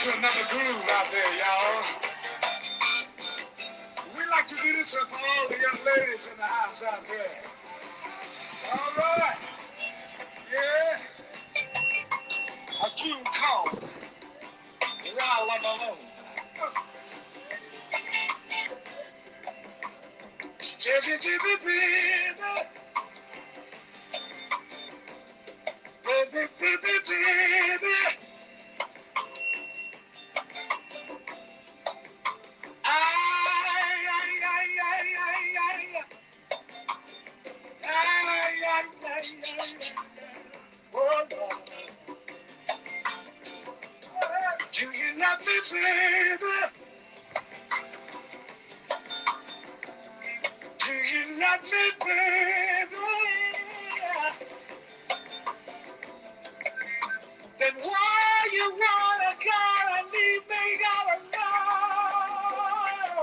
To another groove out there, y'all. We like to do this for all the young ladies in the house out there. All right. Yeah. A tune called While I'm Alone. Baby, baby, baby. Baby, baby, baby. Oh, Lord. Do you love me, baby? Do you love me, baby? Then why you wanna go and leave me all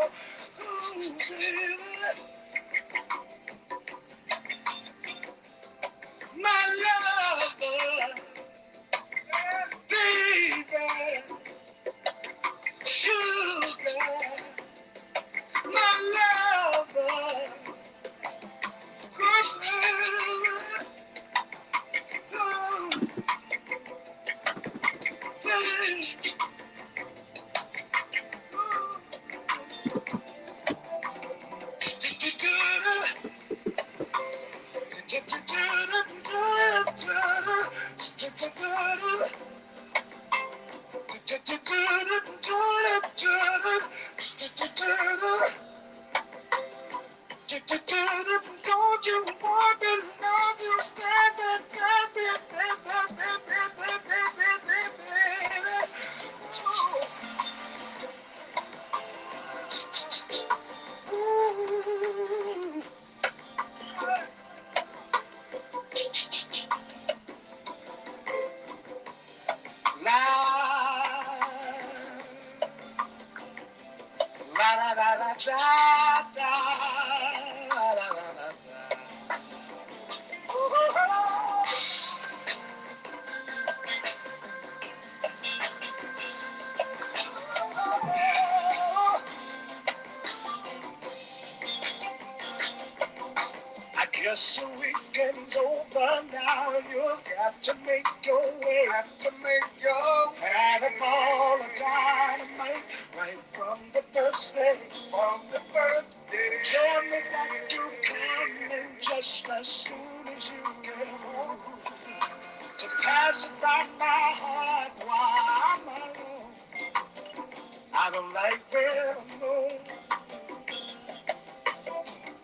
alone? Ooh, baby. My lover, baby, sugar, my lover, good Don't you want me to love you, baby, baby, baby, baby, baby, baby, ooh. La la la la la da da la la la la da. I guess the weekend's over now. You've got to make your way. Have to make your way. Had a ball of dynamite right from the first day. From the first day. Tell me that you come in just as soon as you get home. To pacify my heart while I'm alone. I don't like being alone.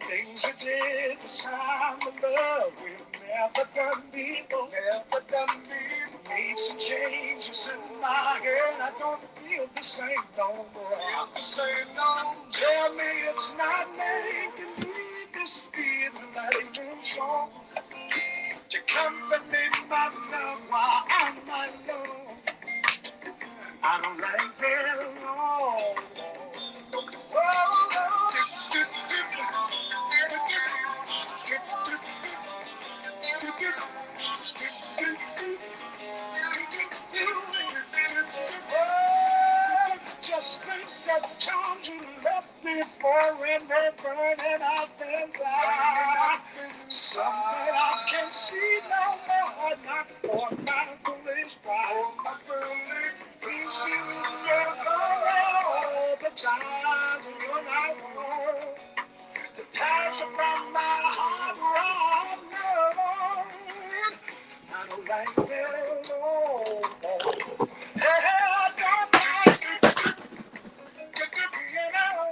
Things we did this time of love we've never done before. Never done before. Made some changes in my head. I don't feel the same no more. Feel the same no more. Tell me it's not making me this feeling that it moves on. To company my love while I'm alone. I don't like being alone. Oh, no. Just think of the times you left me for and we're burning out the fire. Something I can see no more, not for my foolish pride. Please be with me all the time when I want to pacify my heart right now. I don't like it alone. Hey, I don't like it. Being alone.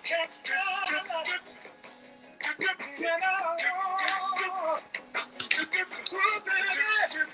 Can't stand it. Being alone. Ooh, baby.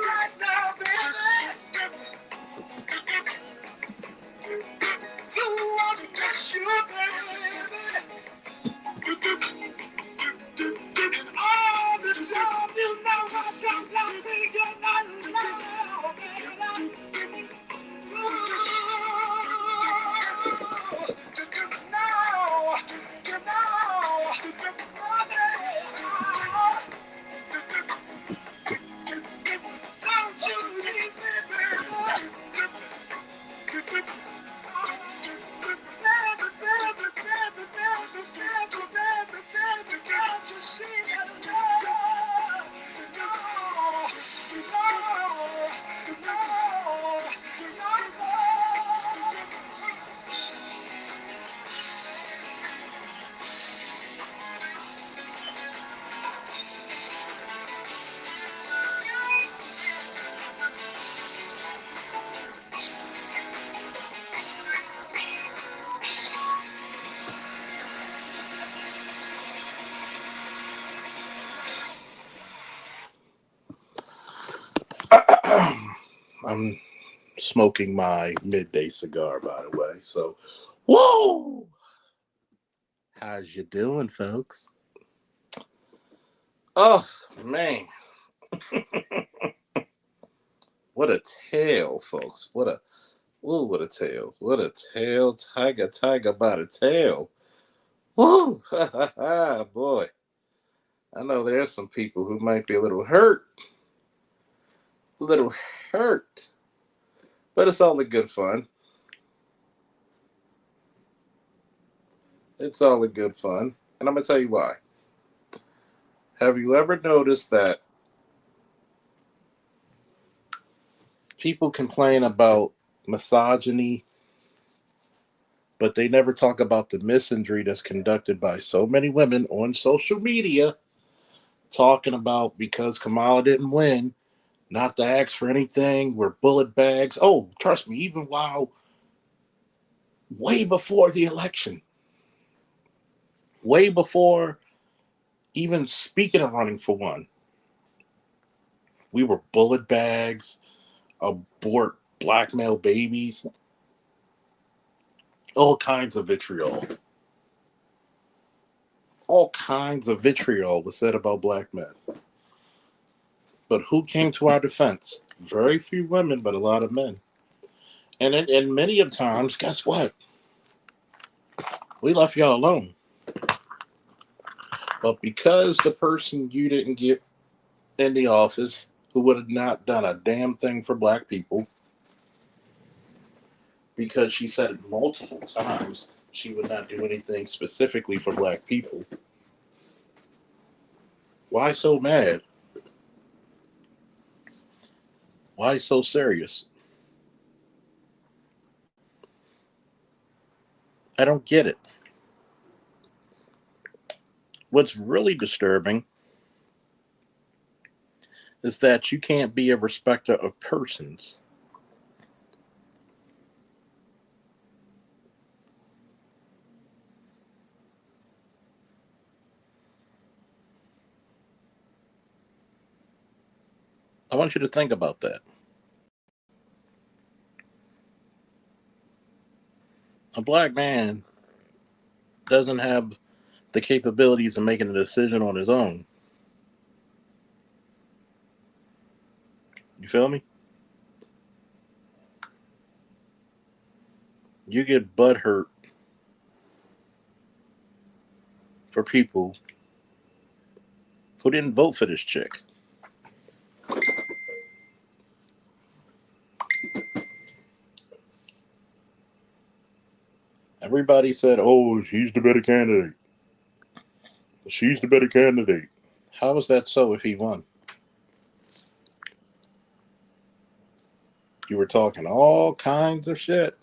right now, baby. You want to kiss you, baby. And all the time you know I don't love me, you're not love, baby. Don't you leave me, baby. I'm smoking my midday cigar, by the way. So, whoa! How's you doing, folks? Oh man, what a tale, folks! What a tale! What a tale! Tiger by the tail! Woo! Ha ha ha! Boy, I know there's some people who might be a little hurt, but it's all in good fun. It's all in good fun, and I'm gonna tell you why. Have you ever noticed that people complain about misogyny, but they never talk about the misandry that's conducted by so many women on social media, talking about because Kamala didn't win, not to ask for anything, we're bullet bags. Oh, trust me, even while way before the election, way before even speaking of running for one, we were bullet bags, abort blackmail babies, all kinds of vitriol. All kinds of vitriol was said about black men. But who came to our defense? Very few women, but a lot of men. And many of times, guess what? We left y'all alone. But because the person you didn't get in the office, who would have not done a damn thing for black people, because she said it multiple times, she would not do anything specifically for black people. Why so mad? Why so serious? I don't get it. What's really disturbing is that you can't be a respecter of persons. I want you to think about that. A black man doesn't have the capabilities of making a decision on his own. You feel me? You get butthurt for people who didn't vote for this chick. Everybody said, oh, she's the better candidate. She's the better candidate. How is that so if he won? You were talking all kinds of shit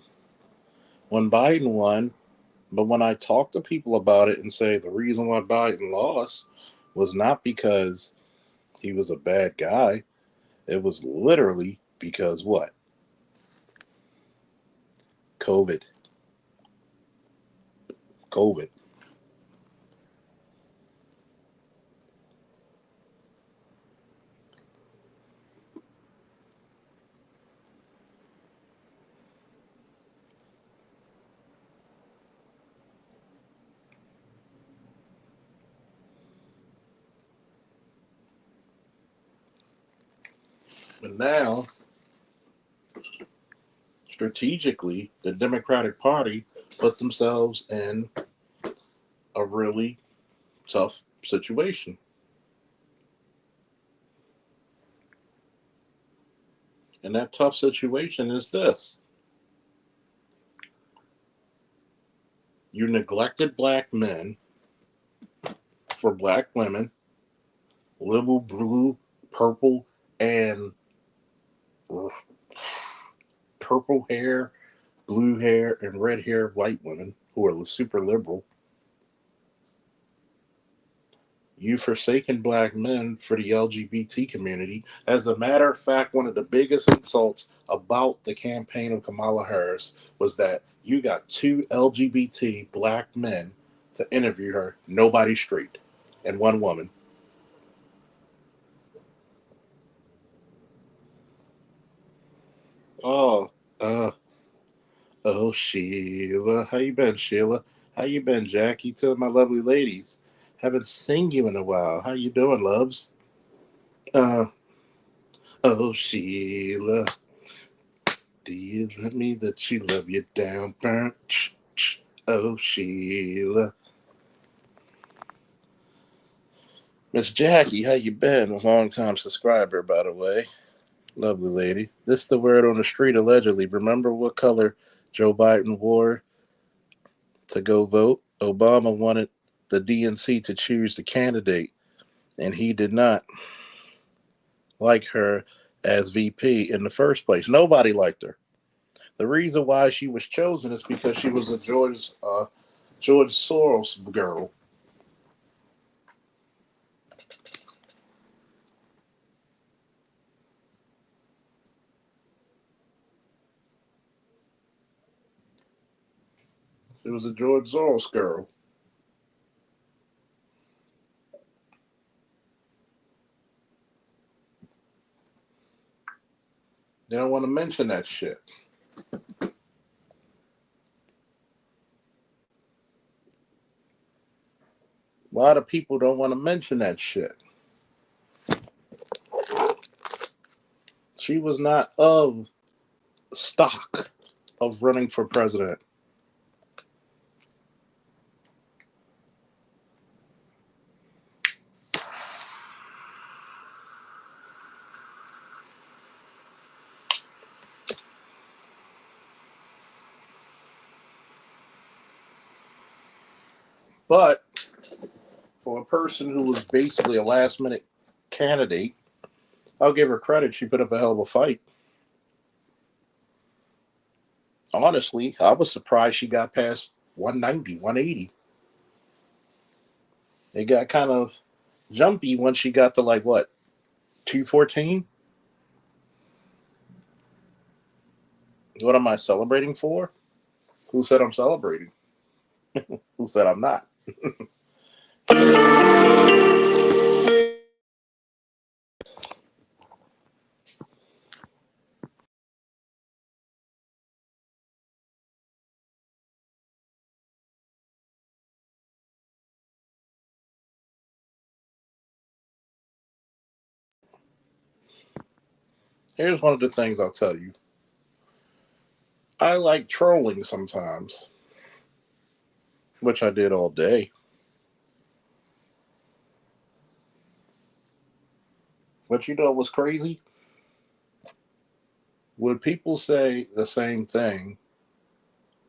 when Biden won, but when I talk to people about it and say the reason why Biden lost was not because he was a bad guy, it was literally because what? COVID. COVID. But now, strategically, the Democratic Party put themselves in a really tough situation. And that tough situation is this: you neglected black men for black women, little blue, purple, and purple hair, blue hair, and red hair white women who are super liberal. You forsaken black men for the LGBT community. As a matter of fact, one of the biggest insults about the campaign of Kamala Harris was that you got two LGBT black men to interview her, nobody straight, and one woman. Oh, uh, oh, Sheila. How you been, Sheila? How you been, Jackie? Two of my lovely ladies. Haven't seen you in a while. How you doing, loves? Uh, oh, Sheila. Do you let me that she love you down, burnt? Oh, Sheila. Miss Jackie, how you been? A long time subscriber, by the way. Lovely lady. This the word on the street, allegedly. Remember what color Joe Biden wore to go vote? Obama wanted the DNC to choose the candidate, and he did not like her as VP in the first place. Nobody liked her. The reason why she was chosen is because she was a George Soros girl. She was a George Soros girl. They don't want to mention that shit. A lot of people don't want to mention that shit. She was not of stock of running for president. But for a person who was basically a last minute candidate, I'll give her credit. She put up a hell of a fight. Honestly, I was surprised she got past 190, 180. It got kind of jumpy once she got to like what, 214? What am I celebrating for? Who said I'm celebrating? Who said I'm not? Here's one of the things I'll tell you. I like trolling sometimes, which I did all day. But you know what's crazy? Would people say the same thing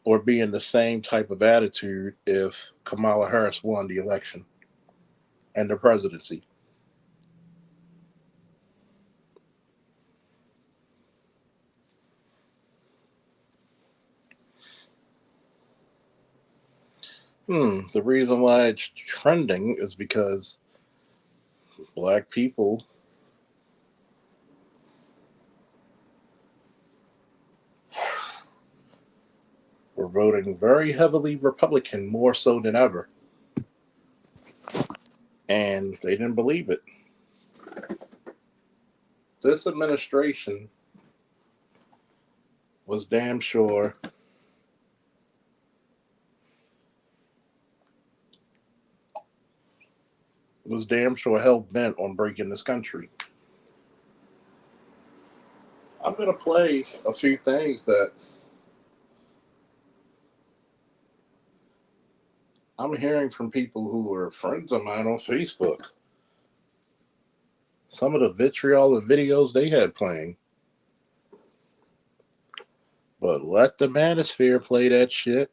or be in the same type of attitude if Kamala Harris won the election and the presidency? The reason why it's trending is because black people were voting very heavily Republican, more so than ever. And they didn't believe it. This administration was damn sure hell bent on breaking this country. I'm going to play a few things that I'm hearing from people who are friends of mine on Facebook. Some of the vitriol and videos they had playing. But let the manosphere play that shit.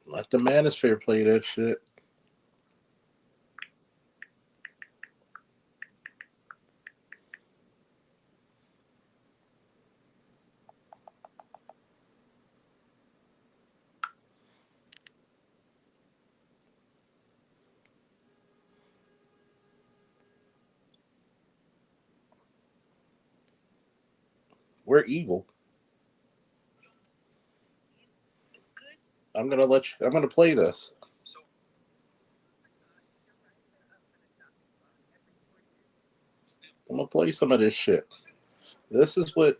Let the manosphere play that shit. We're evil. I'm gonna play this. I'm gonna play some of this shit. This is what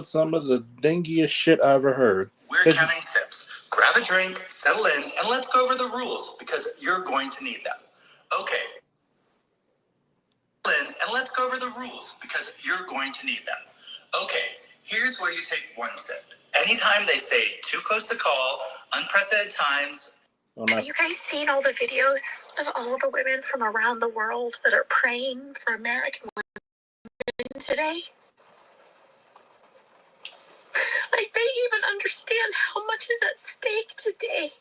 some of the dingiest shit I ever heard. We're counting sips. Grab a drink, settle in, and let's go over the rules because you're going to need them. Okay. And let's go over the rules because you're going to need them. Okay, here's where you take one sip. Anytime they say too close to call, unprecedented times. Have you guys seen all the videos of all the women from around the world that are praying for American women today? Like, they even understand how much is at stake today.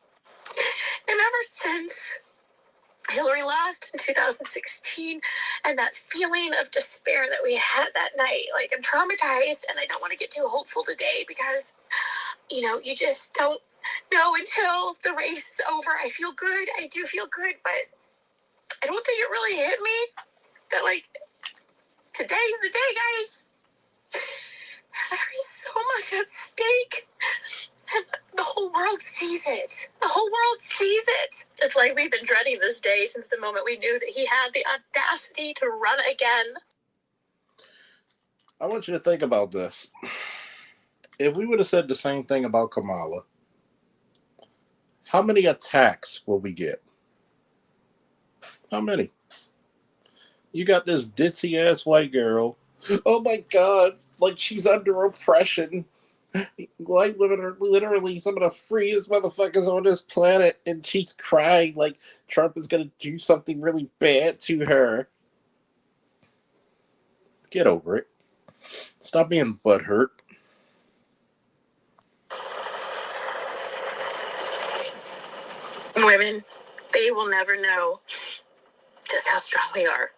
And ever since Hillary lost in 2016 and that feeling of despair that we had that night, like, I'm traumatized and I don't want to get too hopeful today because, you just don't know until the race is over. I feel good. I do feel good, but I don't think it really hit me that, like, today's the day, guys. There is so much at stake. And the whole world sees it. The whole world sees it. It's like we've been dreading this day since the moment we knew that he had the audacity to run again. I want you to think about this. If we would have said the same thing about Kamala, how many attacks will we get? How many? You got this ditzy ass white girl. Oh my God, like she's under oppression. White women are literally some of the freest motherfuckers on this planet, and she's crying like Trump is going to do something really bad to her. Get over it. Stop being butthurt. Women, they will never know just how strong we are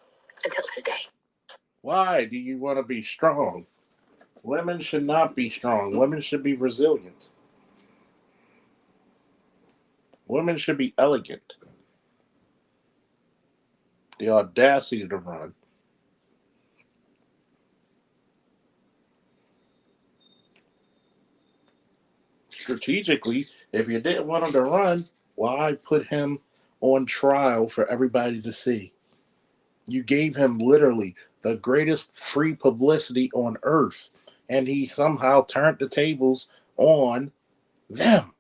until today. Why do you want to be strong? Women should not be strong. Women should be resilient. Women should be elegant. The audacity to run. Strategically, if you didn't want him to run, why put him on trial for everybody to see? You gave him literally the greatest free publicity on earth, and he somehow turned the tables on them.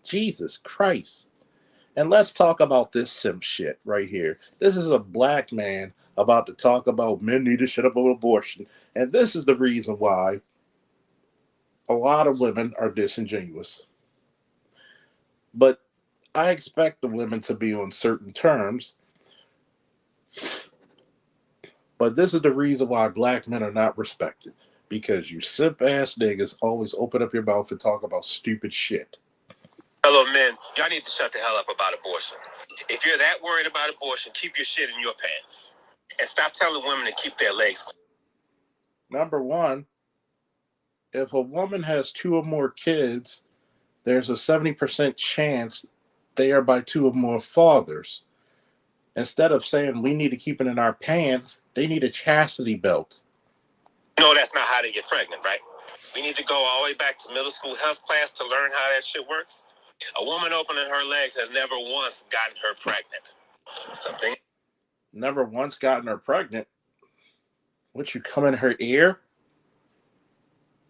Jesus Christ. And let's talk about this simp shit right here. This is a black man about to talk about men need to shut up about abortion. And this is the reason why a lot of women are disingenuous. But I expect the women to be on certain terms. But this is the reason why black men are not respected. Because you simp ass niggas always open up your mouth and talk about stupid shit. Hello, men. Y'all need to shut the hell up about abortion. If you're that worried about abortion, keep your shit in your pants. And stop telling women to keep their legs. Number one, if a woman has 2 or more kids, there's a 70% chance they are by 2 or more fathers. Instead of saying we need to keep it in our pants, they need a chastity belt. No, that's not how they get pregnant, right? We need to go all the way back to middle school health class to learn how that shit works. A woman opening her legs has never once gotten her pregnant. Something. Never once gotten her pregnant. What, you come in her ear?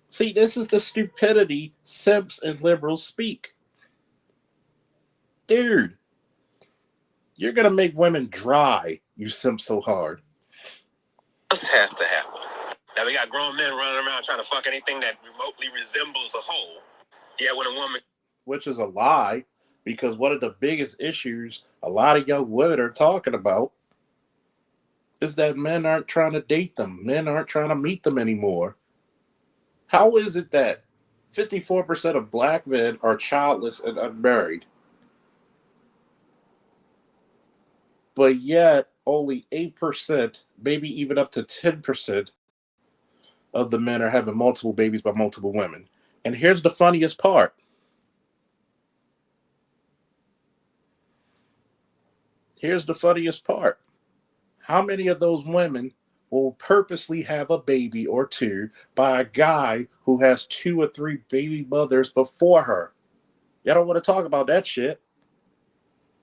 See, this is the stupidity simps and liberals speak. Dude, you're going to make women dry, you simp so hard. This has to happen. Now we got grown men running around trying to fuck anything that remotely resembles a hole. Yeah, when a woman... Which is a lie, because one of the biggest issues a lot of young women are talking about is that men aren't trying to date them. Men aren't trying to meet them anymore. How is it that 54% of black men are childless and unmarried, but yet only 8%, maybe even up to 10% of the men are having multiple babies by multiple women? And here's the funniest part. Here's the funniest part. How many of those women will purposely have a baby or two by a guy who has 2 or 3 baby mothers before her? Y'all don't want to talk about that shit.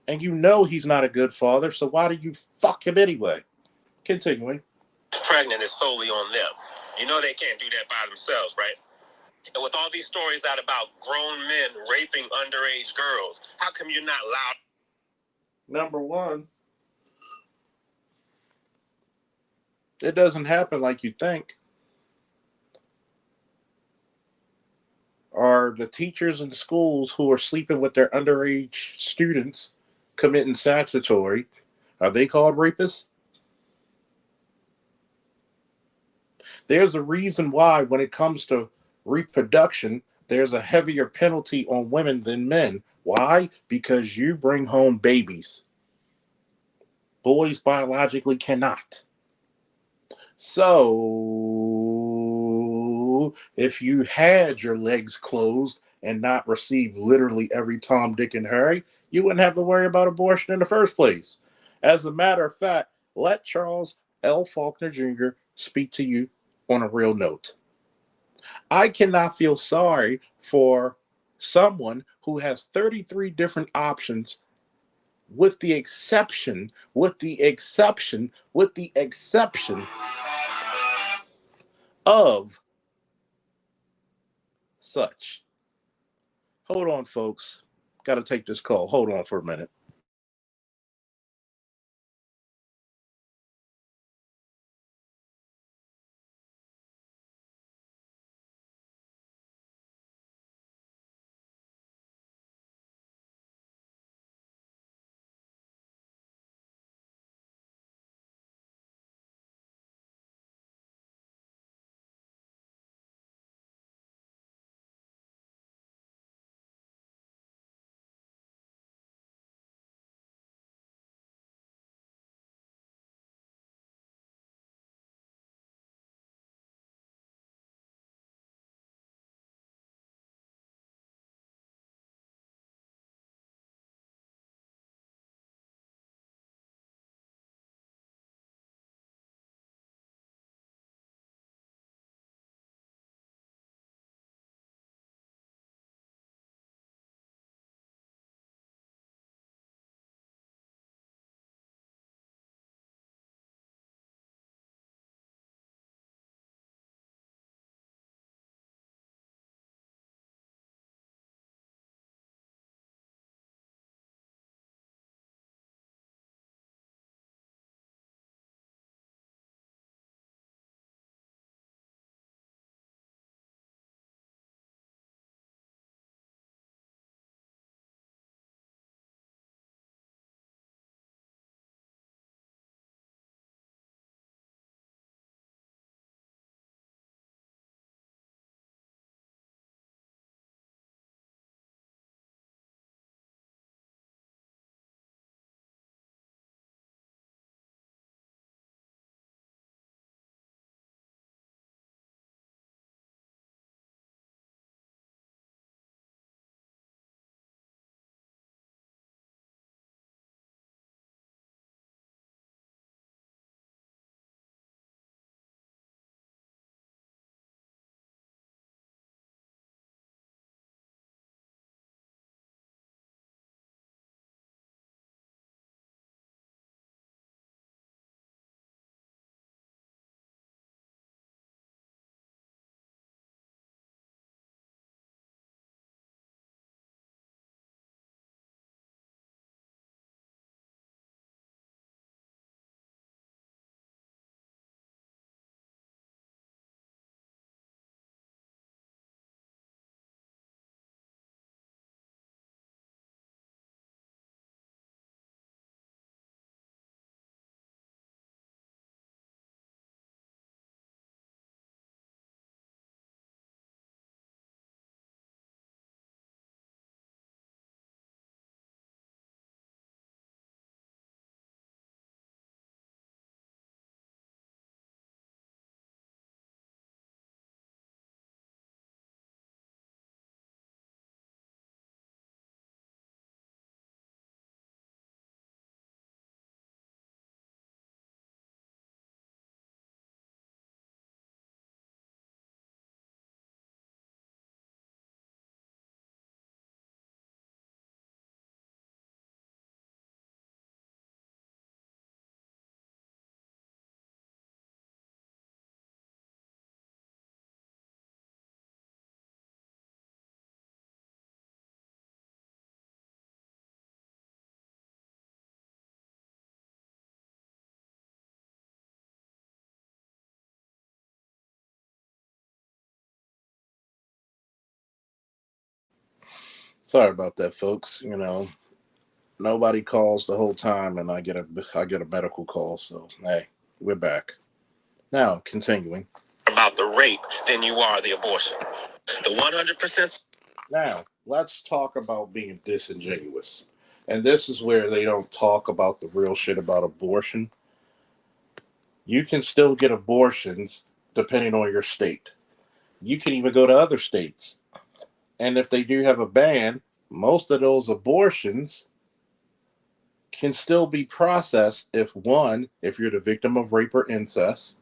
And you know he's not a good father, so why do you fuck him anyway? Continuing. Pregnant is solely on them. You know they can't do that by themselves, right? And with all these stories out about grown men raping underage girls, how come you're not loud? Number one, it doesn't happen like you think. Are the teachers in the schools who are sleeping with their underage students committing statutory, are they called rapists? There's a reason why when it comes to reproduction, there's a heavier penalty on women than men. Why? Because you bring home babies. Boys biologically cannot. So, if you had your legs closed and not received literally every Tom, Dick, and Harry, you wouldn't have to worry about abortion in the first place. As a matter of fact, let Charles L. Faulkner Jr. speak to you on a real note. I cannot feel sorry for someone who has 33 different options with the exception of such. Hold on, folks. Got to take this call. Hold on for a minute. Sorry about that, folks. Nobody calls the whole time, and I get a medical call. So hey, we're back now. Continuing. About the rape than you are the abortion. The 100%. Now let's talk about being disingenuous, and this is where they don't talk about the real shit about abortion. You can still get abortions depending on your state. You can even go to other states, and if they do have a ban, most of those abortions can still be processed if you're the victim of rape or incest,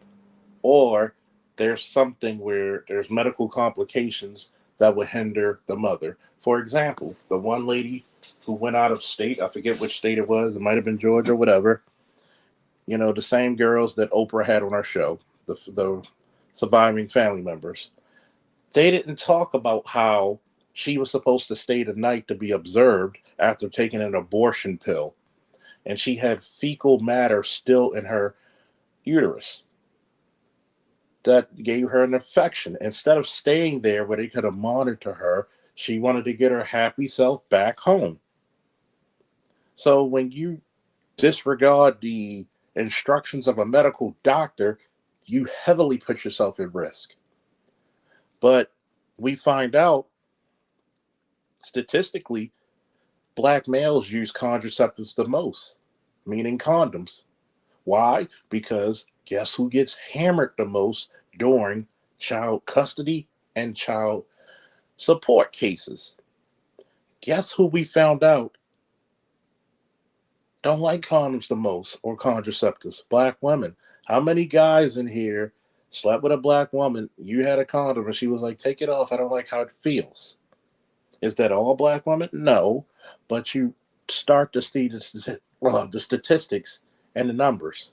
or there's something where there's medical complications that would hinder the mother. For example, the one lady who went out of state, I forget which state it was, it might have been Georgia or whatever, the same girls that Oprah had on our show, the surviving family members. They didn't talk about how she was supposed to stay the night to be observed after taking an abortion pill, and she had fecal matter still in her uterus that gave her an infection. Instead of staying there where they could have monitored her, she wanted to get her happy self back home. So when you disregard the instructions of a medical doctor, you heavily put yourself at risk. But we find out statistically, black males use contraceptives the most, meaning condoms. Why? Because guess who gets hammered the most during child custody and child support cases? Guess who we found out don't like condoms the most or contraceptives? Black women. How many guys in here slept with a black woman? You had a condom and she was like, take it off. I don't like how it feels. Is that all black women? No. But you start to see the statistics and the numbers.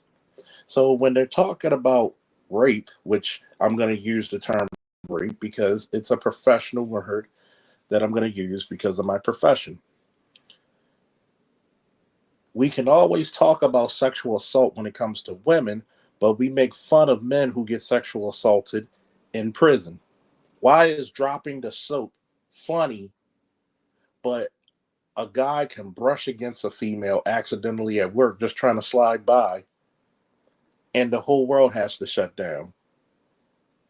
So when they're talking about rape, which I'm going to use the term rape because it's a professional word that I'm going to use because of my profession. We can always talk about sexual assault when it comes to women, but we make fun of men who get sexual assaulted in prison. Why is dropping the soap funny, but a guy can brush against a female accidentally at work just trying to slide by and the whole world has to shut down?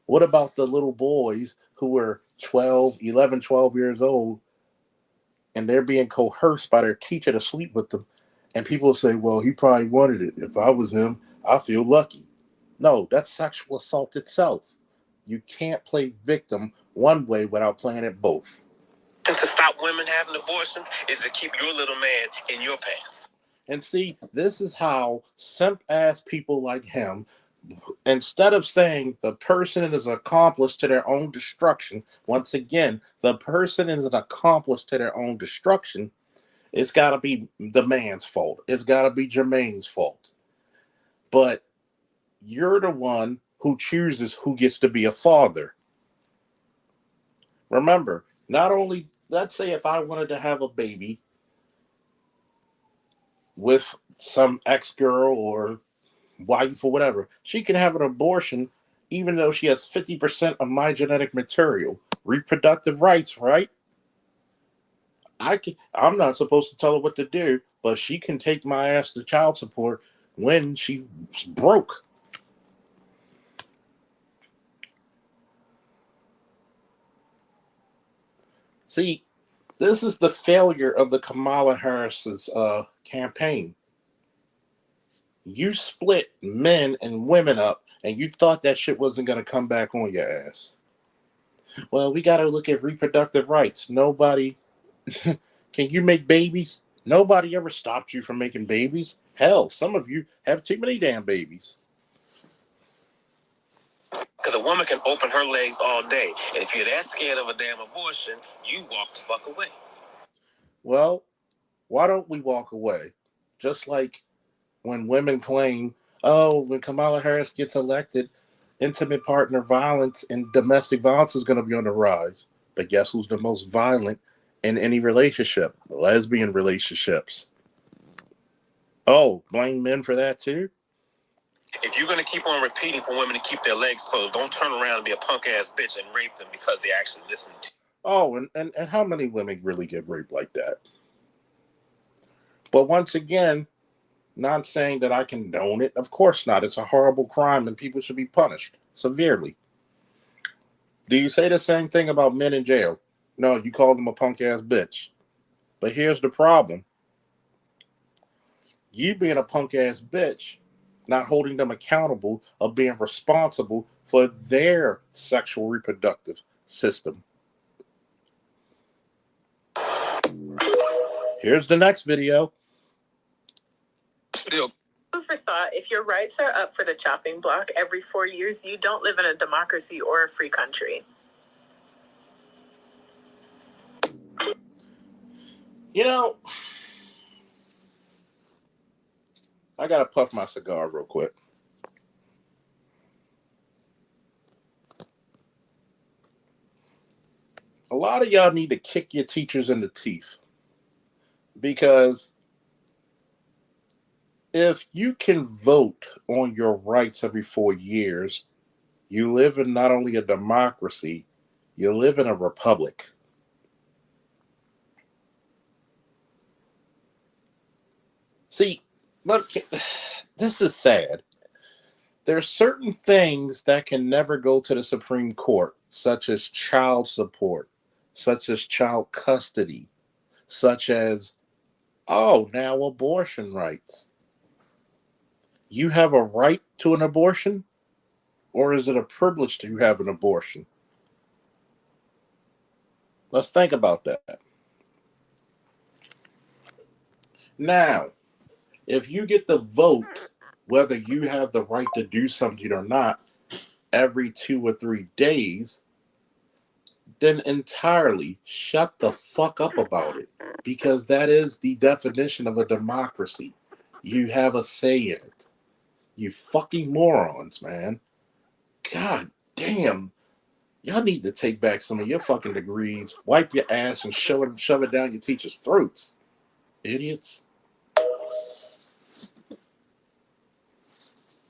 What about the little boys who were 11, 12 years old and they're being coerced by their teacher to sleep with them? And people say, well, he probably wanted it. If I was him, I feel lucky. No, that's sexual assault itself. You can't play victim one way without playing it both. And to stop women having abortions is to keep your little man in your pants. And see, this is how simp ass people like him, instead of saying the person is an accomplice to their own destruction, once again, the person is an accomplice to their own destruction. It's got to be the man's fault. It's got to be Jermaine's fault. But you're the one who chooses who gets to be a father. Remember, not only, let's say if I wanted to have a baby with some ex-girl or wife or whatever, she can have an abortion even though she has 50% of my genetic material. Reproductive rights, right? I'm not supposed to tell her what to do, but she can take my ass to child support when she's broke. See, this is the failure of the Kamala Harris's campaign. You split men and women up, and you thought that shit wasn't going to come back on your ass. Well, we got to look at reproductive rights. Nobody can you make babies? Nobody ever stopped you from making babies. Hell, some of you have too many damn babies. Because a woman can open her legs all day, and if you're that scared of a damn abortion, you walk the fuck away. Well, why don't we walk away? Just like when women claim, oh, when Kamala Harris gets elected, intimate partner violence and domestic violence is going to be on the rise. But guess who's the most violent in any relationship? Lesbian relationships. Oh, blame men for that too? If you're going to keep on repeating for women to keep their legs closed, don't turn around and be a punk ass bitch and rape them because they actually listen to you. Oh, and how many women really get raped like that? But once again, not saying that I condone it. Of course not. It's a horrible crime and people should be punished severely. Do you say the same thing about men in jail? No, you call them a punk ass bitch. But here's the problem: you being a punk ass bitch, not holding them accountable of being responsible for their sexual reproductive system. Here's the next video. Still. Food for thought: if your rights are up for the chopping block every 4 years, you don't live in a democracy or a free country. You know, I gotta puff my cigar real quick. A lot of y'all need to kick your teachers in the teeth, because if you can vote on your rights every 4 years, you live in not only a democracy, you live in a republic. See, look, this is sad. There's certain things that can never go to the Supreme Court, such as child support, such as child custody, such as, oh, now abortion rights. You have a right to an abortion, or is it a privilege to have an abortion? Let's think about that. Now, if you get the vote whether you have the right to do something or not every 2 or 3 days, then entirely shut the fuck up about it. Because that is the definition of a democracy. You have a say in it. You fucking morons, man. God damn. Y'all need to take back some of your fucking degrees, wipe your ass, and shove it down your teachers' throats. Idiots.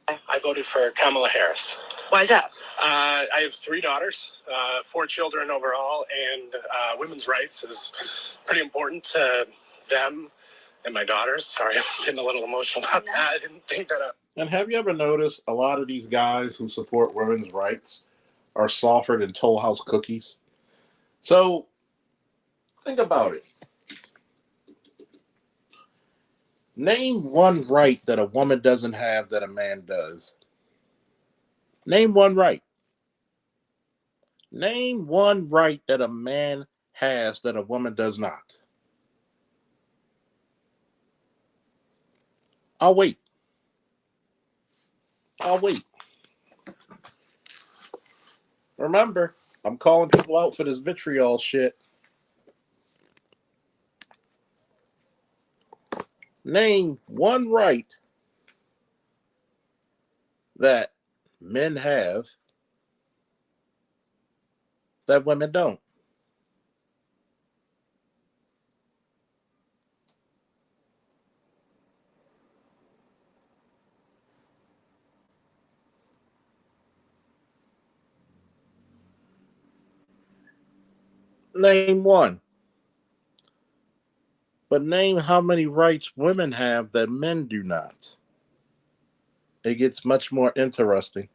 I voted for Kamala Harris. Why is that? I have 3 daughters, 4 children overall, and women's rights is pretty important to them and my daughters. Sorry, I'm getting a little emotional about that. I didn't think that up. And have you ever noticed a lot of these guys who support women's rights are softer than Toll House cookies? So think about it. Name one right that a woman doesn't have that a man does. Name one right. Name one right that a man has that a woman does not. I'll wait. I'll wait. Remember, I'm calling people out for this vitriol shit. Name one right that men have that women don't. Name one. But name how many rights women have that men do not. It gets much more interesting.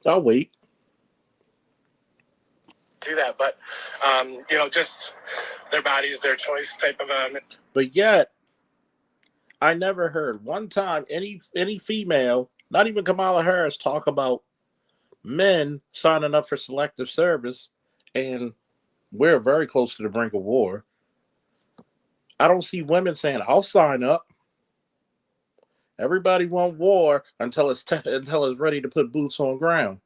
I'll wait. Do that, but just their bodies, their choice type of. But yet, I never heard one time any female, not even Kamala Harris, talk about men signing up for selective service, and we're very close to the brink of war. I don't see women saying, "I'll sign up." Everybody want war until until it's ready to put boots on ground.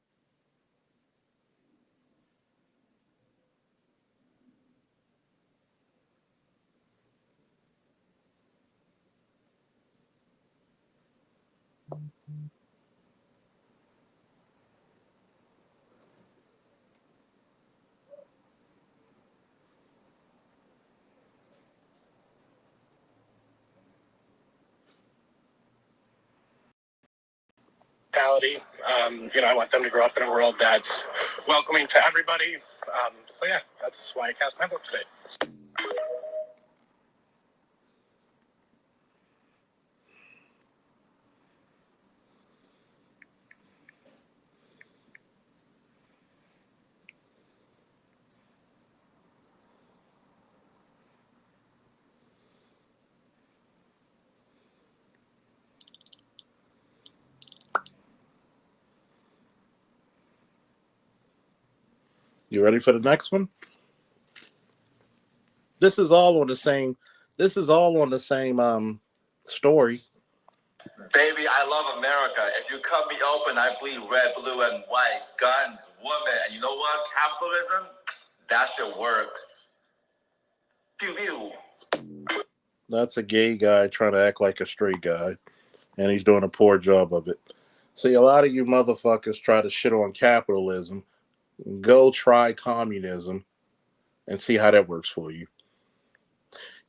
criminality. I want them to grow up in a world that's welcoming to everybody. So yeah, that's why I cast my vote today. You ready for the next one? This is all on the same. This is all on the same story. Baby, I love America. If you cut me open, I bleed red, blue, and white. Guns, women, and you know what? Capitalism, that shit works. Pew pew. That's a gay guy trying to act like a straight guy, and he's doing a poor job of it. See, a lot of you motherfuckers try to shit on capitalism. Go try communism and see how that works for you.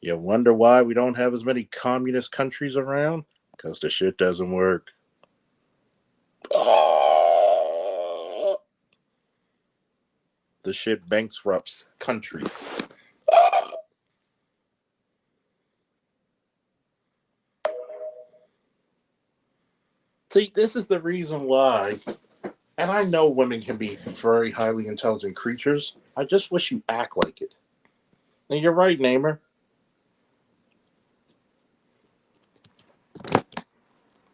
You wonder why we don't have as many communist countries around? Because the shit doesn't work. Oh. The shit bankrupts countries. See, this is the reason why, and I know women can be very highly intelligent creatures. I just wish you act like it. And you're right, Namer.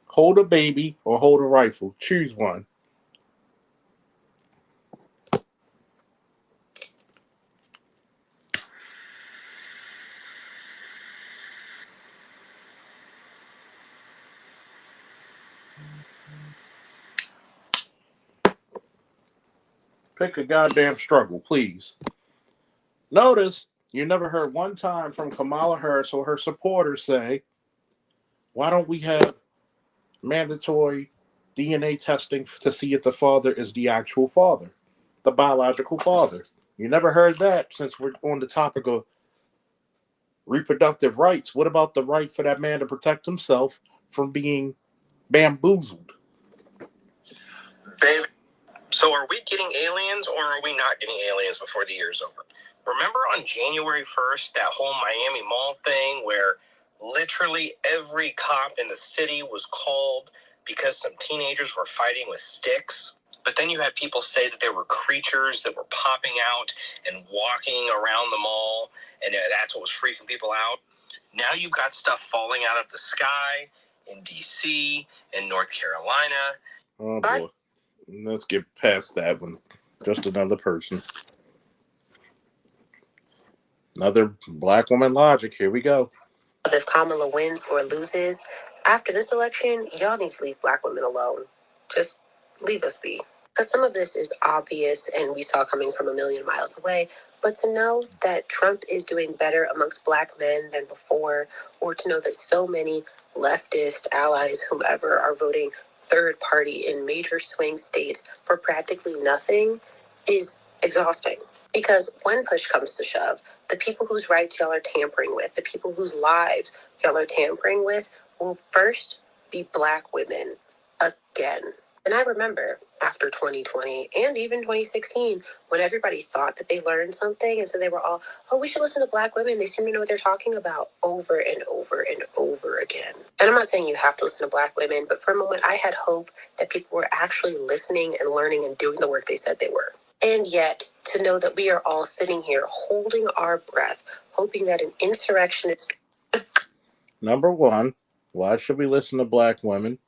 Hold a baby or hold a rifle. Choose one. Pick a goddamn struggle, please. Notice you never heard one time from Kamala Harris or her supporters say, why don't we have mandatory DNA testing to see if the father is the actual father, the biological father? You never heard that. Since we're on the topic of reproductive rights, what about the right for that man to protect himself from being bamboozled? Baby. So are we getting aliens or are we not getting aliens before the year's over? Remember on January 1st, that whole Miami Mall thing where literally every cop in the city was called because some teenagers were fighting with sticks? But then you had people say that there were creatures that were popping out and walking around the mall, and that's what was freaking people out. Now you've got stuff falling out of the sky in D.C., in North Carolina. Oh boy. Let's get past that one. Just another person. Another black woman logic. Here we go. If Kamala wins or loses, after this election, y'all need to leave black women alone. Just leave us be. Because some of this is obvious and we saw coming from a million miles away, but to know that Trump is doing better amongst black men than before, or to know that so many leftist allies, whoever, are voting third party in major swing states for practically nothing is exhausting. Because when push comes to shove, the people whose rights y'all are tampering with, the people whose lives y'all are tampering with, will first be black women again. And I remember after 2020 and even 2016, when everybody thought that they learned something, and so they were all, oh, we should listen to black women. They seem to know what they're talking about, over and over and over again. And I'm not saying you have to listen to black women, but for a moment, I had hope that people were actually listening and learning and doing the work they said they were. And yet, to know that we are all sitting here holding our breath, hoping that an insurrectionist... Number one, why should we listen to black women?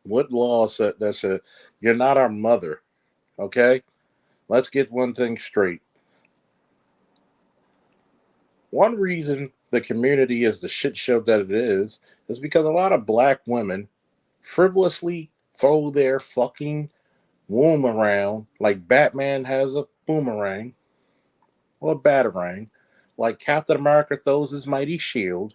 What law said that said you're not our mother? Okay? Let's get one thing straight. One reason the community is the shit show that it is because a lot of black women frivolously throw their fucking womb around like Batman has a boomerang or a batarang, like Captain America throws his mighty shield,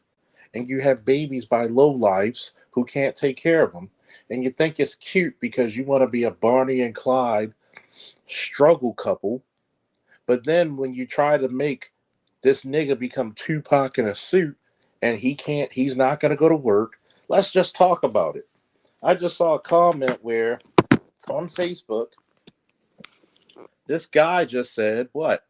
and you have babies by lowlifes who can't take care of them. And you think it's cute because you want to be a Barney and Clyde struggle couple. But then when you try to make this nigga become Tupac in a suit and he's not going to go to work, Let's just talk about it. I just saw a comment where on Facebook, this guy just said, what?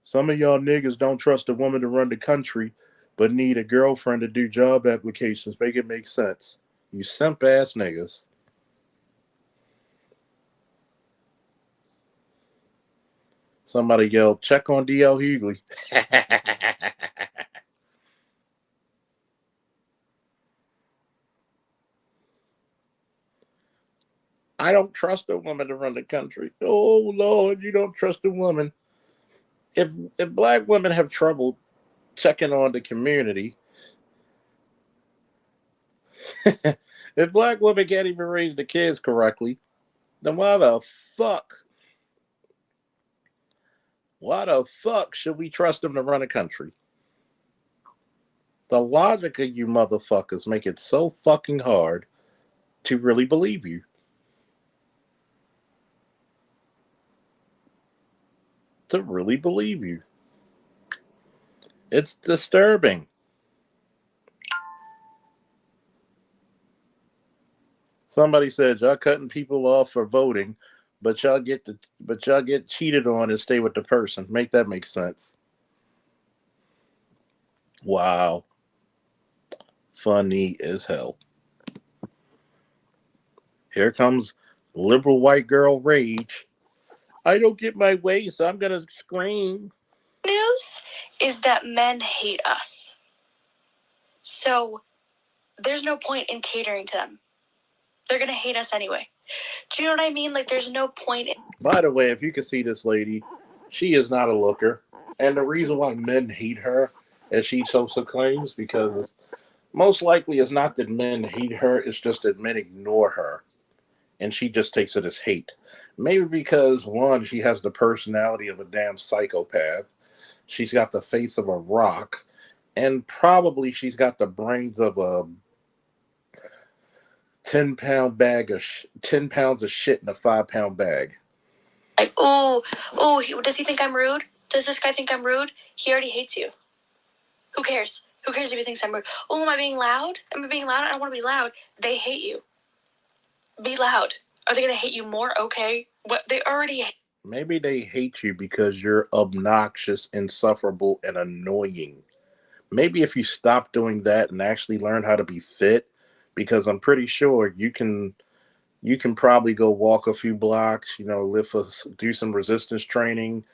Some of y'all niggas don't trust a woman to run the country, but need a girlfriend to do job applications. Make it make sense. You simp ass niggas. Somebody yelled, check on D.L. Hughley. I don't trust a woman to run the country. Oh, Lord, you don't trust a woman. If black women have trouble checking on the community, if black women can't even raise the kids correctly, then why the fuck should we trust them to run a country? The logic of you motherfuckers make it so fucking hard to really believe you. To really believe you. It's disturbing. Somebody said y'all cutting people off for voting, but y'all get cheated on and stay with the person. Make that make sense. Wow. Funny as hell. Here comes liberal white girl rage. I don't get my way, so I'm gonna scream. News is that men hate us. So there's no point in catering to them. They're gonna hate us anyway. Do you know what I mean? Like, there's no point in... By the way, if you can see this lady, she is not a looker. And the reason why men hate her, as she so claims, because most likely it's not that men hate her, it's just that men ignore her. And she just takes it as hate. Maybe because, one, she has the personality of a damn psychopath. She's got the face of a rock. And probably she's got the brains of a 10-pound bag of 10 pounds of shit in a 5-pound bag. Like, does he think I'm rude? Does this guy think I'm rude? He already hates you. Who cares? Who cares if he thinks I'm rude? Oh, am I being loud? Am I being loud? I don't want to be loud. They hate you. Be loud. Are they going to hate you more? Okay. What? They already hate. Maybe they hate you because you're obnoxious, insufferable, and annoying. Maybe if you stop doing that and actually learn how to be fit, because I'm pretty sure you can probably go walk a few blocks, do some resistance training,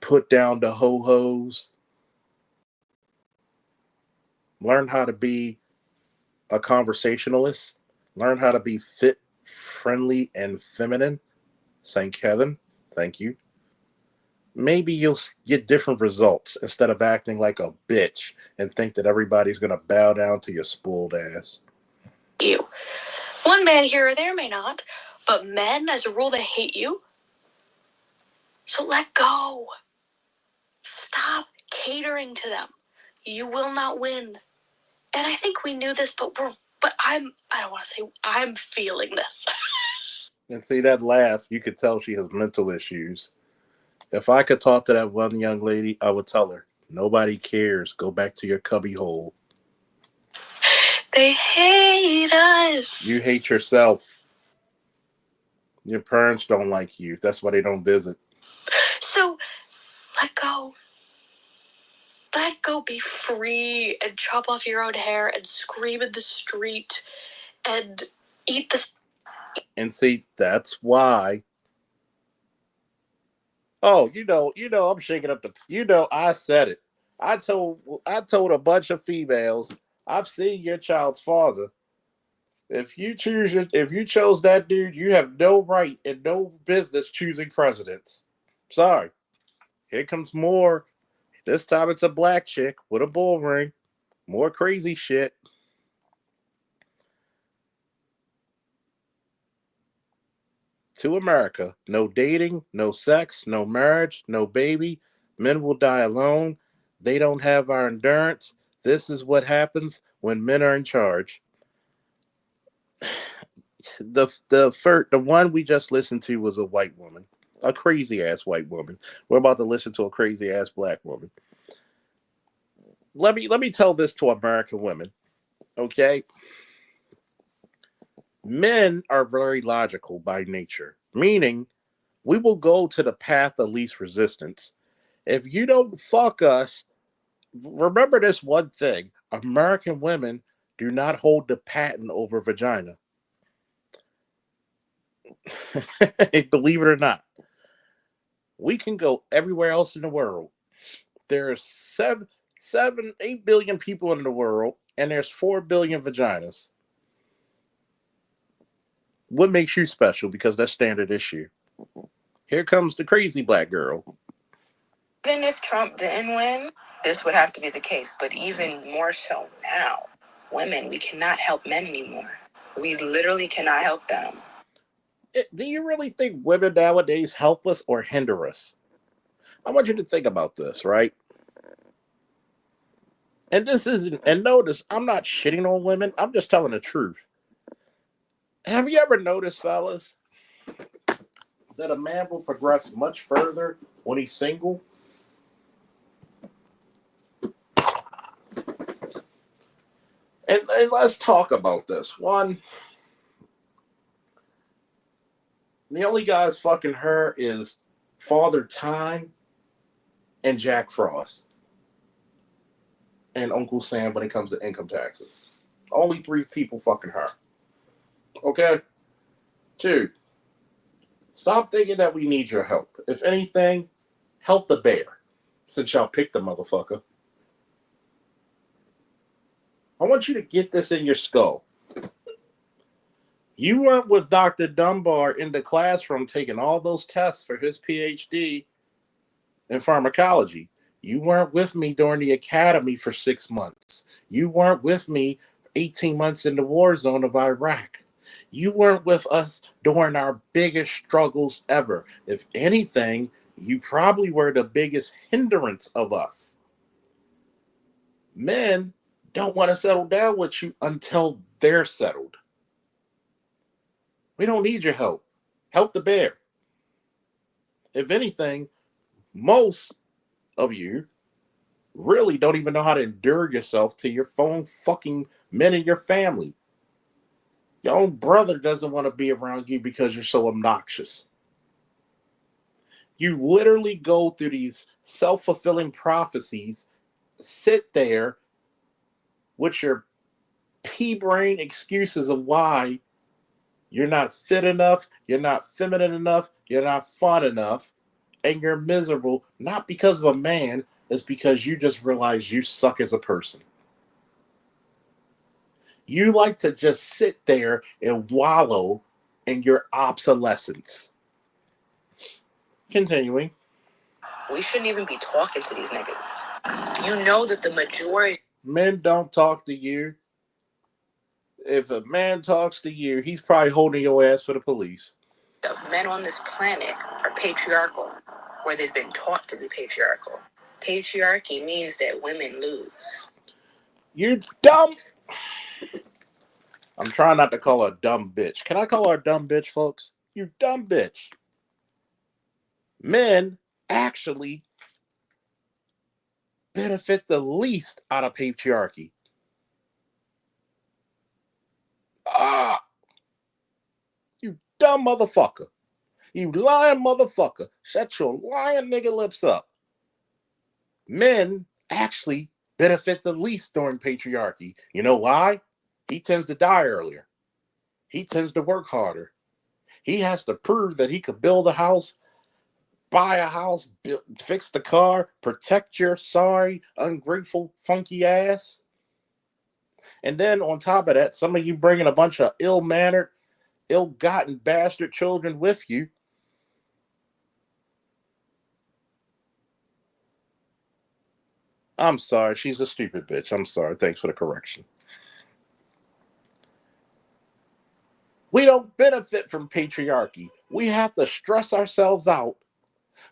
put down the ho-hos, learn how to be a conversationalist, learn how to be fit, friendly, and feminine. St. Kevin, thank you. Maybe you'll get different results instead of acting like a bitch and think that everybody's going to bow down to your spoiled ass. You. One man here or there may not, but men, as a rule, they hate you. So let go. Stop catering to them. You will not win. And I think we knew this, but I don't want to say I'm feeling this. And see that laugh, you could tell she has mental issues. If I could talk to that one young lady, I would tell her, nobody cares. Go back to your cubby hole. They hate us. You hate yourself. Your parents don't like you. That's why they don't visit. So, let go. Let go, be free, and chop off your own hair, and scream in the street, and eat the... And see, that's why... Oh, I'm shaking up the... I said it. I told a bunch of females, I've seen your child's father. If you chose that dude, you have no right and no business choosing presidents. Sorry. Here comes more. This time it's a black chick with a bull ring. More crazy shit. To America. No dating, no sex, no marriage, no baby. Men will die alone. They don't have our endurance. This is what happens when men are in charge. The one we just listened to was a white woman. A crazy ass white woman. We're about to listen to a crazy ass black woman. let me tell this to American women, okay? Men are very logical by nature, meaning we will go to the path of least resistance. If you don't fuck us, remember this one thing: American women do not hold the patent over vagina. Believe it or not, we can go everywhere else in the world. There are 8 billion people in the world, and there's 4 billion vaginas. What makes you special? Because that's standard issue. Here comes the crazy black girl. Even if Trump didn't win, this would have to be the case. But even more so now, women, we cannot help men anymore. We literally cannot help them. Do you really think women nowadays help us or hinder us? I want you to think about this, right? And this isn't, and notice, I'm not shitting on women. I'm just telling the truth. Have you ever noticed, fellas, that a man will progress much further when he's single? And let's talk about this. One, the only guys fucking her is Father Time and Jack Frost and Uncle Sam when it comes to income taxes. Only 3 people fucking her. Okay? 2, stop thinking that we need your help. If anything, help the bear, since y'all picked the motherfucker. I want you to get this in your skull. You weren't with Dr. Dunbar in the classroom taking all those tests for his PhD in pharmacology. You weren't with me during the academy for 6 months. You weren't with me 18 months in the war zone of Iraq. You weren't with us during our biggest struggles ever. If anything, you probably were the biggest hindrance of us. Men don't want to settle down with you until they're settled. We don't need your help. Help the bear. If anything, most of you really don't even know how to endure yourself to your phone fucking men in your family. Your own brother doesn't want to be around you because you're so obnoxious. You literally go through these self-fulfilling prophecies, sit there with your pea-brain excuses of why you're not fit enough, you're not feminine enough, you're not fun enough, and you're miserable, not because of a man, it's because you just realize you suck as a person. You like to just sit there and wallow in your obsolescence. Continuing. We shouldn't even be talking to these niggas. You know that the majority... Men don't talk to you. If a man talks to you, he's probably holding your ass for the police. Of men on this planet are patriarchal, where they've been taught to be patriarchal. Patriarchy means that women lose. You're dumb. I'm trying not to call her a dumb bitch. Can I call her a dumb bitch, folks? You dumb bitch. Men actually benefit the least out of patriarchy. Ah, you dumb motherfucker. You lying motherfucker. Shut your lying nigga lips up. Men actually benefit the least during patriarchy. You know why? He tends to die earlier. He tends to work harder. He has to prove that he could build a house, buy a house, fix the car, protect your sorry, ungrateful, funky ass. And then on top of that, some of you bringing a bunch of ill-mannered, ill-gotten bastard children with you. I'm sorry, she's a stupid bitch. I'm sorry. Thanks for the correction. We don't benefit from patriarchy. We have to stress ourselves out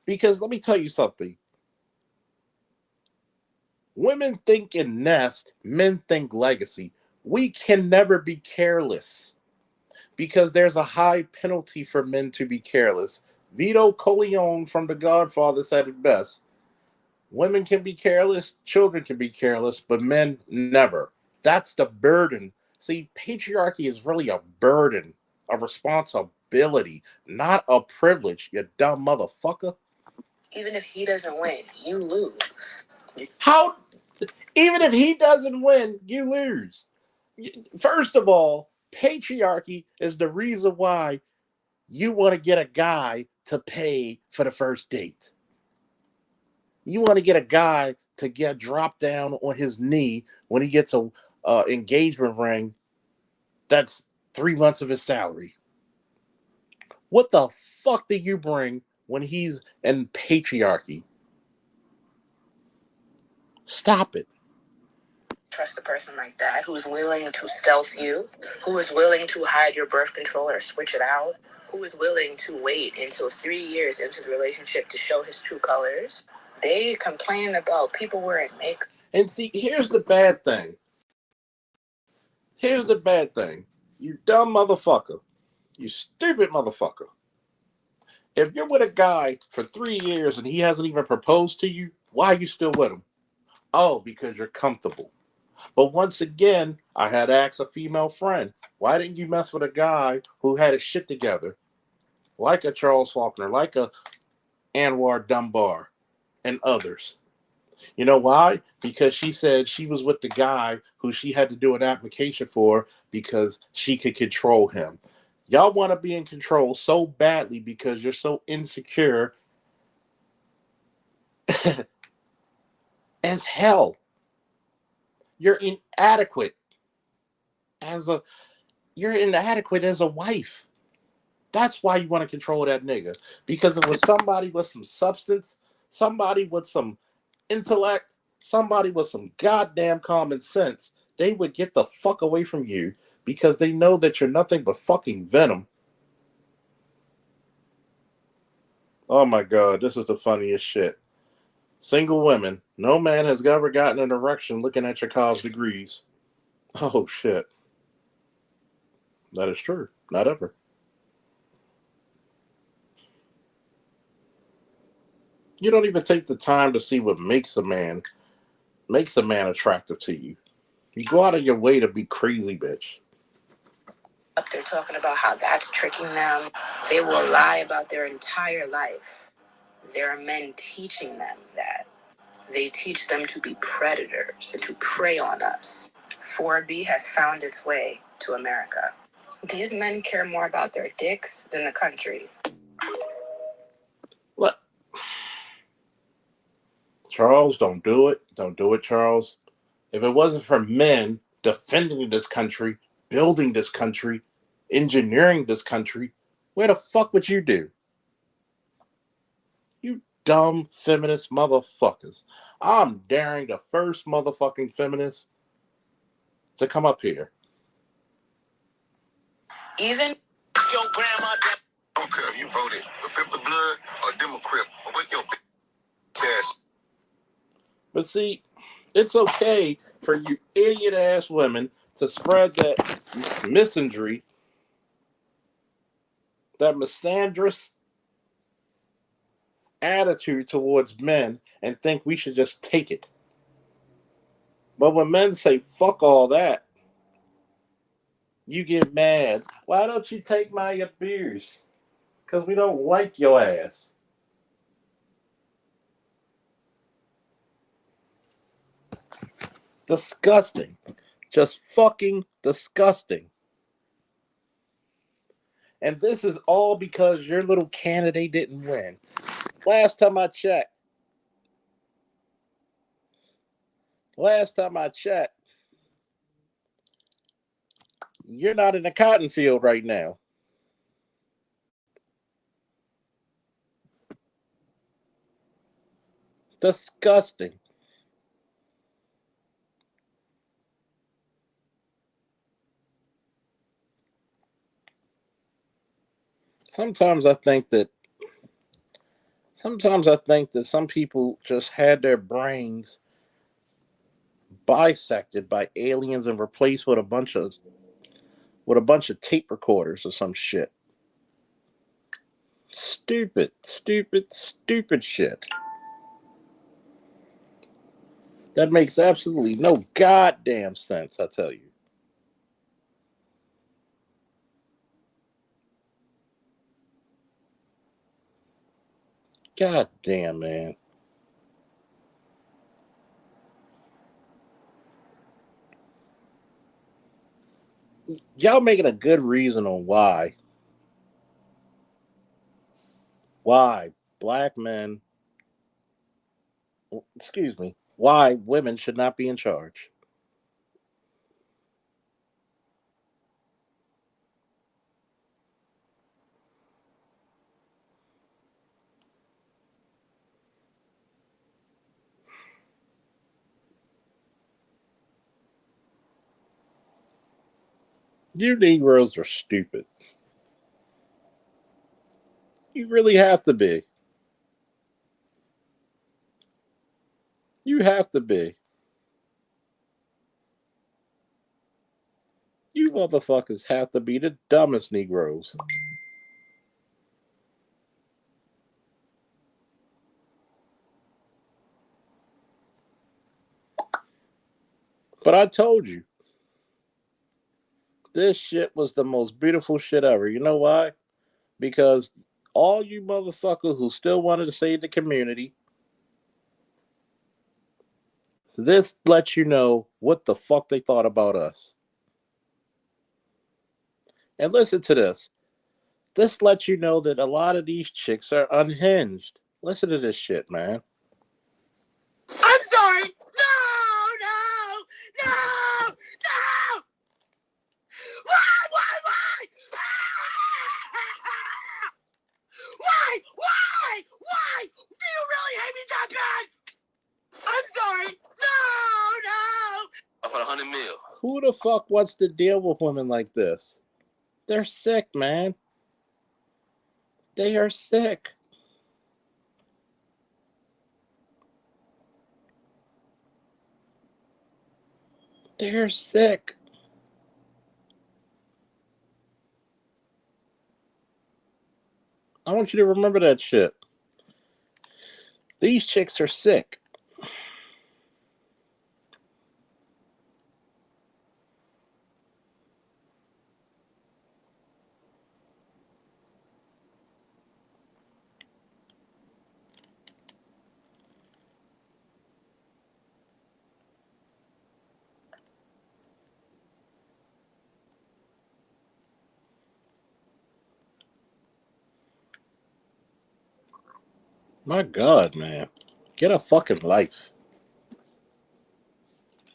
because let me tell you something. Women think in nest, men think legacy. We can never be careless because there's a high penalty for men to be careless. Vito Corleone from The Godfather said it best. Women can be careless, children can be careless, but men never. That's the burden. See, patriarchy is really a burden, a responsibility, not a privilege, you dumb motherfucker. Even if he doesn't win, you lose. How? Even if he doesn't win, you lose. First of all, patriarchy is the reason why you want to get a guy to pay for the first date. You want to get a guy to get dropped down on his knee when he gets a engagement ring that's 3 months of his salary. What the fuck do you bring when he's in patriarchy? Stop it. Trust a person like that who is willing to stealth you, who is willing to hide your birth control or switch it out, who is willing to wait until 3 years into the relationship to show his true colors. They complain about people wearing makeup. And see, here's the bad thing. Here's the bad thing. You dumb motherfucker. You stupid motherfucker. If you're with a guy for 3 years and he hasn't even proposed to you, why are you still with him? Oh, because you're comfortable. But once again, I had to ask a female friend, why didn't you mess with a guy who had his shit together? Like a Charles Faulkner, like a Anwar Dunbar, and others. You know why? Because she said she was with the guy who she had to do an application for because she could control him. Y'all want to be in control so badly because you're so insecure as hell. You're inadequate as a wife. That's why you want to control that nigga. Because it was somebody with some substance, somebody with some intellect, somebody with some goddamn common sense, they would get the fuck away from you because they know that you're nothing but fucking venom. Oh my god, this is the funniest shit. Single women. No man has ever gotten an erection looking at your college degrees. Oh shit. That is true. Not ever. You don't even take the time to see what makes a man attractive to you. You go out of your way to be crazy, bitch. They're talking about how that's tricking them. They will lie about their entire life. There are men teaching them that. They teach them to be predators and to prey on us. 4B has found its way to America. These men care more about their dicks than the country. What? Charles, don't do it. Don't do it, Charles. If it wasn't for men defending this country, building this country, engineering this country, where the fuck would you do? You dumb feminist motherfuckers. I'm daring the first motherfucking feminist to come up here. Even your grandma. I don't care if you voted for Pip the Blood or Democrat or with your ass. But see, it's okay for you idiot ass women to spread that misandry, that misandrous attitude towards men and think we should just take it. But when men say fuck all that, you get mad. Why don't you take my abuse? Because we don't like your ass. Disgusting. Just fucking disgusting. And this is all because your little candidate didn't win. Last time I checked, you're not in the cotton field right now. Disgusting. Sometimes I think that some people just had their brains bisected by aliens and replaced with a bunch of tape recorders or some shit. Stupid shit. That makes absolutely no goddamn sense, I tell you. God damn, man. Y'all making a good reason on why black men, excuse me, why women should not be in charge. You Negroes are stupid. You really have to be. You have to be. You motherfuckers have to be the dumbest Negroes. But I told you, this shit was the most beautiful shit ever. You know why? Because all you motherfuckers who still wanted to save the community, this lets you know what the fuck they thought about us. And listen to this. This lets you know that a lot of these chicks are unhinged. Listen to this shit, man. I'm sorry. No. Why? Why? Do you really hate me that bad? I'm sorry. No. I put 100 mil. Who the fuck wants to deal with women like this? They're sick, man. They are sick. They're sick. I want you to remember that shit. These chicks are sick. My God, man. Get a fucking life.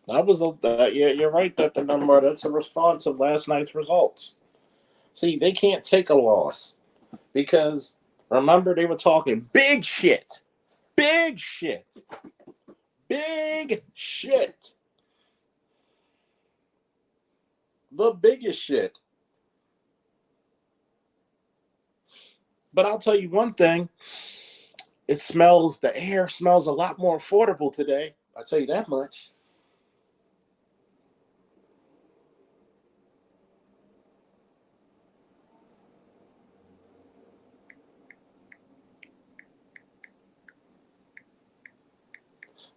That was yeah, you're right that the number that's a response of last night's results. See, they can't take a loss because remember they were talking big shit, big shit, big shit, the biggest shit. But I'll tell you one thing: the air smells a lot more affordable today. I'll tell you that much.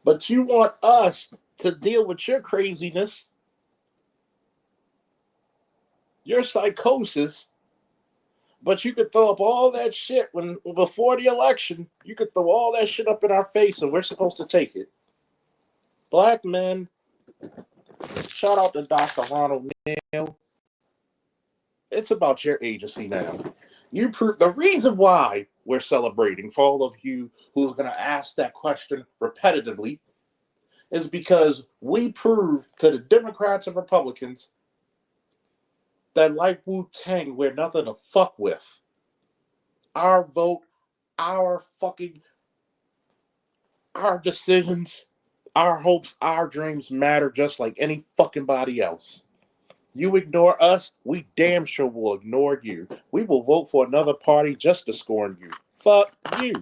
But you want us to deal with your craziness, your psychosis, but you could throw up all that shit when before the election, you could throw all that shit up in our face and we're supposed to take it. Black men, shout out to Dr. Ronald Neal. It's about your agency now. You prove the reason why we're celebrating for all of you who's gonna ask that question repetitively is because we prove to the Democrats and Republicans that like Wu Tang, we're nothing to fuck with. Our vote, our fucking, our decisions, our hopes, our dreams matter just like any fucking body else. You ignore us, we damn sure will ignore you. We will vote for another party just to scorn you. Fuck you.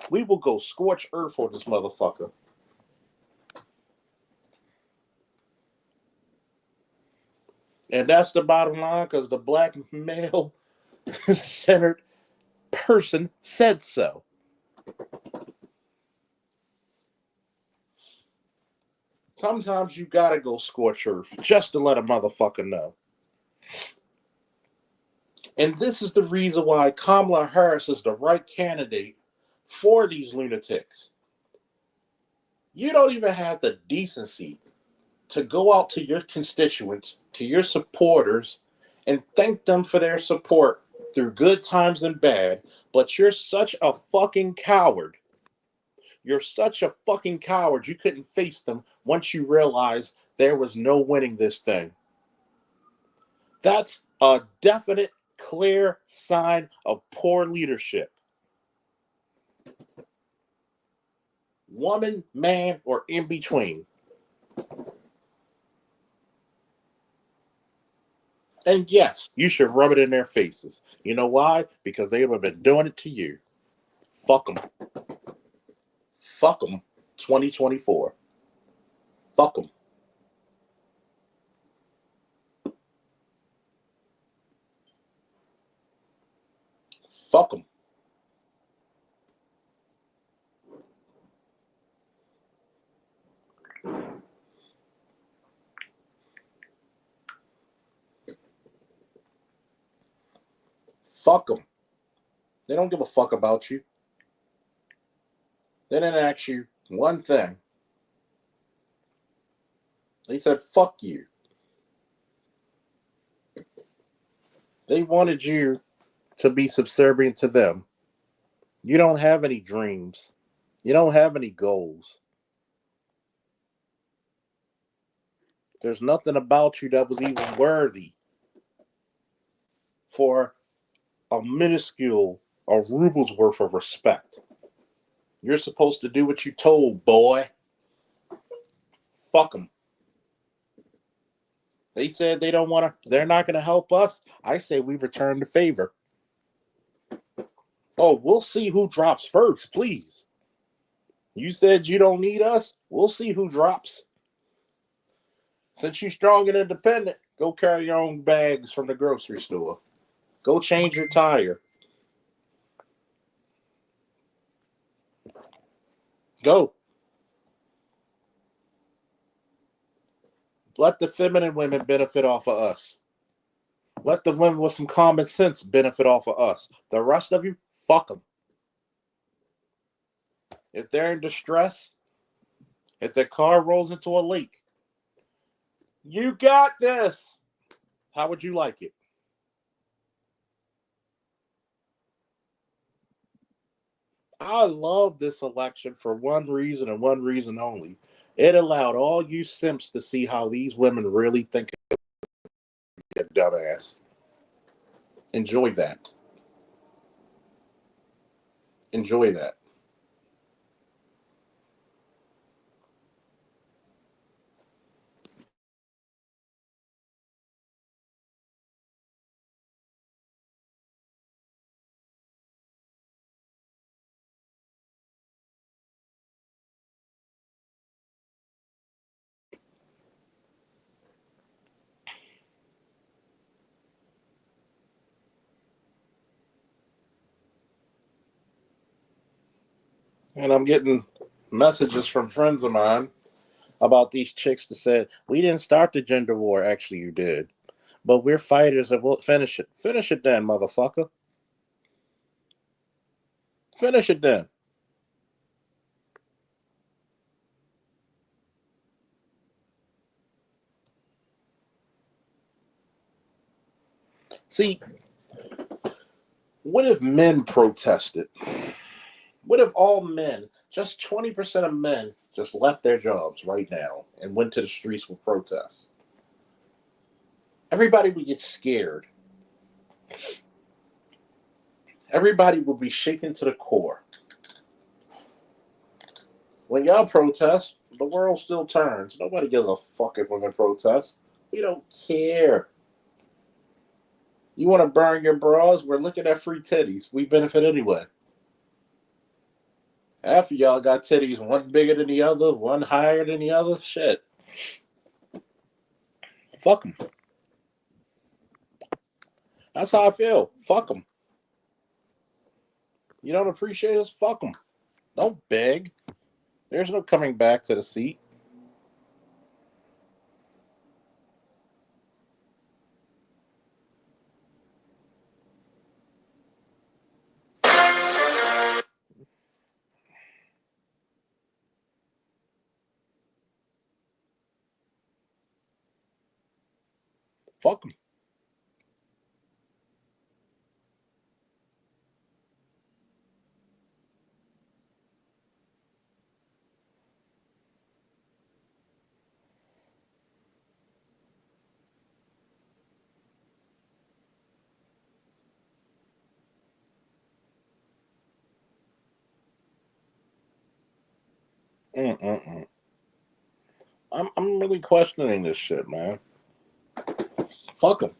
We will go scorch earth on this motherfucker. And that's the bottom line because the black male centered person said so. Sometimes you gotta go scorch earth just to let a motherfucker know. And this is the reason why Kamala Harris is the right candidate for these lunatics. You don't even have the decency to go out to your constituents, to your supporters, and thank them for their support through good times and bad, but you're such a fucking coward. You're such a fucking coward. You couldn't face them once you realized there was no winning this thing. That's a definite, clear sign of poor leadership. Woman, man, or in between. And yes, you should rub it in their faces. You know why? Because they have been doing it to you. Fuck them. Fuck them. 2024. Fuck them. Fuck them. Fuck them. They don't give a fuck about you. They didn't ask you one thing. They said, fuck you. They wanted you to be subservient to them. You don't have any dreams. You don't have any goals. There's nothing about you that was even worthy for a minuscule, a ruble's worth of respect. You're supposed to do what you told, boy. Fuck them. They said they don't want to, they're not going to help us. I say we return the favor. Oh, we'll see who drops first, please. You said you don't need us. We'll see who drops. Since you're strong and independent, go carry your own bags from the grocery store. Go change your tire. Go. Let the feminine women benefit off of us. Let the women with some common sense benefit off of us. The rest of you, fuck them. If they're in distress, if their car rolls into a lake, you got this. How would you like it? I love this election for one reason and one reason only. It allowed all you simps to see how these women really think, you dumbass. Enjoy that. Enjoy that. And I'm getting messages from friends of mine about these chicks that said, we didn't start the gender war. Actually, you did. But we're fighters and we'll finish it. Finish it then, motherfucker. Finish it then. See, what if men protested? What if all men, just 20% of men, just left their jobs right now and went to the streets with protests? Everybody would get scared. Everybody would be shaken to the core. When y'all protest, the world still turns. Nobody gives a fuck if women protest. We don't care. You want to burn your bras? We're looking at free titties. We benefit anyway. Half of y'all got titties, one bigger than the other, one higher than the other. Shit. Fuck them. That's how I feel. Fuck them. You don't appreciate us? Fuck them. Don't beg. There's no coming back to the seat. Fuck them. Mm-mm-mm. I'm really questioning this shit, man. Fuck them.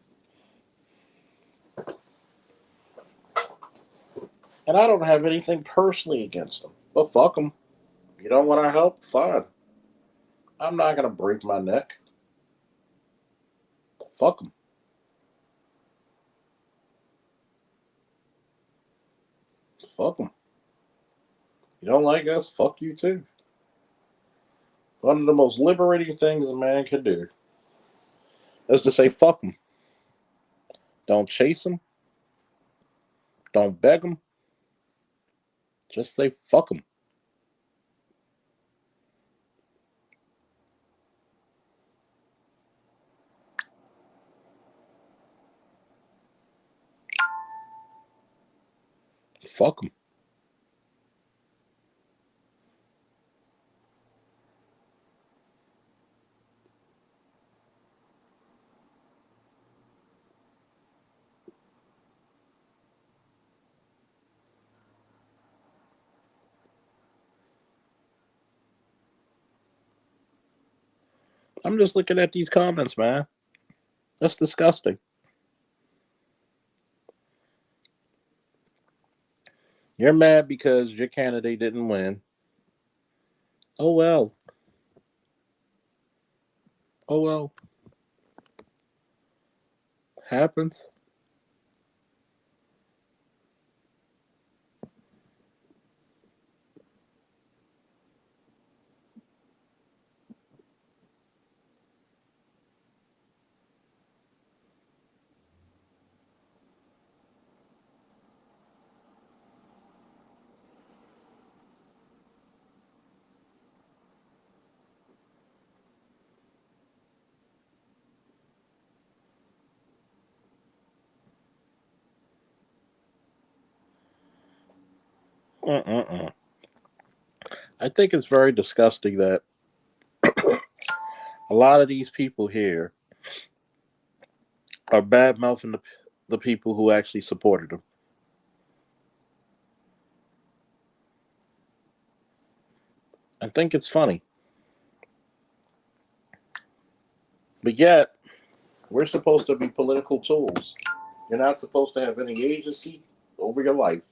And I don't have anything personally against them. But fuck them. You don't want our help? Fine. I'm not going to break my neck. Fuck them. Fuck them. You don't like us? Fuck you too. One of the most liberating things a man can do is to say fuck them. Don't chase them. Don't beg them. Just say fuck them. Fuck them. I'm just looking at these comments, man. That's disgusting. You're mad because your candidate didn't win. Oh well. Oh well. Happens. Mm-mm-mm. I think it's very disgusting that a lot of these people here are bad mouthing the people who actually supported them. I think it's funny. But yet, we're supposed to be political tools. You're not supposed to have any agency over your life.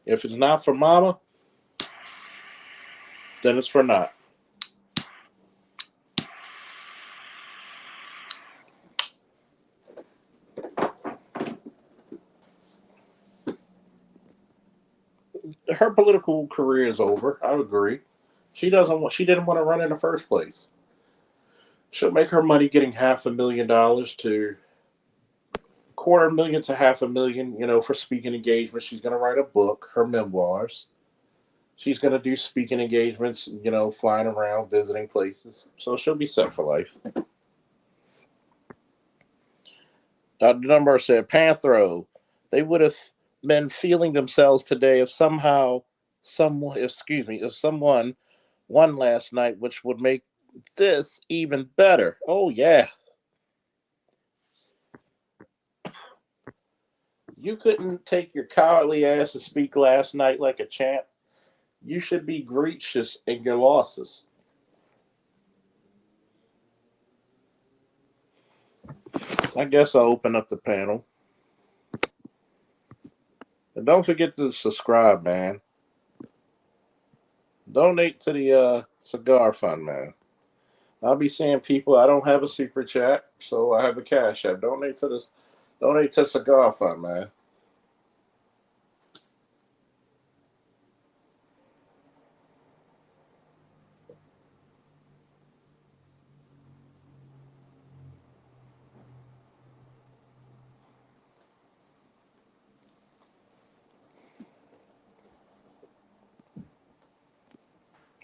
If it's not for mama, then it's for not. Her political career is over. I agree. She doesn't want. She didn't want to run in the first place. She'll make her money getting $500,000 to $250,000 to $500,000. For speaking engagements. She's going to write a book, her memoirs. She's going to do speaking engagements. Flying around, visiting places. So she'll be set for life. Dr. Dunbar said, Panthro, they would have been feeling themselves today if someone won last night, which would make this even better. Oh, yeah. You couldn't take your cowardly ass to speak last night like a champ. You should be gracious in your losses. I guess I'll open up the panel. And don't forget to subscribe, man. Donate to the cigar fund, man. I'll be seeing people. I don't have a secret chat, so I have a cash app. Donate to cigar fund, man.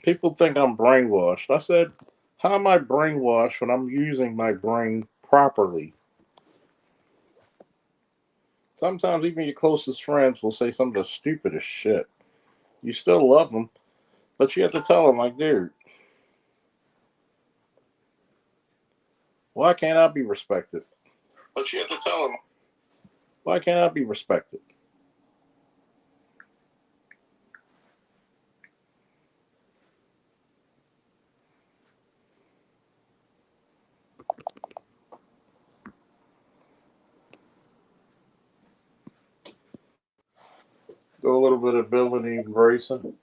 People think I'm brainwashed. I said How am I brainwashed when I'm using my brain properly? Sometimes even your closest friends will say some of the stupidest shit. You still love them, but you have to tell them, like, dude, why can't I be respected? But you have to tell them, why can't I be respected? Do a little bit of building and embracing.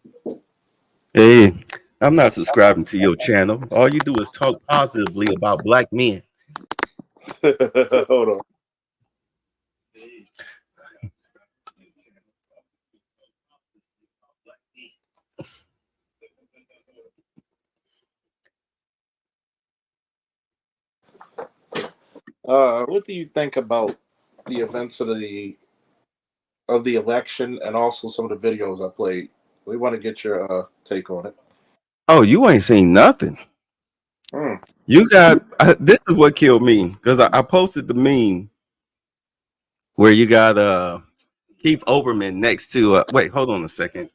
Hey, I'm not subscribing to your channel. All you do is talk positively about black men. Hold on. What do you think about the events of the election and also some of the videos I played? We want to get your take on it. Oh, you ain't seen nothing. Mm. You got this is what killed me because I posted the meme where you got Keith Olbermann next to wait, hold on a second.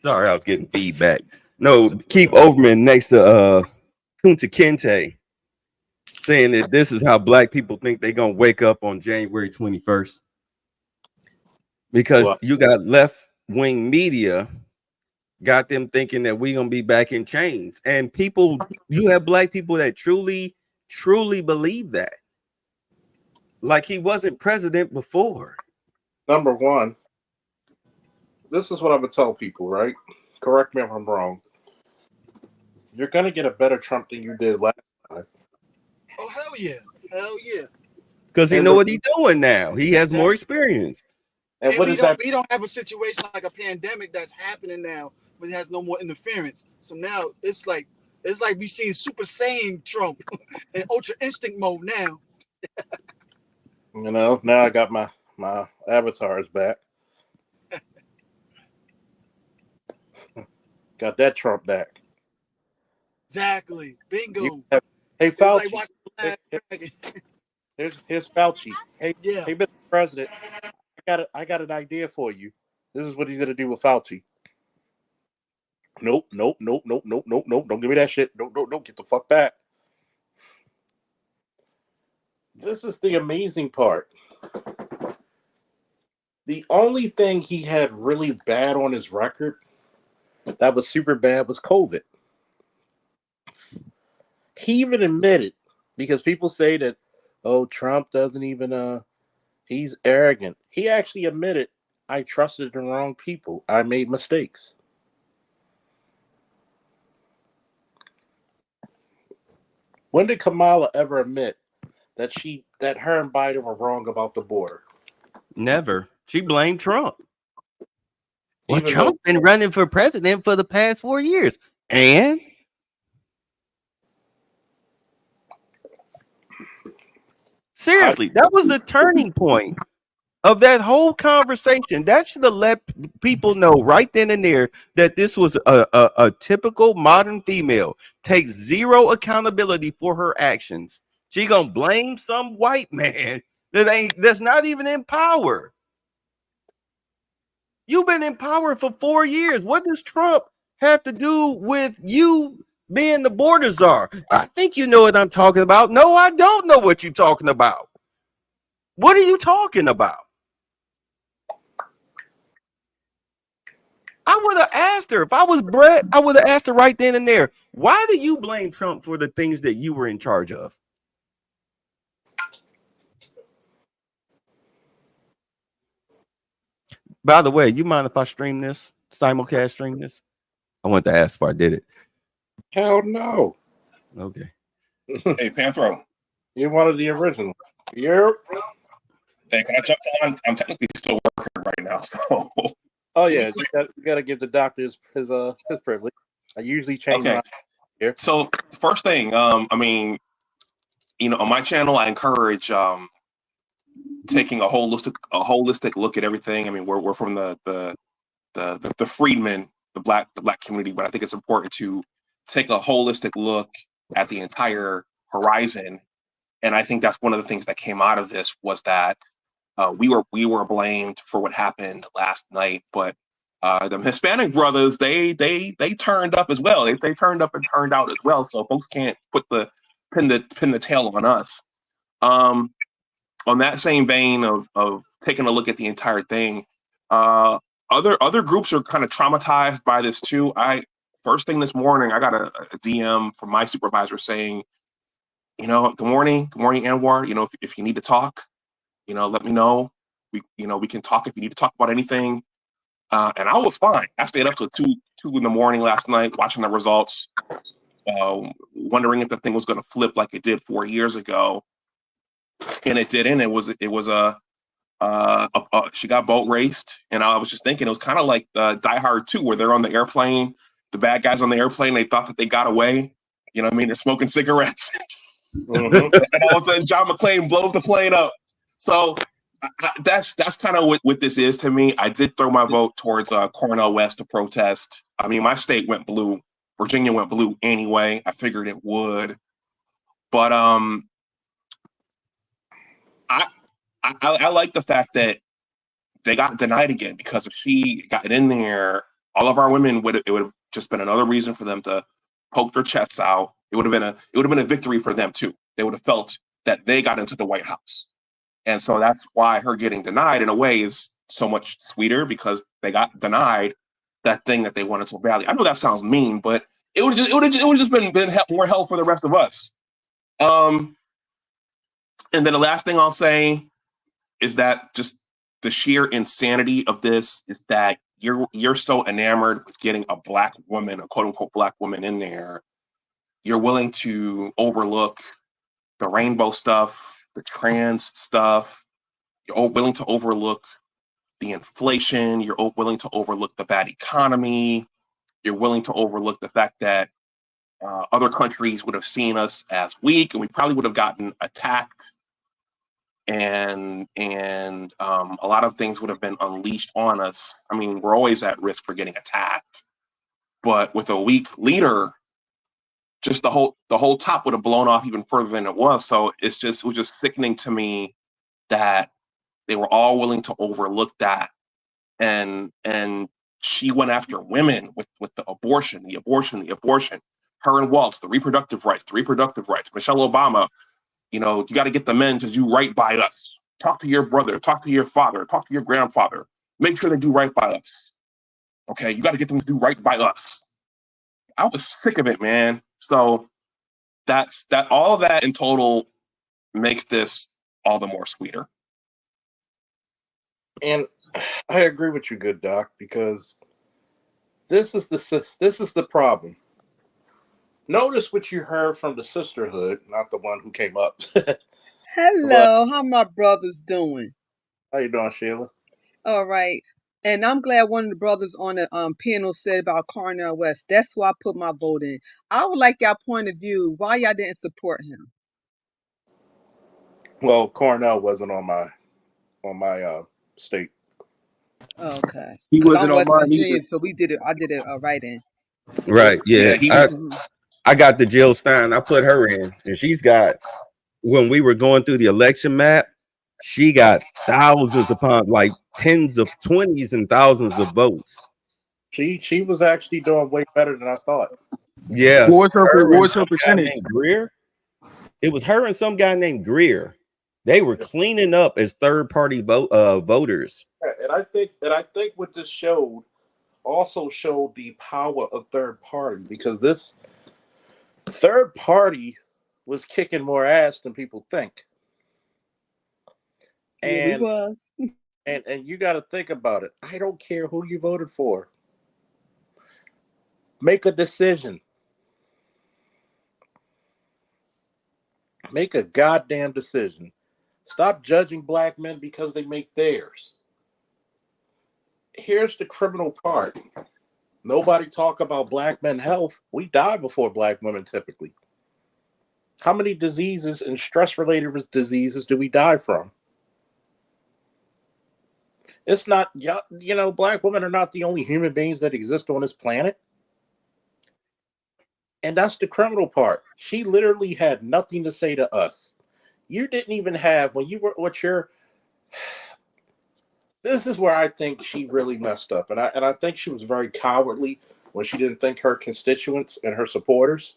Sorry, I was getting feedback. No, Keith Olbermann next to Kunta Kinte saying that this is how black people think they're gonna wake up on January 21st. Because Well, you got left-wing media got them thinking that we're gonna be back in chains. And people, you have black people that truly believe that. Like he wasn't president before. number one, this is what I'm gonna tell people, right? Correct me if I'm wrong. You're gonna get a better Trump than you did last time. Oh hell yeah, hell yeah. Because he And know the, what he's doing now. He has more Exactly. experience. and And what is that? we don't have a situation like a pandemic that's happening now, but it has no more interference. So now it's like we seeing Super Saiyan Trump in Ultra Instinct mode now. You know, now I got my avatars back. Got that Trump back. Exactly. You Bingo. have, hey It's like Fauci. watching the Here- last here- dragon. Here's Fauci. Hey, Yeah. hey, Mr. President. I got an idea for you. This is what he's gonna do with Fauci. Nope, nope, nope, nope, nope, nope, nope. Don't give me that shit. Don't get the fuck back. This is the amazing part. The only thing he had really bad on his record that was super bad was COVID. He even admitted, because people say that, oh, Trump doesn't even he's arrogant. He actually admitted, I trusted the wrong people. I made mistakes. When did Kamala ever admit that her and Biden were wrong about the border? Never. She blamed Trump. Well, Even though Trump been running for president for the past 4 years. And how, seriously, that was the turning point of that whole conversation. That should have let people know right then and there that this was a typical modern female, takes zero accountability for her actions. She gonna blame some white man that's not even in power. You've been in power for 4 years. What does Trump have to do with you being the border czar? I think you know what I'm talking about. No, I don't know what you're talking about. What are you talking about? I would have asked her. If I was Brett, I would have asked her right then and there. Why do you blame Trump for the things that you were in charge of? By the way, you mind if I stream this? Simulcast stream this? I want to ask if I did it. hell no. Okay. Hey, Panthro. You wanted the original. Yep. Hey, can I jump on? I'm technically still working right now, so. Oh yeah, you got to give the doctor his privilege. I usually change Okay. my here. So first thing, I mean, on my channel, I encourage taking a holistic look at everything. I mean, we're from the freedmen, the black community, but I think it's important to take a holistic look at the entire horizon. And I think that's one of the things that came out of this was that we were blamed for what happened last night, but the Hispanic brothers, they turned up as well. They turned up and turned out as well. So folks can't pin the tail on us. On that same vein of taking a look at the entire thing, other groups are kind of traumatized by this too. First thing this morning, I got a DM from my supervisor saying, good morning, Anwar. If you need to talk, let me know. We can talk if you need to talk about anything. And I was fine. I stayed up till 2 in the morning last night watching the results, wondering if the thing was going to flip like it did 4 years ago, and it didn't. It was she got boat raced, and I was just thinking it was kind of like Die Hard 2, where they're on the airplane, the bad guys on the airplane, they thought that they got away. You know what I mean? They're smoking cigarettes, and all of a sudden John McClane blows the plane up. So that's kind of what this is to me. I did throw my vote towards Cornel West to protest. I mean, my state went blue. Virginia went blue anyway. I figured it would, but I like the fact that they got denied again, because if she got in there, all of our women would have just been another reason for them to poke their chests out. It would have been a victory for them too. They would have felt that they got into the White House. And so that's why her getting denied in a way is so much sweeter, because they got denied that thing that they wanted so badly. I know that sounds mean, but it would have just been more hell for the rest of us. And then the last thing I'll say is that just the sheer insanity of this is that you're so enamored with getting a black woman, a quote unquote black woman in there, you're willing to overlook the rainbow stuff, the trans stuff. You're willing to overlook the inflation. You're willing to overlook the bad economy. You're willing to overlook the fact that other countries would have seen us as weak, and we probably would have gotten attacked, and a lot of things would have been unleashed on us. I mean, we're always at risk for getting attacked, but with a weak leader, just the whole top would have blown off even further than it was. So it was just sickening to me that they were all willing to overlook that, and she went after women with the abortion. Her and Waltz, the reproductive rights. Michelle Obama, you got to get the men to do right by us. Talk to your brother, talk to your father, talk to your grandfather. Make sure they do right by us. Okay, you got to get them to do right by us. I was sick of it, man. So that all of that in total makes this all the more sweeter. And I agree with you, good doc, because this is the problem. Notice what you heard from the sisterhood, not the one who came up. Hello, how my brothers doing? How you doing, Sheila? All right. And I'm glad one of the brothers on the panel said about Cornel West. That's why I put my vote in. I would like y'all point of view why y'all didn't support him. Well, Cornell wasn't on my state. Okay. He Because wasn't I'm on West mine either. Virginian, so I did it right in. Right. Yeah. Mhm. I got the Jill Stein. I put her in, and she's got, when we were going through the election map, she got thousands upon like tens of 20s and thousands of votes. She was actually doing way better than I thought. Yeah. What was her Guy percentage? named Greer. It was her and some guy named Greer. They were cleaning up as third-party voters. And I think what this also showed the power of third party, because this third party was kicking more ass than people think. Yeah, we And was. and you got to think about it. I don't care who you voted for. Make a decision. Make a goddamn decision. Stop judging black men because they make theirs. Here's the criminal part. Nobody talk about black men health. We die before black women typically. How many diseases and stress-related diseases do we die from? It's not, black women are not the only human beings that exist on this planet. And that's the criminal part. She literally had nothing to say to us. You didn't even have, when you were, this is where I think she really messed up. And I think she was very cowardly when she didn't think her constituents and her supporters.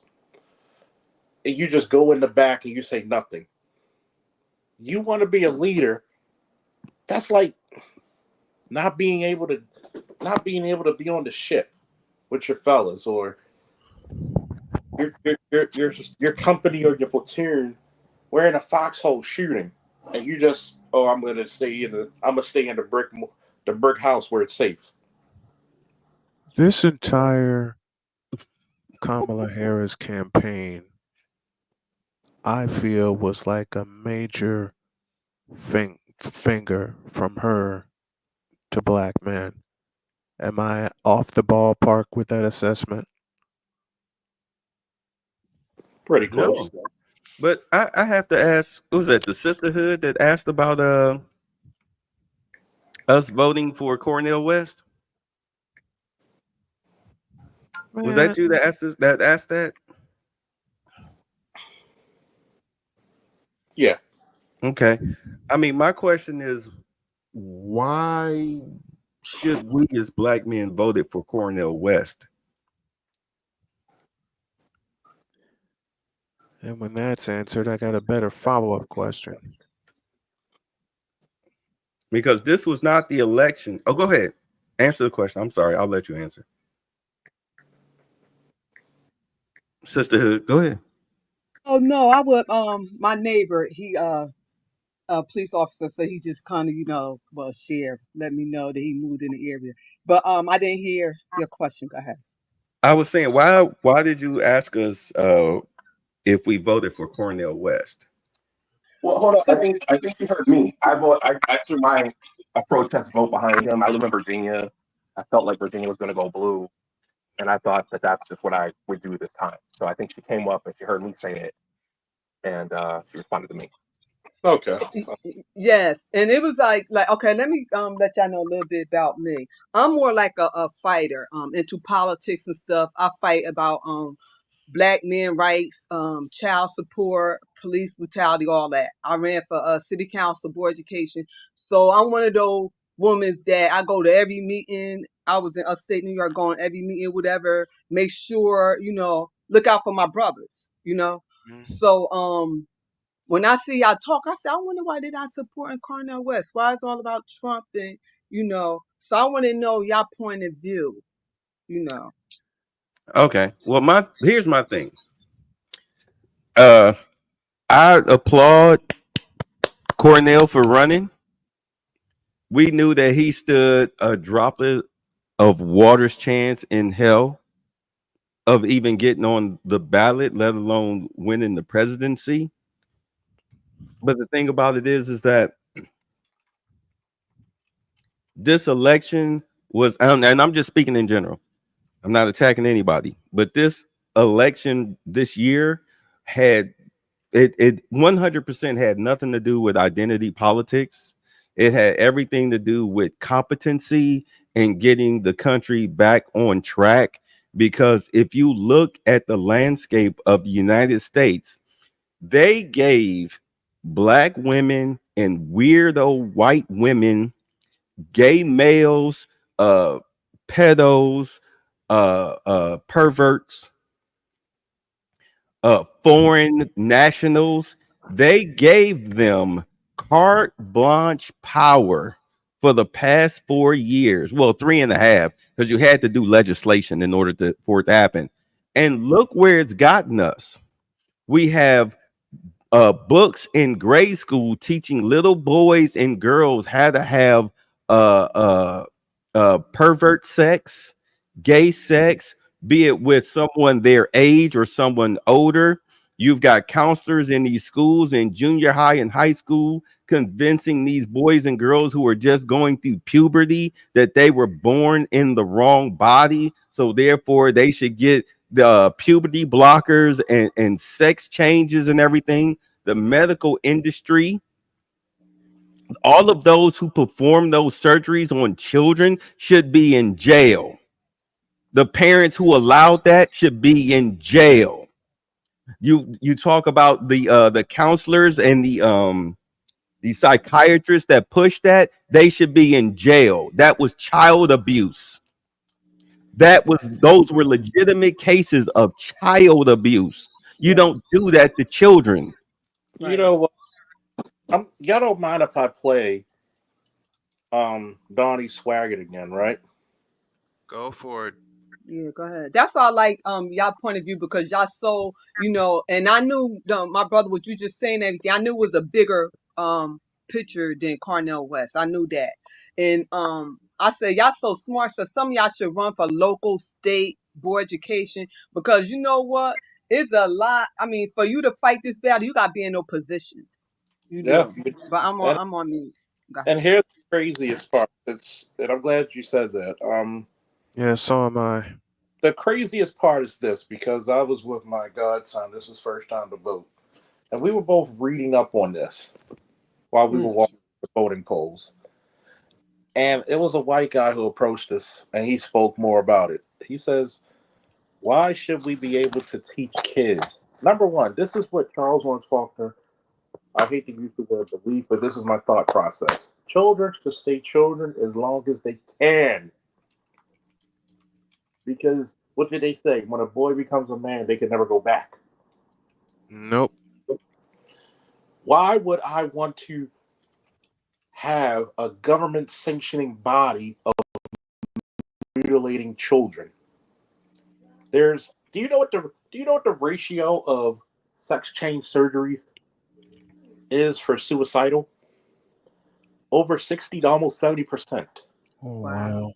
And you just go in the back and you say nothing. You want to be a leader. That's like not being able to be on the ship with your fellas, or your company or your platoon wearing a foxhole shooting, and you just, oh, I'm gonna stay in the brick house where it's safe. This entire Kamala Harris campaign, I feel, was like a major finger from her to black men. Am I off the ballpark with that assessment? Pretty close. No, but I have to ask, was that the sisterhood that asked about us voting for Cornel West? Was Man, that you that asked us, that asked that? Yeah. Okay. I mean, my question is, why should we as black men voted for Cornel West? and when that's answered, I got a better follow-up question. Because this was not the election. Oh, go ahead. Answer the question. I'm sorry. I'll let you answer. Sisterhood, go ahead. Oh no, I would my neighbor, he police officer, so he just kind of, well, share, let me know that he moved in the area. But I didn't hear your question. Go ahead. I was saying, why did you ask us if we voted for Cornel West? Well, hold on. I think you heard me. I threw my a protest vote behind him. I live in Virginia. I felt like Virginia was going to go blue, and I thought that that's just what I would do this time. So I think she came up and she heard me say it, and she responded to me. Okay. Yes, and it was like okay, let me let y'all know a little bit about me. I'm more like a fighter, into politics and stuff. I fight about black men rights, child support, police brutality, all that. I ran for city council, board education. So I'm one of those women that I go to every meeting. I was in upstate New York going every meeting, whatever. Make sure, look out for my brothers. Mhm. So when I see y'all talk, I say, I wonder why they're not supporting Cornel West. Why it's all about Trump and. So I want to know y'all point of view. Okay. Well, here's my thing. Uh, I applaud Cornell for running. We knew that he stood a droplet of water's chance in hell of even getting on the ballot, let alone winning the presidency. But the thing about it is that this election was, and I'm just speaking in general. I'm not attacking anybody, but this election this year had it 100% had nothing to do with identity politics. It had everything to do with competency and getting the country back on track. Because if you look at the landscape of the United States, they gave black women and weirdo white women, gay males, pedos, perverts, foreign nationals. They gave them carte blanche power for the past 4 years. Well, 3.5, because you had to do legislation in order for it to happen. And look where it's gotten us. We have books in grade school teaching little boys and girls how to have uh, uh, pervert sex, gay sex, be it with someone their age or someone older. You've got counselors in these schools in junior high and high school convincing these boys and girls who are just going through puberty that they were born in the wrong body. So therefore they should get the puberty blockers and sex changes and everything. The medical industry All of those who perform those surgeries on children should be in jail. The parents who allowed that should be in jail. You talk about the counselors and the psychiatrists that push that, they should be in jail. That was child abuse. Those were legitimate cases of child abuse. You don't Yes. do that to children. You Right. know what? Y'all don't mind if I play Donnie Swaggart again, right? Go for it. Yeah, go ahead. That's all like y'all point of view because y'all so and I knew my brother what you just saying everything. I knew it was a bigger picture than Cornell West. I knew that. And I said y'all so smart, so some of y'all should run for local state board education because you know what? It's a lot. I mean, for you to fight this battle, you gotta be in those positions. You Yeah. do. But And I'm on mute. Go ahead. and here's the craziest part. And I'm glad you said that. Yeah, so am I. The craziest part is this because I was with my godson. This was first time to vote, and we were both reading up on this while we were Mm, walking the voting polls. And it was a white guy who approached us, and he spoke more about it. He says, "Why should we be able to teach kids? Number one, this is what Charles Owen Faulkner. I hate to use the word belief, but this is my thought process. Children should stay children as long as they can, because what did they say? When a boy becomes a man, they can never go back. Nope. Why would I want to have a government sanctioning body of mutilating children? There's do you know what the ratio of sex change surgeries is for suicidal? Over 60 to almost 70%. Oh wow. wow.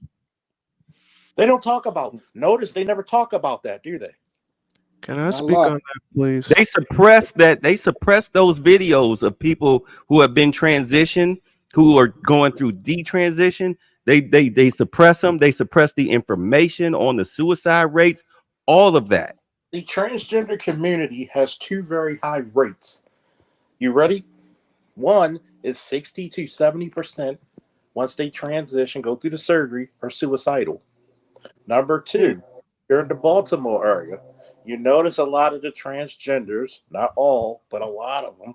They don't talk about. Notice they never talk about that, do they? Can I Not a speak lot. on that, please? They suppress that. They suppress those videos of people who have been transitioned, who are going through detransition. They suppress them. They suppress the information on the suicide rates. All of that. The transgender community has two very high rates. You ready? One is 60 to 70% once they transition, go through the surgery, are suicidal. Number Mm, two, here in the Baltimore area, you notice a lot of the transgenders, not all, but a lot of them,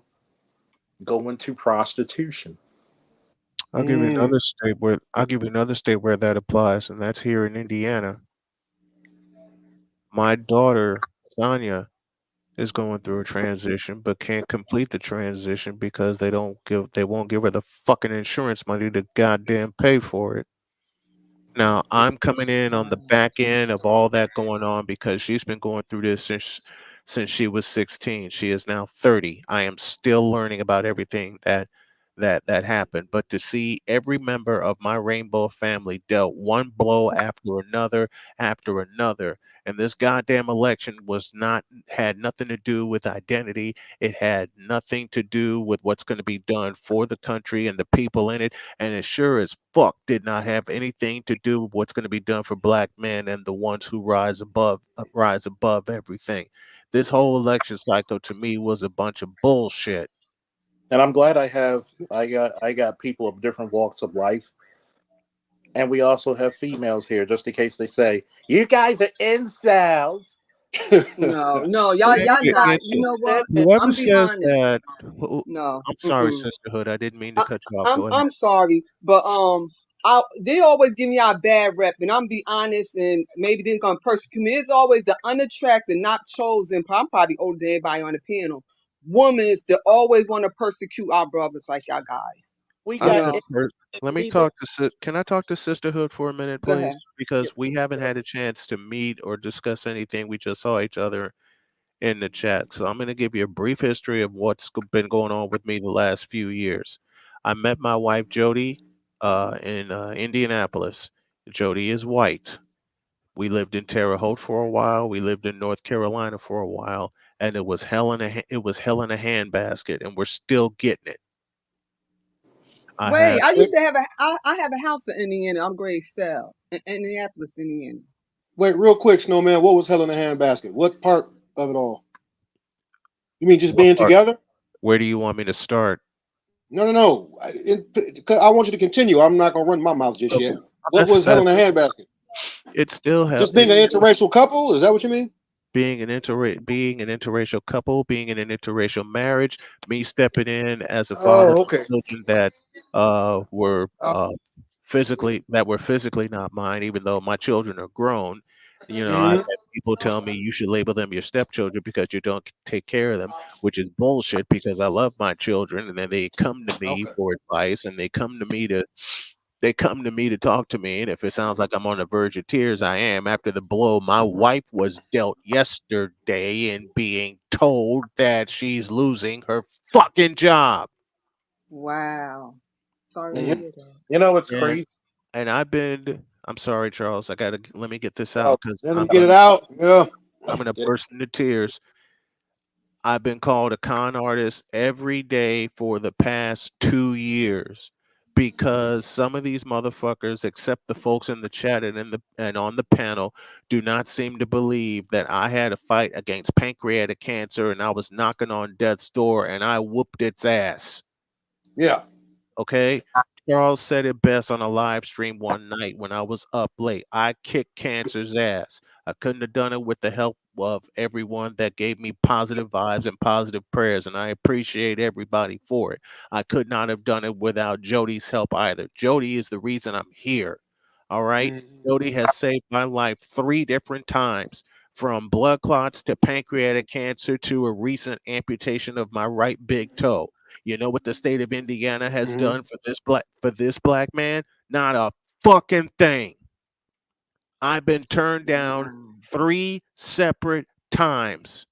go into prostitution. Mm. I'll give you another state where that applies, and that's here in Indiana. My daughter, Sonia, is going through a transition but can't complete the transition because they won't give her the fucking insurance money to goddamn pay for it. Now, I'm coming in on the back end of all that going on because she's been going through this since she was 16. She is now 30. I am still learning about everything that happened, but to see every member of my rainbow family dealt one blow after another, and this goddamn election was not had nothing to do with identity. It had nothing to do with what's going to be done for the country and the people in it, and it sure as fuck did not have anything to do with what's going to be done for black men and the ones who rise above everything. This whole election cycle to me was a bunch of bullshit. And I'm glad I got people of different walks of life. And we also have females here, just in case they say, you guys are incels. no, no, Thank y'all you. not. You It's know what? whoever I'm be says honest. that. No. I'm sorry, Mm-mm. sisterhood. I didn't mean to I, cut you off. I'm Go ahead. I'm sorry, but they always give me a bad rep, and I'm be honest, and maybe they're gonna persecute me. It's always the unattractive, not chosen. I'm probably older than everybody on the panel. Women that always want to persecute our brothers like y'all guys. We You I got said, know. let me see that. talk to. Can I talk to sisterhood for a minute, Go ahead. please? Because we haven't had a chance to meet or discuss anything. We just saw each other in the chat. So I'm going to give you a brief history of what's been going on with me the last few years. I met my wife Jody in Indianapolis. Jody is white. We lived in Terre Haute for a while. We lived in North Carolina for a while, and it was hell in a handbasket, and we're still getting it. I Wait, have I Wait, used to have I have a house in Indiana. I'm grade sale in Indianapolis, Indiana. wait, real quick, Snowman. What was hell in a handbasket? What part of it all? You mean just what being part? together? Where do you want me to start? No. I want you to continue. I'm not gonna run my mouth just yet. Okay. What was Hell in a Handbasket? It still Just being an interracial couple? Is that what you mean? being being an interracial couple, being in an interracial marriage, me stepping in as a father Oh, to okay. children that were physically not mine, even though my children are grown. I've Mhm. had people tell me you should label them your stepchildren because you don't take care of them, which is bullshit because I love my children and then they come to me Okay. for advice and they come to me to talk to me, and if it sounds like I'm on the verge of tears, I am after the blow my wife was dealt yesterday in being told that she's losing her fucking job. Wow. Sorry to And Mm. hear that. you know what's And crazy? I'm sorry, Charles. Let me get this Oh, out because Let him get it out. Yeah. I'm gonna get burst into tears. I've been called a con artist every day for the past 2 years because some of these motherfuckers, except the folks in the chat and on the panel, do not seem to believe that I had a fight against pancreatic cancer and I was knocking on death's door and I whooped its ass. Yeah. Okay. Charles said it best on a live stream one night when I was up late. I kicked cancer's ass. I couldn't have done it with the help of everyone that gave me positive vibes and positive prayers, and I appreciate everybody for it. I could not have done it without Jody's help either. Jody is the reason I'm here. All right. Mhm. Jody has saved my life 3 different times, from blood clots to pancreatic cancer to a recent amputation of my right big toe. You know what the state of Indiana has Mhm. done for this black man? Not a fucking thing. I've been turned down Wow. 3 separate times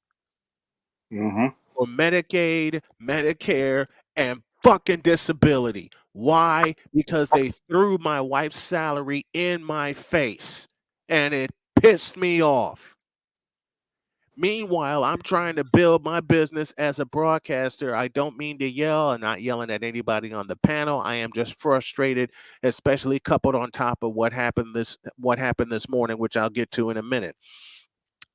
hmm for Medicaid, Medicare, and fucking disability. Why? Because they threw my wife's salary in my face and it pissed me off. Meanwhile, I'm trying to build my business as a broadcaster. I don't mean to yell. I'm not yelling at anybody on the panel. I am just frustrated, especially coupled on top of what happened this morning, which I'll get to in a minute.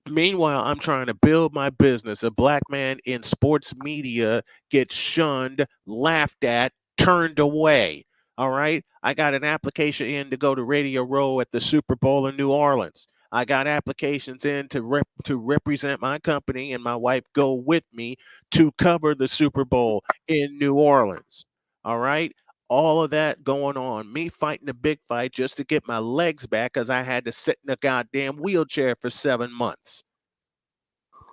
Meanwhile, I'm trying to build my business. A black man in sports media gets shunned, laughed at, turned away. All right. I got an application in to go to Radio Row at the Super Bowl in New Orleans. I got applications in to represent my company and my wife go with me to cover the Super Bowl in New Orleans. All right. All of that going on. Me fighting a big fight just to get my legs back because I had to sit in a goddamn wheelchair for 7 months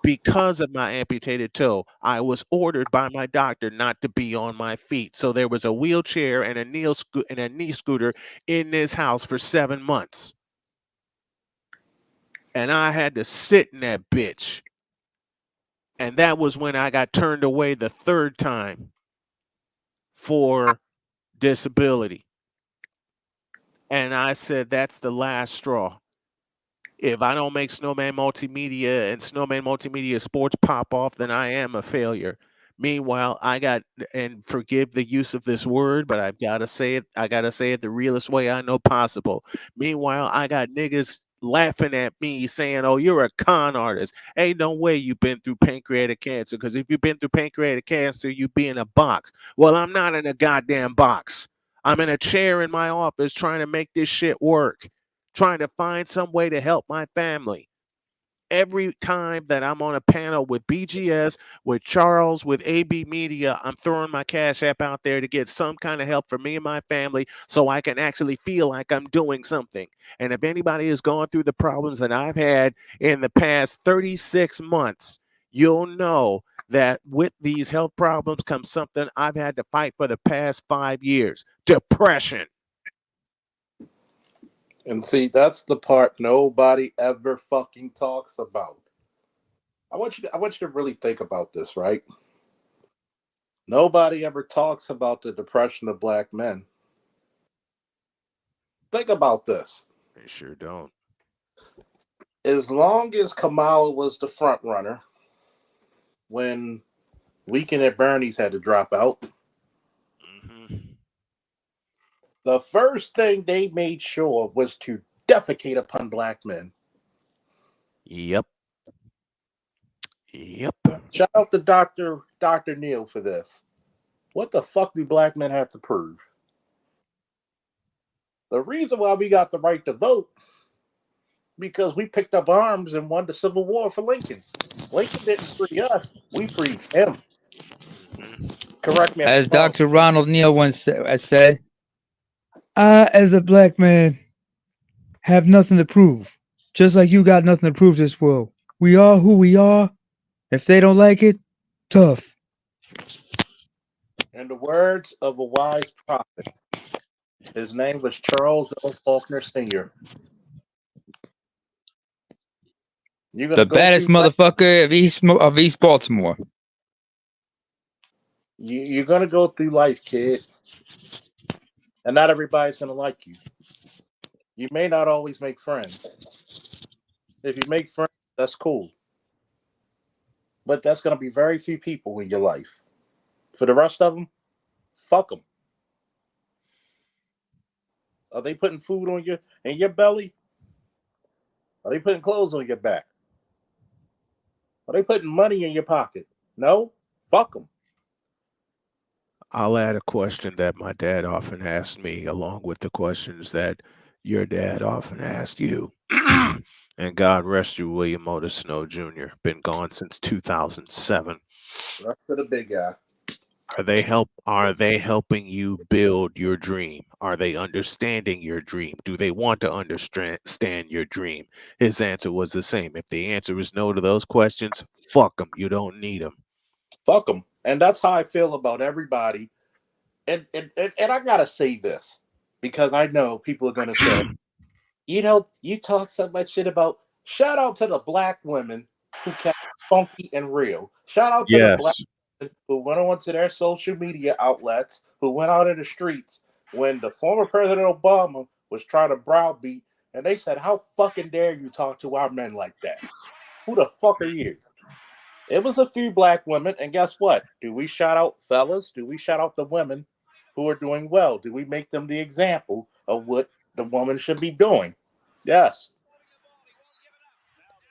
because of my amputated toe. I was ordered by my doctor not to be on my feet. So there was a wheelchair and a knee scooter in this house for 7 months. And I had to sit in that bitch. And that was when I got turned away the third time for disability. And I said, that's the last straw. If I don't make Snowman Multimedia and Snowman Multimedia Sports pop off, then I am a failure. Meanwhile, and forgive the use of this word, but I gotta say it the realest way I know possible. Meanwhile, I got niggas laughing at me saying, oh, you're a con artist. Ain't no way you've been through pancreatic cancer, because if you've been through pancreatic cancer, you be in a box. Well, I'm not in a goddamn box. I'm in a chair in my office trying to make this shit work, trying to find some way to help my family. Every time that I'm on a panel with BGS, with Charles, with AB Media, I'm throwing my Cash App out there to get some kind of help for me and my family so I can actually feel like I'm doing something. And if anybody has gone through the problems that I've had in the past 36 months, you'll know that with these health problems comes something I've had to fight for the past 5 years: depression. And see, that's the part nobody ever fucking talks about. I want you to really think about this, right? Nobody ever talks about the depression of black men. Think about this. They sure don't. As long as Kamala was the front runner, when Weekend at Bernie's had to drop out, Hmm. the first thing they made sure was to defecate upon black men. Yep. Yep. Shout out to Dr. Neil for this. What the fuck do black men have to prove? The reason why we got the right to vote, because we picked up arms and won the Civil War for Lincoln. Lincoln didn't free us, we freed him. Correct me if As I'm wrong. Dr. Ronald Neal once said, I, as a black man, have nothing to prove. Just like you got nothing to prove this world. We are who we are. If they don't like it, tough. In the words of a wise prophet, his name was Charles L. Faulkner Sr. You're gonna The go baddest through life. motherfucker of East Baltimore. You're gonna go through life, kid, and not everybody's gonna like you. You may not always make friends. If you make friends, that's cool, but that's gonna be very few people in your life. For the rest of them, fuck them. Are they putting food on your in your belly? Are they putting clothes on your back? Are they putting money in your pocket? No, fuck them. I'll add a question that my dad often asked me, along with the questions that your dad often asked you. And God rest you, William Otis Snow Jr. Been gone since 2007. Rest of the big guy. Are they helping you build your dream? Are they understanding your dream? Do they want to understand your dream? His answer was the same. If the answer is no to those questions, fuck them. You don't need them. Fuck them. And that's how I feel about everybody. And I gotta say this because I know people are gonna say, you talk so much shit about. Shout out to the black women who kept funky and real. Shout out to the black Yes. women who went on to their social media outlets, who went out in the streets when the former President Obama was trying to browbeat, and they said, "How fucking dare you talk to our men like that? Who the fuck are you?" It was a few black women, and guess what? Do we shout out fellas? Do we shout out the women who are doing well? Do we make them the example of what the woman should be doing? Yes.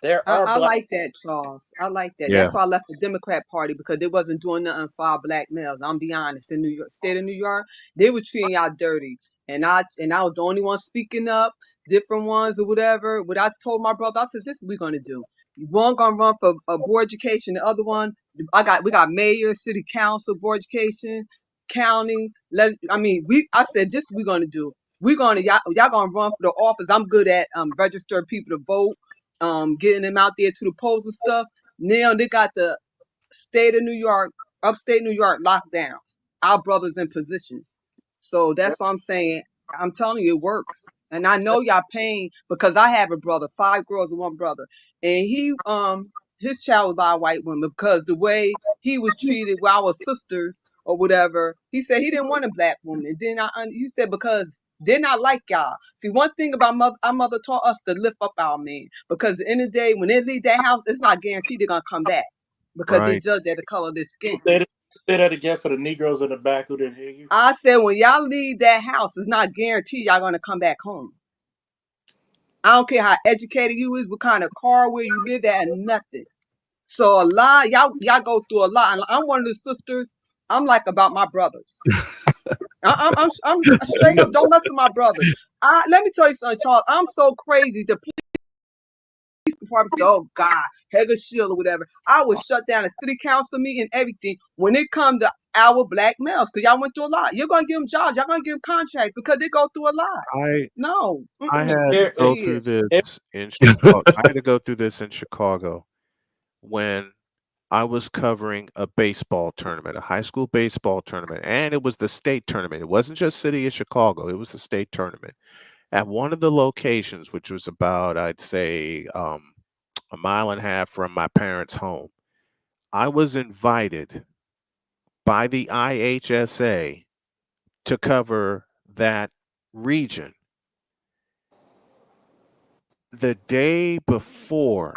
There are I black. like that, Charles. I like that. Yeah. That's why I left the Democrat Party because they wasn't doing nothing for our black males. I'm be honest. In New York, state of New York, they were treating y'all dirty, and I was the only one speaking up. Different ones or whatever. What I told my brother, I said, "This is what we're gonna do. One gonna run for board education. The other one, we got mayor, city council, board education, county. I said, this is what we're gonna do. We're gonna y'all gonna run for the office. I'm good at register people to vote, getting them out there to the polls and stuff. Now they got the state of New York, upstate New York locked down. Our brothers in positions. So that's what I'm saying. I'm telling you, it works. And I know y'all paying because I have a brother, 5 girls and one brother. And his child was by a white woman because the way he was treated with our sisters or whatever, he said he didn't want a black woman. And then he said because they're not like y'all. See, one thing about our mother taught us to lift up our men because at the end of the day, when they leave that house, it's not guaranteed they're gonna come back because they Right. judge at the color of their skin. Say that again for the Negroes in the back who didn't hear you. I said when y'all leave that house, it's not guaranteed y'all gonna come back home. I don't care how educated you is, what kind of car, where you live at, nothing. So a lot, y'all go through a lot. And I'm one of the sisters. I'm like about my brothers. I'm straight up. Don't mess with my brothers. Let me tell you something, Charles. I'm so crazy. The police department say, "Oh God, Hegel Shield or whatever." I would shut down a city council meeting, everything when it comes to our black males, because y'all went through a lot. You're gonna give them jobs. Y'all gonna give them contracts because they go through a lot. I No, I had to Here, go through please. this if in Chicago. I had to go through this in Chicago when I was covering a baseball tournament, a high school baseball tournament, and it was the state tournament. It wasn't just city of Chicago; it was the state tournament. At one of the locations, which was about, I'd say, a mile and a half from my parents' home, I was invited by the IHSA to cover that region. The day before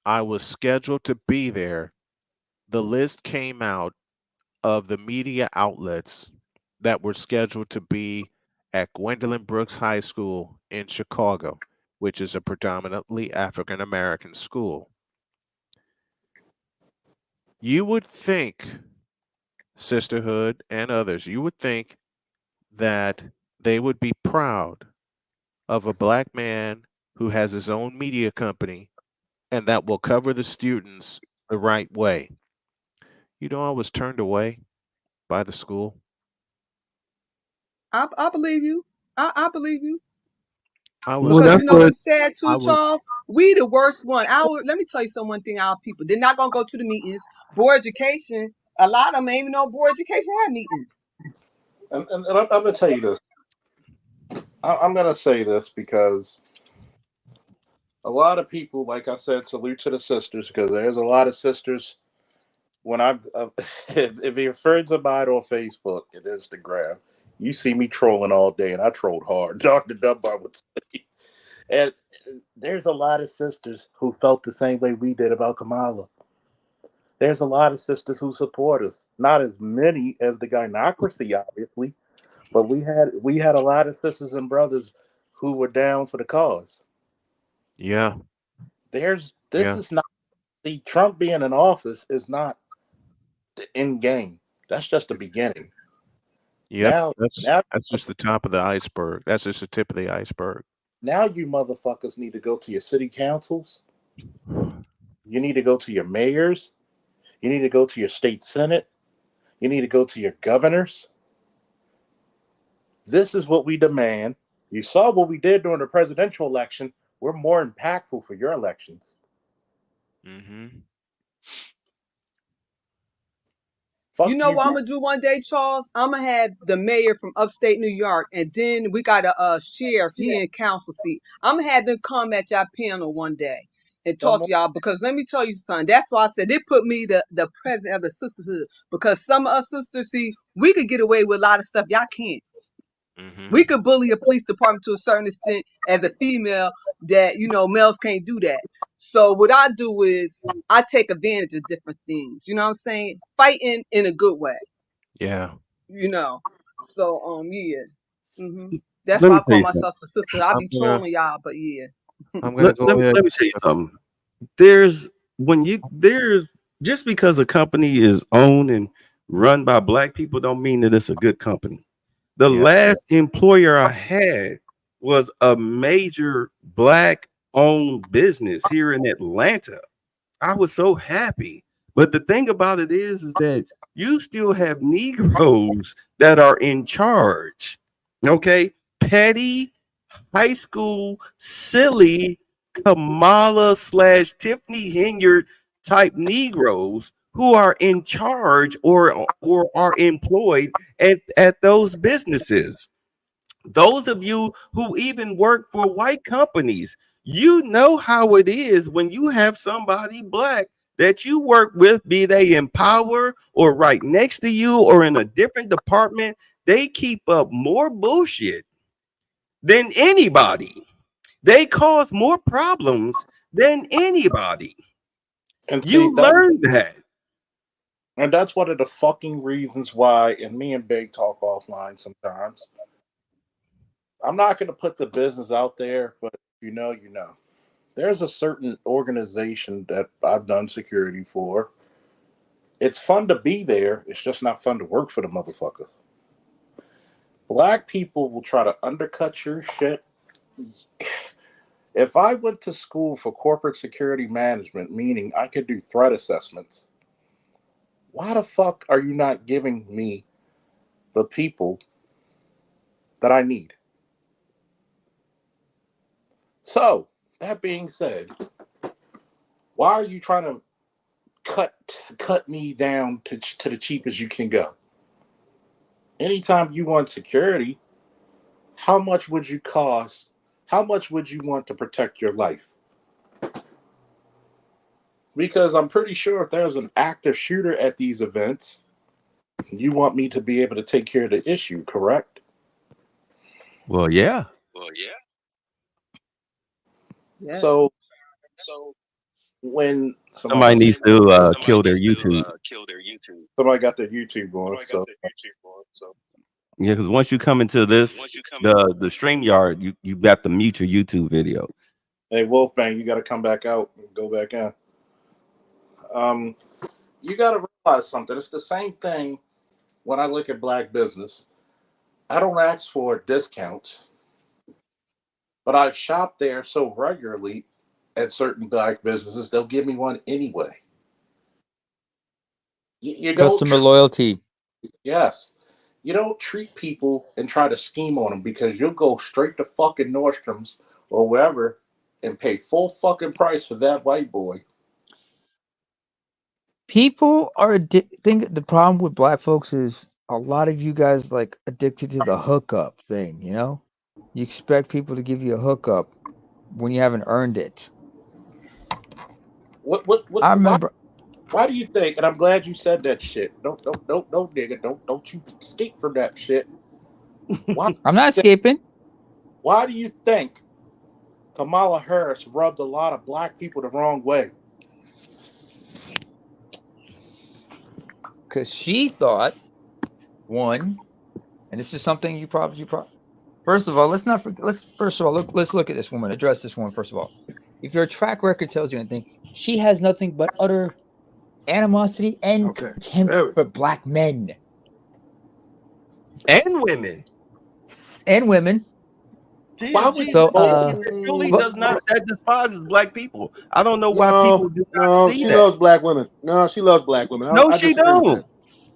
I was scheduled to be there, the list came out of the media outlets that were scheduled to be at Gwendolyn Brooks High School in Chicago, which is a predominantly African American school. You would think sisterhood, and others, you would think that they would be proud of a black man who has his own media company and that will cover the students the right way. You know, I was turned away by the school. I believe you. I believe you. I Well, was, Because that's you know what what's sad I too, was, Charles? We the worst one. Let me tell you some one thing. Our people, they're not gonna go to the meetings. Board education. A lot of them ain't even know board education had meetings. And I'm going to tell you this. I'm going to say this because a lot of people, like I said, salute to the sisters because there's a lot of sisters. When if your friends of mine on Facebook and Instagram, you see me trolling all day, and I trolled hard. Dr. Dunbar would say, and there's a lot of sisters who felt the same way we did about Kamala. There's a lot of sisters who support us. Not as many as the gynocracy, obviously, but we had a lot of sisters and brothers who were down for the cause. yeah, This yeah, is not the Trump being in office is not the end game. That's just the beginning. yep. Now, That's now, that's just the top of the iceberg. That's just the tip of the iceberg. now, you motherfuckers need to go to your city councils. You need to go to your mayors. You need to go to your state senate. You need to go to your governors. This is what we demand. You saw what we did during the presidential election. We're more impactful for your elections. Mm-hmm. You Fuck know you. what I'm gonna do one day, Charles? I'm gonna have the mayor from upstate New York, and then we got a sheriff. He in council seat. I'm gonna have them come at y'all panel one day and Come talk on. to y'all because let me tell you something. That's why I said they put me the president of the sisterhood because some of us sisters see we could get away with a lot of stuff y'all can't. We Mm-hmm. could bully a police department to a certain extent as a female that males can't do that. So what I do is I take advantage of different things. You know what I'm saying? Fighting in a good way. Yeah. You know. So yeah. That's let why me I tell call you something. myself the sister. I I'm be gonna trolling y'all, but yeah. I'm gonna Let, go let, me- ahead let and me tell you say, something. There's there's just because a company is owned and run by black people don't mean that it's a good company. The yeah. last employer I had was a major black owned business here in Atlanta. I was so happy. But the thing about it is that you still have Negroes that are in charge. Okay. Petty, high school, silly Kamala slash Tiffany Henyard type Negroes who are in charge or are employed at those businesses. Those of you who even work for white companies, you know how it is when you have somebody black that you work with, be they in power or right next to you or in a different department. They keep up more bullshit than anybody. They cause more problems than anybody. And see You that, learn that. and that's one of the fucking reasons why. And me and Big talk offline sometimes. I'm not going to put the business out there, but you know. There's a certain organization that I've done security for. It's fun to be there. It's just not fun to work for the motherfucker. Black people will try to undercut your shit. If I went to school for corporate security management, meaning I could do threat assessments, why the fuck are you not giving me the people that I need? So, that being said, why are you trying to cut me down to the cheapest you can go? Anytime you want security, how much would you cost? How much would you want to protect your life? Because I'm pretty sure if there's an active shooter at these events, you want me to be able to take care of the issue, correct? Well, yeah. Yes. So when somebody Somebody else, needs to kill their YouTube. somebody got their YouTube going, so Yeah, because once you come into the stream yard, you have to mute your YouTube video. hey Wolfbang, you got to come back out and go back in. Um, you got to realize something. It's the same thing when I look at black business, I don't ask for discounts, but I've shopped there so regularly at certain black businesses, they'll give me one anyway. You don't, Customer loyalty. yes, you don't treat people and try to scheme on them because you'll go straight to fucking Nordstrom's or wherever and pay full fucking price for that white boy. People are think the problem with black folks is a lot of you guys like addicted to the hookup thing, you know? You expect people to give you a hookup when you haven't earned it. I remember Why do you think? And I'm glad you said that shit. Don't, nigga. Don't you escape from that shit. Why? I'm not escaping Why do you think Kamala Harris rubbed a lot of black people the wrong way? because she thought one, and this is something you probably first of all, let's look at this woman, address this woman first of all. If your track record tells you anything, she has nothing but utter animosity and Okay. contempt for black men And women. and women. She, Why she, would So, truly but- does not that despises black people. I don't know why No, people do not no, see she that. loves black women. No, she loves black women. No, I she disagree with don't. that.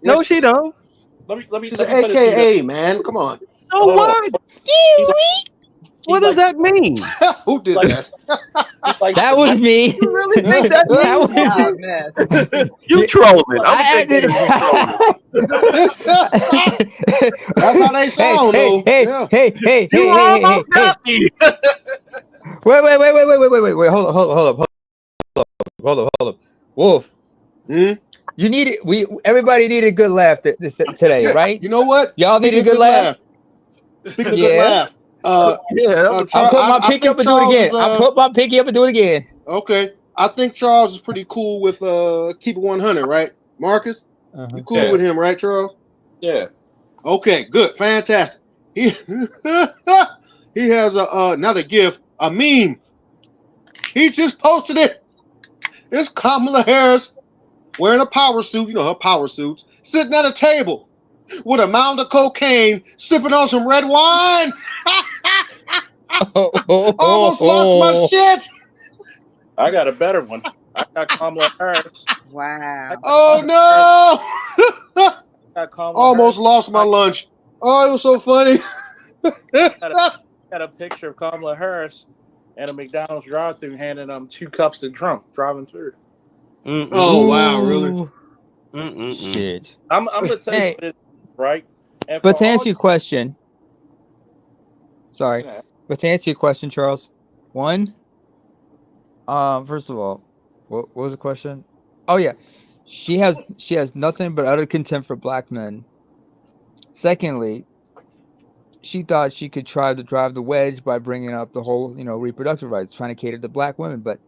No, Yes, she don't. let me she's let an me put it to you. AKA, man. Come on. So Hold on. what? What does that mean? Who did like- that? Like that was me. You really think that That means was Hot something? mess. You trolling. I'm gonna I take that as you trolling. That's how they sound, though. Yeah. Hey, You almost got me. wait. Hold up. Wolf, Hmm? you needed everybody needed a good laugh today, Yeah. right? You know what? Y'all Speaking needed a of good good laugh. Speaking of good Yeah. laugh. Yeah, that was I'll put my I pinky think up and do it Charles again. is I'll put my pinky up and do it again. okay. I think Charles is pretty cool with keep it 100, right? Marcus, you cool Yeah. with him, right, Charles? Yeah. Okay, good, fantastic. He he has not a gift, a meme. He just posted it. It's Kamala Harris wearing a power suit, you know her power suits, sitting at a table with a mound of cocaine, sipping on some red wine. Almost lost my shit. I got a better one. I got Kamala Harris. Wow. Oh no! I got Kamala Almost Harris. lost my lunch. Oh, it was so funny. Got a picture of Kamala Harris and a McDonald's drive-through handing them 2 cups to Trump driving through. Oh wow, really? Ooh, shit. I'm gonna tell you Hey, what it is, right? And but for to all answer your question, sorry, you, but to answer your question, Charles, one, first of all, what was the question? Oh yeah, she has nothing but utter contempt for black men. Secondly, she thought she could try to drive the wedge by bringing up the whole, reproductive rights, trying to cater to black women. But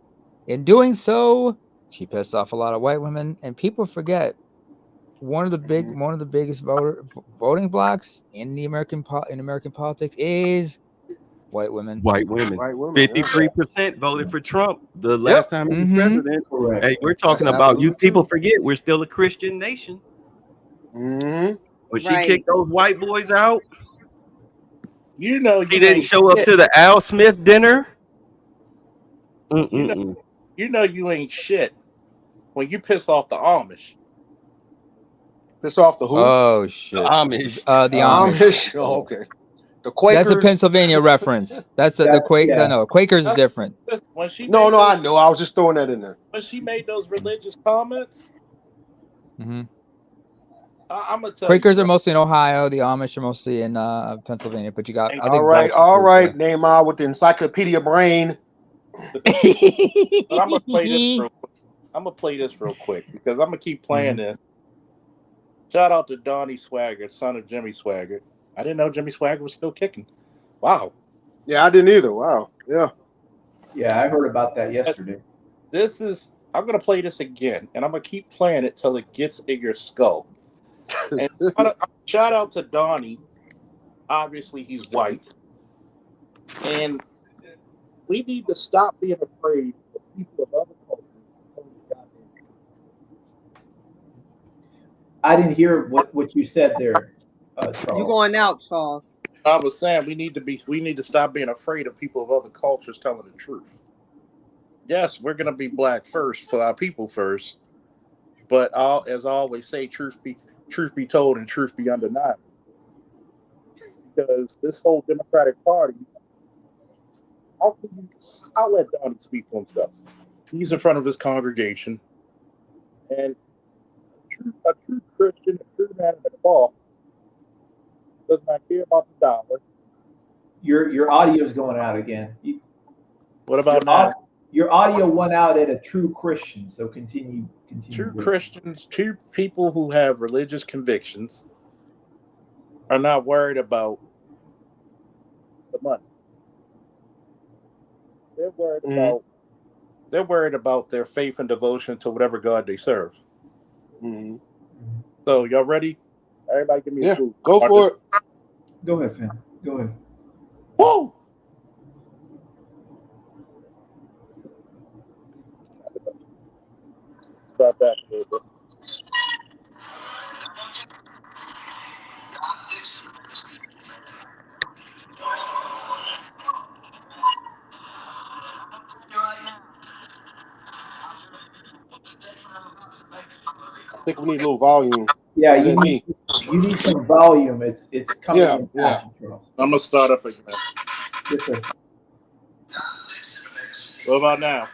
in doing so, she pissed off a lot of white women. And people forget one of the biggest voting blocks in American politics is white women. white women. White women. Yeah. 53% voted for Trump the Yep. last time he was Mhm. president. Correct. Hey, we're talking That's about you. absolutely People true. forget we're still a Christian nation. Mm-hmm. When she Right. kicked those white boys out, you know he you didn't ain't show up shit. to the Al Smith dinner. You know you ain't shit when you piss off the Amish. Piss off the who? Oh shit. Amish. The Amish. Amish. Oh, okay. The Quakers. That's a Pennsylvania reference. That's the Quake. No, Quakers is different. When she No, made I know. I was just throwing that in there. when she made those religious comments, Hmm. I'm gonna tell Quakers you, are mostly in Ohio. The Amish are mostly in Pennsylvania. But you got, I think, All right, Welsh is all right. pretty Neymar with the encyclopedia brain. but I'm gonna play this clear. real quick. I'm gonna play this real quick because I'm gonna keep playing Mhm. this. Shout out to Donnie Swaggart, son of Jimmy Swaggart. I didn't know Jimmy Swaggart was still kicking. Wow. Yeah, I didn't either. Wow. Yeah. Yeah, I heard about that yesterday. I'm gonna play this again, and I'm gonna keep playing it till it gets in your skull. And shout out to Donnie. Obviously, he's white, and we need to stop being afraid of people of other cultures. I didn't hear what you said there, You Charles. going out, Charles? I was saying we need to stop being afraid of people of other cultures telling the truth. Yes, we're gonna be black first for our people first, but as I always say, truth be told and truth be undeniable. Because this whole Democratic Party, I'll, I'll let Donnie speak for himself. He's in front of his congregation, and a true Christian, a true man of the cloth, does not care about the dollar. Your audio is going out again. What about now? Your audio went out at a true Christian, so continue. True Christians, true people who have religious convictions, are not worried about the money. They're worried about their faith and devotion to whatever God they serve. Mm-hmm. So y'all ready? Everybody give me a clue. Go for it. Go ahead, fam. Go ahead. Whoa! Start back a little bit. I think we need a little volume. Yeah, Is it me? you need some volume. It's coming in patchy, Charles. I'm gonna start up again. Yes, sir. What about now?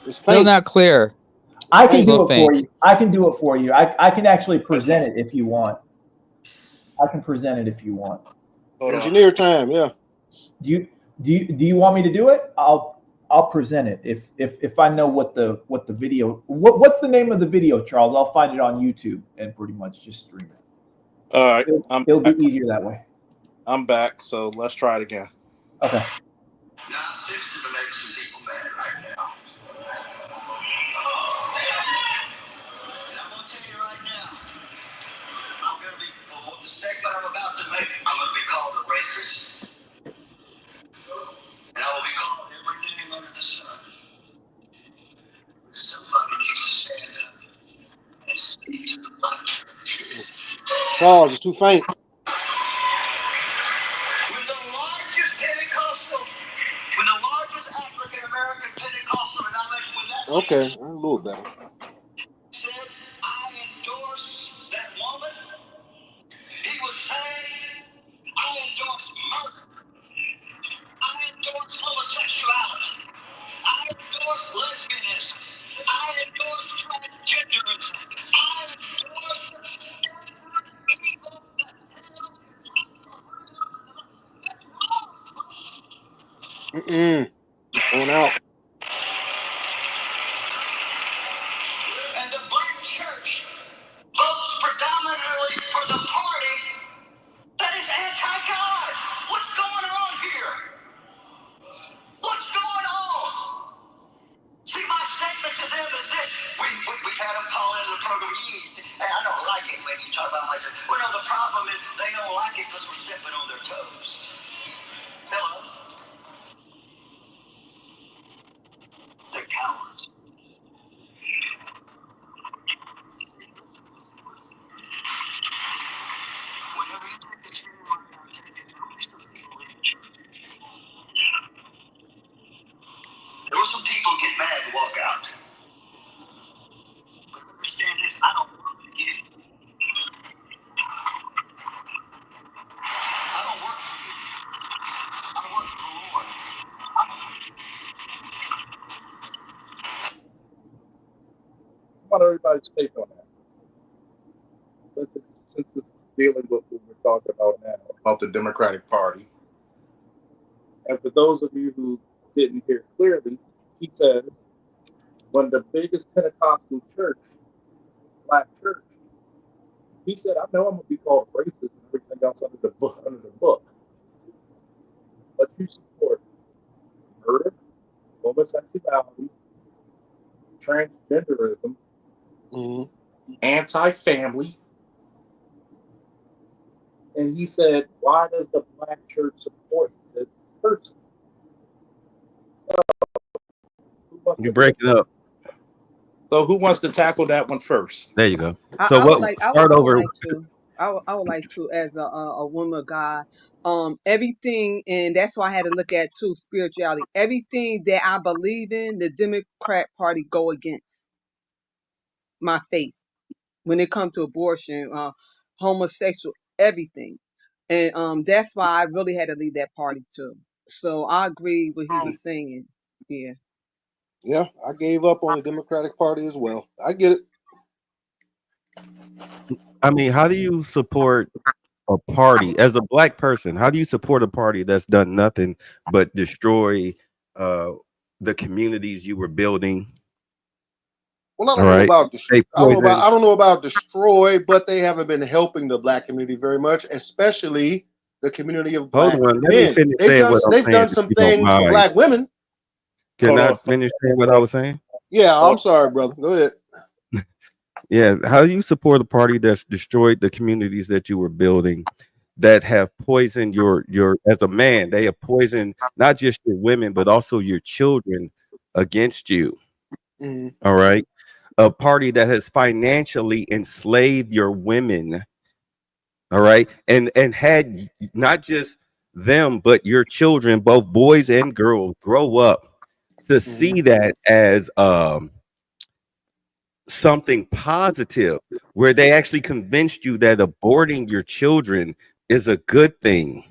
It's Still faint. not clear. I can Still do it faint. for you. I can do it for you. I can actually present it if you want. I can present it if you want. Engineer time, yeah. Do you want me to do it? I'll present it if I know what the video what's the name of the video, Charles? I'll find it on YouTube and pretty much just stream it. All right, It'll be easier that way. I'm back, so let's try it again. Okay. Now I'm fixing to make some people mad right now. And I'm gonna tell you right now, I'm gonna be, for what mistake that I'm about to make, I'm gonna be called a racist. And I will be called every name under the sun. Somebody needs to stand up and speak to the black church. Charles, it's too faint. When the largest African American Pentecostal denomination, when that Okay, a little better. said, I endorse that woman, he was saying, I endorse murder. I endorse homosexuality. I endorse lesbianism. I endorse transgenderism. I endorse every evil that hell can Mm-mm. It's going out. and the black church votes predominantly for the party that is anti-God. What's going on here? What's going on? See, my statement to them is this. We've had them call into the program. Hey, I don't like it when you talk about my church. Well, no, the problem is they don't like it because we're stepping on their toes. Hello? They're cowards. Whenever you take this video, we're going to take it to at least the people in the church. There were some people get mad and walk out. But understand this, I don't work for you. I don't work for you. I work for the Lord. I want everybody's take on that. Since it's dealing with what we're talking about now, about the Democratic Party. And for those of you who didn't hear clearly, he says, when the biggest Pentecostal church, black church, he said, I know I'm going to be called racist and everything else under the book. But you support murder, homosexuality, transgenderism, anti-family. And he said, why does the black church support this person? You break it up. So who wants to tackle that one first? There you go. I, So I would what? like Start I would over. like to I would like to as a woman of God, everything, and that's why I had to look at too spirituality. Everything that I believe in, the Democrat Party go against my faith when it comes to abortion, homosexual, everything, and that's why I really had to leave that party too. So I agree what he was saying. Yeah. Yeah, I gave up on the Democratic Party as well. I get it. I mean, how do you support a party as a black person? How do you support a party that's done nothing but destroy uh, the communities you were building? Well, I All don't know right, about they poison. I don't know about destroy, but they haven't been helping the black community very much, especially the community of Hold black on, let me men. finish saying what I'm They've saying, done if some you don't things for mind. black women. Can Hold I on. finish saying what I was saying? Yeah, I'm sorry, brother. Go ahead. Yeah, how do you support a party that's destroyed the communities that you were building, that have poisoned your as a man, they have poisoned not just your women but also your children against you. Mhm. All right. A party that has financially enslaved your women, all right, and had not just them but your children, both boys and girls, grow up to Mhm. see that as something positive, where they actually convinced you that aborting your children is a good thing.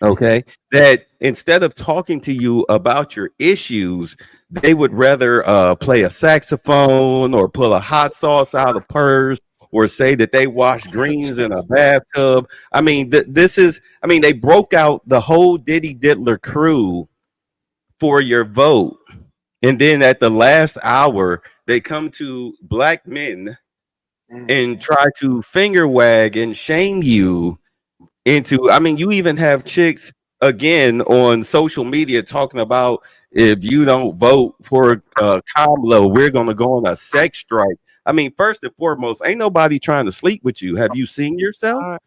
Okay, that instead of talking to you about your issues, they would rather play a saxophone or pull a hot sauce out of the purse or say that they wash greens in a bathtub. I mean, this is, I mean, they broke out the whole Diddy Diddler crew for your vote. And then at the last hour, they come to black men Mhm. and try to finger wag and shame you into, I mean, you even have chicks again on social media talking about, if you don't vote for Kamala, we're going to go on a sex strike. I mean, first and foremost, ain't nobody trying to sleep with you. Have you seen yourself? I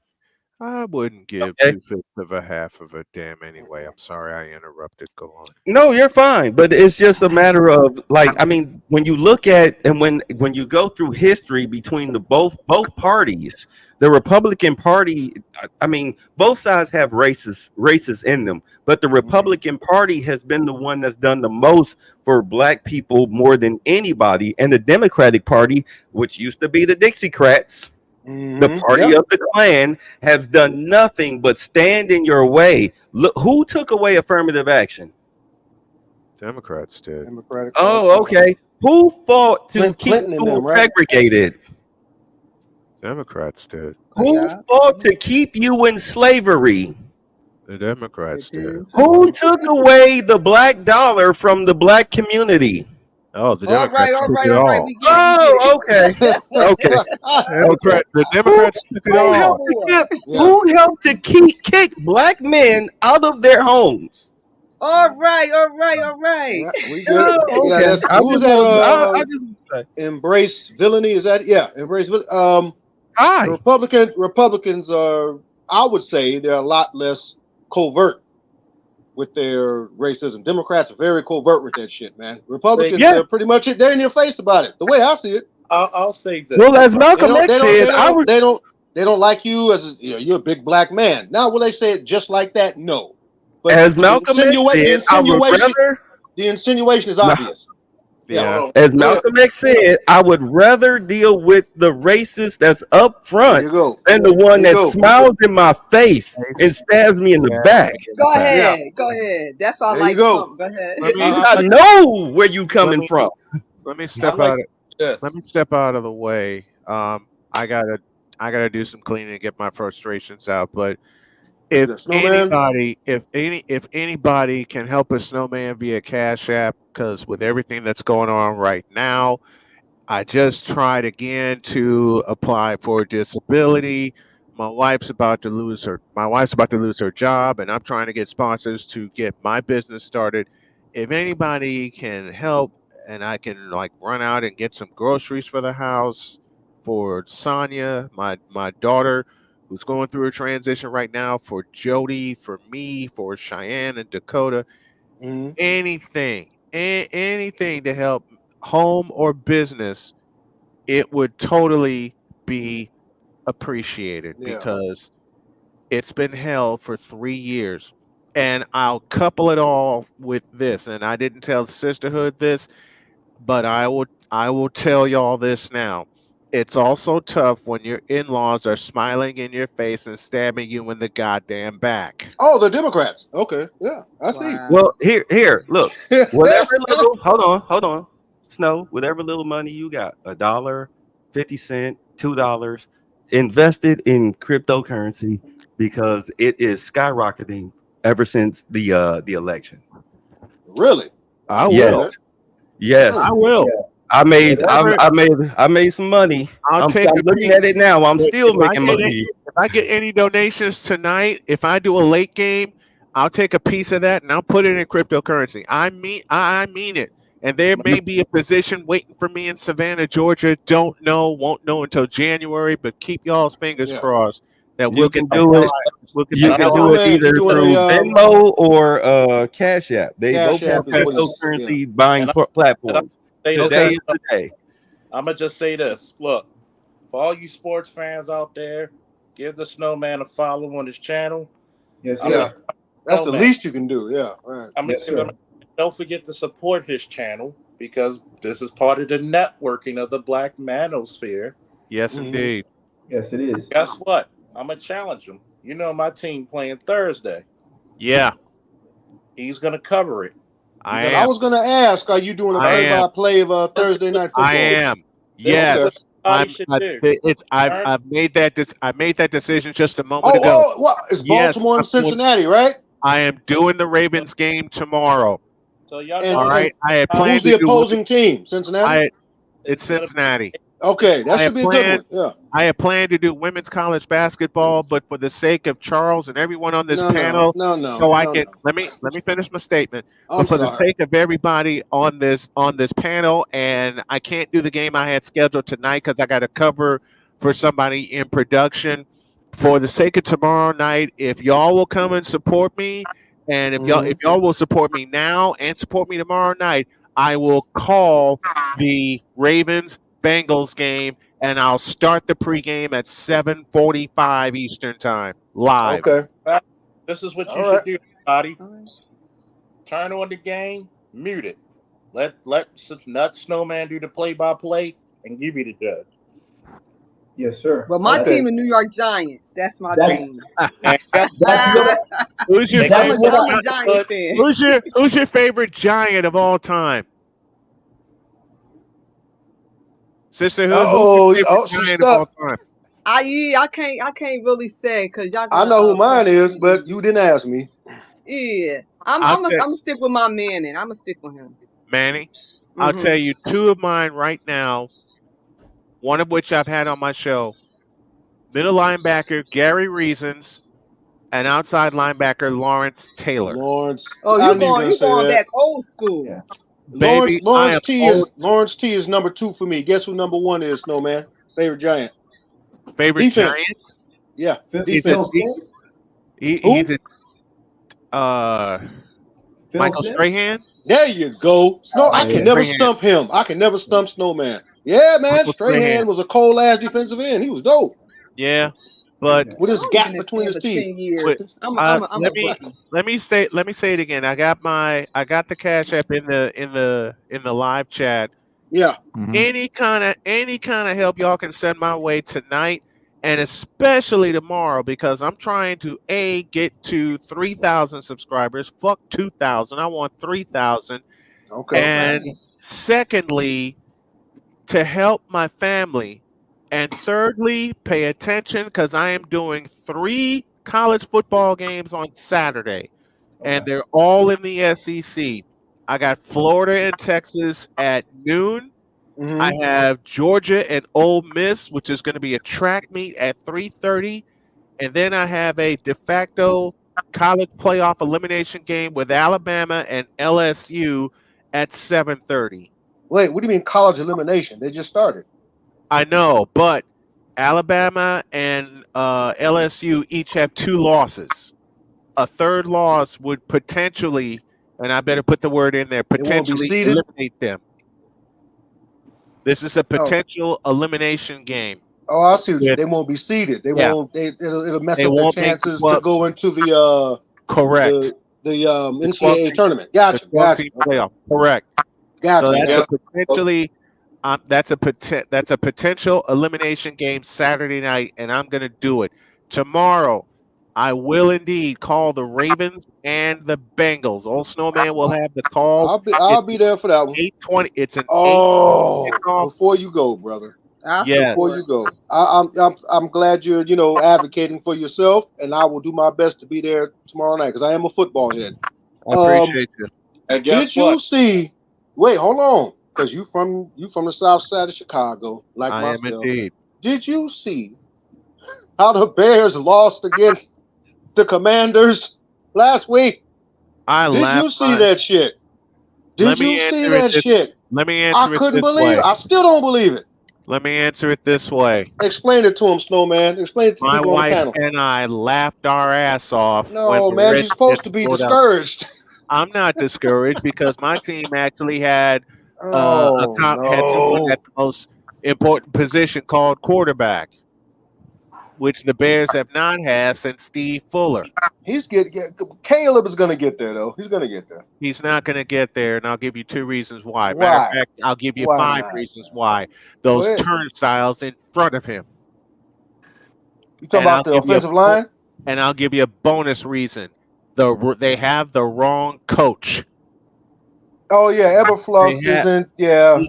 I wouldn't give Okay. 2/5 of a half of a damn anyway. I'm sorry I interrupted. Go on. No, you're fine, but it's just a matter of, like, I mean, when you look at, and when you go through history between the both parties, the Republican Party, I mean, both sides have racists in them, but the Mhm. Republican Party has been the one that's done the most for black people more than anybody, and the Democratic Party, which used to be the Dixiecrats, the Mhm. party Yep. of the Klan, has done nothing but stand in your way. Look, who took away affirmative action? Democrats did. Democratic Party. Oh, okay. Who fought to keep Clinton and them, schools right? segregated? Democrats did. Who Yeah. fought to keep you in slavery? The The Democrats did. Dems. Who took away the black dollar from the black community? Oh, the All right, Democrats all took right, it all right. all. We get it. We get Oh, okay, it. okay, okay. The Who Democrats took it who Praise the all. helped to Lord. keep Yeah. who helped to kick black men out of their homes? All right, all right, all right. Yeah, we good. Oh, Yeah, okay. that's who was that? I just want to say Embrace villainy. Is that? Yeah, embrace. The hi. Republicans are. I would say they're a lot less covert with their racism. Democrats are very covert with that shit, man. Say, Republicans, Yeah. they're pretty much it. They're in your face about it. The way I see it, I'll say Well, this. as they Malcolm don't. They X don't. said, They don't. They don't. They don't like you as you're a big black man. Now, will they say it just like that? No, but as Malcolm X said, I would rather. the insinuation is No, obvious. Yeah, Hold Yeah. on. as go ahead. Malcolm X said, I would rather deal with the racist that's up There front you go. than the There one you that go. smiles in my face and Face stabs me in the gas back. in the Go back. Yeah, ahead. Go ahead. That's why I there you like go. Trump. Go ahead. Let me I'll I say, know where you let coming me from. let me I step like out. Let this. me step out of the way. I gotta do some cleaning and get my frustrations out. But Is there snowman? if anybody can help a snowman via Cash App, because with everything that's going on right now, I just tried again to apply for disability. My wife's about to lose her job, and I'm trying to get sponsors to get my business started. If anybody can help and I can like run out and get some groceries for the house for Sonia, my daughter who's going through a transition right now, for Jody, for me, for Cheyenne and Dakota, Mhm. anything to help home or business, it would totally be appreciated Yeah. because it's been held for 3 years. And I'll couple it all with this. And I didn't tell Sisterhood this, but I will tell y'all this now. It's also tough when your in-laws are smiling in your face and stabbing you in the goddamn back. Oh, the Democrats. Okay. Yeah, I see. Wow. Well, here, look. Whatever little, hold on, Snow. Whatever little money you got, $1, 50 cent, $2, invested in cryptocurrency because it is skyrocketing ever since the election. Really? I Yes, will. Okay. yes. I will. Yeah. Whatever. I made some money. I'll I'm take a looking piece. at it now. I'm still If I making get money. if I get any donations tonight, if I do a late game, I'll take a piece of that and I'll put it in cryptocurrency. I mean it. And there may be a position waiting for me in Savannah, Georgia. Don't know, won't know until January, but keep y'all's fingers Yeah. crossed that You we'll get can the do hell it. out. We'll get You the Now, can hell do out. it snowman, you either doing through a Venmo or Cash App. They both Cash have App is what it's. Yeah. cryptocurrency buying And I'm platforms. say this. Today Okay. is the day. I'm gonna just say this. Look, for all you sports fans out there, give the Snowman a follow on his channel. Yes, I'm gonna Yeah. sir. That's the Snowman. least you can do. Yeah. Right. I'm gonna Yes, give him. sir. Don't forget to support his channel because this is part of the networking of the Black Manosphere. Yes, Mm-hmm. indeed. Yes, it is. Guess what? I'm gonna challenge him. You know my team playing Thursday. Yeah, He's gonna cover it. I I am. was gonna ask, are you doing a I am. play-by-play of This is Thursday what night I football? am. this is Okay. what Yes. everybody should do. Turn I've made that I made that decision just a moment Oh, ago. well, it's Yes, Baltimore and Cincinnati, right? I am doing the Ravens game tomorrow. so y'all And All know right. I had how who's planned the to do opposing team? Cincinnati. I it's it's gonna Cincinnati. be. Okay, that I had should be a good planned one. Yeah. I had planned to do women's college basketball, but for the sake of Charles and everyone on this No, no, panel, no, no, so I no, can no. let me finish my statement. I'm But for the sorry. sake of everybody on this panel, and I can't do the game I had scheduled tonight because I got to cover for somebody in production. For the sake of tomorrow night, if y'all will come and support me, and Mm-hmm. if y'all will support me now and support me tomorrow night, I will call the Ravens Bengals game and I'll start the pregame at 7:45 Eastern time live. Okay. This is what All you right. should do, buddy. All right. Turn on the game, mute it. Let Nut Snowman do the play-by-play and give you the judge. Yes, sir. But my Okay. team, the New York Giants. That's my That's team. And guess that's what? what who's your They that's got favorite? what I'm I, a Giant good. fan. Who's your favorite Giant of all time? Sisterhood. Who's Oh, your favorite oh, she's Giant of all stuck. time? I can't really say because y'all I gonna know who mine question is, but me. you didn't ask me. Yeah, I'll I'm tell gonna stick with my man, and I'm gonna stick with him. Manny. I'll Hmm tell you two of mine right now. One of which I've had on my show. Middle linebacker Gary Reasons and outside linebacker Lawrence Taylor. Lawrence. Oh, I knew you were gonna you say going that. back old school? yeah. Baby, I am old. Lawrence T is number 2 for me. Guess who number 1 is, Snowman? Favorite Giant. Favorite Defense. Giant. Yeah, He's a Phil defense. Simms. he's Who? a uh Phil Michael Simms. Strahan. There you go. Snow. I Oh can Michael yeah. never Strahan. stump him. I can never stump Snowman. Yeah, man. Michael Strahan. Strahan was a cold ass defensive end. He was dope Yeah, but Yeah. with I've his only gap been a between fan his for teeth. but years. I'm a rookie. let me say it again. I got the Cash App in the live chat. Yeah. Mhm. Any kind of help y'all can send my way tonight and especially tomorrow because I'm trying to get to 3,000 subscribers. Fuck 2,000. I want 3,000. Okay. All right. And secondly, to help my family. And thirdly, pay attention because I am doing 3 college football games on Saturday, and Okay. they're all in the SEC. I got Florida and Texas at noon. I Mm-hmm. have Georgia and Ole Miss, which is going to be a track meet at 3:30, and then I have a de facto college playoff elimination game with Alabama and LSU at 7:30. Wait, what do you mean college elimination? They just started. I know, but Alabama and LSU each have 2 losses. A third loss would potentially, and I better put the word in there, They won't be potentially seeded. eliminate them. This is a potential elimination game. Oh, I see. With, They won't be seeded. They yeah, won't. It'll mess they up their won't make chances to well, go into correct. the The 12 NCAA team, tournament. the Gotcha. 12 Gotcha. team Okay. playoff. Correct. So Gotcha. that's Yeah. a potentially that's a potential elimination game Saturday night, and I'm gonna do it tomorrow. I will indeed call the Ravens and the Bengals. Old Snowman will have the call. I'll It's be there for that one. 8:20. It's an 8:20 Oh, kickoff. before you go, brother. I Yes, Before support. you go, I'm glad you're advocating for yourself, and I will do my best to be there tomorrow night because I am a football head. I appreciate you. And Did guess you what? see? Wait, hold on, because you from the South Side of Chicago, like I am myself. indeed. Did you see how the Bears lost against the Commanders last week? I Did you laughed see my. that shit? Let Did you me see answer it that this. shit? Let me I answer it couldn't this believe it. way. I still don't believe it. Let me answer it this way. Explain it to him, Snowman. Explain it to the My people on the wife panel. and I laughed our ass off when No, the man, you're Redskins supposed to be pulled out. discouraged. I'm not discouraged because my team actually had Oh had someone no. at the most important position called quarterback, which the Bears have not had since Steve Fuller. Caleb is gonna get there though. He's gonna get there. He's not going to get there, and I'll give you 2 reasons why. Matter of Why? fact, I'll give you Why 5 not, reasons man? why. Go Those ahead. turnstiles in front of him, You talking and about I'll the give you offensive line? and I'll give you a bonus reason. They have the wrong coach. Oh yeah, They Eberfluss have isn't. Yeah.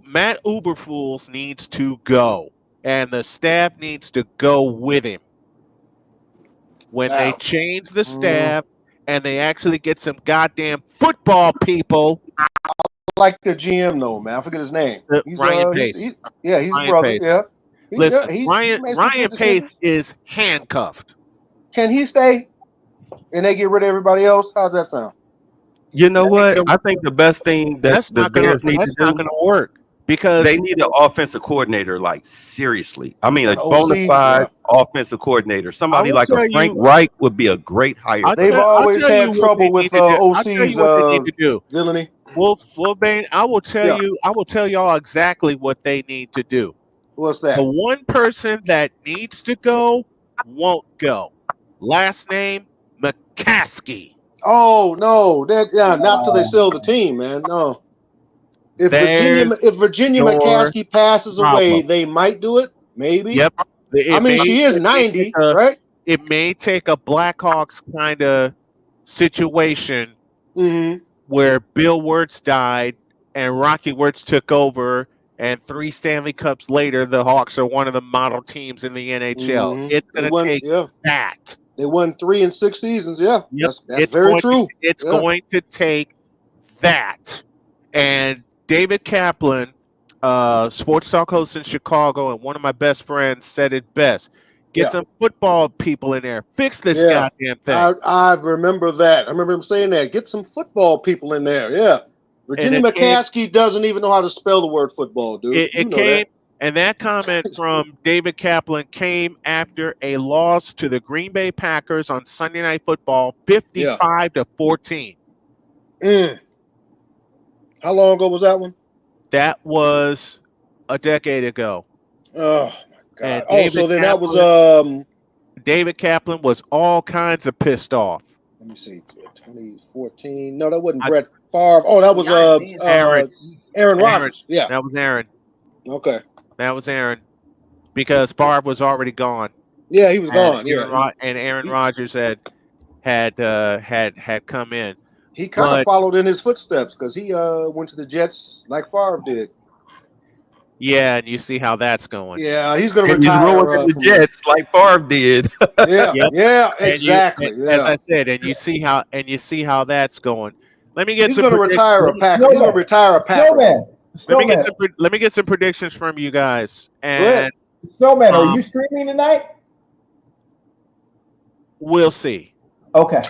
Matt Uberfools needs to go, and the staff needs to go with him. When they Now, change the Mm, staff and they actually get some goddamn football people, like the GM though, man. I forget his name. He's Ryan Pace. he's Ryan brother. Pace. Yeah. Listen, He made some Ryan good Pace decisions. is handcuffed. Can he stay and they get rid of everybody else? How's that sound? You know That ain't what? gonna, I think the best thing that that's the not gonna Bears need to that's not do, gonna work because they need an offensive coordinator, like seriously. I mean, a An bona OC? fide Yeah. offensive coordinator. I Somebody will like a tell Frank you Reich would be a great hire for They've them. I'll always tell you had what they trouble need with to do. I'll tell OC's you what they need to do. villainy. Wolfbane, I will tell Yeah. you, I will tell y'all exactly what they need to do. What's The that? one person that needs to go won't go. Last name McCaskey. Oh no, not till they sell the team, man. No. There's If Virginia your McCaskey passes away, problem. they might do it. Maybe. Yep. I mean, she is It may take 90, a right? Blackhawks kind of situation Mm-hmm. where Bill Wirtz died and Rocky Wirtz took over, and 3 Stanley Cups later, the Hawks are one of the model teams in the NHL. Mm-hmm. It's going to take that. They won 3 in 6 seasons. Yeah. Yep, That's very true. it's Yeah. going to take that. And David Kaplan, sports talk host in Chicago, and one of my best friends said it best. Get Yeah. some football people in there. Fix this Yeah. goddamn thing. I remember that. I remember him saying that. Get some football people in there. Yeah. Virginia McCaskey doesn't even know how to spell the word football, dude. You know that. And that comment from David Kaplan came after a loss to the Green Bay Packers on Sunday Night Football, 55-14. How long ago was that one? That was a decade ago. Oh my God! And So then that was David Kaplan was all kinds of pissed off. Let me see, 2014. No, that wasn't Brett Favre. Oh, that was Aaron Rodgers. Yeah, that was Aaron. Okay, that was Aaron, because Favre was already gone. Yeah, he was gone. And Aaron Rodgers had come in. He kind of followed in his footsteps because he went to the Jets like Favre did. Yeah, and you see how that's going. Yeah, he's going to retire. He's ruining the Jets like Favre did. Yeah, exactly. As I said, and you see how that's going. Let me get he's some. He's going to retire a Packer. He's going to retire a Packer. Let me get some predictions from you guys. And Snowman, are you streaming tonight? We'll see. Okay.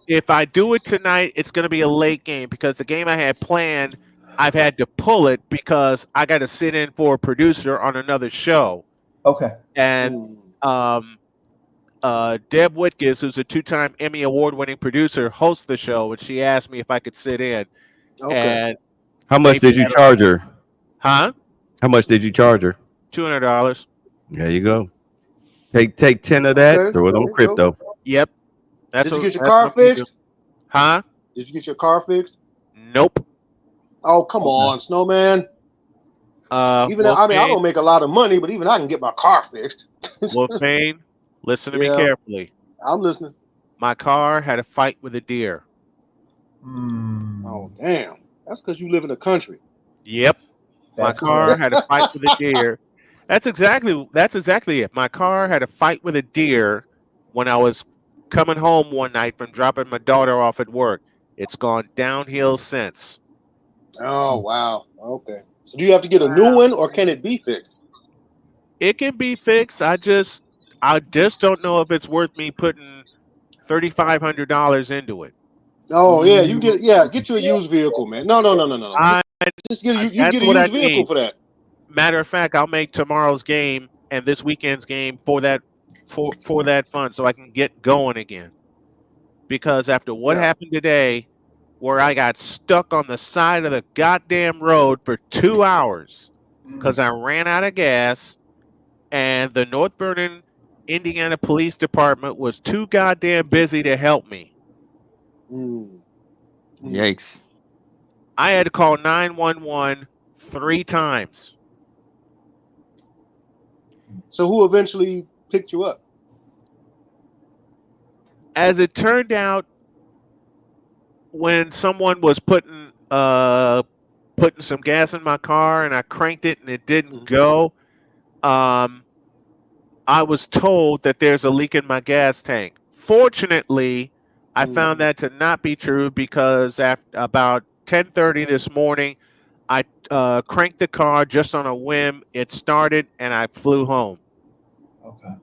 If I do it tonight, it's going to be a late game because the game I had planned, I've had to pull it because I got to sit in for a producer on another show. Okay. And Deb Whitkus, who's a 2-time Emmy award-winning producer, hosts the show, and she asked me if I could sit in. Okay. And how much did you charge her? Huh? How much did you charge her? $200. There you go. Take 10 of that, Okay, throw it there on you go. crypto. Yep. Did you get your car we do. fixed? Huh? Did you get your car fixed? Nope. Oh, come on, Snowman. Even I mean, I don't make a lot of money, but even I can get my car fixed. Wolfane, listen to me Yeah. carefully. I'm listening. My car had a fight with a deer. Oh, damn. That's because you live in the country. Yep. My That's car correct. had a fight with a deer. That's exactly it. My car had a fight with a deer when I was coming home one night from dropping my daughter off at work. It's gone downhill since. Oh, wow. Okay. So do you have to get a new one, or can it be fixed? It can be fixed. I just don't know if it's worth me putting $3,500 into it. Oh, yeah. Get you a used vehicle, man. No. I Just get you can That's get a what I used vehicle need. for that. Matter of fact, I'll make tomorrow's game and this weekend's game for that fund so I can get going again. Because after what Yeah. happened today, where I got stuck on the side of the goddamn road for 2 hours because I ran out of gas, and the North Vernon, Indiana Police Department was too goddamn busy to help me. Yikes. I had to call 911 3 times. So who eventually picked you up? As it turned out, when someone was putting some gas in my car and I cranked it and it didn't go, I was told that there's a leak in my gas tank. Fortunately, I found that to not be true because after about 10:30 this morning, I cranked the car just on a whim. It started and I flew home. Okay.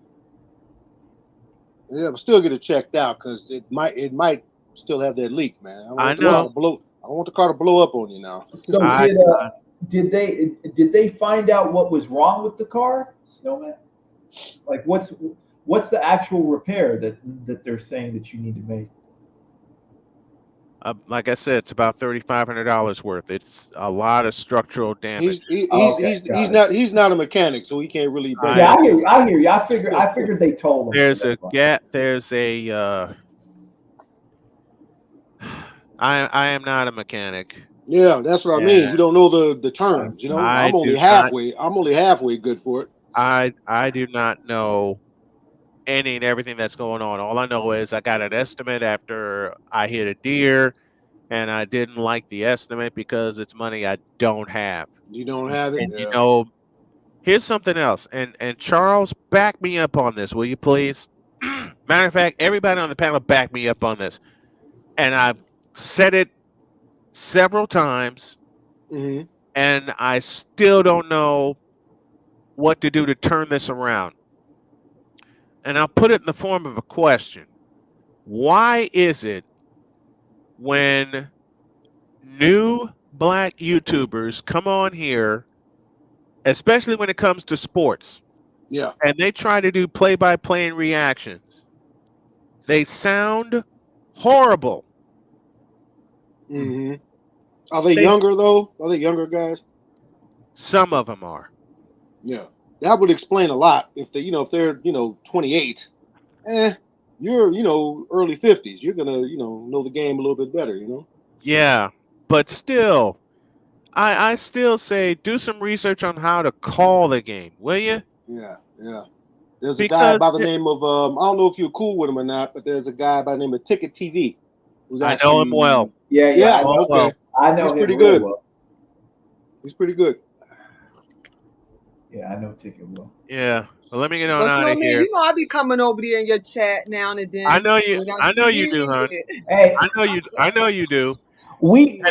Yeah, but still get it checked out because it might still have that leak, man. I don't I want the car know. to blow. I don't want the car to blow up on you now. So I- did they find out what was wrong with the car, Snowman? Like what's the actual repair that they're saying that you need to make? Like I said, it's about $3,500 worth. It's a lot of structural damage. He's not a mechanic, so he can't really break Yeah, it. I hear you. I figured they told him. There's so a that's fine. gap. I am not a mechanic. Yeah, that's what I mean. You don't know the terms. You know, I'm only halfway good for it. I do not know any and everything that's going on. All I know is I got an estimate after I hit a deer, and I didn't like the estimate because it's money I don't have. You don't have it. And Yeah. here's something else. And Charles, back me up on this, will you please? Matter of fact, everybody on the panel, back me up on this. And I've said it several times, and I still don't know what to do to turn this around. And I'll put it in the form of a question. Why is it when new black YouTubers come on here, especially when it comes to sports, and they try to do play-by-play and reactions, they sound horrible? Are they younger though? Are they younger guys? Some of them are. Yeah, that would explain a lot. If they're 28, you're early 50s. You're gonna know the game a little bit better. Yeah, but still, I still say do some research on how to call the game, will you? Yeah. There's a guy by the name of I don't know if you're cool with him or not, but there's a guy by the name of Ticket TV. I know him well. Yeah. Okay. I know He's him pretty real good. well. He's pretty good. Yeah, I know Ticket well. Yeah. Well, let me get on But out of Snowman, here. you know I be coming over there in your chat now and then. I know you. when I know you see do, hon. it. Hey, I know you do. we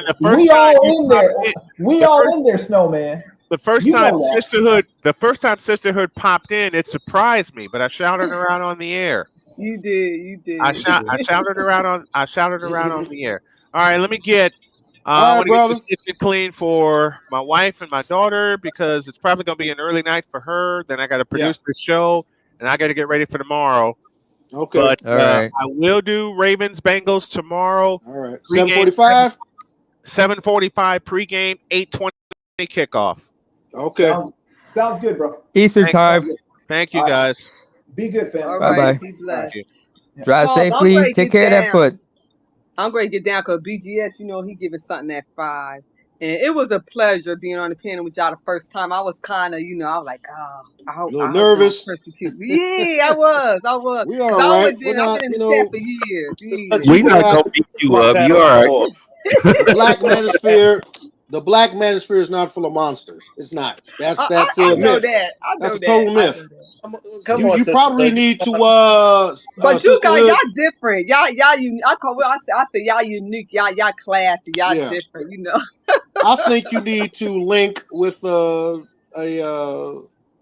all in there. We all in there, Snowman. The first You time know that. Sisterhood popped in, it surprised me, but I shouted around on the air. You did. I shouted around on the air. All right, let me get. All I right, want to get brother. this kitchen clean for my wife and my daughter because it's probably going to be an early night for her. Then I got to produce the show, and I got to get ready for tomorrow. Okay. But All right. I will do Ravens Bengals tomorrow. All right. Pregame, 7:45. 7:45 pregame, 8:20 kickoff. Okay. Sounds good, bro. Eastern Thank, time. thank you, All right. guys. Be good, family. All Bye right. bye. Be All right. blessed. Thank you. Yeah. Drive Charles, I'm safely. ready to Take get care of that down. foot. I'm going to get down because BGS, he giving something at 5. And it was a pleasure being on the panel with y'all the first time. I was kind of, I was like, A little I hope they don't nervous. persecute me. Yeah, I was. We Because all right. I've been in the chat for years. But Yeah. you We been not out gonna beat you my up. You panel all right. before. the black manosphere. The black manosphere is not full of monsters. It's not. That's I a know myth. that. I That's know a that. total I myth. know that. Come You on, you sister. probably need to But you guys, sisterhood. y'all different. Y'all I say y'all unique. Y'all classy. Y'all Yeah. different. I think you need to link with a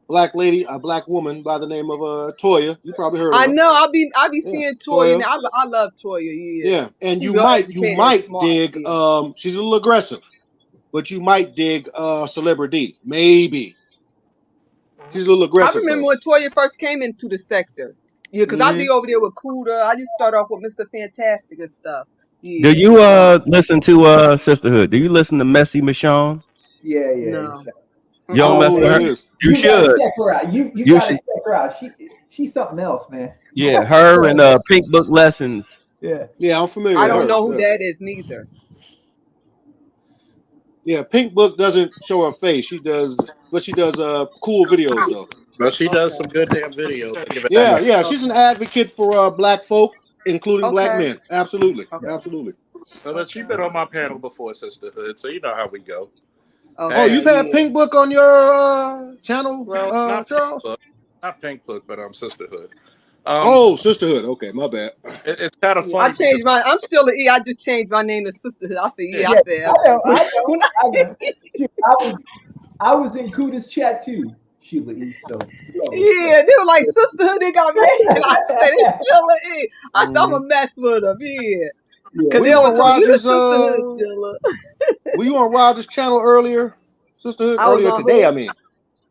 black lady, a black woman by the name of Toya. You probably heard of I her. know. I be Yeah, seeing Toya. Toya. Now I love Toya. Yeah, Yeah, and she you real you educated and might smart. dig. Yeah. She's a little aggressive, but you might dig Celebrity. Maybe she's a little I aggressive remember though. when Toya first came into the sector. Yeah, because I Hmm. be over there with Kuda. I just start off with Mr. Fantastic and stuff. Do Yeah. you listen to Sisterhood? Do you listen to Messy Michonne? Yeah. No. You I don't don't mess know who with that her? Mm-mm. is. You You gotta should. check her out. You You gotta should. check her out. She's something else, man. Yeah, her and Pink Book Lessons. Yeah. Yeah, I'm familiar I with don't her. know who Yeah, that is neither. yeah. Pink Book doesn't show her face. She does, but she does cool videos though. But she does some Okay. good damn videos. I give it that Yeah, much. yeah. She's an Okay. advocate for black folk, including black Okay. men. Absolutely, Yeah. Okay. absolutely. But you've been Okay. on my panel before, sisterhood, so you know how we go. Oh, Hey, you've Okay. had Yeah. Pink Book on your channel, well, Charles? not Pink Book, but sisterhood. Oh, sisterhood. Okay, my bad. It's kind of Yeah, I funny because changed I'm still the E. I just changed my name to Sisterhood. I said, yeah, yeah, I Yeah. said, I know. I know. when I, I know. Shoot, I was in Kuda's chat too, Sheila East. So we already know. yeah, they were like Sisterhood. They got mad. I said, it's still an E. I said, I'm Mhm. going to mess with them. Yeah. Yeah. Because Were they you always on told me, you the Roger's Sisterhood, Sheila. were you on Roger's channel earlier? Sisterhood I was earlier on today, I who? mean.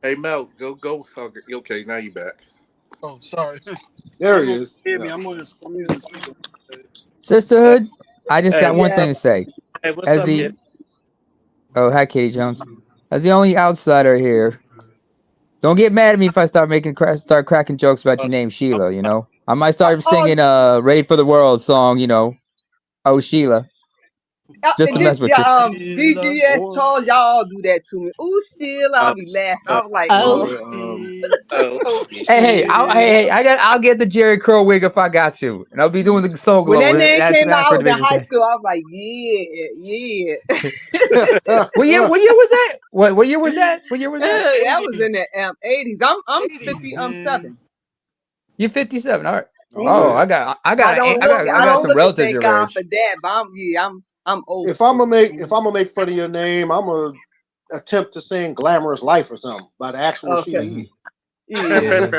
hey Mel, go. Okay, now you back. Oh, sorry. There he is. Hear Yeah. me? I'm on the speaker. Hey, Sisterhood. I just hey, got one thing Yes. to say. hey, what's As up, the kid? Hi Katie Jones. As the only outsider here, don't get mad at me if I start cracking jokes about Uh, your name, I'm, Sheila. I might start Oh, singing "Ready for the World" song. Oh Sheila, just to and did mess with you. Sheila, BGS Charles, y'all all do that to me. Ooh, Sheila, uh, I'll be laughing. uh, I'm like, Oh, oh. Yeah. oh, oh, shit. hey, Sheila. I'll get the Jerry Curl wig if I got to, and I'll be doing the soul When glow. that name That's came out, I for was in high the school. I was like, yeah, yeah. What year? What year was that? What year was that? What year was that? That was 80s. in the 80s. I'm 80s, man. 57. You're 57. All right. Oh, Okay. Yeah. I don't look I got some it, relatives thank your God age. for that. But I'm old If I'm school. gonna make fun of your name, I'm gonna attempt to sing "Glamorous Life" or something by the actual Sheila Okay. E. Yeah. Yeah.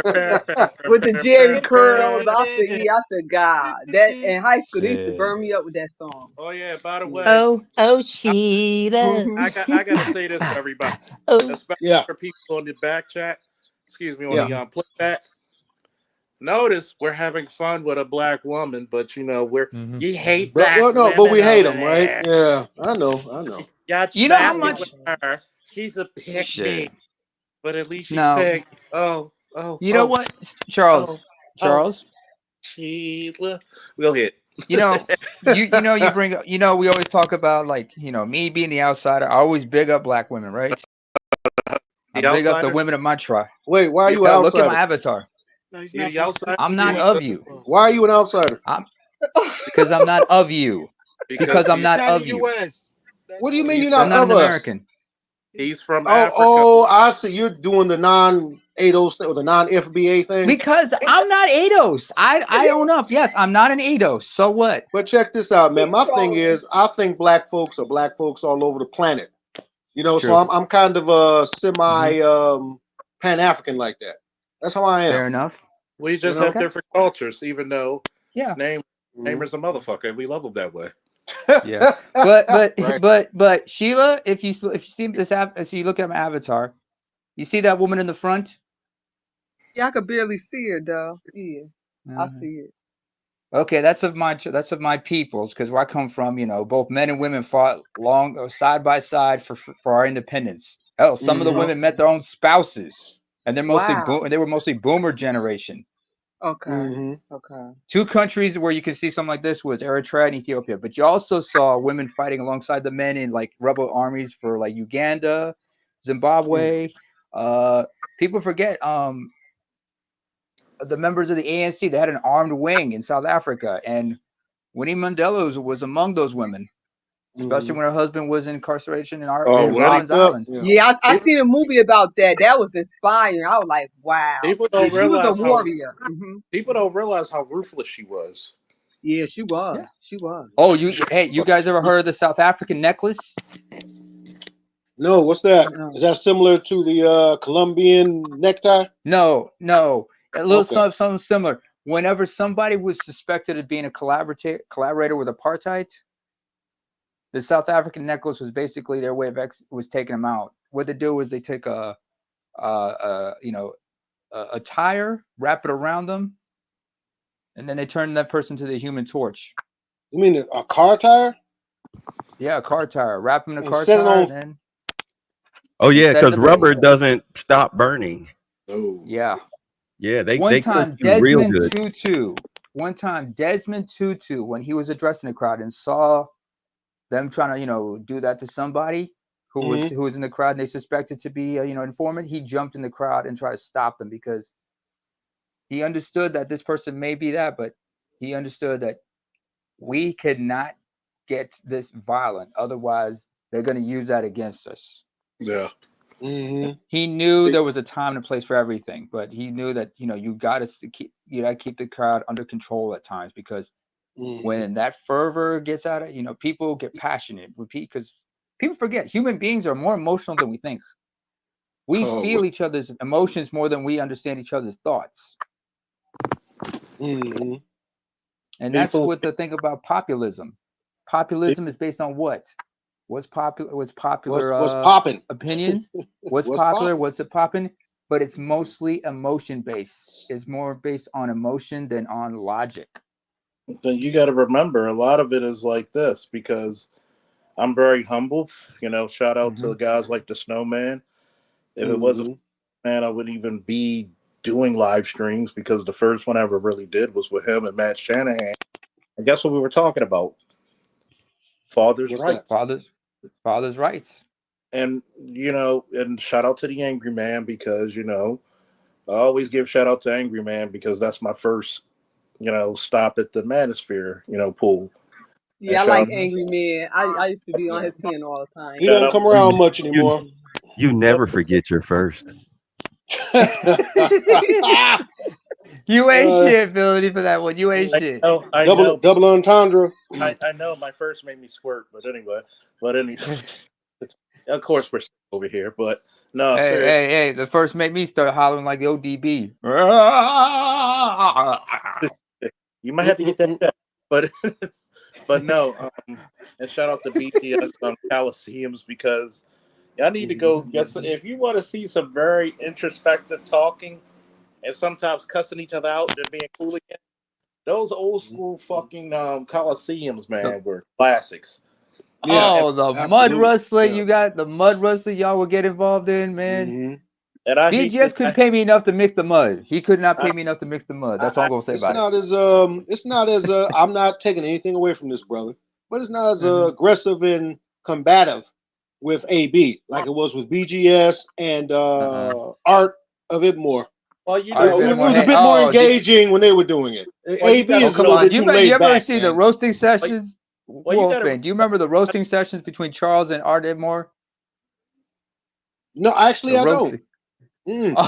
With the Jerry curls. I said, God. That in high school, they used to Shit. burn me up with that song. Oh yeah. By the Yeah. way, I, Sheila. Hmm. I gotta say this to everybody, Oh. especially Yeah, for people on the back chat. Excuse me, on yeah. the playback. Notice we're having fun with a black woman, but Mhm. you hate But black well, no, but we women hate over them, right? there. Yeah, I know. Got You know how snappy much? with her. She's a pick me, Shit. but at least she's No. picked. Oh, oh, You know oh, what, oh, Charles? oh, Charles. Sheila. Go ahead. You know, you bring up. We always talk about me being the outsider. I always big up black women, right? I The big up the outsider. women of my tribe. Wait, why are You, you an Yo, look at my outsider? avatar. No, he's you not the from outsider. I'm You not want of as you well. Why are you an outsider? I'm because I'm not of you. because Because I'm he not Not in of the you. U.S. What That's do you why. mean he's you're I'm not from not an of us? American. he's from Oh, Africa. I see. You're doing the non-ADOS thing or the non-FBA thing. Because I'm not ADOS. I own up. Yes, I'm not an ADOS. So what? But check this out, man. He My thing trolling. is, I think black folks are black folks all over the planet. So True. I'm kind of a Hmm. semi Pan African like that. That's how I am. Fair enough. We You just have know. Okay. different cultures, even though Yeah. name Mhm. Namer's a motherfucker. We love him that way. Yeah. But Right. but Sheila, if you see this if you look at my avatar, you see that woman in the front. Yeah, I could barely see her though. Yeah, I Uh, see it. Okay, that's of my peoples, because where I come from, both men and women fought long side by side for our independence. Hell, some of the Mm-hmm. women met their own spouses, and Wow. they were mostly boomer generation. Okay. Mm-hmm. Okay. Two countries where you could see something like this was Eritrea and Ethiopia, but you also saw women fighting alongside the men in like rebel armies for like Uganda, Zimbabwe. Uh, People forget the members of the ANC. They had an armed wing in South Africa, and Winnie Mandela was among those women, Mm-hmm. especially when her husband was in incarceration Oh, in Winnie. Robben's Locked up. Island. Yeah. Yeah, I People, seen a movie about that. That was inspiring. I was like, wow. people Yeah, don't she was a realize how warrior. people don't realize how ruthless she was. Yeah, she Yeah. was. She was. Oh, you guys ever heard of the South African necklace? No, what's that? Is No. that similar to the Colombian necktie? No, no. A little Okay. something similar. Whenever somebody was suspected of being a collaborator with apartheid, the South African necklace was basically their way of was taking them out. What they do was they take a tire, wrap it around them, and then they turn that person to the Human Torch. You mean a car tire? Yeah, a car tire. Wrap them in a And car set it tire, on. and then Oh you yeah, set in because the rubber blaze. doesn't stop burning. Oh, Yeah. Yeah, One they cook time, you real Desmond good. Tutu. One time, Desmond Tutu, when he was addressing the crowd and saw them trying to, do that to somebody Mm-hmm. who was in the crowd and they suspected to be, informant, he jumped in the crowd and tried to stop them because he understood that this person may be that, but he understood that we could not get this violent. Otherwise, they're going to use that against us. yeah. Mm-hmm. He knew there was a time and a place for everything, but he knew that you got to keep the crowd under control at times because Mm-hmm. when that fervor gets out of people get passionate. Repeat, because people forget human beings are more emotional than we think. We Oh, feel each other's emotions more than we understand each other's thoughts, Mm-hmm. and that's people, what the thing about populism. people. Populism is based on what? What's popular? What's popular What's popping? opinions? What's What's popular? popping? What's it popping? But it's mostly emotion based. It's more based on emotion than on logic. Then you got to remember a lot of it is like this because I'm very humble. Shout out Mm-hmm. to guys like the Snowman. If it wasn't Mm-hmm. for man, I wouldn't even be doing live streams because the first one I ever really did was with him and Matt Shanahan. And guess what we were talking about? Father's What's that? rights. Father's rights. And and shout out to the Angry Man because I always give shout out to Angry Man because that's my first stop at the Manosphere pool. And Yeah, I like shout Mm-hmm. Angry Man. I used to be on Yeah. his pen all the time. He shout don't out come to around much You anymore. you never forget your first. You ain't uh, shit, Ability, for that one. You ain't shit. I double know double entendre. I know my first made me squirt, but anyway, of course we're over here, but no, Hey, serious. hey, hey! The first made me start hollering like the ODB. You might have to get that Mm-mm-mm. checked, but but no, and shout out to BGS Coliseums because y'all need to Mm-hmm. go get some, if you want to see some very introspective talking and sometimes cussing each other out and being cool again. Those old school fucking Coliseums, The, man, were classics. Yeah, And the mud absolutely. wrestling Yeah. you got, the mud wrestling y'all would get involved in, man. Mm-hmm. and I hate BGS this. couldn't pay me enough to mix the mud. He could not I, pay me enough to mix the mud. That's all I, I'm gonna say It's about it. not as I'm not taking anything away from this brother, but it's not as Mm-hmm. aggressive and combative with AB like it was with BGS and Uh-uh. Art of it more. well, All right, a bit It more. was a Hey, bit more oh, engaging when they were doing it. you AB got oh, is a come little to on. bit You too bet. You laid ever back, see the man. roasting well, sessions? well, you got to Wolfman, do you remember the roasting sessions between Charles and Art Edmore? No, actually, The I don't. roasting. Mm.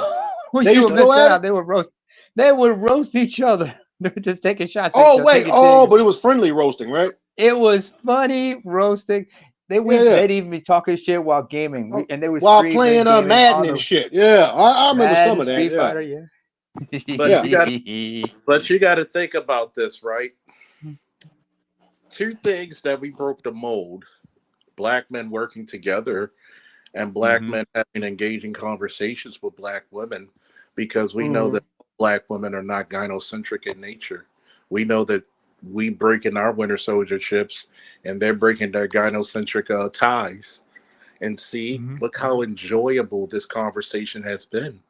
Oh, They you used would to go miss at it. out. They would roast. They would roast each other. They were just taking shots at each Oh other, wait, taking oh, digs. but it was friendly roasting, right? It was funny roasting. Yeah, yeah. They'd even be talking shit while gaming. Oh, And they were while streaming, playing gaming Madden on and the shit. Yeah, I remember some Madden, of that. Street Yeah, Fighter. Yeah. but yeah. you got but you got to think about this, right? Two things that we broke the mold: black men working together and black Mm-hmm. men having engaging conversations with black women, because we know Mm-hmm. that black women are not gynocentric in nature. We know that we breaking our winter soldier ships, and they're breaking their gynocentric ties. And see, Mhm. look how enjoyable this conversation has been.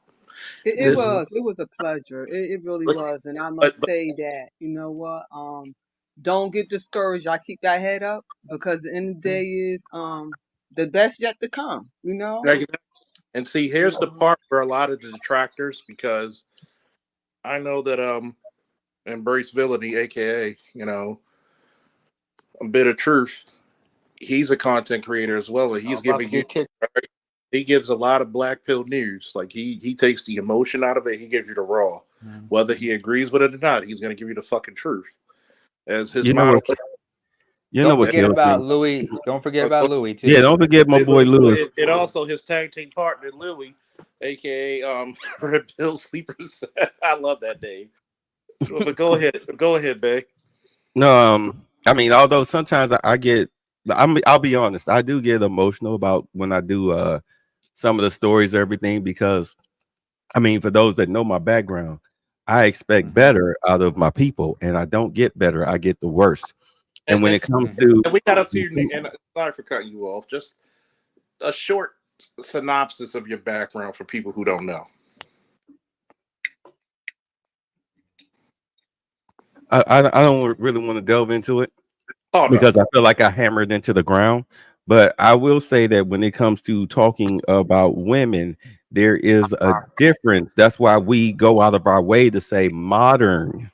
It This, Mhm. was. It was a pleasure. It really but, was. And I must say that, you know what? Don't get discouraged. I keep that head up because the end of the day is the best yet to come, you know? and see, here's the Mhm. part where a lot of the detractors, because I know that Embrace Villainy, aka, a bit of truth, he's a content creator as well, and I'm he's about to giving you get kicked. he gives a lot of black pill news. Like he takes the emotion out of it, he gives you the raw. Mhm. Whether he agrees with it or not, he's gonna give you the fucking truth. As his You know motto. what? You know Don't what forget kills me? about Louis. Don't forget uh, about Louis Yeah, too. don't forget my boy Lewis. It also his tag team partner Louis, aka Red Pill Sleepers. I love that name. But go ahead, Bay. No, I mean, although sometimes I get, I'll be honest, I do get emotional about when I do some of the stories, everything, because I mean, for those that know my background, I expect Mhm. better out of my people, and I don't get better; I get the worst. And And when and, it comes Mhm. to, and we got a few. And sorry for cutting you off. Just a short synopsis of your background for people who don't know. I don't really want to delve into it Oh no. because I feel like I hammered into the ground. But I will say that when it comes to talking about women, there is a difference. That's why we go out of our way to say modern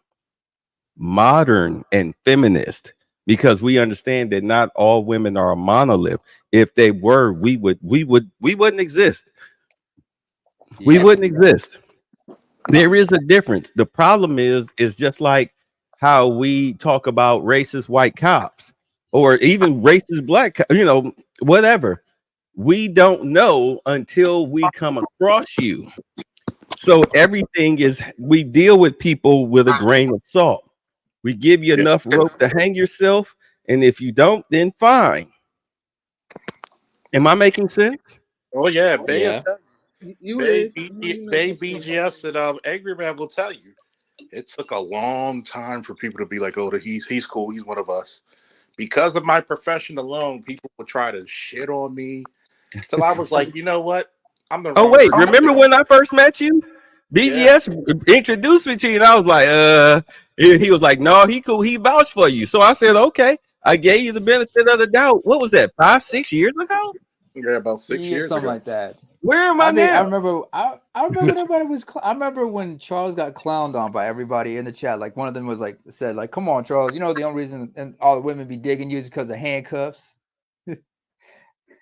and feminist, because we understand that not all women are a monolith. If they were, we wouldn't exist. We Yeah. wouldn't exist. There is a difference. The problem is just like how we talk about racist white cops or even racist black whatever. We don't know until we come across you. So everything is, we deal with people with a grain of salt. We give you enough rope to hang yourself, and if you don't, then fine. Am I making sense? Oh yeah, Yeah. You is. You Bay making sense. BGS and Angry Man will tell you. It took a long time for people to be like, "Oh, he's cool. He's one of us." Because of my profession alone, people would try to shit on me till I was like, you know what? I'm the Oh wrong wait, person. remember when I first met you? Yeah, BGS introduced me to you, and I was like, he was like, no, he cool, he vouched for you. So I said, okay. I gave you the benefit of the doubt. What was that, 5, 6 years ago? yeah, about 6 years Something ago. like that. Where am I I think I now? remember. I remember when everybody was. I remember when Charles got clowned on by everybody in the chat. Like one of them was like said, like, "Come on, Charles. You know the only reason and all the women be digging you is because of handcuffs."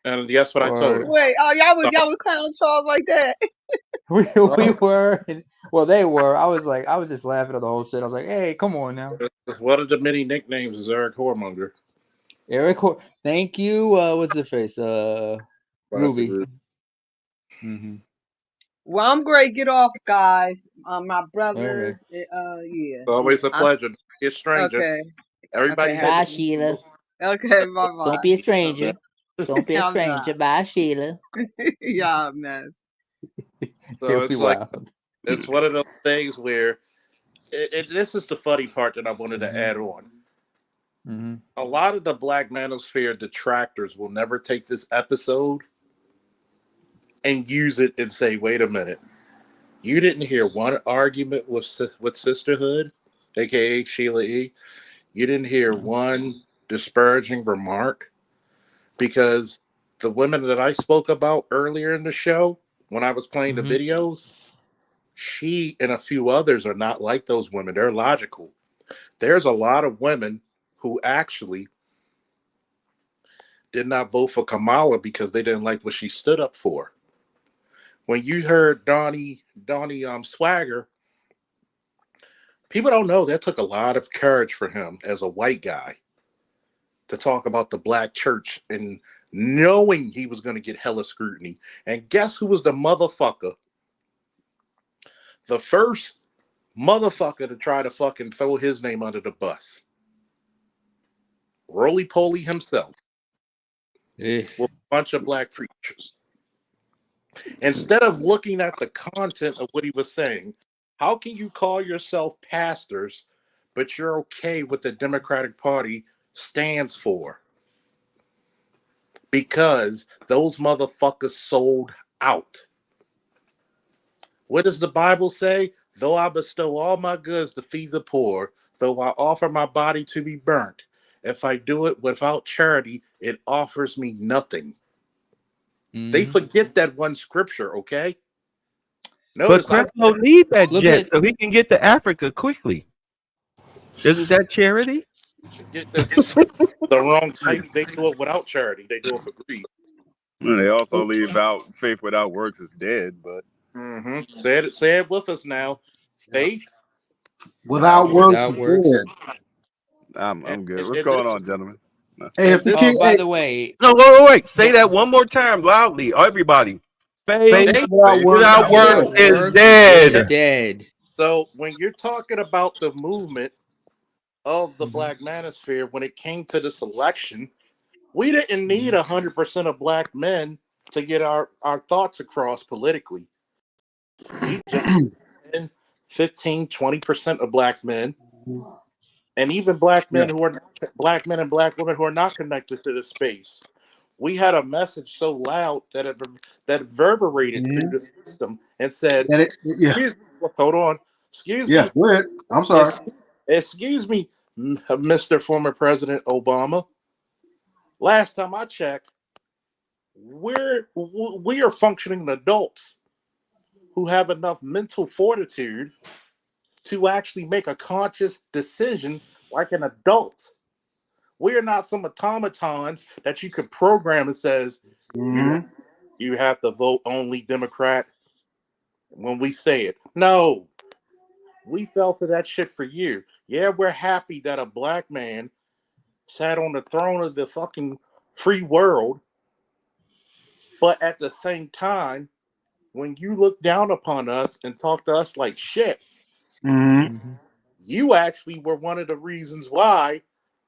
And guess what I told him? Or Wait, oh y'all was clowning Charles like that. we Well, were. Well, they were. I was just laughing at the whole shit. I was like, "Hey, come on now, one of the many nicknames is Eric Hormonger. Eric. Thank you. What's the face? Classic Ruby. Rude. Mm-hmm. Well, I'm great. Get off, guys. My Okay. brothers. Yeah. It's always a pleasure. Don't be a stranger. Okay. Okay. Everybody Have had a Bye, the Sheila. okay. Bye Don't be a stranger. Don't be a bye. I'm not. stranger. Bye, Sheila. Y'all a mess. so It'll be it's like wild. it's one of those things where this is the funny part that I wanted to Mm-hmm. add on. Mm-hmm. A lot of the Black Manosphere detractors will never take this episode and use it and say, "Wait a minute, you didn't hear one argument with sisterhood, aka Sheila E. You didn't hear one disparaging remark because the women that I spoke about earlier in the show when I was playing the Mm-hmm. videos, she and a few others are not like those women. They're logical. There's a lot of women who actually did not vote for Kamala because they didn't like what she stood up for. When you heard Donnie Swagger, people don't know that took a lot of courage for him as a white guy to talk about the black church and knowing he was going to get hella scrutiny. And guess who was the motherfucker? The first motherfucker to try to fucking throw his name under the bus. Roly Poly himself Eh. with a bunch of black preachers. Instead of looking at the content of what he was saying, how can you call yourself pastors but you're okay with the Democratic Party stands for because those motherfuckers sold out. What does the Bible say? Though I bestow all my goods to feed the poor, though I offer my body to be burnt, if I do it without charity, it offers me nothing. They forget that one scripture, okay? But Notice I Creflo need that Look jet at so he can get to Africa quickly. Isn't that charity? get that's the wrong type. They do it without charity. They do it for greed. And they also leave out faith without works is dead, but Say it with us now. Faith Without works without is works. dead. I'm good. What's and going on, gentlemen? Hey, if the this Oh, king, by hey, the way, No, wait. Say that one more time loudly, everybody. Faith faith faith without Faith works is without without works without works dead. is is works dead. is dead. dead. so when you're talking about the movement of the Mhm. Black Manosphere, when it came to this election, we didn't need 100% of black men to get our thoughts across politically. We just 10, 15, 20% of black men, and even black Yeah. men who are black men and black women who are not connected to this space. We had a message so loud that that reverberated through the system and said, Yeah. "Excuse me, hold on, excuse Yeah. me, Go ahead. I'm sorry. Ex- excuse me, Mr. Former President Obama. Last time I checked, we are functioning adults who have enough mental fortitude to actually make a conscious decision like an adult. We are not some automatons that you could program and says you Mm-hmm. you have to vote only Democrat when we say it. No, we fell for that shit for you. Yeah, we're happy that a black man sat on the throne of the fucking free world, but at the same time, when you look down upon us and talk to us like shit, Mm-hmm. Mhm. you actually were one of the reasons why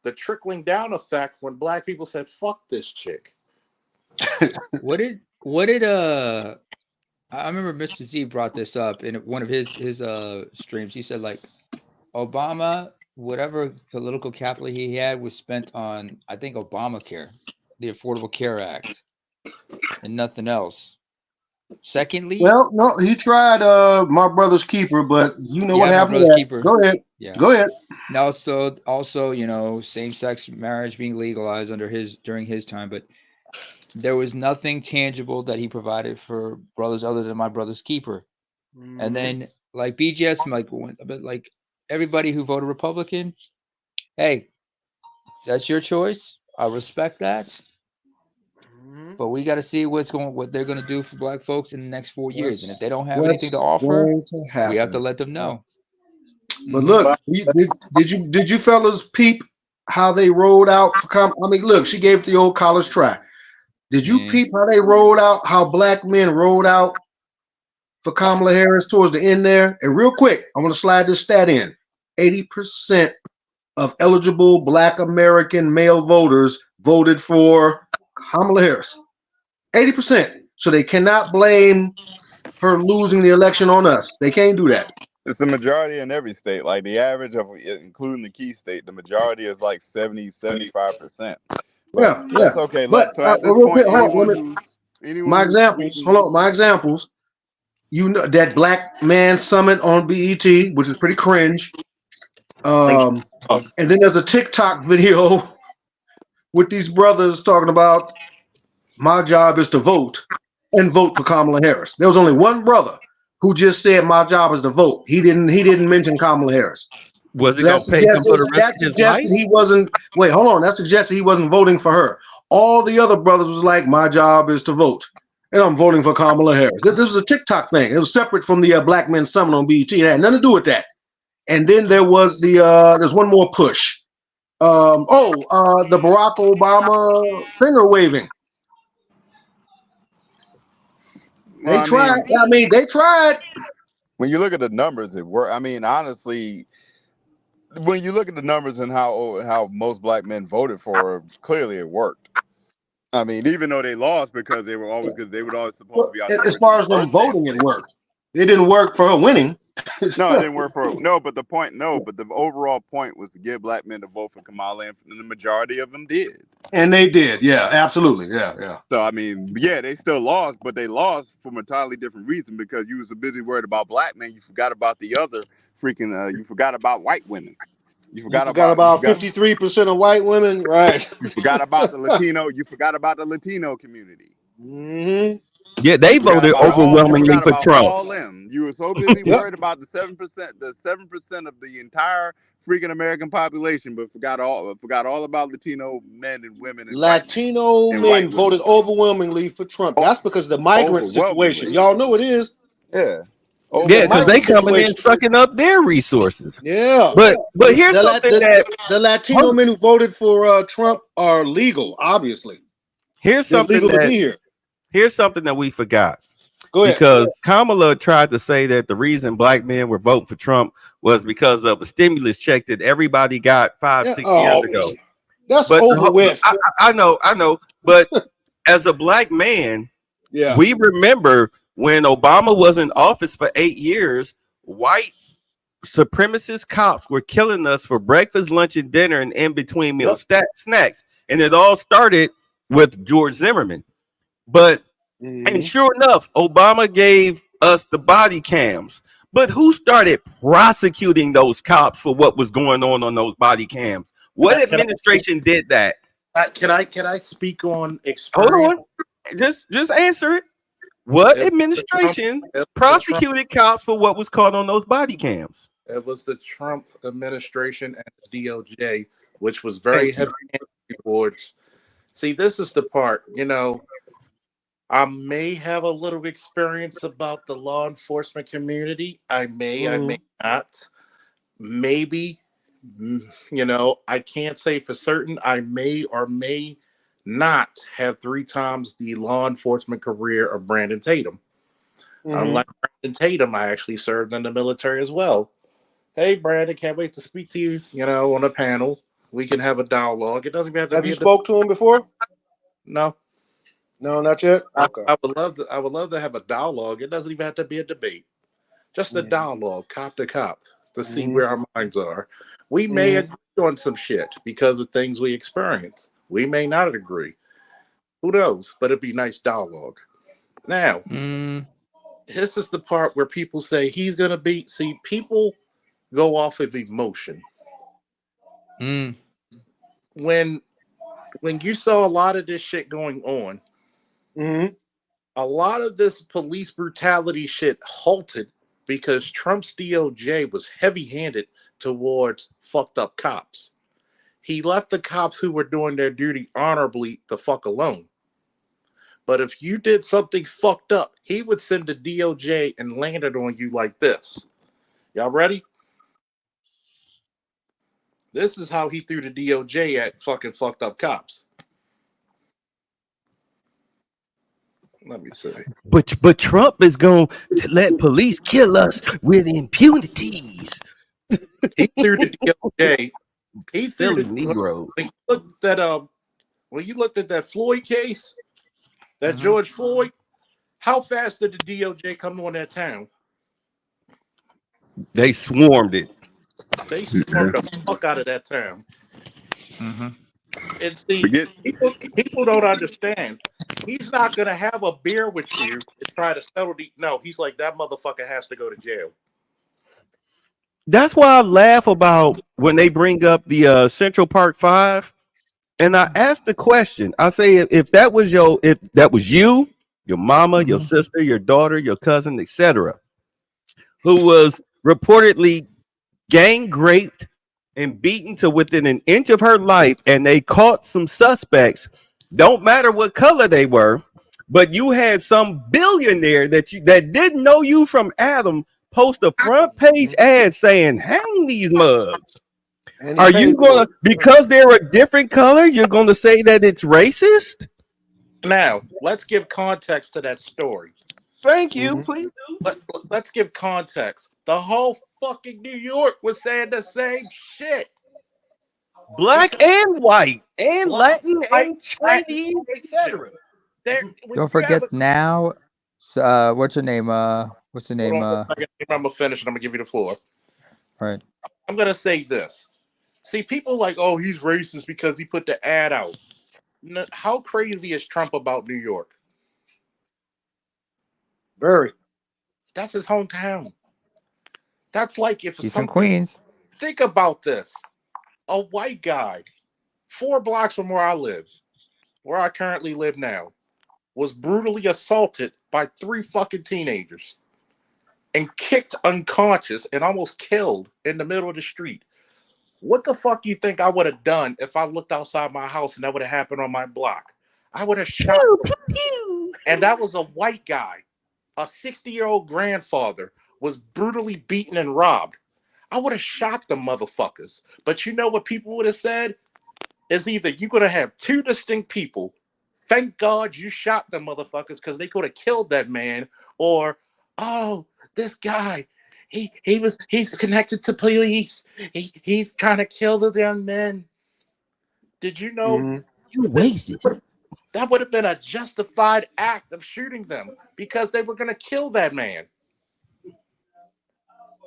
the trickling down effect when black people said fuck this chick. What did I remember Mr. Z brought this up in one of his streams. He said like Obama, whatever political capital he had was spent on I think Obamacare, the Affordable Care Act, and nothing else. Secondly, Well, no, he tried my brother's keeper, but you know what yeah, my happened to brother's that. keeper. Go ahead. Yeah. Go ahead. And also, same-sex marriage being legalized during his time, but there was nothing tangible that he provided for brothers other than my brother's keeper. And Mm-hmm. then like BGS, but like everybody who voted Republican, hey, that's your choice. I respect that. Mm-hmm. But we got to see what they're going to do for black folks in the next 4 years. And if they don't have anything to What's offer, going to we have to happen? let them know. But Hmm. look, did you fellas peep how they rolled out for I mean, look, she gave the old college try. Did you Yeah. peep how they rolled out? How black men rolled out for Kamala Harris towards the end there? And real quick, I want to slide this stat in: 80% of eligible Black American male voters voted for Kamala Harris. 80%. So they cannot blame her losing the election on us. They can't do that. It's the majority in every state. Like the average of, including the key state, the majority is like 70-75%. But Yeah, yeah. that's okay. But So at this real quick, point, hold on. My anyone who's examples. tweeting, Hold on. My examples. You know that Black Man Summit on BET, which is pretty cringe. And then there's a TikTok video with these brothers talking about my job is to vote and vote for Kamala Harris. There was only one brother who just said my job is to vote. He didn't mention Kamala Harris. Was it So that gonna pay him for suggested the rest of his life? he wasn't. Wait, hold on. That suggested he wasn't voting for her. All the other brothers was like, my job is to vote, and I'm voting for Kamala Harris. This was a TikTok thing. It was separate from the Black Men Summit on BET. It had nothing to do with that. And then there was there's one more push. The Barack Obama finger waving. well, They I tried. mean, I mean, they tried. when you look at the numbers, it work. I mean, honestly, when you look at the numbers and how most black men voted for her, clearly it worked. I mean, even though they lost because they were always supposed to Well, be out there as working far the as them first day of voting, it election. worked. It didn't work for her winning. No, it didn't work for no. But the point, no. But the overall point was to get black men to vote for Kamala, and the majority of them did. And they did, yeah, absolutely, yeah. So I mean, yeah, they still lost, but they lost for an entirely different reason because you was so busy worried about black men, you forgot about the other freaking. You forgot about white women. You forgot about 53% of white women, right? You forgot about the Latino. You forgot about the Latino community. Mm-hmm. Yeah, they voted overwhelmingly for Trump. All them. You were so busy worried about the 7%, the 7% of the entire freaking American population, but forgot all about Latino men and women. And Latino men voted overwhelmingly for Trump. That's because of the migrant situation. Y'all know it is. Yeah. Yeah, because they coming in sucking up their resources. Yeah. But here's something that the Latino men who voted for Trump are legal, obviously. Here's something legal to be here. Here's something that we forgot. Go ahead. Because Kamala tried to say that the reason black men were voting for Trump was because of a stimulus check that everybody got 5-6 years ago. That's over with. I know. But as a black man, we remember when Obama was in office for 8 years, white supremacist cops were killing us for breakfast, lunch, and dinner and in between meal snacks. And it all started with George Zimmerman. But and sure enough, Obama gave us the body cams. But who started prosecuting those cops for what was going on those body cams? What administration did that? Can I speak on experience? Hold on. Just answer it. What administration prosecuted cops for what was caught on those body cams? It was the Trump administration and the DOJ, which was very heavy towards. See, this is the part, I may have a little experience about the law enforcement community. I may not. Maybe, I can't say for certain. I may or may not have 3 times the law enforcement career of Brandon Tatum. Unlike Brandon Tatum, I actually served in the military as well. Hey, Brandon, can't wait to speak to you, on a panel. We can have a dialogue. It doesn't have to be. Have you spoke to him before? No. No, not yet. Okay. I would love to have a dialogue. It doesn't even have to be a debate. Just a dialogue, cop to cop, to see where our minds are. We may agree on some shit because of things we experience. We may not agree. Who knows? But it'd be nice dialogue. Now, this is the part where people say he's gonna be. See, people go off of emotion. When you saw a lot of this shit going on, a lot of this police brutality shit halted because Trump's DOJ was heavy-handed towards fucked up cops. He left the cops who were doing their duty honorably the fuck alone. But if you did something fucked up, he would send the DOJ and land it on you like this. Y'all ready? This is how he threw the DOJ at fucking fucked up cops. Let me see. But Trump is going to let police kill us with impunities. He threw the DOJ. He Silly Negro. When you looked at that Floyd case, that George Floyd, how fast did the DOJ come on that town? They swarmed it. They swarmed the fuck out of that town. And see, people don't understand. He's not going to have a beer with you to try to settle the. No, he's like, that motherfucker has to go to jail. That's why I laugh about when they bring up the Central Park 5. And I ask the question, I say, if that was you, your mama, your sister, your daughter, your cousin, etc., who was reportedly gang raped and beaten to within an inch of her life, and they caught some suspects, don't matter what color they were, but you had some billionaire that didn't know you from Adam post a front page ad saying, hang these mugs. Are you gonna, because they're a different color, you're gonna say that it's racist? Now, let's give context to that story. Thank you, please do. Let's give context. The whole fucking New York was saying the same shit. Black and white, and Latin and Chinese, etc. Don't forget now, What's your name? What's the name? Hold on a second. I'm gonna finish and I'm gonna give you the floor. Right. I'm gonna say this. See, people like, oh, he's racist because he put the ad out. How crazy is Trump about New York? Very. That's his hometown. That's like if He's from something. Queens. Think about this: a white guy, 4 blocks from where I live, where I currently live now, was brutally assaulted by 3 fucking teenagers and kicked unconscious and almost killed in the middle of the street. What the fuck do you think I would have done if I looked outside my house and that would have happened on my block? I would have shot them. And that was a white guy. A 60-year-old grandfather was brutally beaten and robbed. I would have shot the motherfuckers. But you know what people would have said? Is either you're going to have 2 distinct people. Thank God you shot the motherfuckers because they could have killed that man. Or, oh, this guy, he's connected to police. He's trying to kill the young men. Did you know You racist. that would have been a justified act of shooting them because they were going to kill that man?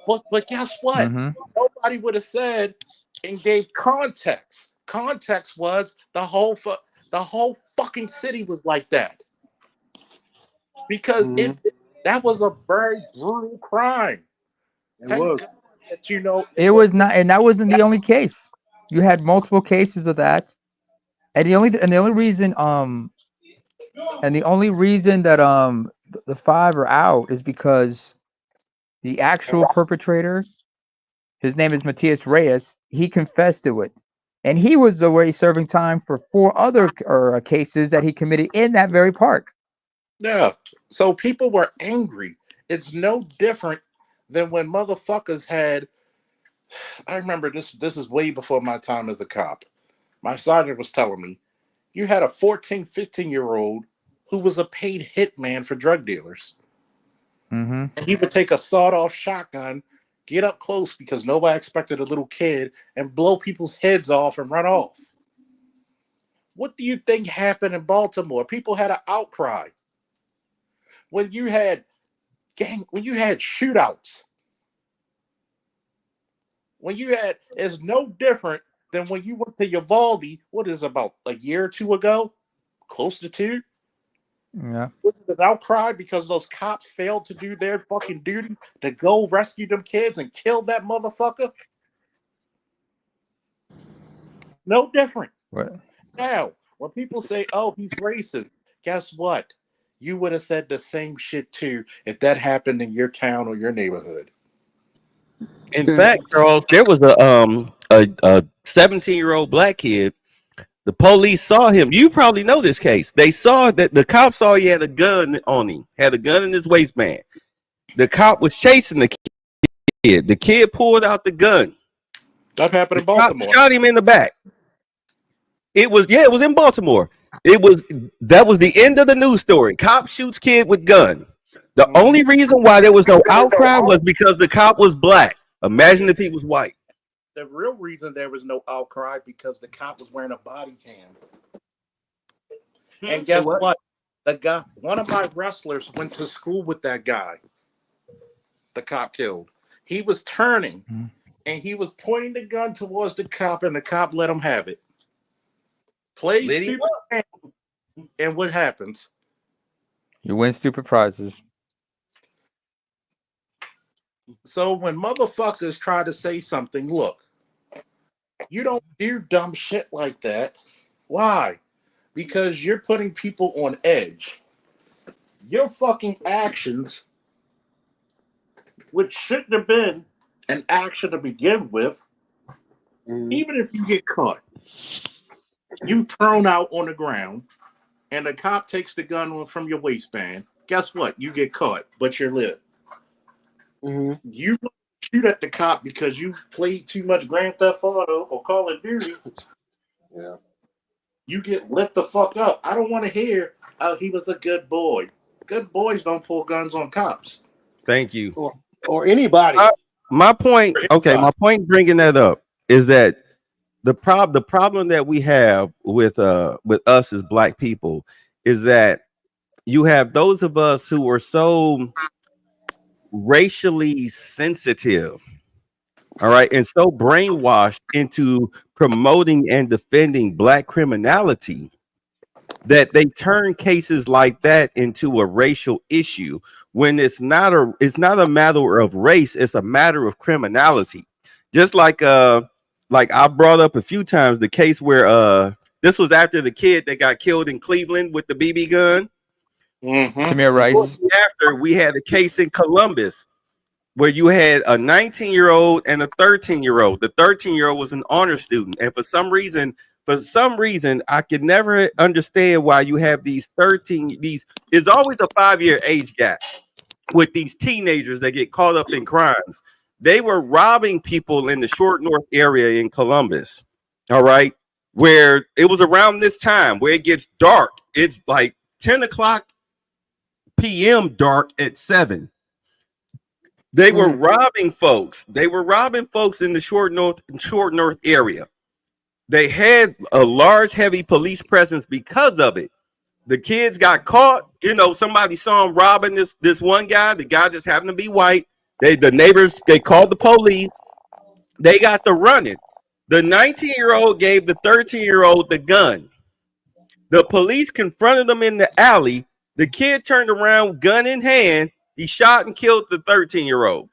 But guess what? Mm-hmm. Nobody would have said and gave context. Context was the whole fucking city was like that because that was a very brutal crime. It was. That you know It was not, and that wasn't the only case. You had multiple cases of that, and the only reason that the 5 are out is because the actual perpetrator, his name is Matias Reyes, he confessed to it, and he was already serving time for 4 other cases that he committed in that very park. Yeah. So people were angry. It's no different than when motherfuckers had. I remember this. This is way before my time as a cop. My sergeant was telling me you had a 14, 15-year-old who was a paid hitman for drug dealers. Mm-hmm. And he would take a sawed-off shotgun, get up close because nobody expected a little kid, and blow people's heads off and run off. What do you think happened in Baltimore? People had an outcry. When you had shootouts, it's no different than when you went to Uvalde, what is about a year or 2 ago? Close to 2. Yeah. Was it an outcry because those cops failed to do their fucking duty to go rescue them kids and kill that motherfucker? No different. What? Now, when people say, oh, he's racist, guess what? You would have said the same shit too if that happened in your town or your neighborhood. In fact, Charles, there was a 17-year-old black kid. The police saw him. You probably know this case. They saw that the cop saw he had a gun on him, had a gun in his waistband. The cop was chasing the kid. The kid pulled out the gun. That happened in The cop Baltimore. shot him in the back. It was in Baltimore. That was the end of the news story. Cop shoots kid with gun. The only reason why there was no outcry was because the cop was black. Imagine if he was white. The real reason there was no outcry because the cop was wearing a body cam. And guess what? The guy, one of my wrestlers went to school with that guy. The cop killed. He was turning and he was pointing the gun towards the cop, and the cop let him have it. Play stupid, and what happens? You win stupid prizes. So when motherfuckers try to say something, look, you don't do dumb shit like that. Why? Because you're putting people on edge. Your fucking actions, which shouldn't have been an action to begin with, even if you get caught, you thrown out on the ground, and the cop takes the gun from your waistband. Guess what? You get caught, but you're lit. You shoot at the cop because you played too much Grand Theft Auto or Call of Duty. Yeah. You get lit the fuck up. I don't want to hear, oh, he was a good boy. Good boys don't pull guns on cops. Thank you. Or anybody. My point, my point bringing that up is that the problem that we have with us as black people is that you have those of us who are so racially sensitive, all right, and so brainwashed into promoting and defending black criminality that they turn cases like that into a racial issue when it's not a matter of race, it's a matter of criminality. Just like I brought up a few times the case where this was after the kid that got killed in Cleveland with the BB gun. Mm-hmm. Tamir Rice. Shortly after, we had a case in Columbus where you had a 19-year-old and a 13-year-old. The 13-year-old was an honor student, and for some reason, I could never understand why you have these 13. These There's always a 5-year age gap with these teenagers that get caught up in crimes. They were robbing people in the Short North area in Columbus. All right, where it was around this time where it gets dark. It's like 10 o'clock p.m. dark at 7. They were robbing folks. They were robbing folks in the Short North area. They had a large, heavy police presence because of it. The kids got caught. Somebody saw him robbing this one guy. The guy just happened to be white. The neighbors, they called the police. They got to running. The 19-year-old gave the 13-year-old the gun. The police confronted him in the alley. The kid turned around, gun in hand. He shot and killed the 13-year-old.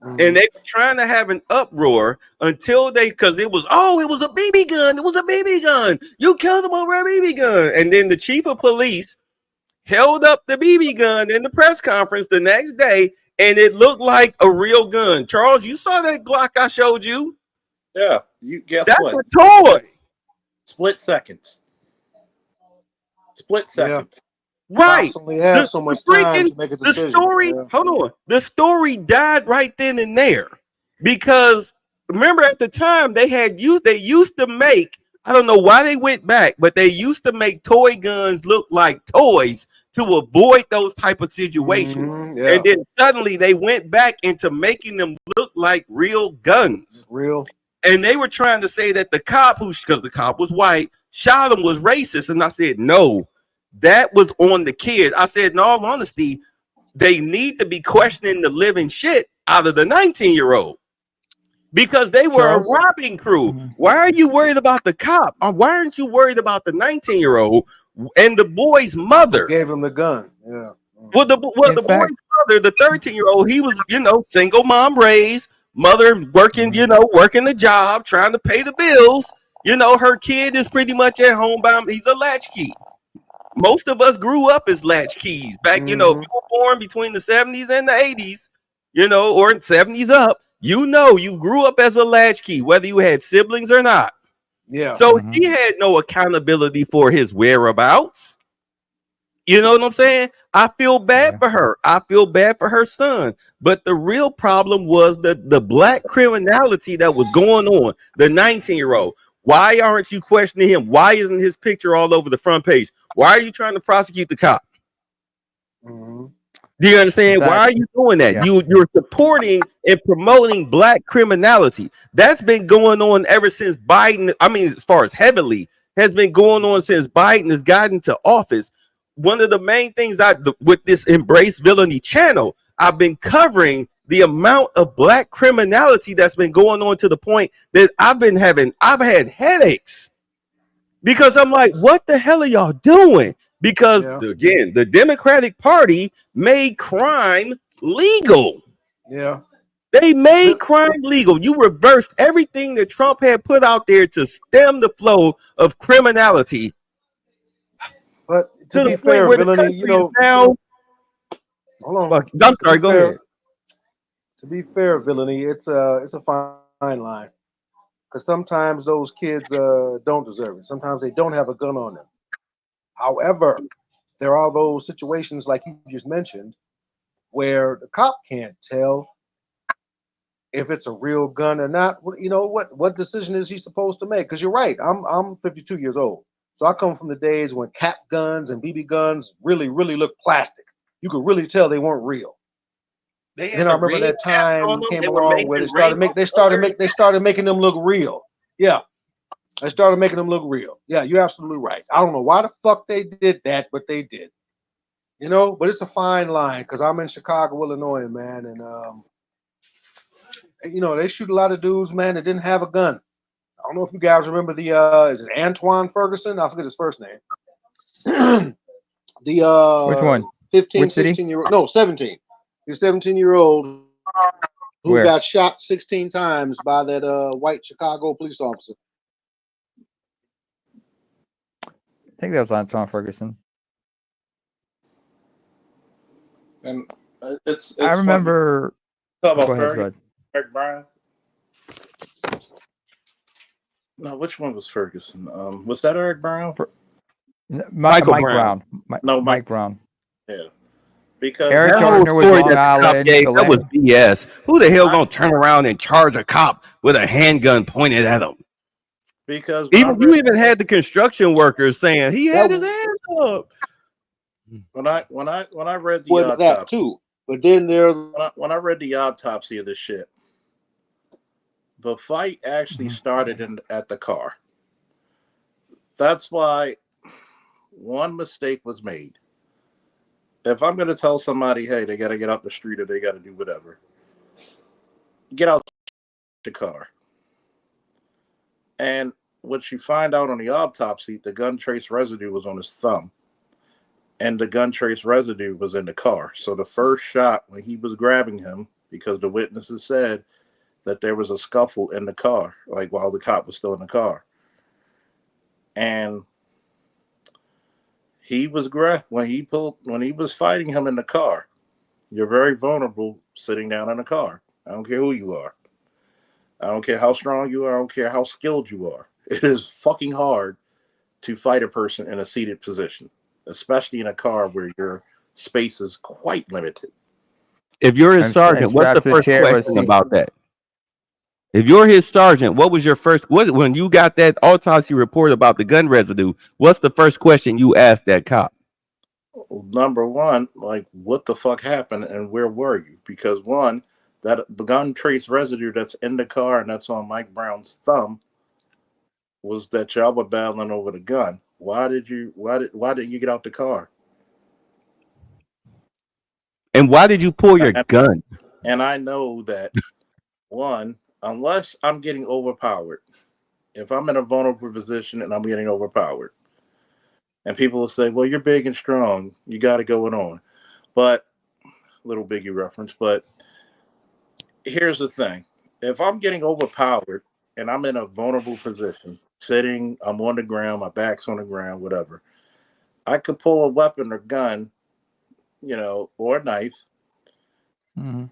And they were trying to have an uproar until because it was a BB gun. It was a BB gun. You killed him over a BB gun. And then the chief of police held up the BB gun in the press conference the next day, and it looked like a real gun. Charles, you saw that Glock I showed you? Yeah. You guess That's what? a toy. Split seconds. Split seconds. Right. Cops only have so much time to make a decision. Hold on. The story died right then and there because remember at the time they used to make, I don't know why they went back, but they used to make toy guns look like toys to avoid those type of situations. Yeah. And then suddenly they went back into making them look like real guns. Real. And they were trying to say that the cop because the cop was white, shot him was racist. And I said, no. That was on the kid. I said, in all honesty, they need to be questioning the living shit out of the 19-year-old because they were a robbing crew. Why are you worried about the cop? Or why aren't you worried about the 19-year-old and the boy's mother? Gave him the gun. Yeah. Well, the boy's mother, the 13-year-old, he was, single mom raised, mother working, working the job, trying to pay the bills. Her kid is pretty much at home by him. He's a latchkey. Most of us grew up as latchkeys back, if you were born between the 70s and the 80s, or 70s up, you grew up as a latchkey, whether you had siblings or not. Yeah. So he had no accountability for his whereabouts. You know what I'm saying? I feel bad for her. I feel bad for her son. But the real problem was the black criminality that was going on, the 19-year-old. Why aren't you questioning him? Why isn't his picture all over the front page? Why are you trying to prosecute the cop? Do you understand? Why are you doing that? Yeah. You're supporting and promoting black criminality. That's been going on ever since Biden. I mean, as far as heavily has been going on since Biden has gotten to office. One of the main things with this Embrace Villainy channel, I've been covering the amount of black criminality that's been going on to the point that I've had headaches because I'm like, what the hell are y'all doing? Because again, the Democratic Party made crime legal. Yeah. They made crime legal. You reversed everything that Trump had put out there to stem the flow of criminality. But to be the fair, point where the Villainy, country is now. Hold on. I'm sorry. Go ahead. To be fair, Villainy, it's a fine line because sometimes those kids don't deserve it. Sometimes they don't have a gun on them. However, there are those situations like you just mentioned where the cop can't tell if it's a real gun or not. What decision is he supposed to make? Because you're right. I'm 52 years old, so I come from the days when cap guns and BB guns really looked plastic. You could really tell they weren't real. Then I remember that time came along where they started making them look real. Yeah, they started making them look real. Yeah, you're absolutely right. I don't know why the fuck they did that, but they did. You know, but it's a fine line because I'm in Chicago, Illinois, man, and you know, they shoot a lot of dudes, man, that didn't have a gun. I don't know if you guys remember the is it Antoine Ferguson? I forget his first name. The Which one? 15, Which city? 16-year-old, no, 17. The 17-year-old who Where? got shot 16 times by that white Chicago police officer. I think that was Anton Ferguson. And it's I funny. remember. Talk Go about ahead, Ferguson, Bud. Eric Brown. No, which one was Ferguson? Was that Eric Brown? Michael Mike Brown. Brown. No, Mike. Mike Brown. Yeah, because Eric That whole Gardner was story Long that the cop Island. gave, that was BS. Who the hell I gonna turn around and charge a cop with a handgun pointed at him? because when I Even you read even had the construction workers saying he had his That hands up. when I read the was that autopsy, too. But then there, when I read the autopsy of this shit, the fight actually started at the car. That's why one mistake was made. If I'm going to tell somebody, hey, they got to get out the street or they got to do whatever, get out the car. And what you find out on the autopsy, the gun trace residue was on his thumb. And the gun trace residue was in the car. So the first shot, when he was grabbing him, because the witnesses said that there was a scuffle in the car, like while the cop was still in the car. And he was when he was fighting him in the car. You're very vulnerable sitting down in a car. I don't care who you are. I don't care how strong you are. I don't care how skilled you are. It is fucking hard to fight a person in a seated position, especially in a car where your space is quite limited. If you're his And sergeant, what's the strapped to the first chair was question about that? If you're his sergeant, what was your first? When you got that autopsy report about the gun residue? What's the first question you asked that cop? Number one, like, what the fuck happened and where were you? Because one, that gun trace residue that's in the car and that's on Mike Brown's thumb was that y'all were battling over the gun. Why didn't you get out the car? And why did you pull your And, gun? and I know that one, unless I'm getting overpowered, if I'm in a vulnerable position and I'm getting overpowered, and people will say, "Well, you're big and strong, you got it going on," but little Biggie reference. But here's the thing: if I'm getting overpowered and I'm in a vulnerable position, sitting, I'm on the ground, my back's on the ground, whatever, I could pull a weapon or gun, or a knife. Mm-hmm.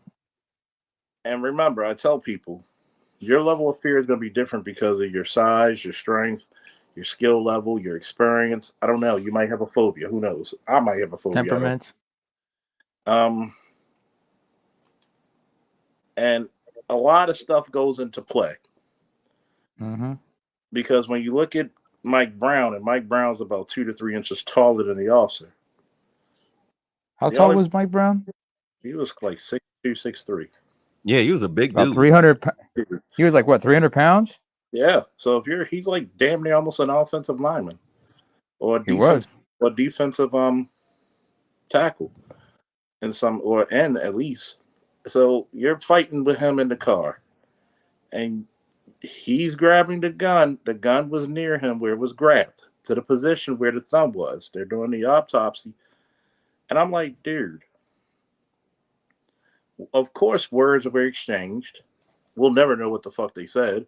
And remember, I tell people, your level of fear is going to be different because of your size, your strength, your skill level, your experience. I don't know. You might have a phobia. Who knows? I might have a phobia. Temperament. And a lot of stuff goes into play. Mm-hmm. Because when you look at Mike Brown, and Mike Brown's about 2 to 3 inches taller than the officer. How The tall only was Mike Brown? he was like 6'2", 6'3". Yeah, he was a big About dude. 300. He was like what? 300 pounds? Yeah. So he's like damn near almost an offensive lineman, or a He was. defensive tackle, and at least. So you're fighting with him in the car, and he's grabbing the gun. The gun was near him where it was grabbed, to the position where the thumb was. They're doing the autopsy. And I'm like, dude, of course words were exchanged. We'll never know what the fuck they said.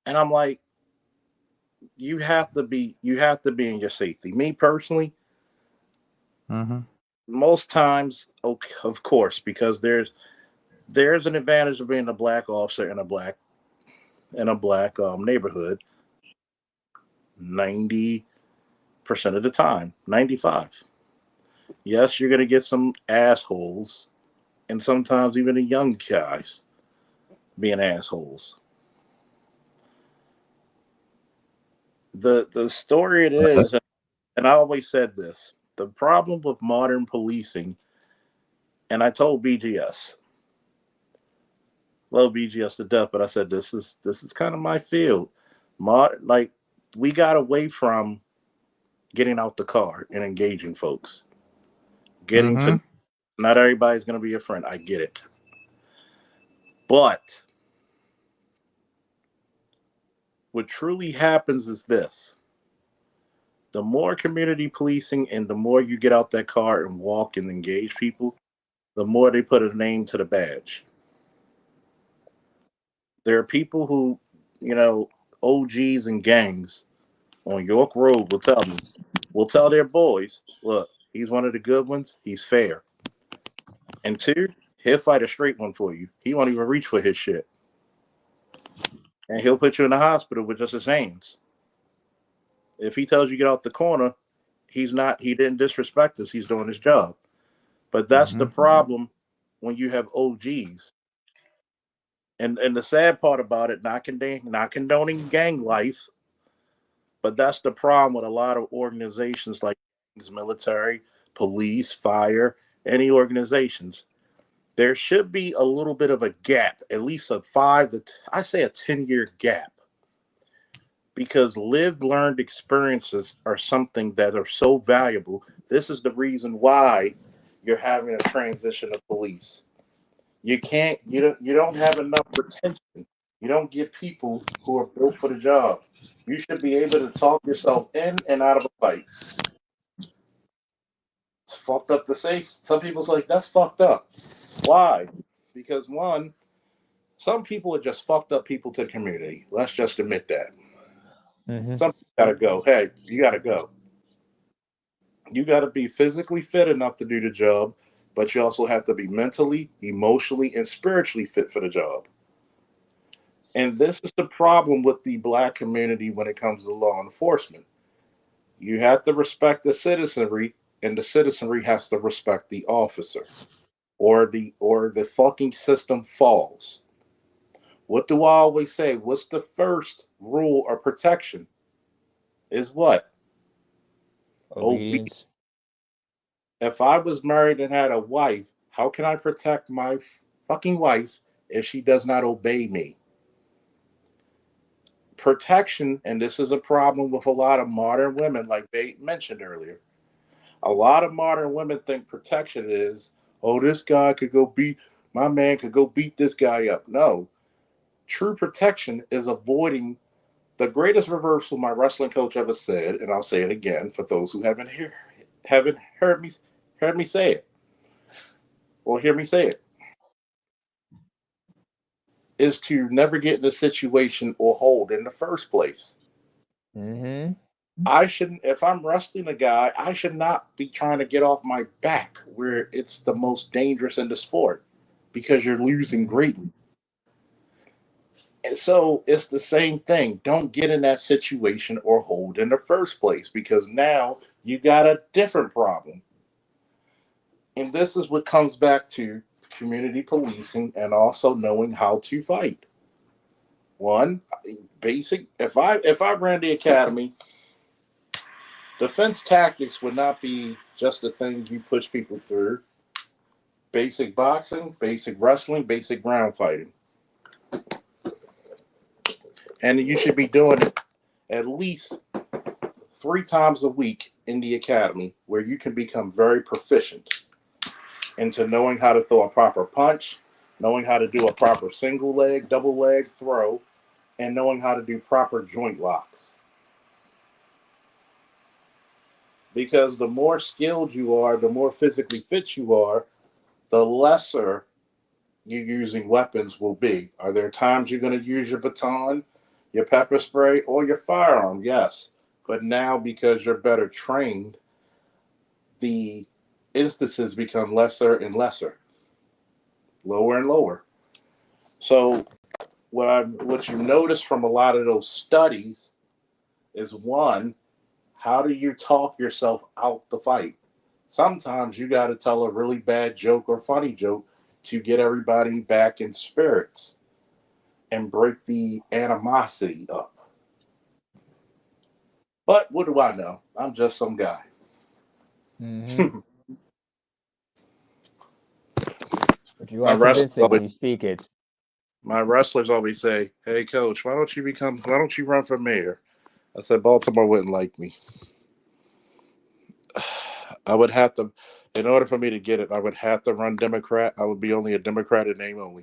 And I'm like, you have to be in your safety. Me personally, Mm-hmm. most times, okay, of course, because there's an advantage of being a black officer in a black neighborhood 90% of the time, 95. Yes, you're gonna get some assholes, and sometimes even the young guys being assholes. The story it is, and I always said this: the problem with modern policing, and I told BGS, love BGS to death, but I said this is kind of my field. Like, we got away from getting out the car and engaging folks. Getting to not everybody's going to be your friend. I get it. But what truly happens is this. The more community policing and the more you get out that car and walk and engage people, the more they put a name to the badge. There are people who, you know, OGs and gangs on York Road will tell their boys, look, he's one of the good ones, he's fair. And two, he'll fight a straight one for you. He won't even reach for his shit. And he'll put you in the hospital with just his hands. If he tells you get out the corner, he didn't disrespect us, he's doing his job. But that's the problem when you have OGs. And the sad part about it, not condoning gang life, but that's the problem with a lot of organizations like military, police, fire, any organizations. There should be a little bit of a gap, at least I say a 10-year gap, because lived, learned experiences are something that are so valuable. This is the reason why you're having a transition of police. You don't have enough retention. You don't get people who are built for the job. You should be able to talk yourself in and out of a fight. It's fucked up to say. Some people's like, that's fucked up. Why? Because one, some people are just fucked up people to the community. Let's just admit that. Some people gotta go. Hey, you gotta go. You gotta be physically fit enough to do the job, but you also have to be mentally, emotionally, and spiritually fit for the job. And this is the problem with the black community when it comes to law enforcement. You have to respect the citizenry, and the citizenry has to respect the officer, or the fucking system falls. What do I always say? What's the first rule of protection? Is what? Obedience. If I was married and had a wife, how can I protect my fucking wife if she does not obey me? Protection, and this is a problem with a lot of modern women, like they mentioned earlier. A lot of modern women think protection is, oh, my man could go beat this guy up. No, true protection is avoiding the greatest reversal my wrestling coach ever said, and I'll say it again for those who haven't heard me say it or hear me say it, is to never get in a situation or hold in the first place. I shouldn't, if I'm wrestling a guy, I should not be trying to get off my back where it's the most dangerous in the sport because you're losing greatly. And so it's the same thing. Don't get in that situation or hold in the first place because now you got a different problem. And this is what comes back to community policing and also knowing how to fight. One, basic, if I ran the academy, defense tactics would not be just the thing you push people through. Basic boxing, basic wrestling, basic ground fighting. And you should be doing it at least 3 times a week in the academy where you can become very proficient into knowing how to throw a proper punch, knowing how to do a proper single leg, double leg throw, and knowing how to do proper joint locks. Because the more skilled you are, the more physically fit you are, the lesser you using weapons will be. Are there times you're going to use your baton, your pepper spray, or your firearm? Yes. But now, because you're better trained, the instances become lesser and lesser, lower and lower. So what you notice from a lot of those studies is one, how do you talk yourself out the fight? Sometimes you got to tell a really bad joke or funny joke to get everybody back in spirits and break the animosity up. But what do I know? I'm just some guy. But you are convincing when you speak it. My wrestlers always say, "Hey, coach, why don't you run for mayor?" I said, Baltimore wouldn't like me. I would have to, in order for me to get it, I would have to run Democrat. I would be only a Democrat in name only.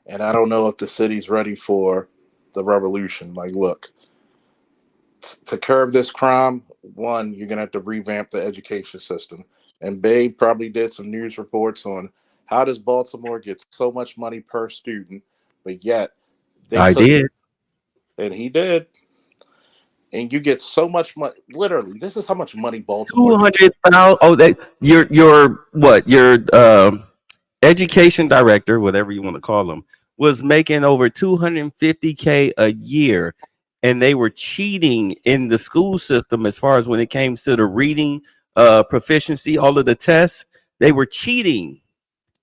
And I don't know if the city's ready for the revolution. Like, look, to curb this crime, one, you're gonna have to revamp the education system. And Babe probably did some news reports on how does Baltimore get so much money per student, but yet they I took, did. and he did, and you get so much money. Literally, this is how much money Baltimore gets. 200,000. Oh, that your what? Your education director, whatever you want to call them, was making over 250K a year, and they were cheating in the school system as far as when it came to the reading proficiency, all of the tests. They were cheating.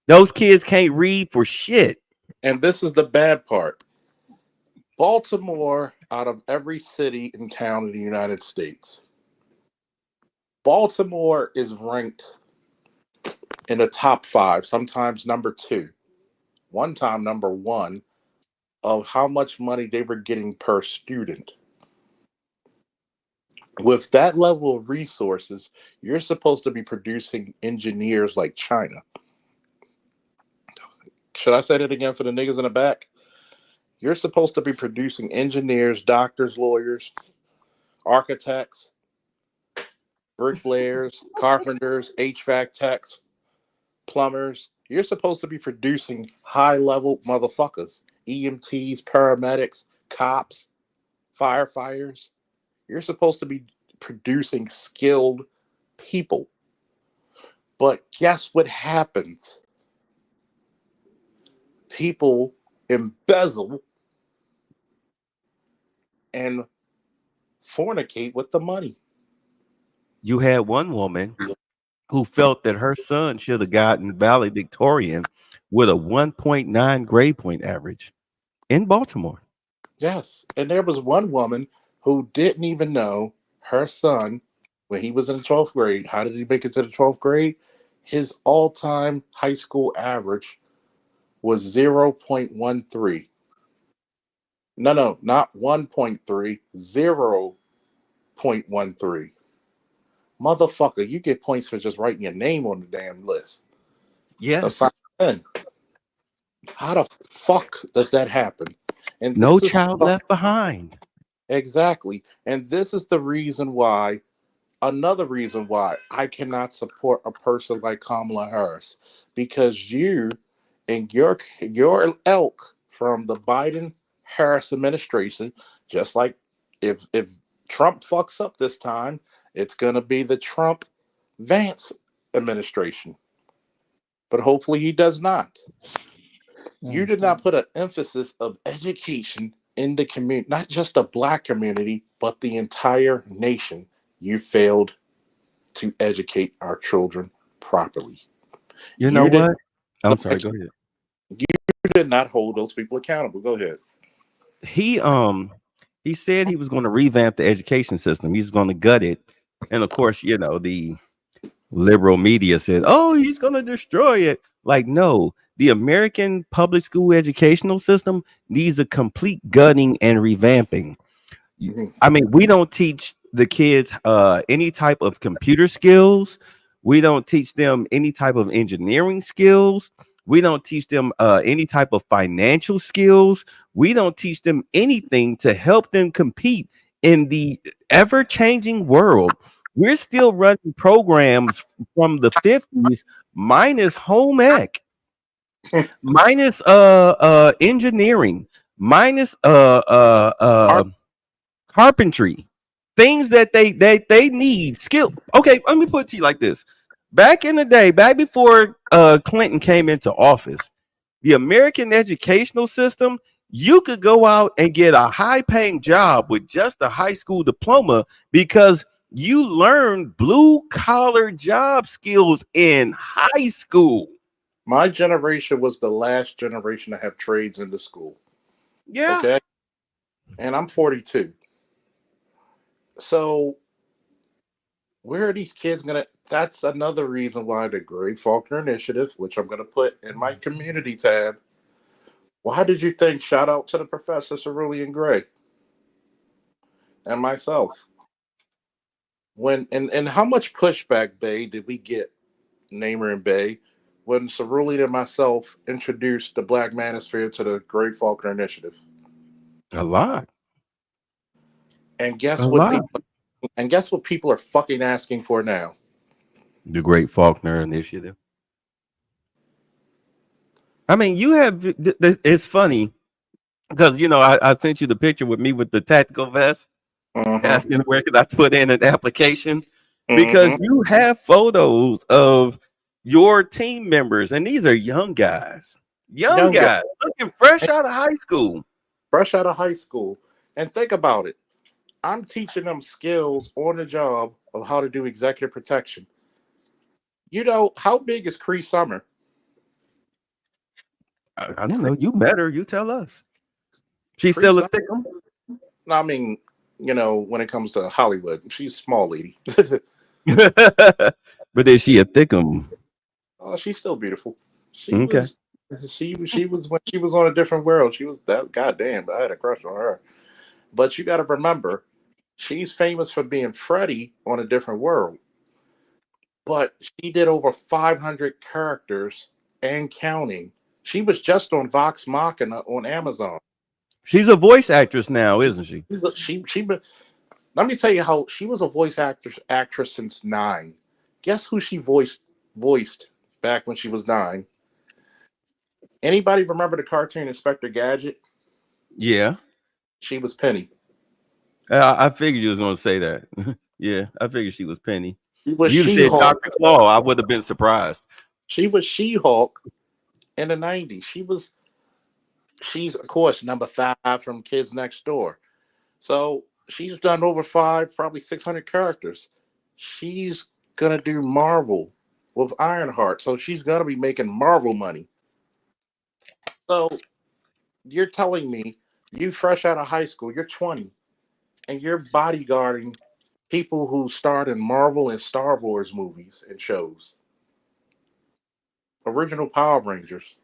Those kids can't read for shit. And this is the bad part. Baltimore, out of every city and town in the United States, Baltimore is ranked in the top five, sometimes number two, one time number one, of how much money they were getting per student. With that level of resources, you're supposed to be producing engineers like China. Should I say that again for the niggas in the back? You're supposed to be producing engineers, doctors, lawyers, architects, bricklayers, carpenters, HVAC techs, plumbers. You're supposed to be producing high level motherfuckers, EMTs, paramedics, cops, firefighters. You're supposed to be producing skilled people. But guess what happens? People embezzle and fornicate with the money. You had one woman who felt that her son should have gotten valedictorian with a 1.9 grade point average in Baltimore. Yes. And there was one woman who didn't even know her son, when he was in the 12th grade, how did he make it to the 12th grade? His all time high school average was 0.13. No, not 1.3, 0.13. Motherfucker, you get points for just writing your name on the damn list. Yes. How the fuck does that happen? And No this is child left behind. exactly. And this is the reason why, another reason why I cannot support a person like Kamala Harris, because you and your elk from the Biden Harris administration, just like if Trump fucks up this time, it's gonna be the Trump Vance administration. But hopefully he does not. You did not put an emphasis of education in the community, not just the black community, but the entire nation. You failed to educate our children properly. You know You did what? I'm sorry, go ahead. you did not hold those people accountable. Go ahead. He he said he was going to revamp the education system. He's going to gut it. And of course, the liberal media said, "Oh, he's going to destroy it." Like, no, the American public school educational system needs a complete gutting and revamping. Mhm. I mean, we don't teach the kids any type of computer skills. We don't teach them any type of engineering skills. We don't teach them any type of financial skills. We don't teach them anything to help them compete in the ever changing world. We're still running programs from the 50s minus home ec, minus engineering, minus carpentry, things that they need skill. Okay, let me put it to you like this: back in the day, back before Clinton came into office, the American educational system, you could go out and get a high paying job with just a high school diploma because you learned blue collar job skills in high school. My generation was the last generation to have trades in the school. Yeah. Okay. And I'm 42. So where are these kids gonna? That's another reason why the Great Faulkner Initiative, which I'm gonna put in my community tab. Why did you think? Shout out to the professor Cerulean Gray and myself. when and how much pushback, Bay, did we get, Namer and Bay, when Cerulli and myself introduced the Black Manosphere to the Great Faulkner Initiative? A lot. And A guess what lot. people and guess what people are fucking asking for now? The Great Faulkner Initiative. I mean, you have. It's funny because I sent you the picture with me with the tactical vest, Mm-hmm. asking where could I put in an application, because Mm-hmm. you have photos of your team members, and these are young Young guy, guys looking fresh out of high school. fresh out of high school. And think about it. I'm teaching them skills on the job of how to do executive protection. You know, how big is Cree Summer? I don't know. You met her. You tell us. She's Cree still a Summer. thickum. I mean, when it comes to Hollywood, she's a small lady. But is she a thickum? Oh, she's still beautiful. She Okay. was, she was when she was on a different world. She was that goddamn. I had a crush on her. But you got to remember, she's famous for being Freddie on a different world. But she did over 500 characters and counting. She was just on Vox Machina on Amazon. She's a voice actress now, isn't she? She let me tell you how she was a voice actress since 9. Guess who she voiced back when she was 9? Anybody remember the cartoon Inspector Gadget? Yeah. She was Penny. I figured you was going to say that. Yeah, I figured she was Penny. She was You'd have said She-Hulk. Dr. Claw. I would have been surprised. She was She-Hulk in the 90s. She's of course number 5 from Kids Next Door. So she's done over probably 600 characters. She's gonna do Marvel with Ironheart. So she's gonna be making Marvel money. So you're telling me you fresh out of high school, you're 20, and you're bodyguarding people who starred in Marvel and Star Wars movies and shows. Original Power Rangers.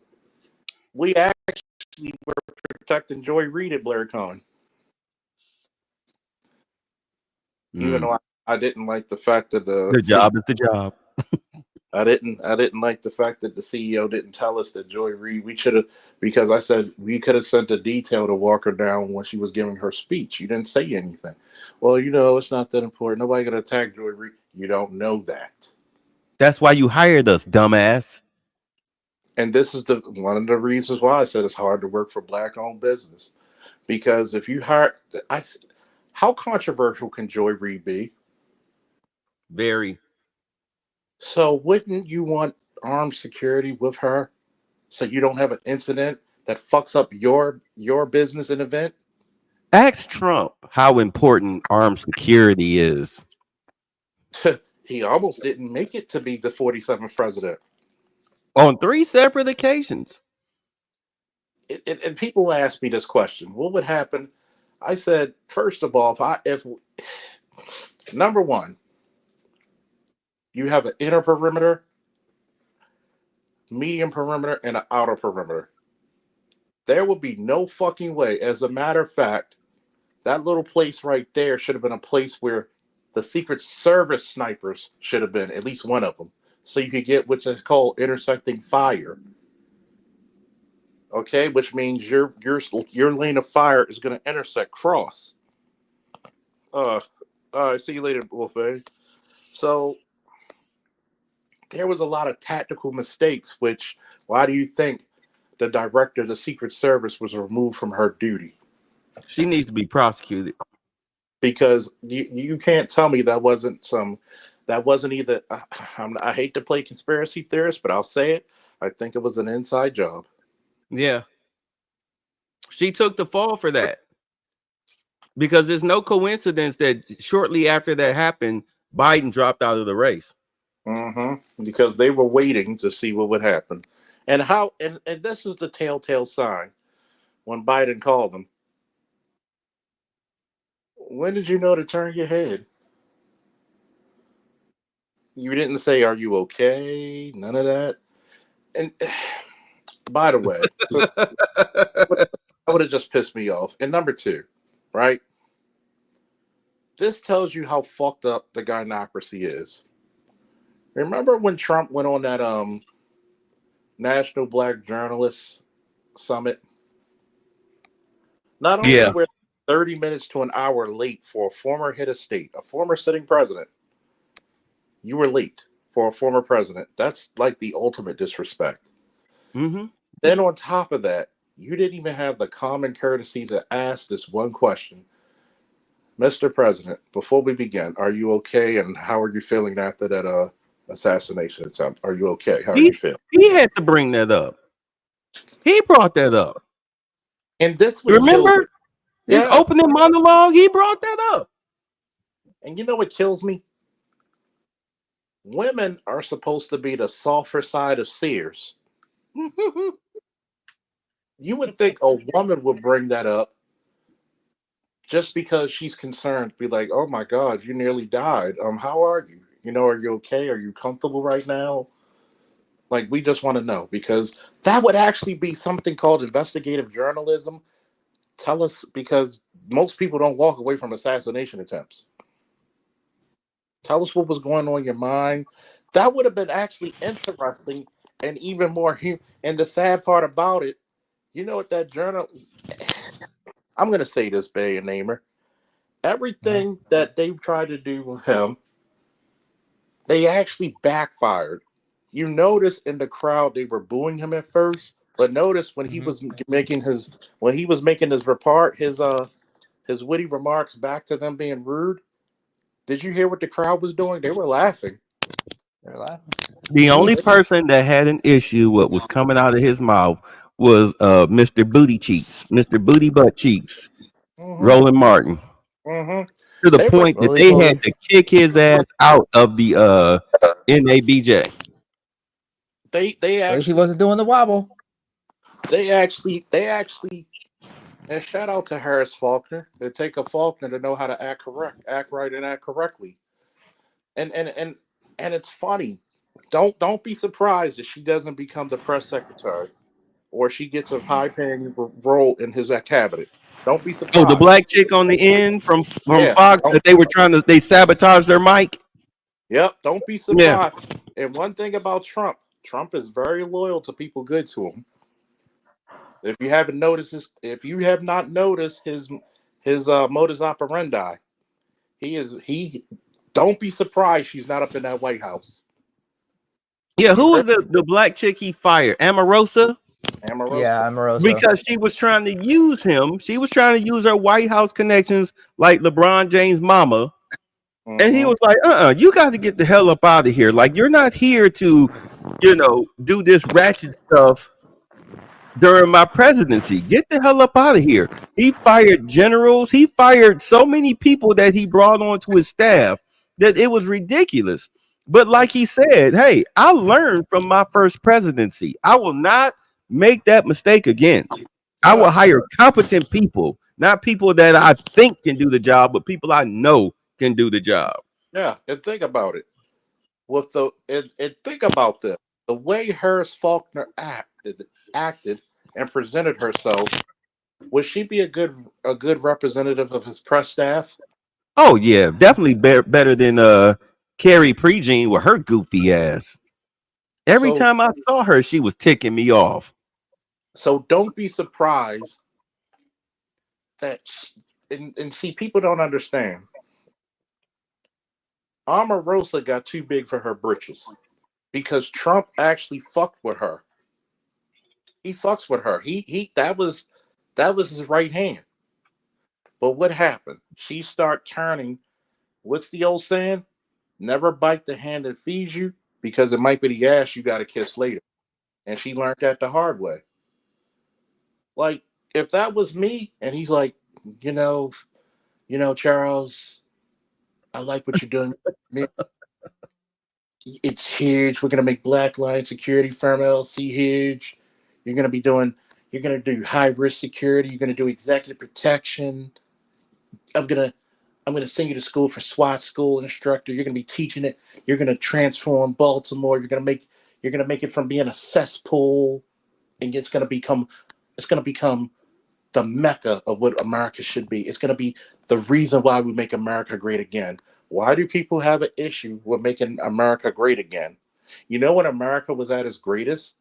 We actually were protecting Joy Reid at BlairCon, even Mm. though I didn't like the fact that The job is the job. I didn't like the fact that the CEO didn't tell us that Joy Reid, we should have, because I said we could have sent a detail to walk her down when she was giving her speech. You didn't say anything. Well, it's not that important. Nobody gonna attack Joy Reid. You don't know that. That's why you hired us, dumbass. And this is the one of the reasons why I said it's hard to work for black owned business. Because if you hire how controversial can Joy Reid be? Very. So wouldn't you want armed security with her so you don't have an incident that fucks up your business and event? Ask Trump how important armed security is. He almost didn't make it to be the 47th president. On 3 separate occasions. And people ask me this question: what would happen? I said, first of all, if number one, you have an inner perimeter, medium perimeter, and an outer perimeter, there would be no fucking way. As a matter of fact, that little place right there should have been a place where the Secret Service snipers should have been, at least one of them, so you could get what's called intersecting fire. Okay, which means your lane of fire is going to intersect cross. All right, see you later, Wolfie. So there was a lot of tactical mistakes. Which why do you think the director of the Secret Service was removed from her duty? She needs to be prosecuted. Because you can't tell me that wasn't either. I hate to play conspiracy theorist, but I'll say it. I think it was an inside job. Yeah. She took the fall for that. Because it's no coincidence that shortly after that happened, Biden dropped out of the race. Because they were waiting to see what would happen, and how. And this is the telltale sign when Biden called them. When did you know to turn your head? You didn't say, "Are you okay?" None of that. And by the way, so that would have just pissed me off. And number two, right? This tells you how fucked up the gynocracy is. Remember when Trump went on that National Black Journalists Summit? Not only Yeah. were 30 minutes to an hour late for a former head of state, a former sitting president, you were late for a former president. That's like the ultimate disrespect. Mm-hmm. Then on top of that, you didn't even have the common courtesy to ask this one question. Mr. President, before we begin, are you okay? And how are you feeling after that assassination attempt? Are you okay? How are He you feeling? he had to bring that up. He brought that up. And this You what kills me. remember his Yeah. opening monologue? He brought that up. And you know what kills me? Women are supposed to be the softer side of seers. You would think a woman would bring that up just because she's concerned, be like, "Oh my God, you nearly died. How are you? Are you okay? Are you comfortable right now?" Like, we just want to know because that would actually be something called investigative journalism. Tell us because most people don't walk away from assassination attempts. Tell us what was going on in your mind. That would have been actually interesting and even more. And the sad part about it, you know what that journal? I'm going to say this, Bay and Namer. Uh-huh. Everything that they tried to do with him, they actually backfired. You notice in the crowd they were booing him at first, but notice when he Mhm. was making his report, his witty remarks back to them being rude. Did you hear what the crowd was doing? They were laughing. They're laughing. The only Mhm. person that had an issue with what was coming out of his mouth was Mr. Booty Cheeks, Mr. Booty Butt Cheeks, Mhm. Roland Martin, Mhm. to the They were point that Roly they had poly. to kick his ass out of the NABJ. they At least he actually wasn't doing the wobble. they actually and shout out to Harris Faulkner. It take a Faulkner to know how to act right, and act correctly. And it's funny. Don't be surprised if she doesn't become the press secretary or she gets a high paying role in his cabinet. Don't be Oh, the surprised. black chick on the end from Yeah. Fox Don't, that they sabotage their mic. yep. Don't be Yeah. surprised. And one thing about Trump, Trump is very loyal to people good to him. If you have not noticed his modus operandi, he. Don't be surprised she's not up in that White House. Yeah, You who was heard the black chick he fired? Amarosa? Yeah, Amorosa. Amoroso. Because she was trying to use him. She was trying to use her White House connections like LeBron James' mama. And he Mm-hmm. was like, you got to get the hell up out of here. Like, you're not here to, do this ratchet stuff during my presidency. Get the hell up out of here. He fired generals. He fired so many people that he brought onto his staff that it was ridiculous. But like he said, hey, I learned from my first presidency. I will not make that mistake again. I will Yeah, hire competent people, not people that I think can do the job, but people I know can do the job. yeah. And think about it. And think about this. The way Harris Faulkner acted and presented herself, would she be a good representative of his press staff? Oh yeah, definitely better than Carrie Prejean with her goofy ass. Every So time I saw her, she was ticking me off. so don't be surprised that and see people don't understand. Omarosa got too big for her britches because Trump actually fucked with her. He fucks with her. He that was his right hand. But what happened? She start turning. What's the old saying? Never bite the hand that feeds you because it might be the ass you got to kiss later. And she learned that the hard way. Like if that was me, and he's like, you know, Charles, I like what you're doing. It's huge. We're gonna make Blackline Security Firm LLC huge. You're gonna be doing. You're gonna do high risk security. You're gonna do executive protection. I'm gonna. I'm gonna send you to school for SWAT school instructor. You're gonna be teaching it. You're gonna transform Baltimore. You're gonna make it from being a cesspool, and it's gonna become. It's gonna become the mecca of what America should be. It's going to be the reason why we make America great again. Why do people have an issue with making America great again? You know when America was at its greatest?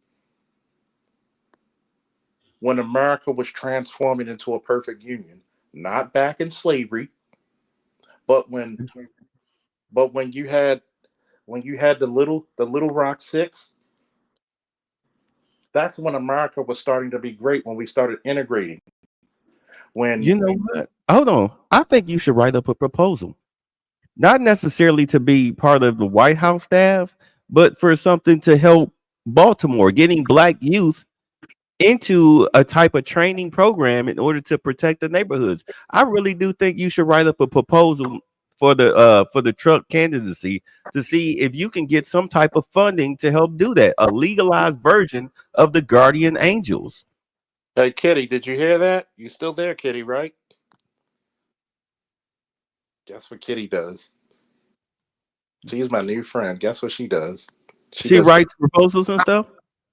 When America was transforming into a perfect union, not back in slavery, but when you had the little rock six, that's when America was starting to be great, when we started integrating. When You know what? Hold on. I think you should write up a proposal, not necessarily to be part of the White House staff, but for something to help Baltimore, getting black youth into a type of training program in order to protect the neighborhoods. I really do think you should write up a proposal for the truck candidacy to see if you can get some type of funding to help do that. A legalized version of the guardian angels. Hey Kitty, did you hear that? You still there, Kitty, right? Guess what Kitty does? She's my new friend. Guess what she does? She She does writes proposals and stuff.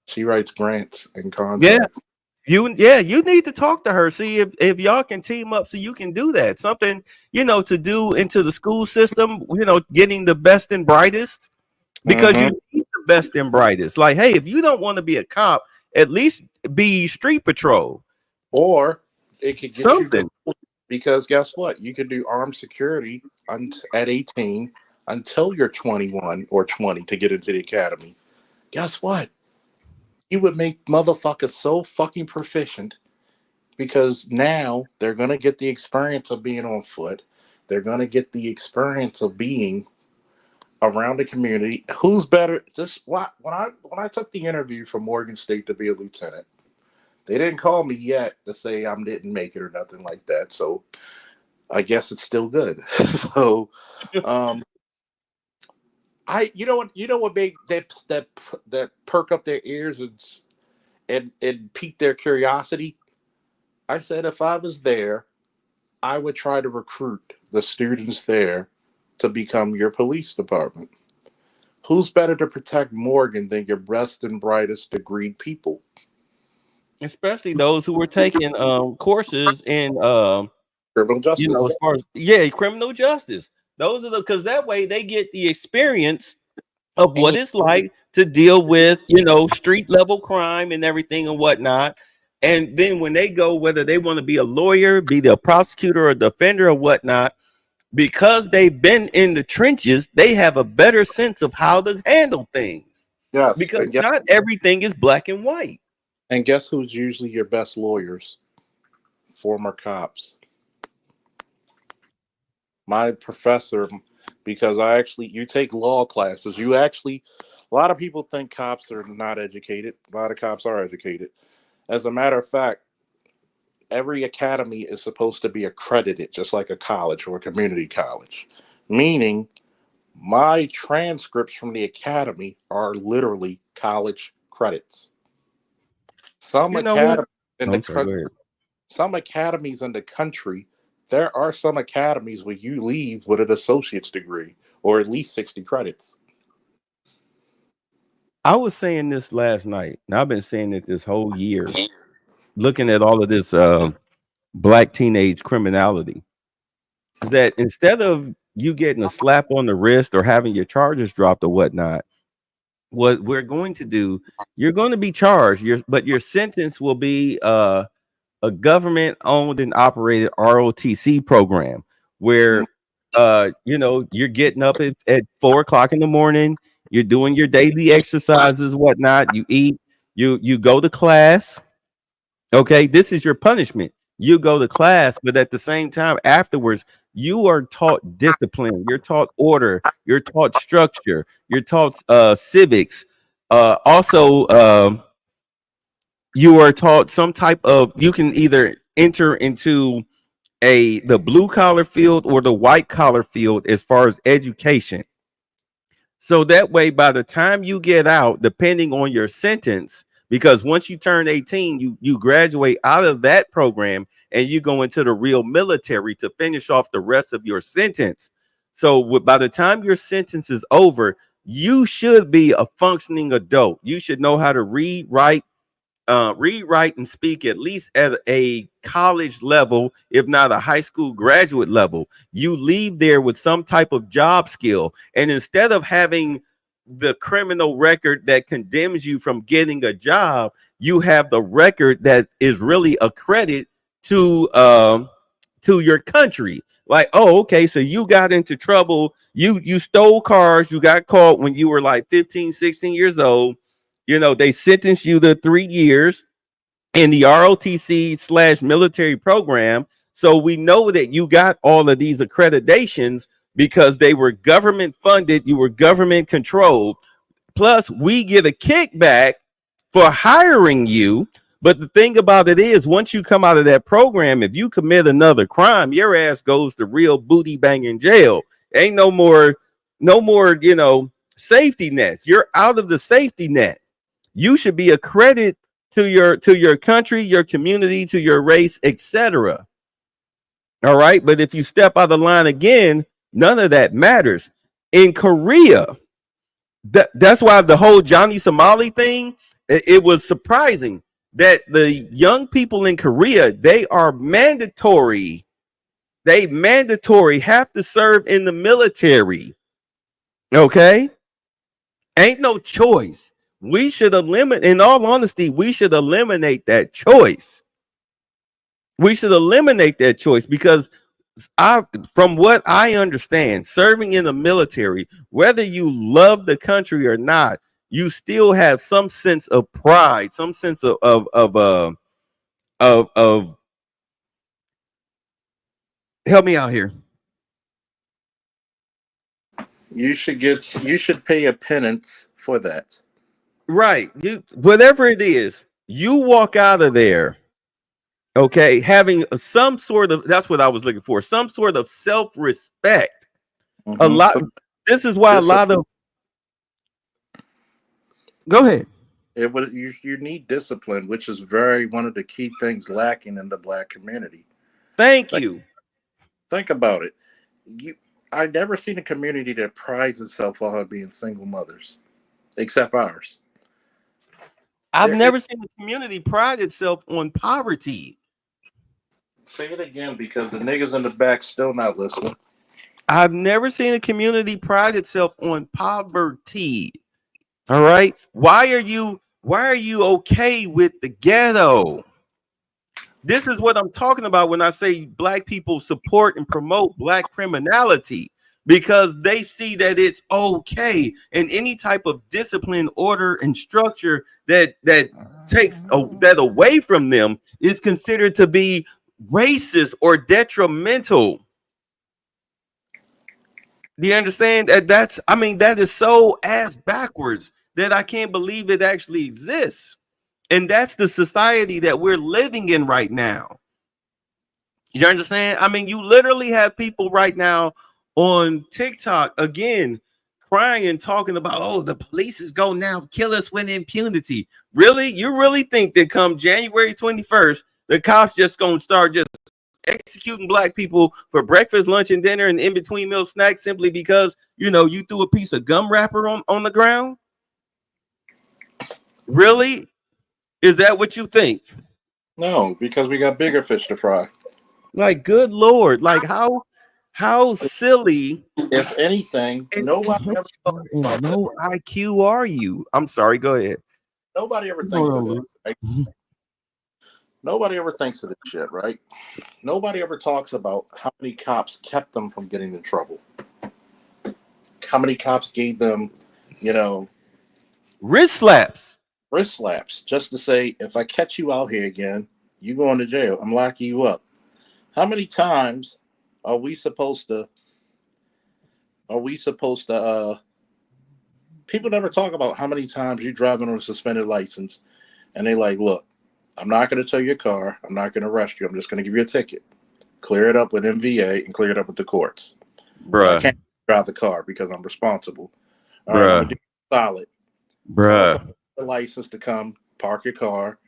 she writes grants and Yeah. contracts. You need to talk to her. See if y'all can team up so you can do that. Something, to do into the school system, getting the best and brightest, because you Hmm. need the best and brightest. Like, hey, if you don't want to be a cop, at least be street patrol. Or it could get you Something. because guess what? You can do armed security at 18 until you're 21 or 20 to get into the academy. Guess what? You would make motherfuckers so fucking proficient because now they're going to get the experience of being on foot. They're going to get the experience of being around the community. Who's better? Just what when I took the interview for Morgan State to be a lieutenant, they didn't call me yet to say I didn't make it or nothing like that. So I guess it's still good. So um, I you know what made that perk up their ears and pique their curiosity. I said if I was there, I would try to recruit the students there to become your police department. Who's better to protect Morgan than your best and brightest degreed people? Especially those who were taking courses in Criminal justice. as far as criminal justice. Those are because that way they get the experience of what And it's like to deal with, street level crime and everything and whatnot. And then when they go, whether they want to be a lawyer, be the prosecutor or defender or whatnot, because they've been in the trenches, they have a better sense of how to handle things. yes, Because not everything is black and white. and guess who's usually your best lawyers? Former cops. My professor, because you take law classes, a lot of people think cops are not educated. A lot of cops are educated. As a matter of fact, every academy is supposed to be accredited, just like a college or a community college. Meaning, my transcripts from the academy are literally college credits. Some You know what? academies in I'm sorry, the go ahead. some academies in the country, there are some academies where you leave with an associate's degree or at least 60 credits. I was saying this last night, and I've been saying it this whole year, looking at all of this black teenage criminality, is that instead of you getting a slap on the wrist or having your charges dropped or whatnot, what we're going to do, you're going to be charged, but your sentence will be a government owned and operated ROTC program where you're getting up at 4 o'clock in the morning, you're doing your daily exercises, whatnot, you eat, you go to class. Okay, this is your punishment. You go to class, but at the same time, afterwards, you are taught discipline, you're taught order, you're taught structure, you're taught civics. Also, you are taught some type of you can either enter into the blue collar field or the white collar field as far as education. So that way, by the time you get out, depending on your sentence, because once you turn 18, you graduate out of that program and you go into the real military to finish off the rest of your sentence. So by the time your sentence is over, you should be a functioning adult. You should know how to read, write, read, write, and speak at least at a college level, if not a high school graduate level. You leave there with some type of job skill. And instead of having the criminal record that condemns you from getting a job, you have the record that is really a credit to your country. Like, oh, okay, so you got into trouble, you stole cars, you got caught when you were like 15, 16 years old. You know, they sentenced you to 3 years in the ROTC / military program. So we know that you got all of these accreditations because they were government funded, you were government controlled. Plus, we get a kickback for hiring you. But the thing about it is, once you come out of that program, if you commit another crime, your ass goes to real booty banging jail. Ain't no more, safety nets. You're out of the safety net. You should be a credit to your country, your community, to your race, etc. All right. But if you step out of line again, none of that matters. In Korea, that's why the whole Johnny Somali thing, it was surprising that the young people in Korea, they mandatory have to serve in the military. Okay. Ain't no choice. We should eliminate, in all honesty, we should eliminate that choice. We should eliminate that choice because from what I understand, serving in the military, whether you love the country or not, you still have some sense of pride, some sense of help me out here. You should pay a penance for that. Right. You, whatever it is, you walk out of there, okay, having some sort of, that's what I was looking for, some sort of self-respect. A lot. This is why a lot of, go ahead. You need discipline, which is one of the key things lacking in the black community. Thank you. Think about it. I've never seen a community that prides itself on being single mothers, except ours. I've never seen a community pride itself on poverty. Say it again, because the niggas in the back still not listening. I've never seen a community pride itself on poverty. All right. Why are you okay with the ghetto? This is what I'm talking about when I say black people support and promote black criminality, because they see that it's okay, and any type of discipline, order, and structure that takes that away from them is considered to be racist or detrimental. Do you understand that? That is so ass backwards that I can't believe it actually exists. And that's the society that we're living in right now. You understand? I mean, you literally have people right now on TikTok again crying and talking about, oh, the police is going now kill us with impunity. Really? You really think that come January 21st, the cops just gonna start just executing black people for breakfast, lunch, and dinner and in between meal snacks simply because you threw a piece of gum wrapper on the ground? Really? Is that what you think? No, because we got bigger fish to fry. Like, good Lord, like how silly, if anything, nobody ever and no IQ are you? I'm sorry, go ahead. Nobody ever thinks of this. Right? Nobody ever thinks of this shit, right? Nobody ever talks about how many cops kept them from getting in trouble. How many cops gave them, wrist slaps just to say, if I catch you out here again, you going to jail. I'm locking you up. How many times are we supposed to people never talk about how many times you're driving on a suspended license and they like, look, I'm not going to tow your car. I'm not going to arrest you. I'm just going to give you a ticket. Clear it up with MVA and clear it up with the courts. Bruh. I can't drive the car because I'm responsible. All Bruh. right, I'm gonna do solid. Bruh. A license to come park your car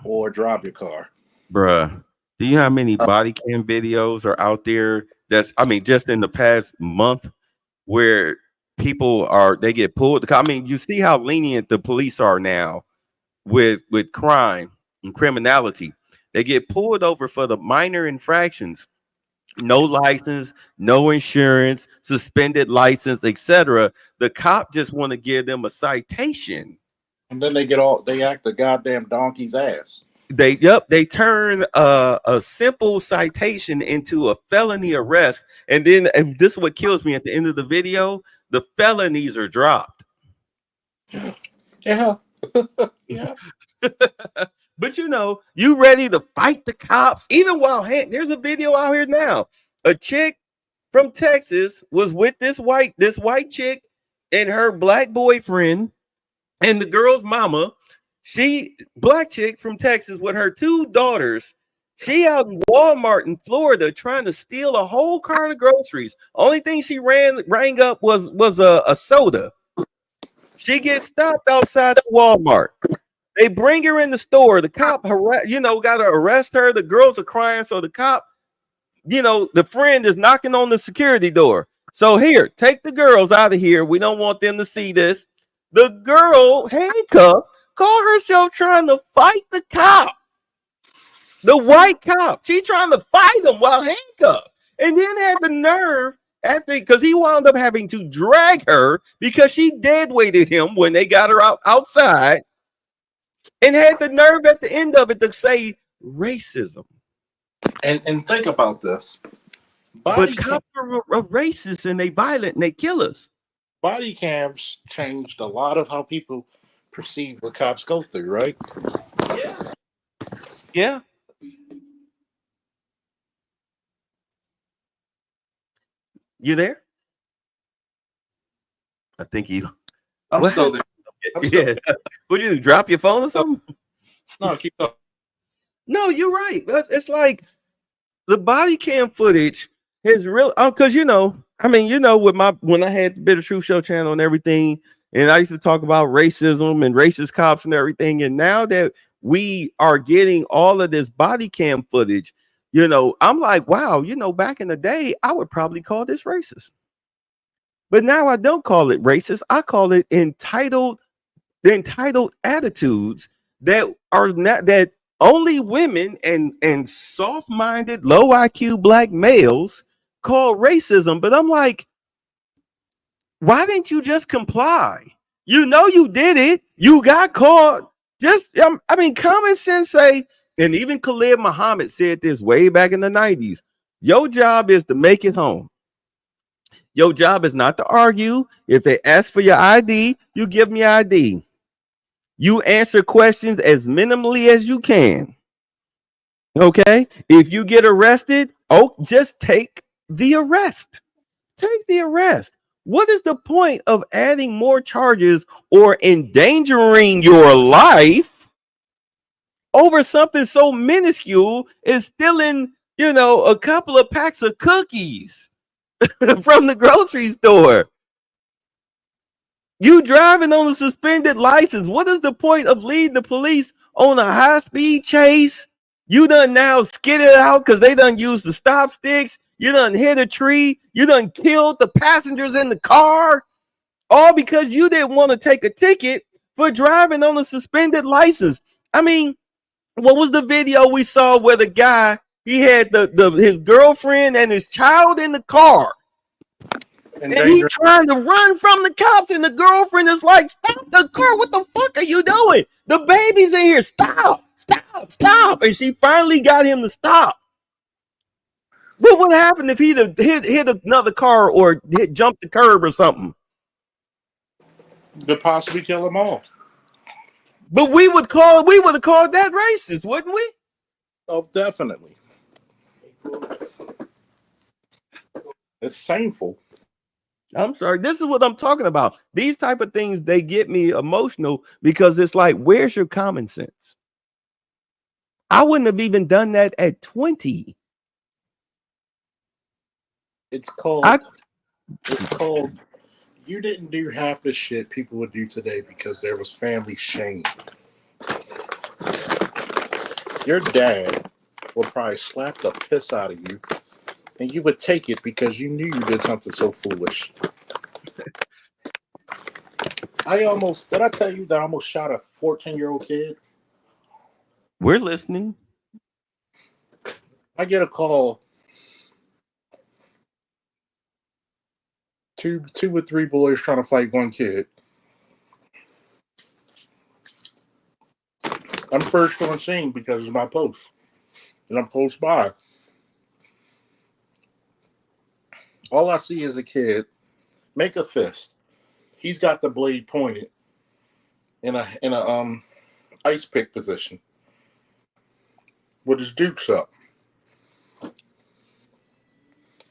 or drive your car. Bruh. Do you know how many body cam videos are out there just in the past month where people they get pulled? I mean, you see how lenient the police are now with crime and criminality. They get pulled over for the minor infractions. No license, no insurance, suspended license, etc. The cop just want to give them a citation. And then they act a goddamn donkey's ass. They turn a simple citation into a felony arrest, and then and this is what kills me at the end of the video. The felonies are dropped. Yeah. Yeah. But you ready to fight the cops even while there's a video out here now. A chick from Texas was with this white chick and her black boyfriend and the girl's mama. She black chick from Texas with her two daughters. She out in Walmart in Florida trying to steal a whole cart of groceries. Only thing she rang up was a soda. She gets stopped outside the Walmart. They bring her in the store. The cop, got to arrest her. The girls are crying, so the cop, the friend is knocking on the security door. So here, take the girls out of here. We don't want them to see this. The girl, handcuffed, called herself trying to fight the cop. The white cop. She trying to fight him while handcuffed. And then had the nerve, because he wound up having to drag her because she dead weighted him when they got her outside. And had the nerve at the end of it to say racism. And think about this. But cops are racist and they violent and they kill us. Body cams changed a lot of how people perceive what cops go through, right? Yeah. Yeah. You there? I think I'm still there. Yeah. Would you drop your phone or something? No, keep up. No, you're right. It's like the body cam footage is real. Because with when I had the Bitter Truth Show channel and everything, and I used to talk about racism and racist cops and everything. And now that we are getting all of this body cam footage, I'm like, wow, back in the day, I would probably call this racist. But now I don't call it racist. I call it entitled attitudes that are not that only women and soft-minded, low IQ black males call racism. But I'm like, why didn't you just comply? You did it. You got caught. Just common sense say, and even Khalid Muhammad said this way back in the 90s. Your job is to make it home. Your job is not to argue. If they ask for your ID, you give them your ID. You answer questions as minimally as you can. Okay? If you get arrested, just take the arrest. Take the arrest. What is the point of adding more charges or endangering your life over something so minuscule as stealing, a couple of packs of cookies from the grocery store? You driving on a suspended license. What is the point of leading the police on a high-speed chase? You done now skidded out because they done used the stop sticks. You done hit a tree. You done killed the passengers in the car. All because you didn't want to take a ticket for driving on a suspended license. What was the video we saw where the guy, he had his girlfriend and his child in the car? And he's trying to run from the cops, and the girlfriend is like, stop the car. What the fuck are you doing? The baby's in here. Stop, stop, stop. And she finally got him to stop. What would happen if he'd have hit another car or jumped the curb or something? Could possibly kill them all. But we would have called that racist, wouldn't we? Oh, definitely. It's shameful. I'm sorry. This is what I'm talking about. These type of things, they get me emotional because it's like, where's your common sense? I wouldn't have even done that at 20. It's called you didn't do half the shit people would do today because there was family shame. Your dad will probably slap the piss out of you, and you would take it because you knew you did something so foolish. Did I tell you that I almost shot a 14-year-old kid? We're listening. I get a call. Two or three boys trying to fight one kid. I'm first on scene because it's my post. And I'm close by. All I see is a kid make a fist. He's got the blade pointed in a ice pick position with his dukes up.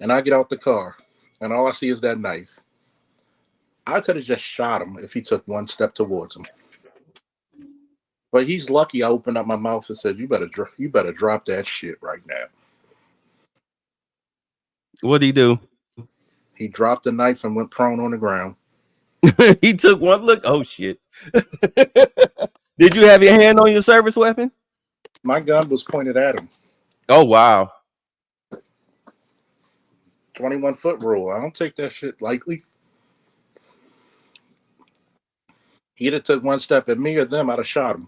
And I get out the car, and all I see is that knife. I could have just shot him if he took one step towards him. But he's lucky I opened up my mouth and said, you better drop that shit right now. What'd he do? He dropped the knife and went prone on the ground. He took one look. Oh, shit. Did you have your hand on your service weapon? My gun was pointed at him. Oh, wow. 21-foot rule. I don't take that shit lightly. He'd have took one step at me or them, I'd have shot him.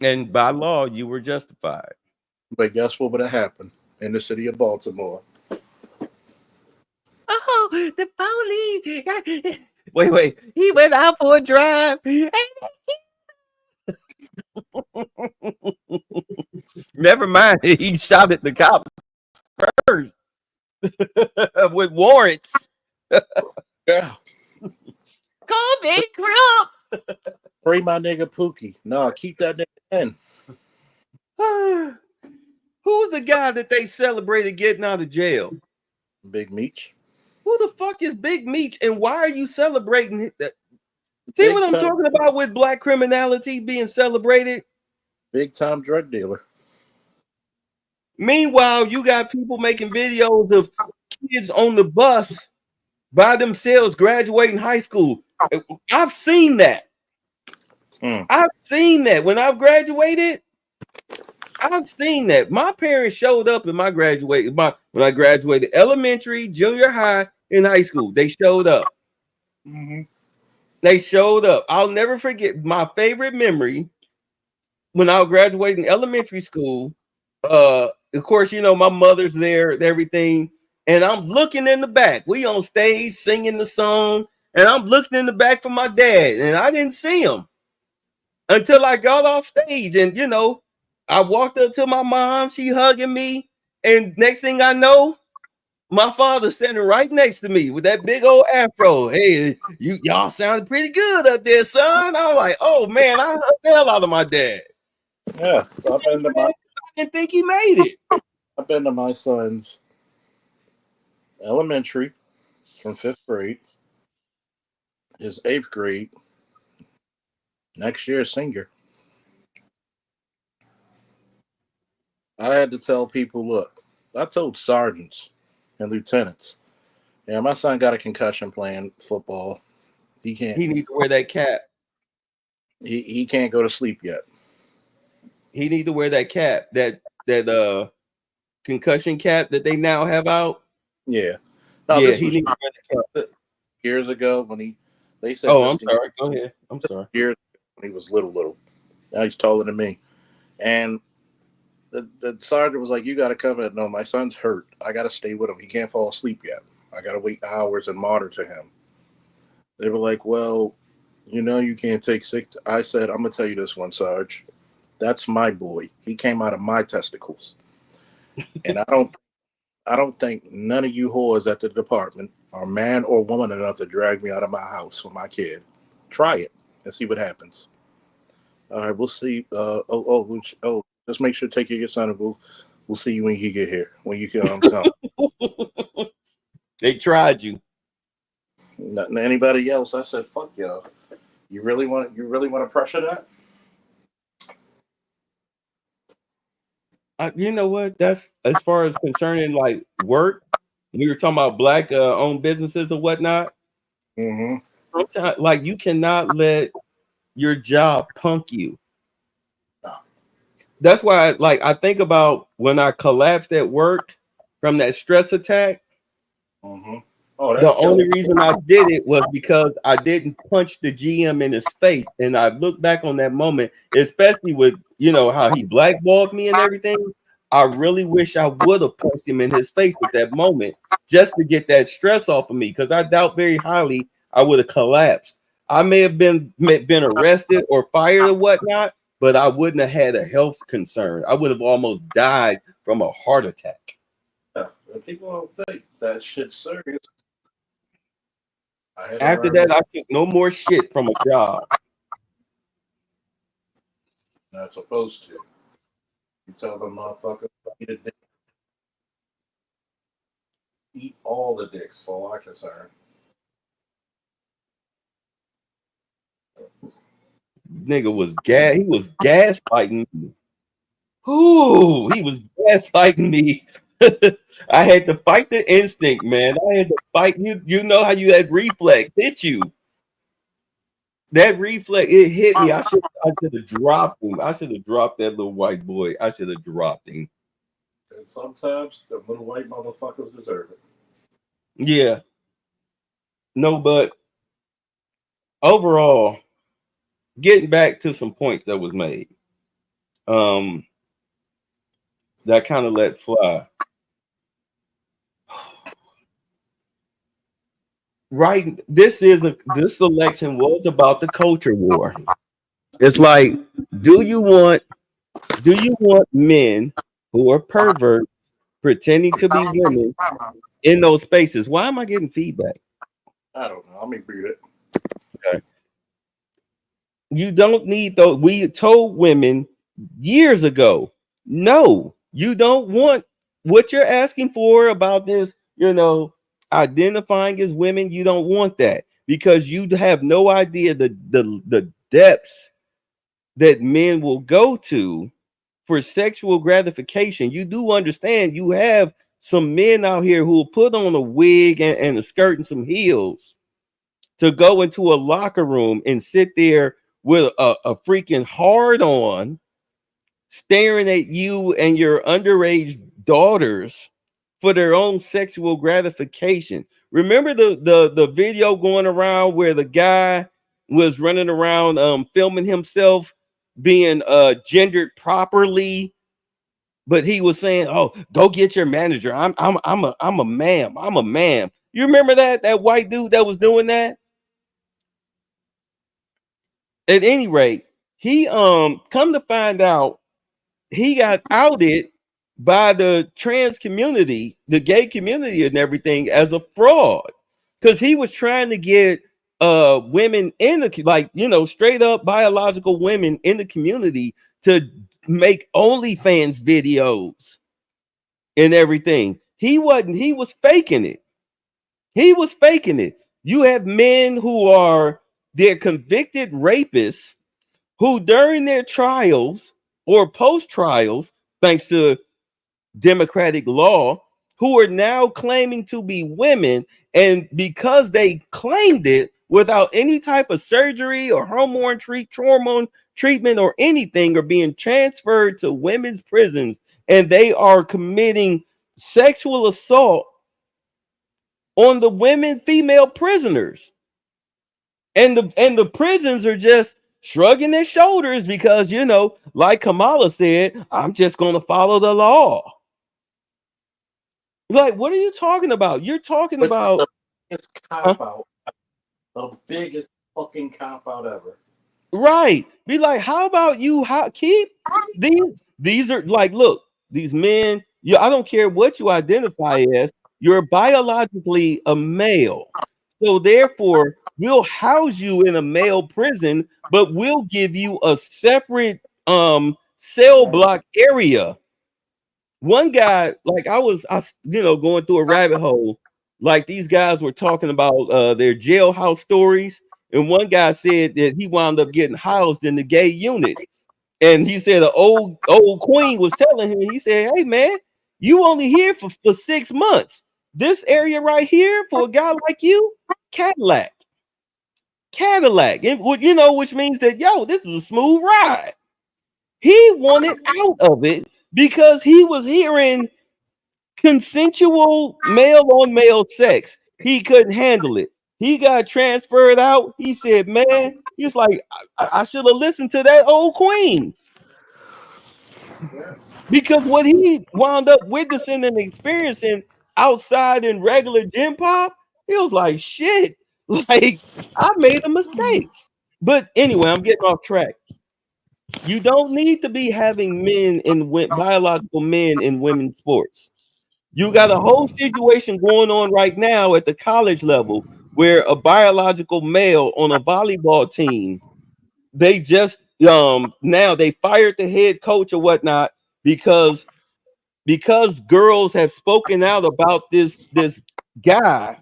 And by law, you were justified. But guess what would have happened in the city of Baltimore? Oh, the police. Wait. He went out for a drive. Never mind. He shot at the cop first with warrants. Yeah. Call Big Crump. Free my nigga Pookie. No, keep that nigga in. Who's the guy that they celebrated getting out of jail? Big Meech. Who the fuck is Big Meech, and why are you celebrating it? See Big what I'm time. talking about with black criminality being celebrated? Big time drug dealer. Meanwhile, you got people making videos of kids on the bus by themselves graduating high school. I've seen that. I've seen that. When I've graduated, I've seen that. My parents showed up in when I graduated elementary, junior high, and high school. They showed up. Mm-hmm. They showed up. I'll never forget my favorite memory when I was graduating elementary school. Of course, you know, my mother's there and everything. And I'm looking in the back. We on stage singing the song. And I'm looking in the back for my dad. And I didn't see him until I got off stage. And, you know, I walked up to my mom. She hugging me. And next thing I know, my father standing right next to me with that big old afro. Hey, y'all sounded pretty good up there, son. I was like, oh man, I hugged the hell out of my dad. Yeah, so I didn't think he made it. I've been to my son's elementary from 5th grade, his 8th grade, next year senior. I had to tell people, look, I told sergeants and lieutenants, yeah, my son got a concussion playing football. He can't. He need to wear that cap. He can't go to sleep yet. He need to wear that cap, that concussion cap that they now have out. Yeah. No, yeah, this he was needs to wear that cap. Years ago when they said. Oh, I'm sorry. Go ahead. I'm sorry. Years when he was little. Now he's taller than me, and the sergeant was like, "You got to come in." No, my son's hurt. I got to stay with him. He can't fall asleep yet. I got to wait hours and monitor him. They were like, "Well, you know, you can't take sick." I said, "I'm gonna tell you this one, Sarge. That's my boy. He came out of my testicles, and I don't think none of you whores at the department are man or woman enough to drag me out of my house for my kid. Try it and see what happens. All right, we'll see. Just make sure to take your son and we'll see you when you get here. When you come. They tried you. Not anybody else. I said, fuck y'all. You really want to pressure that? You know what? That's as far as concerning like work. We were talking about black owned businesses or whatnot. Mm-hmm. Sometimes, like, you cannot let your job punk you. No. That's why, I think about when I collapsed at work from that stress attack. Mm-hmm. Oh, The that killed. only reason I did it was because I didn't punch the GM in his face. And I look back on that moment, especially with how he blackballed me and everything. I really wish I would have punched him in his face at that moment just to get that stress off of me, because I doubt very highly I would have collapsed. I may have been arrested or fired or whatnot, but I wouldn't have had a health concern. I would have almost died from a heart attack. Yeah, and people don't think that shit's serious. I had to After learn that, that. I took no more shit from a job. Not supposed to. You tell them motherfuckers eat a dick, eat all the dicks, for all I'm concerned. Nigga was he was gaslighting me. Ooh, he was gaslighting me. I had to fight the instinct, man. I had to fight you. You know how you had reflex hit you. That reflex, it hit me. I should have dropped him. I should have dropped that little white boy. I should have dropped him. And sometimes the little white motherfuckers deserve it. Yeah. No, but overall, getting back to some points that was made. That kind of let fly. Right. This election was about the culture war. It's like, do you want men who are perverts pretending to be women in those spaces? Why am I getting feedback? I don't know. Let me read it. Okay. You don't need those. We told women years ago, no, you don't want what you're asking for about this, identifying as women. You don't want that, because you have no idea the depths that men will go to for sexual gratification. You do understand you have some men out here who will put on a wig and a skirt and some heels to go into a locker room and sit there with a freaking hard on, staring at you and your underage daughters for their own sexual gratification. Remember the video going around where the guy was running around filming himself being gendered properly, but he was saying, "Oh, go get your manager. I'm a ma'am. I'm a ma'am." You remember that white dude that was doing that? At any rate, he come to find out, he got outed by the trans community, the gay community and everything, as a fraud, because he was trying to get women in the, like, straight up biological women in the community to make OnlyFans videos and everything. He wasn't, he was faking it. He was faking it. You have men who are, they're convicted rapists who during their trials or post trials, thanks to democratic law, who are now claiming to be women, and because they claimed it without any type of surgery or hormone treatment or anything, are being transferred to women's prisons, and they are committing sexual assault on the female prisoners, and the prisons are just shrugging their shoulders because, like Kamala said, I'm just going to follow the law. Like, what are you talking about? You're talking But about, the biggest cop out, the biggest fucking cop out ever. right? Be like, how about you? Keep these? These are like, look, these men. I don't care what you identify as. You're biologically a male, so therefore, we'll house you in a male prison, but we'll give you a separate cell block area. One guy, like, going through a rabbit hole, like these guys were talking about their jailhouse stories, and one guy said that he wound up getting housed in the gay unit, and he said an old queen was telling him, he said, "Hey man, you only here for 6 months. This area right here for a guy like you, Cadillac, Cadillac, and which means that, this is a smooth ride." He wanted out of it because he was hearing consensual male on male sex. He couldn't handle it. He got transferred out. He said, man, he was like, I should have listened to that old queen. Yeah. Because what he wound up witnessing and experiencing outside in regular gym pop, he was like, shit, like I made a mistake. But anyway, I'm getting off track. You don't need to be having biological men in women's sports. You got a whole situation going on right now at the college level where a biological male on a volleyball team, they just now they fired the head coach or whatnot because girls have spoken out about this guy.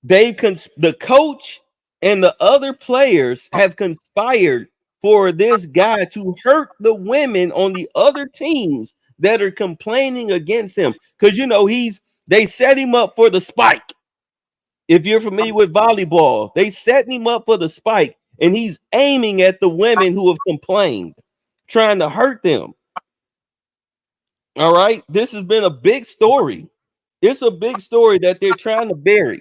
The coach and the other players have conspired for this guy to hurt the women on the other teams that are complaining against him, because they set him up for the spike. If you're familiar with volleyball, they set him up for the spike, and he's aiming at the women who have complained, trying to hurt them. All right, this has been a big story. It's a big story that they're trying to bury.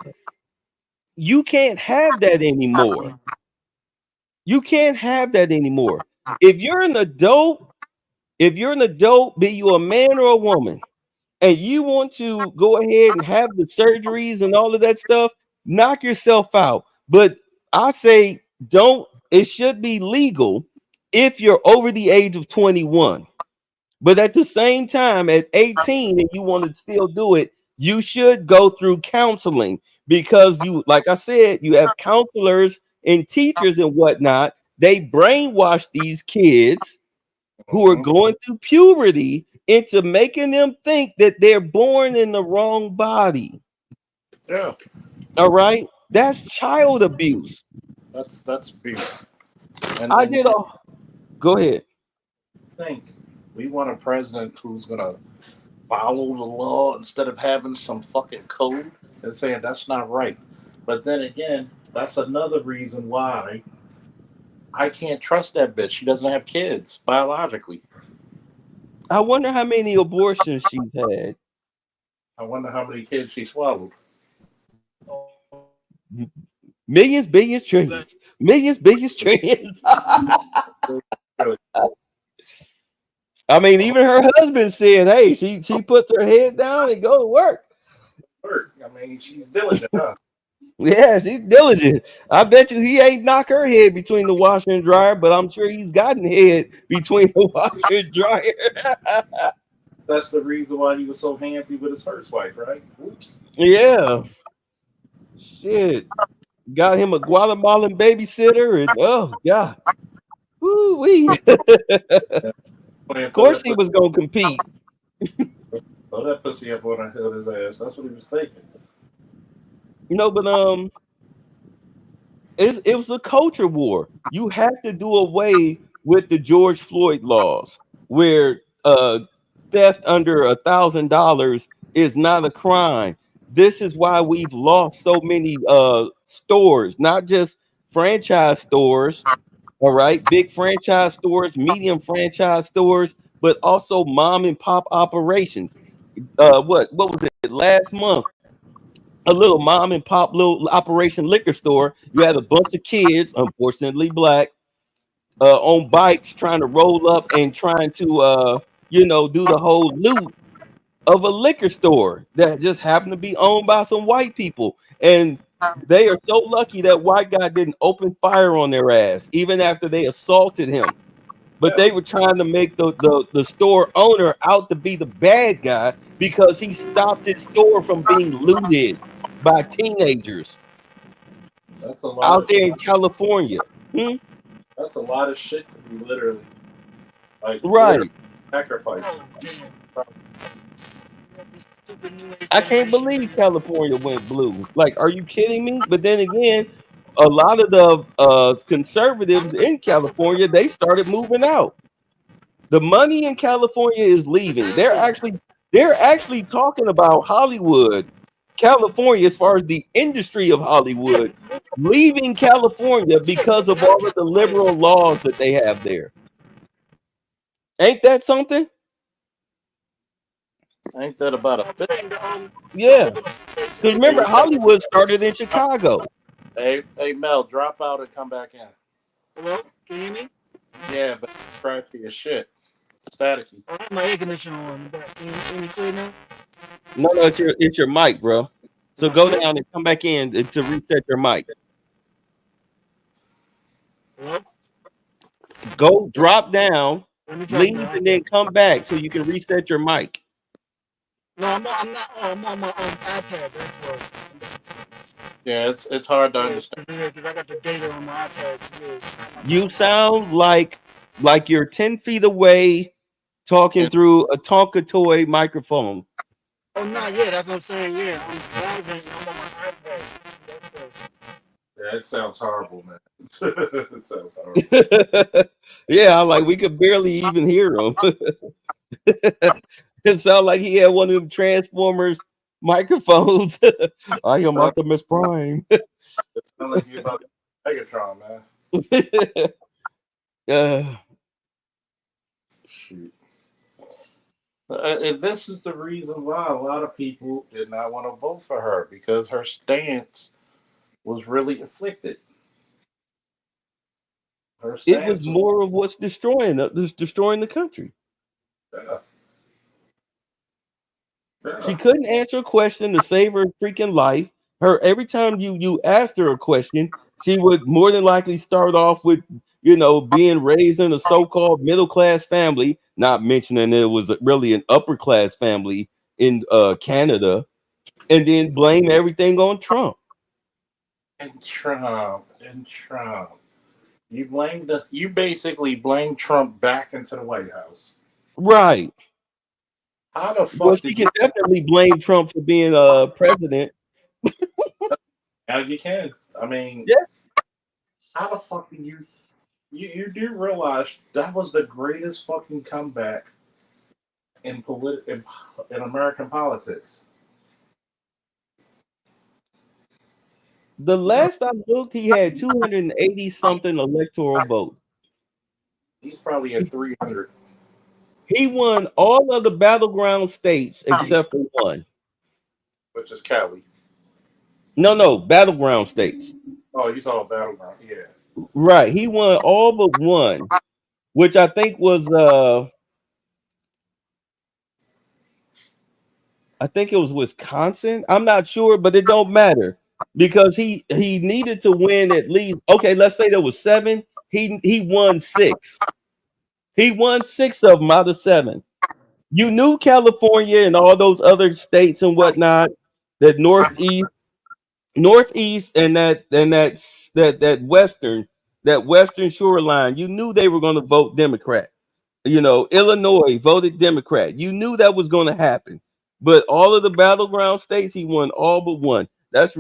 You can't have that anymore. You can't have that anymore. If you're an adult, be you a man or a woman, and you want to go ahead and have the surgeries and all of that stuff, knock yourself out. But I say don't. It should be legal if you're over the age of 21. But at the same time, at 18, and you want to still do it, you should go through counseling, because like I said, you have counselors and teachers and whatnot. They brainwash these kids who are Mhm. going through puberty into making them think that they're born in the wrong body. Yeah. All right, that's child abuse. That's abuse. And I and did a Go ahead. think we want a president who's gonna follow the law instead of having some fucking code and saying that's not right. But then again, that's another reason why I can't trust that bitch. She doesn't have kids biologically. I wonder how many abortions she's had. I wonder how many kids she swallowed. Millions, billions, trillions. Millions, billions, trillions. Really, I mean, even her husband said, "Hey, she puts her head down and go to work." work. I mean, she's diligent, huh? Yeah, she's diligent. I bet you he ain't knock her head between the washer and dryer, but I'm sure he's gotten head between the washer and dryer. That's the reason why he was so handsy with his first wife, right? Oops. Yeah, shit. Got him a Guatemalan babysitter, and oh god, woo wee. Of Playing course, he was gonna compete. throw that pussy up on his ass. That's what he was thinking. But it was a culture war. You have to do away with the George Floyd laws, where theft under $1,000 is not a crime. This is why we've lost so many stores, not just franchise stores, all right, big franchise stores, medium franchise stores, but also mom and pop operations. What was it last month? A little mom and pop little operation liquor store. You had a bunch of kids, unfortunately black, on bikes trying to roll up and trying to do the whole loot of a liquor store that just happened to be owned by some white people. And they are so lucky that white guy didn't open fire on their ass even after they assaulted him. But Yeah, they were trying to make the store owner out to be the bad guy because he stopped his store from being looted by teenagers that's a lot out of there in California. Hmm? that's a lot of shit to be literally Right. sacrificing. I can't believe California went blue. Like, are you kidding me? But then again, a lot of the conservatives in California, they started moving out. The money in California is leaving. They're actually talking about Hollywood, California, as far as the industry of Hollywood, leaving California because of all of the liberal laws that they have there. Ain't that something? Ain't that about a I'm fifth? saying Yeah, because basically remember Hollywood started in Chicago. Hey, Mel, drop out and come back in. hello, can you hear me? Yeah, but crappy as shit. Staticky. I have my air conditioner on. Can you hear me clear now? No, no, it's your mic, bro. So My go ear? down and come back in to reset your mic. Hello? Go drop down, Let me try leave, now. and then come back so you can reset your mic. No, I'm not. Oh, I'm on my iPad. That's what. Yeah, it's hard to Yeah, understand. because I got the data on my iPad. So yeah. You sound like you're 10 feet away talking And through a Tonka toy microphone. Oh, not yet. That's what I'm saying. Yeah, I'm driving. I'm on my iPad. That's what. yeah, it sounds horrible, man. It sounds horrible. Yeah, I'm like we could barely even hear him. It sounded like he had one of them Transformers microphones. I am Uh, Optimus Prime. it sounds like you about Megatron, man. uh, Shoot. And this is the reason why a lot of people did not want to vote for her because her stance was really afflicted. Her it was stance was more of what's destroying the country. yeah, She yeah. couldn't answer a question to save her freaking life. Her every time you asked her a question, she would more than likely start off with being raised in a so-called middle class family, not mentioning it was really an upper class family in Canada, and then blame everything on Trump. And Trump. You basically blamed Trump back into the White House. Right. How the Well, fuck she did you can definitely blame Trump for being president. as you can? I mean, Yeah, how the fuck do you do realize that was the greatest fucking comeback in American politics. the No, last I looked, he had 280 something electoral votes. he's probably at 300, He won all of the battleground states except for one. which is Cali. No, no, battleground states. Oh, you talking battleground? Yeah. Right. He won all but one, which I think was I think it was Wisconsin. I'm not sure, but it don't matter because he needed to win at least okay, let's say there was seven. He won six. He won six of them out of seven. You knew California and all those other states and whatnot, that northeast and that western shoreline, you knew they were going to vote Democrat. Illinois voted Democrat. You knew that was going to happen. But all of the battleground states, he won all but one. That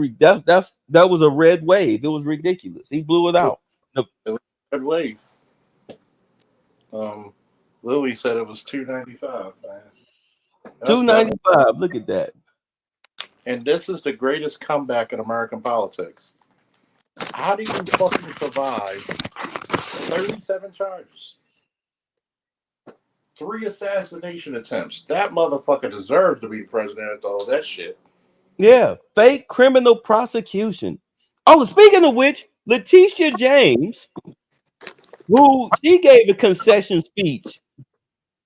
was a red wave. It was ridiculous. He blew it It was, out. The it was a good wave. Um, Louis said it was 295, man. That's 295. Look at that. and this is the greatest comeback in American politics. How do you fucking survive 37 charges? 3 assassination attempts. That motherfucker deserves to be president after all that shit. Yeah, fake criminal prosecution. Oh, speaking of which, Letitia James, who she gave a concession speech.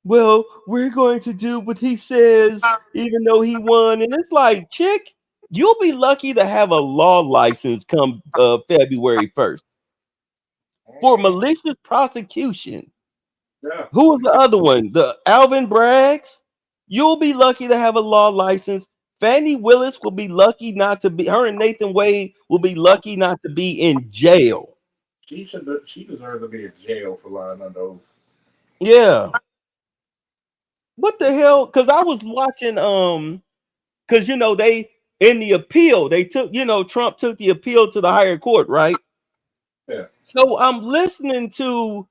Well, we're going to do what he says, even though he won. And it's like, chick, you'll be lucky to have a law license come February 1st for Mhm. malicious prosecution. Yeah. Who was the other one? The Alvin Braggs. You'll be lucky to have a law license. Fannie Willis will be lucky not to be. Her and Nathan Wade will be lucky not to be in jail. She deserves to be in jail for lying under oath. Yeah. What the hell? Because I was watching. Because they in the appeal they took. Trump took the appeal to the higher court, right? Yeah. So I'm listening to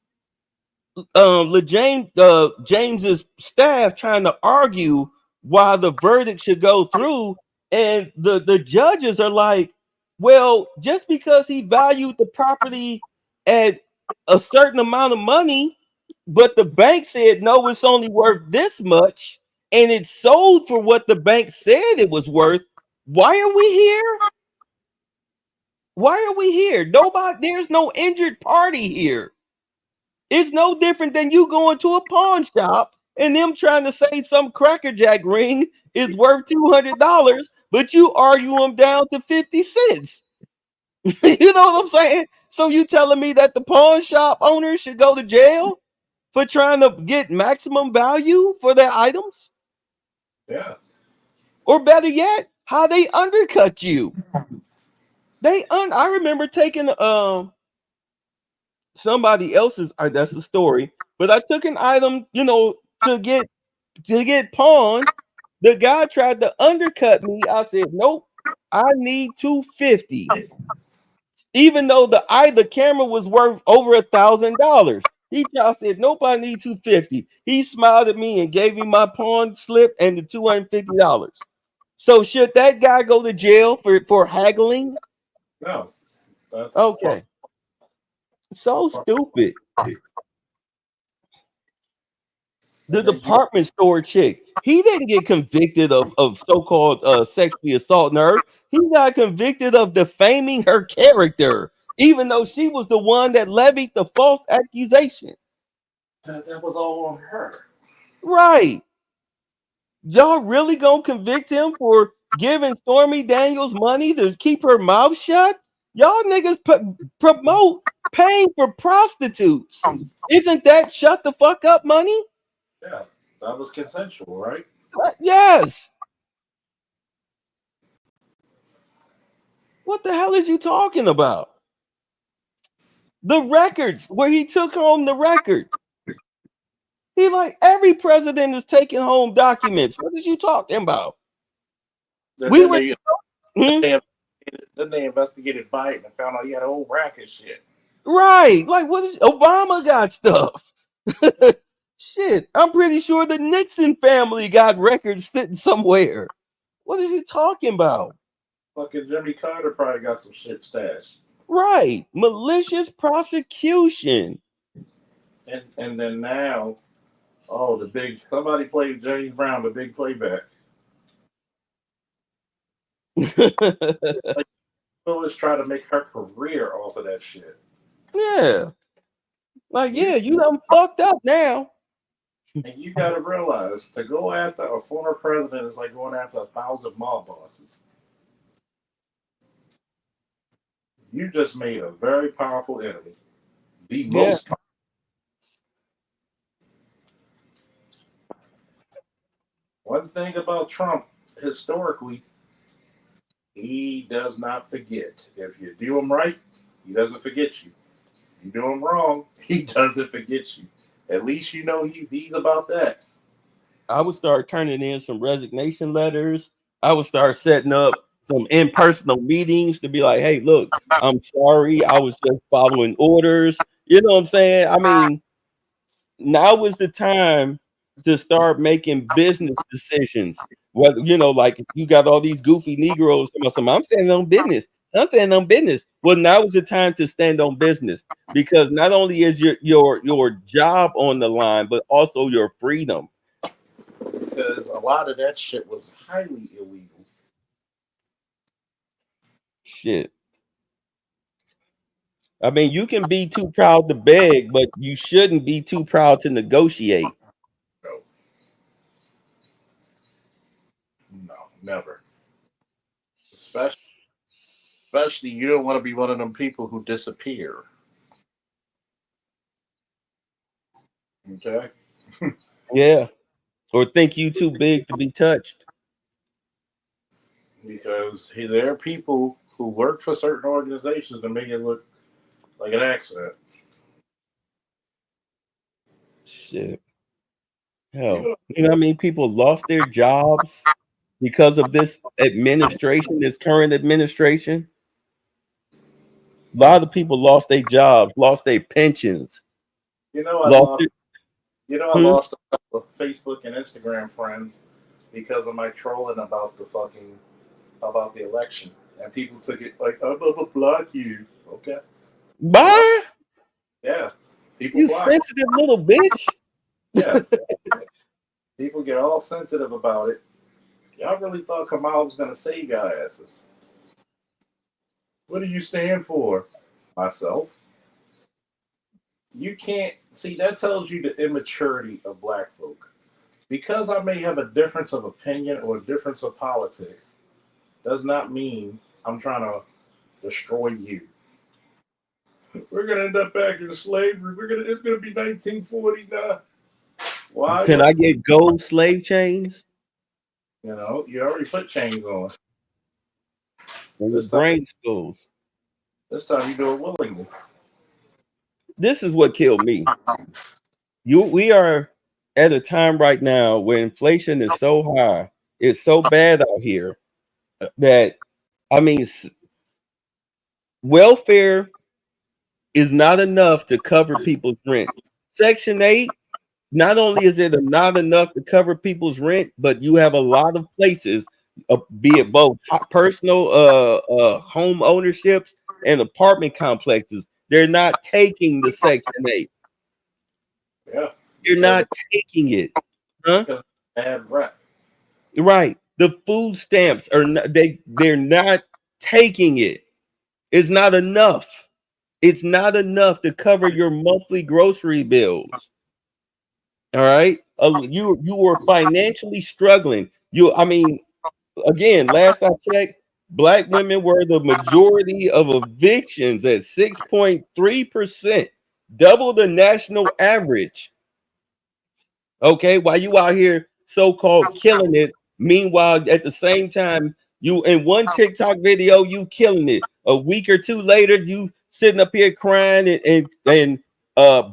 James's staff trying to argue why the verdict should go through, and the judges are like, well, just because he valued the property at a certain amount of money, but the bank said no, it's only worth this much. and it sold for what the bank said it was worth. Why are we here? Why are we here? Nobody, there's no injured party here. It's no different than you going to a pawn shop and them trying to say some Cracker Jack ring is worth $200, but you argue them down to 50 cents. You know what I'm saying? So you telling me that the pawn shop owners should go to jail for trying to get maximum value for their items? Yeah. Or better yet, how they undercut you. I remember taking somebody else's that's a story, but I took an item, to get pawned. The guy tried to undercut me. I said, "Nope, I need 250." Even though the camera was worth over $1,000. I said, "Nope, I need 250." He smiled at me and gave me my pawn slip and the $250. So should that guy go to jail for haggling? No. That's Okay. So stupid. The and then you department store chick, he didn't get convicted of so-called sexually assaulting her. He got convicted of defaming her character, even though she was the one that levied the false accusation. that was all on her. Right. Y'all really gonna convict him for giving Stormy Daniels money to keep her mouth shut? Y'all niggas promote paying for prostitutes. Isn't that shut the fuck up money? Yeah. That was consensual, right? Yes. What the hell is you talking about? The records where he took home the record. He like every president is taking home documents. What is you talking about? Then, We then were they hmm? then they investigated Biden and found out he had a whole rack of shit. Right. Like what is Obama got stuff? Shit. I'm pretty sure the Nixon family got records sitting somewhere. What is he talking about? Fucking Jimmy Carter probably got some shit stashed. Right. Malicious prosecution. And then now, oh, the big somebody played James Brown, the big playback. Like Phyllis trying to make her career off of that shit. Yeah. Like, You yeah, you done fucked up now. and you gotta realize to go after a former president is like going after 1,000 mob bosses. You just made a very powerful enemy. The Yeah. most one thing about Trump historically, he does not forget. If you do him right, he doesn't forget you. If you do him wrong, he doesn't forget you. At least you know he's about that. I would start turning in some resignation letters. I would start setting up some impersonal meetings to be like, hey, look, I'm sorry. I was just following orders. You know what I'm saying? I mean, now is the time to start making business decisions. Whether like if you got all these goofy Negroes, I'm standing on business. I'm standing on business. Well, now is the time to stand on business because not only is your job on the line, but also your freedom. Because a lot of that shit was highly illegal. Shit. I mean, you can be too proud to beg, but you shouldn't be too proud to negotiate. No, no, never. Especially you don't want to be one of them people who disappear. Okay? Yeah. Or think you too big to be touched. Because there are people who work for certain organizations to make it look like an accident. Shit. Hell. You know what I mean? People lost their jobs because of this administration, this current administration. A lot of people lost their jobs, lost their pensions, You know, I lost lost. it. I Hmm? lost a couple of Facebook and Instagram friends because of my trolling about the election, and people took it like I'm gonna block you. Okay, block. Bye, Yeah, people you block. sensitive little bitch. Yeah, People get all sensitive about it. Y'all really thought Kamala was going to save y'all asses. What do you stand for? Myself. You can't see that tells you the immaturity of black folk. Because I may have a difference of opinion or a difference of politics, does not mean I'm trying to destroy you. We're gonna end up back in slavery. It's gonna be 1949. Why? Can I get gold slave chains? You already put chains on. And This with time, brain schools. this time you do it willingly. This is what killed me. We are at a time right now where inflation is so high, it's so bad out here that I mean, welfare is not enough to cover people's rent. Section 8, not only is it not enough to cover people's rent, but you have a lot of places, be it both personal home ownerships and apartment complexes, they're not taking the Section 8. Yeah, You're because not taking it. Huh? because bad rep. Right. The food stamps are not, they're not taking it. It's not enough. It's not enough to cover your monthly grocery bills. All right. You were financially struggling. I mean, again, last I checked, black women were the majority of evictions at 6.3%, double the national average. Okay, while you out here so-called killing it, meanwhile, at the same time, you in one TikTok video, you killing it. A week or two later, you sitting up here crying and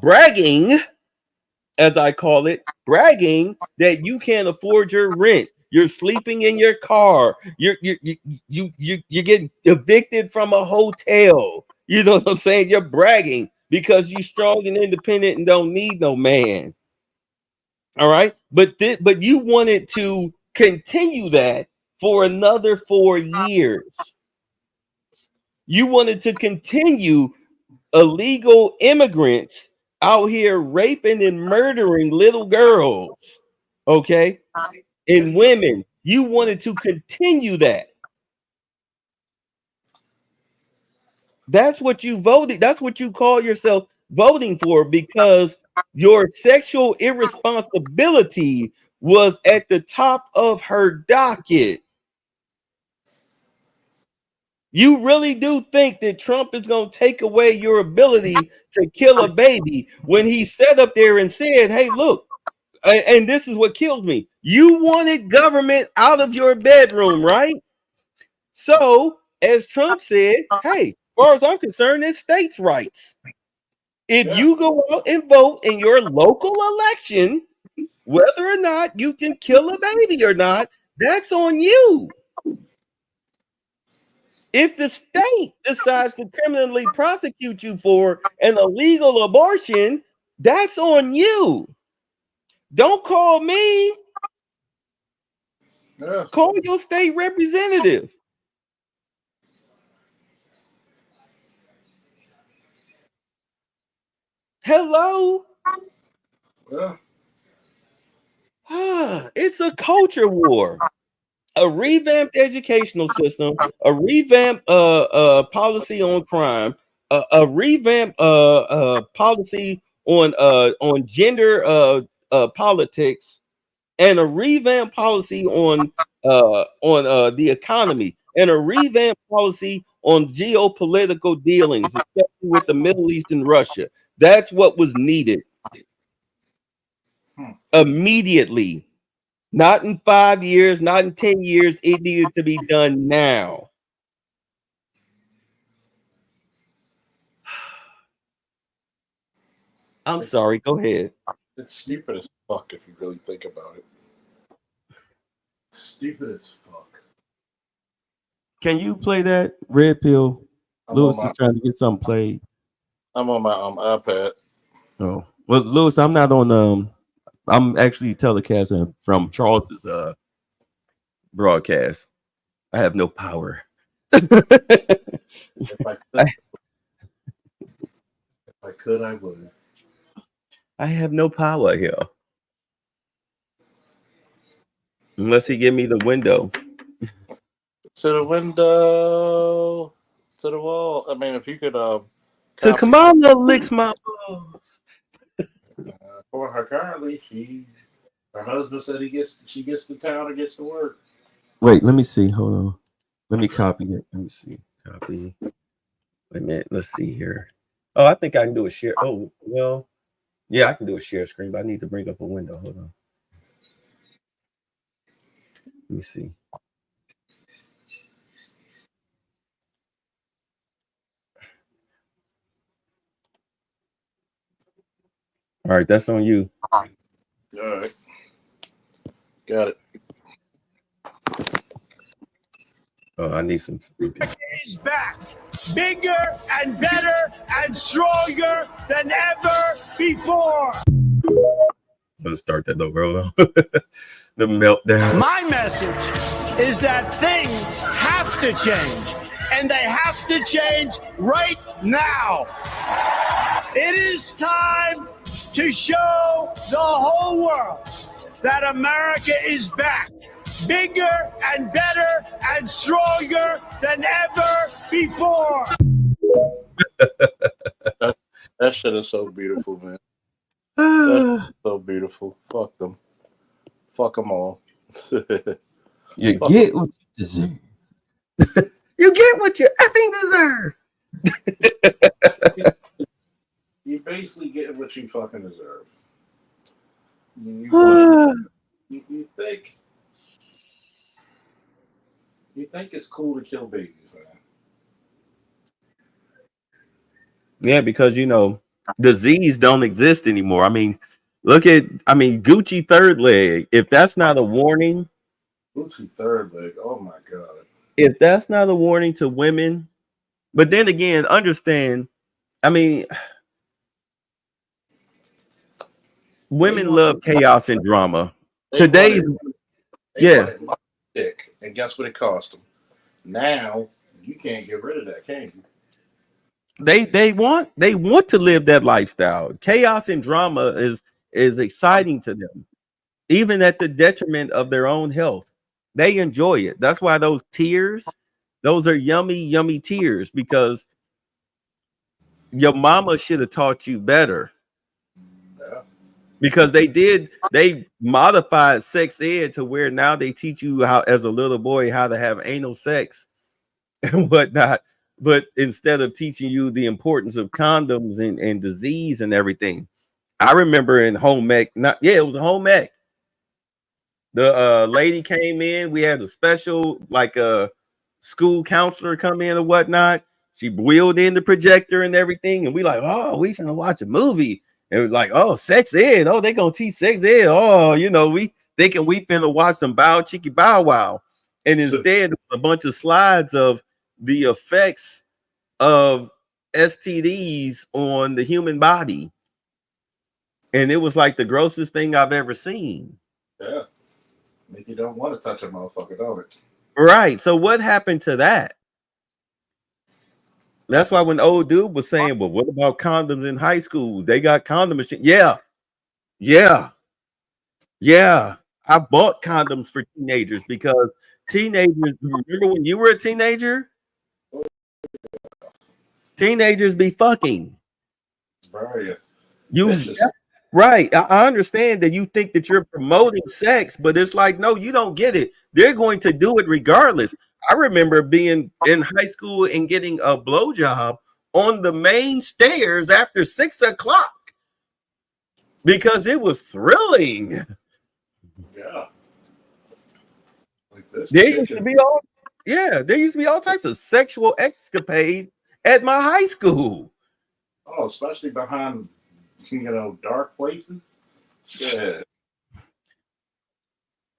bragging, as I call it, bragging that you can't afford your rent. You're sleeping in your car. You're getting evicted from a hotel. You know what I'm saying? You're bragging because you're strong and independent and don't need no man. All right, but you wanted to continue that for another 4 years. You wanted to continue illegal immigrants out here raping and murdering little girls, okay, and women. You wanted to continue that. That's what you voted. That's what you call yourself voting for because your sexual irresponsibility was at the top of her docket. You really do think that Trump is going to take away your ability to kill a baby when he sat up there and said, hey, look, and this is what kills me. You wanted government out of your bedroom, right? So, as Trump said, hey, as far as I'm concerned, it's states' rights. If Yeah, you go out and vote in your local election, whether or not you can kill a baby or not, that's on you. If the state decides to criminally prosecute you for an illegal abortion, that's on you. Don't call me. yeah, Call your state representative. Hello? yeah. It's a culture war. A revamped educational system, a revamped policy on crime, a revamped policy on gender politics, and a revamped policy on the economy, and a revamped policy on geopolitical dealings, especially with the Middle East and Russia. That's what was needed Hmm. immediately. Not in 5 years, not in 10 years. It needed to be done now. I'm It's sorry. Go ahead. it's stupid as fuck if you really think about it. Stupid as fuck. Can you play that Red Pill? I'm on Lewis my is trying to get something played. I'm on my iPad. Oh, well, Lewis, I'm not on. I'm actually telecasting from Charles's broadcast. I have no power. If I I, could, if I could, I would. I have no power here. Unless he give me the window. To the window, to the wall. I mean, if you could To copy Kamala licks my balls. for her currently, her husband said she gets to town or gets to work. Wait, let me see. Hold on. Let me copy it. Let me see. Copy. Wait a minute. Let's see here. Oh, I think I can do a share. Oh, well, yeah, I can do a share screen, but I need to bring up a window. Hold on. Let me see. All right, that's on you. All right, got it. Oh, I need some. Okay. Is back, bigger and better and stronger than ever before. Let's start that over. Hold on. The meltdown. My message is that things have to change, and they have to change right now. It is time to show the whole world that America is back, bigger and better and stronger than ever before. That shit is so beautiful, man. That's so beautiful. Fuck them. Fuck them all. You Fuck get what you deserve. You get what you effing deserve. You basically get what you fucking deserve. You think it's cool to kill babies, man? Yeah, because disease don't exist anymore. I mean, Gucci third leg. If that's not a warning, Gucci third leg. Oh my god. if that's not a warning to women, but then again, understand. I mean, women love chaos and drama. Today's wanted my dick, and guess what it cost them? Now you can't get rid of that, can you? They want to live that lifestyle. Chaos and drama is exciting to them, even at the detriment of their own health. They enjoy it. That's why those tears, those are yummy, yummy tears, because your mama should have taught you better. Yeah. Because they modified sex ed to where now they teach you how, as a little boy, how to have anal sex and whatnot. But instead of teaching you the importance of condoms and disease and everything, I remember in home ec, it was a home ec. The lady came in. We had a special school counselor come in or whatnot. She wheeled in the projector and everything, and we like, oh, we finna watch a movie. And it was like, oh, sex ed. Oh, they gonna teach sex ed. Oh, we thinking we finna watch some Bow Chicky Bow Wow, and instead a bunch of slides of the effects of STDs on the human body, and it was like the grossest thing I've ever seen. Yeah. Make you don't want to touch a motherfucker, don't it? Right. So what happened to that? That's why when old dude was saying, well, what about condoms in high school? They got condom machine. Yeah. I bought condoms for teenagers because teenagers, remember when you were a teenager? Teenagers be fucking. Right. Right. I understand that you think that you're promoting sex, but it's like, no, you don't get it. They're going to do it regardless. I remember being in high school and getting a blowjob on the main stairs after 6 o'clock because it was thrilling. Yeah. Like this. There used to be all types of sexual escapade at my high school. Oh, especially behind dark places. Yeah.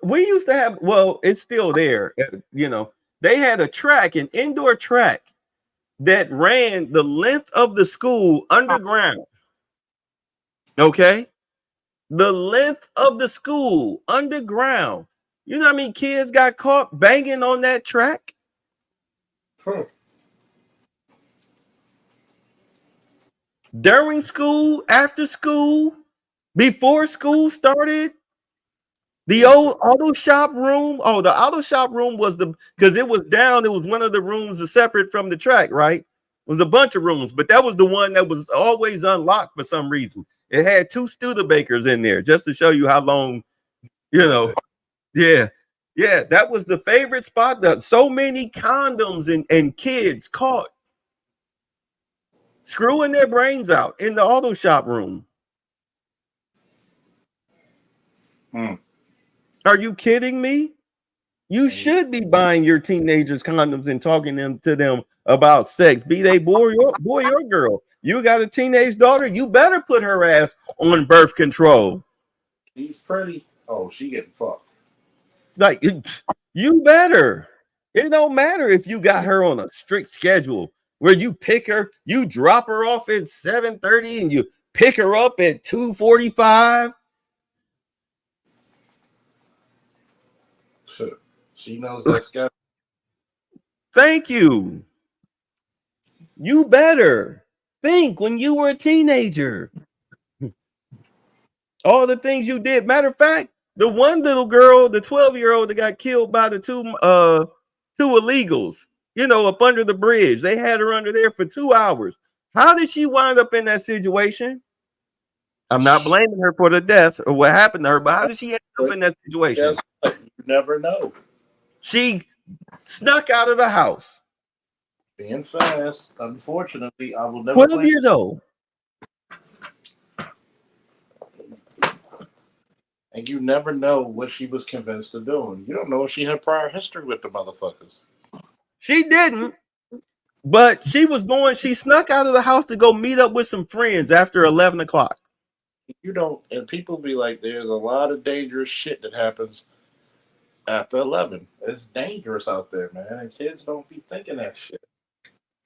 We used to have, well, it's still there. They had an indoor track that ran the length of the school underground. Okay. The length of the school underground. You know how many kids got caught banging on that track? During school, after school, before school started. The old auto shop room. Oh, the auto shop room was because it was down. It was one of the rooms that's separate from the track, right? It was a bunch of rooms, but that was the one that was always unlocked for some reason. It had 2 Studebakers in there just to show you how long, you know. Yeah. Yeah, that was the favorite spot. That so many condoms and kids caught screwing their brains out in the auto shop room. Are you kidding me? You should be buying your teenagers condoms and talking to them about sex, be they boy or girl. You got a teenage daughter, you better put her ass on birth control. She's pretty. Oh, she getting fucked. Like, you better. It don't matter if you got her on a strict schedule where you pick her, you drop her off at 7:30 and you pick her up at 2:45. She knows that schedule. Thank you. You better think when you were a teenager. All the things you did. Matter of fact, the one little girl, the 12-year-old that got killed by the two illegals, up under the bridge. They had her under there for 2 hours. How did she wind up in that situation? I'm not blaming her for the death or what happened to her, but how did she end up in that situation? You never know. She snuck out of the house. Being fast. Unfortunately, I will never 12 blame years old. And you never know what she was convinced of doing. You don't know if she had prior history with the motherfuckers. She didn't, but she snuck out of the house to go meet up with some friends after 11 o'clock. You don't, and people be like, there's a lot of dangerous shit that happens after 11. It's dangerous out there, man, and kids don't be thinking that shit.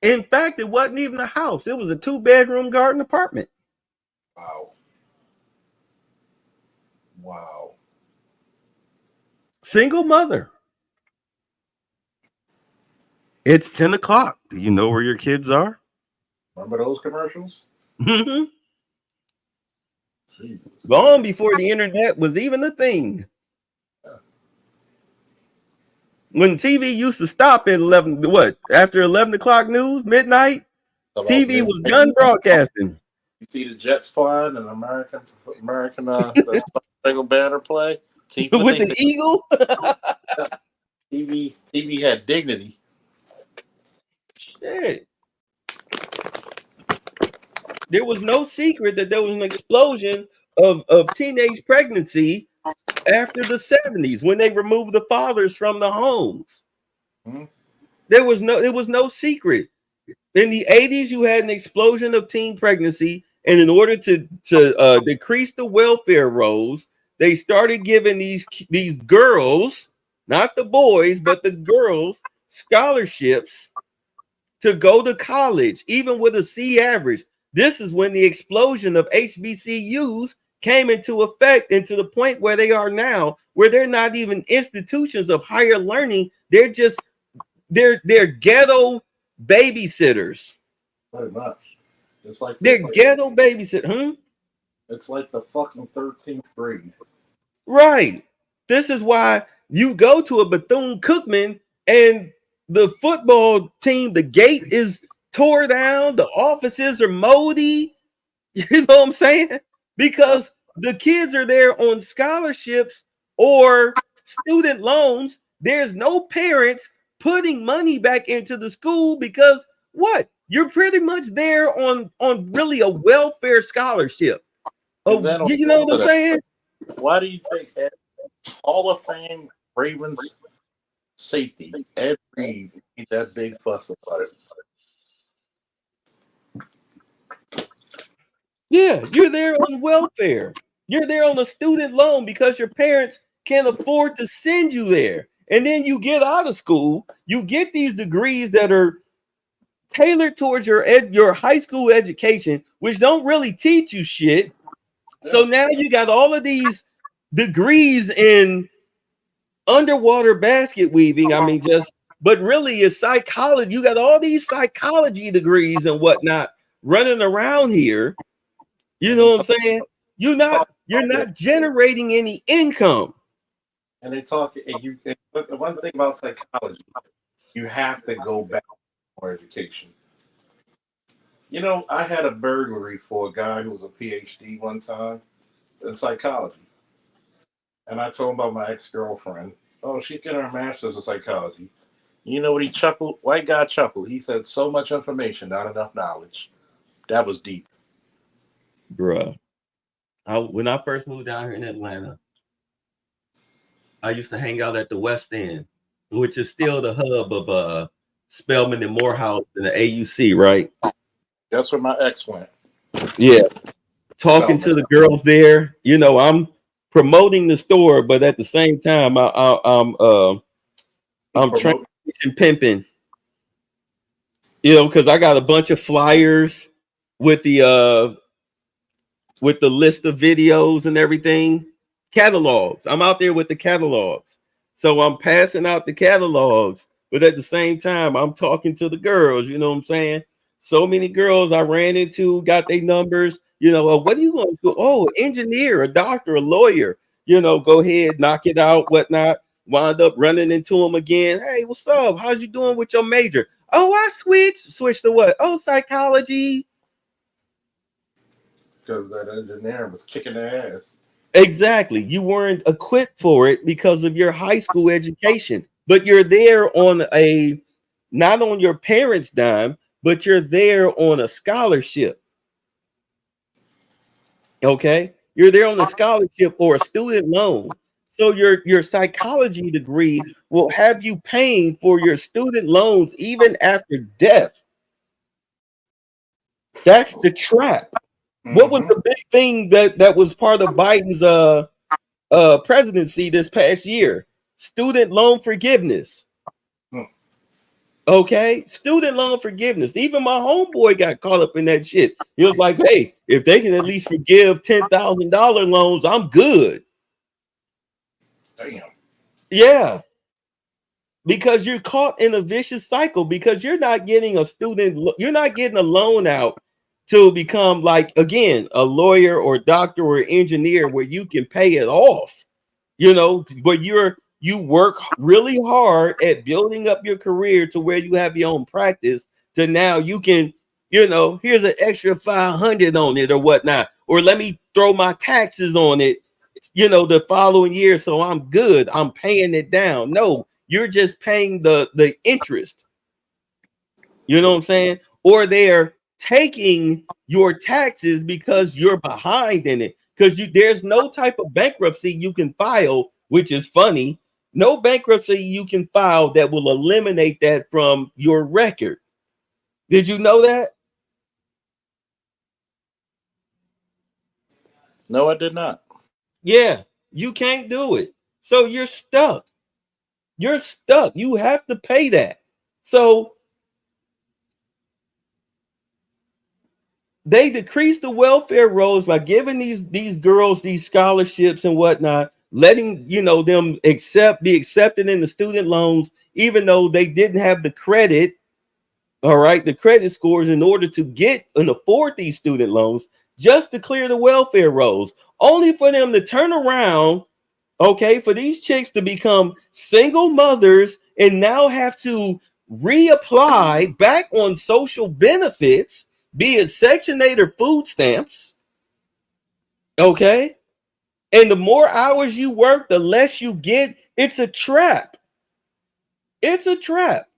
In fact, it wasn't even a house. It was a 2-bedroom garden apartment. Wow. Single mother. It's 10 o'clock. Do you know where your kids are? Remember those commercials? Long before the internet was even a thing. When TV used to stop at after 11 o'clock news, midnight, TV was done broadcasting. You see the Jets flying and American the Spangled Banner play with an eagle. TV had dignity. Shit. There was no secret that there was an explosion of teenage pregnancy after the 70s when they removed the fathers from the homes. Mm-hmm. There was no secret. In the 80s, you had an explosion of teen pregnancy, and in order to decrease the welfare rolls, they started giving these girls, not the boys, but the girls, scholarships to go to college, even with a C average. This is when the explosion of HBCUs came into effect, and to the point where they are now, where they're not even institutions of higher learning. They're just they're ghetto babysitters. Pretty much. It's like they're ghetto babysitters. It's like the fucking 13th grade. Right. This is why you go to a Bethune-Cookman and the football team, the gate is tore down, the offices are moldy. You know what I'm saying? Because the kids are there on scholarships or student loans. There's no parents putting money back into the school because what? You're pretty much there on really a welfare scholarship. You know what I'm saying? Why do you think that Hall of Fame Ravens safety Ed Reed made that big fuss about it? Yeah, you're there on welfare. You're there on a student loan because your parents can't afford to send you there. And then you get out of school, you get these degrees that are tailored towards your high school education, which don't really teach you shit. So now you got all of these degrees in underwater basket weaving. I mean, but really it's psychology. You got all these psychology degrees and whatnot running around here. You know what I'm saying? You're not generating any income. And they talk, but the one thing about psychology, you have to go back for education. You know, I had a burglary for a guy who was a PhD one time in psychology. And I told him about my ex girlfriend. Oh, she's getting her master's in psychology. You know what he chuckled? White guy chuckled. He said, so much information, not enough knowledge. That was deep. Bruh. When I first moved down here in Atlanta, I used to hang out at the West End, which is still the hub of Spelman and Morehouse and the AUC, right? That's where my ex went. Yeah. Talking Spelman. to the girls there, you know, I'm promoting the store, but at the same time, I'm Promote. transition pimping, you know, because I got a bunch of flyers with the list of videos and everything, catalogs. I'm out there with the catalogs. So I'm passing out the catalogs, but at the same time, I'm talking to the girls, you know what I'm saying? So many girls I ran into, got their numbers, you know, what are you going to do? Oh, engineer, a doctor, a lawyer, you know, go ahead, knock it out, whatnot. Wind up running into them again. Hey, what's up? How's you doing with your major? Oh, I switched to what? Oh, psychology. Because that engineer was kicking their ass. Exactly. You weren't equipped for it because of your high school education, but you're there on a not on your parents' dime, but you're there on a scholarship. Okay. You're there on a scholarship or a student loan. So your psychology degree will have you paying for your student loans even after death. That's the trap. What was Mm-hmm. the big thing that was part of Biden's presidency this past year? Student loan forgiveness. Hmm. Okay, student loan forgiveness. Even my homeboy got caught up in that shit. He was like, "Hey, if they can at least forgive $10,000 loans, I'm good." Damn. Yeah, because you're caught in a vicious cycle because you're not getting a loan out to become like again a lawyer or doctor or engineer where you can pay it off. You know, but you work really hard at building up your career to where you have your own practice to now you can, you know, here's an extra 500 on it or whatnot, or let me throw my taxes on it, you know, the following year, so I'm good, I'm paying it down. No, you're just paying the interest, you know what I'm saying? Or they're taking your taxes because you're behind in it. Because there's no type of bankruptcy you can file, which is funny. No bankruptcy you can file that will eliminate that from your record. Did you know that? No, I did not. Yeah, you can't do it. So you're stuck. You're stuck. You have to pay that. So they decrease the welfare rolls by giving these girls these scholarships and whatnot, letting you know them be accepted in the student loans, even though they didn't have the credit, all right, the credit scores in order to get and afford these student loans, just to clear the welfare rolls, only for them to turn around, okay, for these chicks to become single mothers and now have to reapply back on social benefits, be it Section 8 or food stamps, okay? And the more hours you work, the less you get. It's a trap. It's a trap.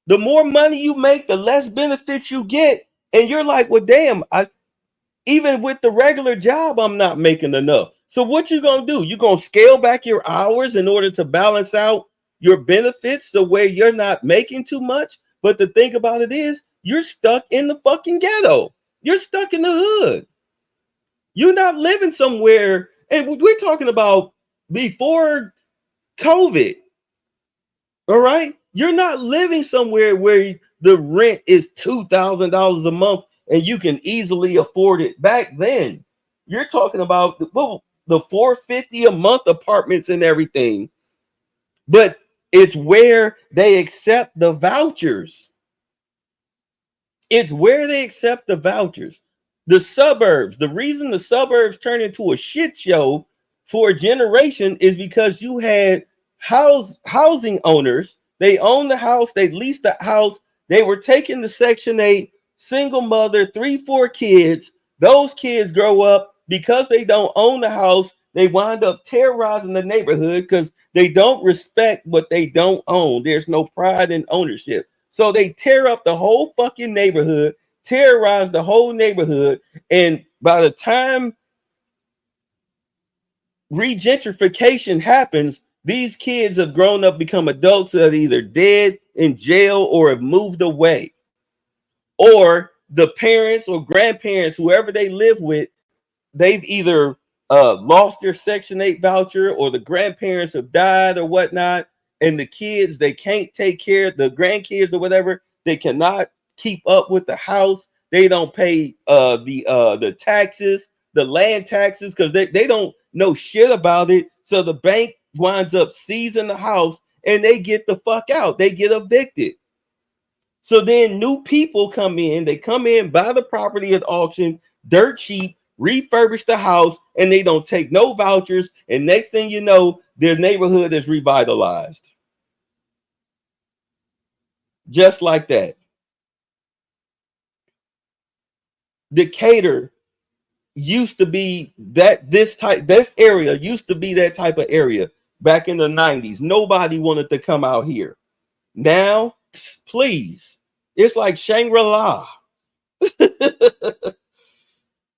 The more money you make, the less benefits you get. And you're like, well, damn, even with the regular job, I'm not making enough. So what you gonna do? You gonna scale back your hours in order to balance out your benefits the way you're not making too much? But the thing about it is, you're stuck in the fucking ghetto. You're stuck in the hood. You're not living somewhere. And we're talking about before COVID. All right. You're not living somewhere where the rent is $2,000 a month and you can easily afford it. Back then, you're talking about the 450 a month apartments and everything. But it's where they accept the vouchers. It's where they accept the vouchers. The suburbs, the reason the suburbs turn into a shit show for a generation is because you had housing owners. They owned the house, they leased the house, they were taking the Section 8, single mother, 3, 4 kids. Those kids grow up because they don't own the house. They wind up terrorizing the neighborhood because they don't respect what they don't own. There's no pride in ownership. So they tear up the whole fucking neighborhood, terrorize the whole neighborhood. And by the time regentrification happens, these kids have grown up, become adults that are either dead, in jail, or have moved away. Or the parents or grandparents, whoever they live with, they've either lost their Section 8 voucher, or the grandparents have died or whatnot. And the kids, they can't take care of the grandkids or whatever. They cannot keep up with the house. They don't pay the taxes, the land taxes, because they don't know shit about it. So the bank winds up seizing the house and they get the fuck out. They get evicted. So then new people come in, they come in, buy the property at auction, dirt cheap, refurbish the house, and they don't take no vouchers. And next thing you know, their neighborhood is revitalized. Just like that. Decatur used to be this area used to be that type of area back in the 90s. Nobody wanted to come out here. Now, please, it's like Shangri-La.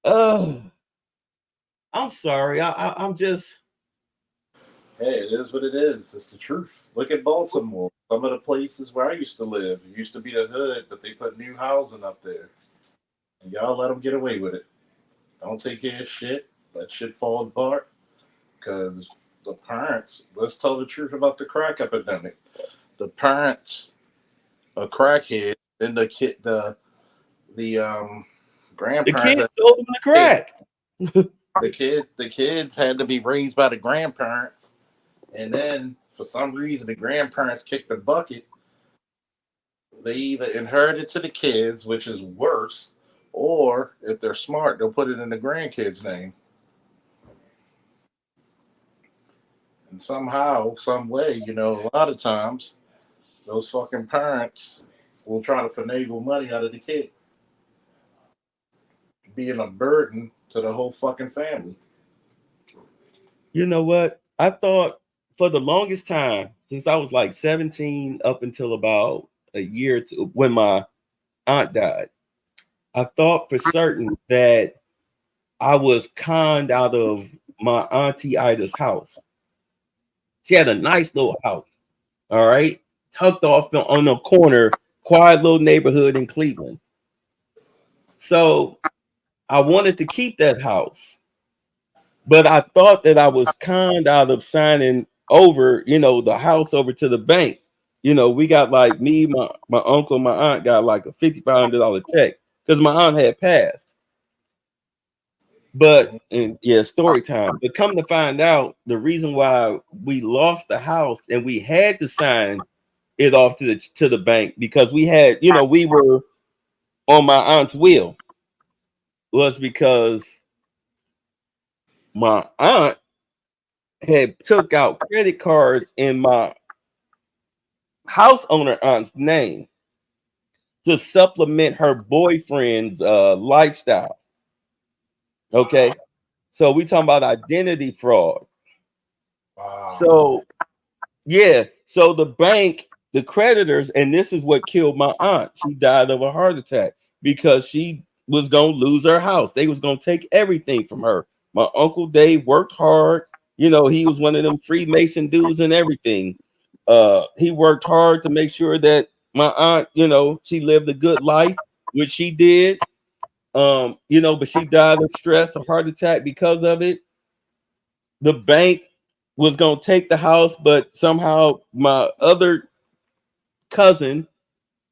I'm sorry. I'm just. Hey, it is what it is. It's the truth. Look at Baltimore. Some of the places where I used to live, it used to be the hood, but they put new housing up there. And y'all let them get away with it. Don't take care of shit. Let shit fall apart. Because the parents, let's tell the truth about the crack epidemic. The parents are crackheads, then the The kids grandparents. sold them the crack. The kids had to be raised by the grandparents, and then for some reason the grandparents kicked the bucket. They either inherit it to the kids, which is worse, or if they're smart, they'll put it in the grandkids' name. And somehow, some way, a lot of times those fucking parents will try to finagle money out of the kid, being a burden to the whole fucking family. You know what? I thought for the longest time, since I was like 17 up until about a year or two, when my aunt died, I thought for certain that I was conned out of my auntie Ida's house. She had a nice little house, all right, tucked off on the corner, quiet little neighborhood in Cleveland. So I wanted to keep that house, but I thought that I was conned out of signing over, the house over to the bank. We got like me, my uncle, my aunt got like a $5,500 check because my aunt had passed. But and yeah, story time. But come to find out, the reason why we lost the house and we had to sign it off to the bank because we had, we were on my aunt's will, was because my aunt had took out credit cards in my house owner aunt's name to supplement her boyfriend's lifestyle. Okay, so we talking about identity fraud. Wow. So yeah, so the bank, the creditors, and this is what killed my aunt. She died of a heart attack because she was gonna lose her house. They was gonna take everything from her. My uncle Dave worked hard. He was one of them Freemason dudes and everything. He worked hard to make sure that my aunt, she lived a good life, which she did. But she died of stress, a heart attack because of it. The bank was gonna take the house, but somehow my other cousin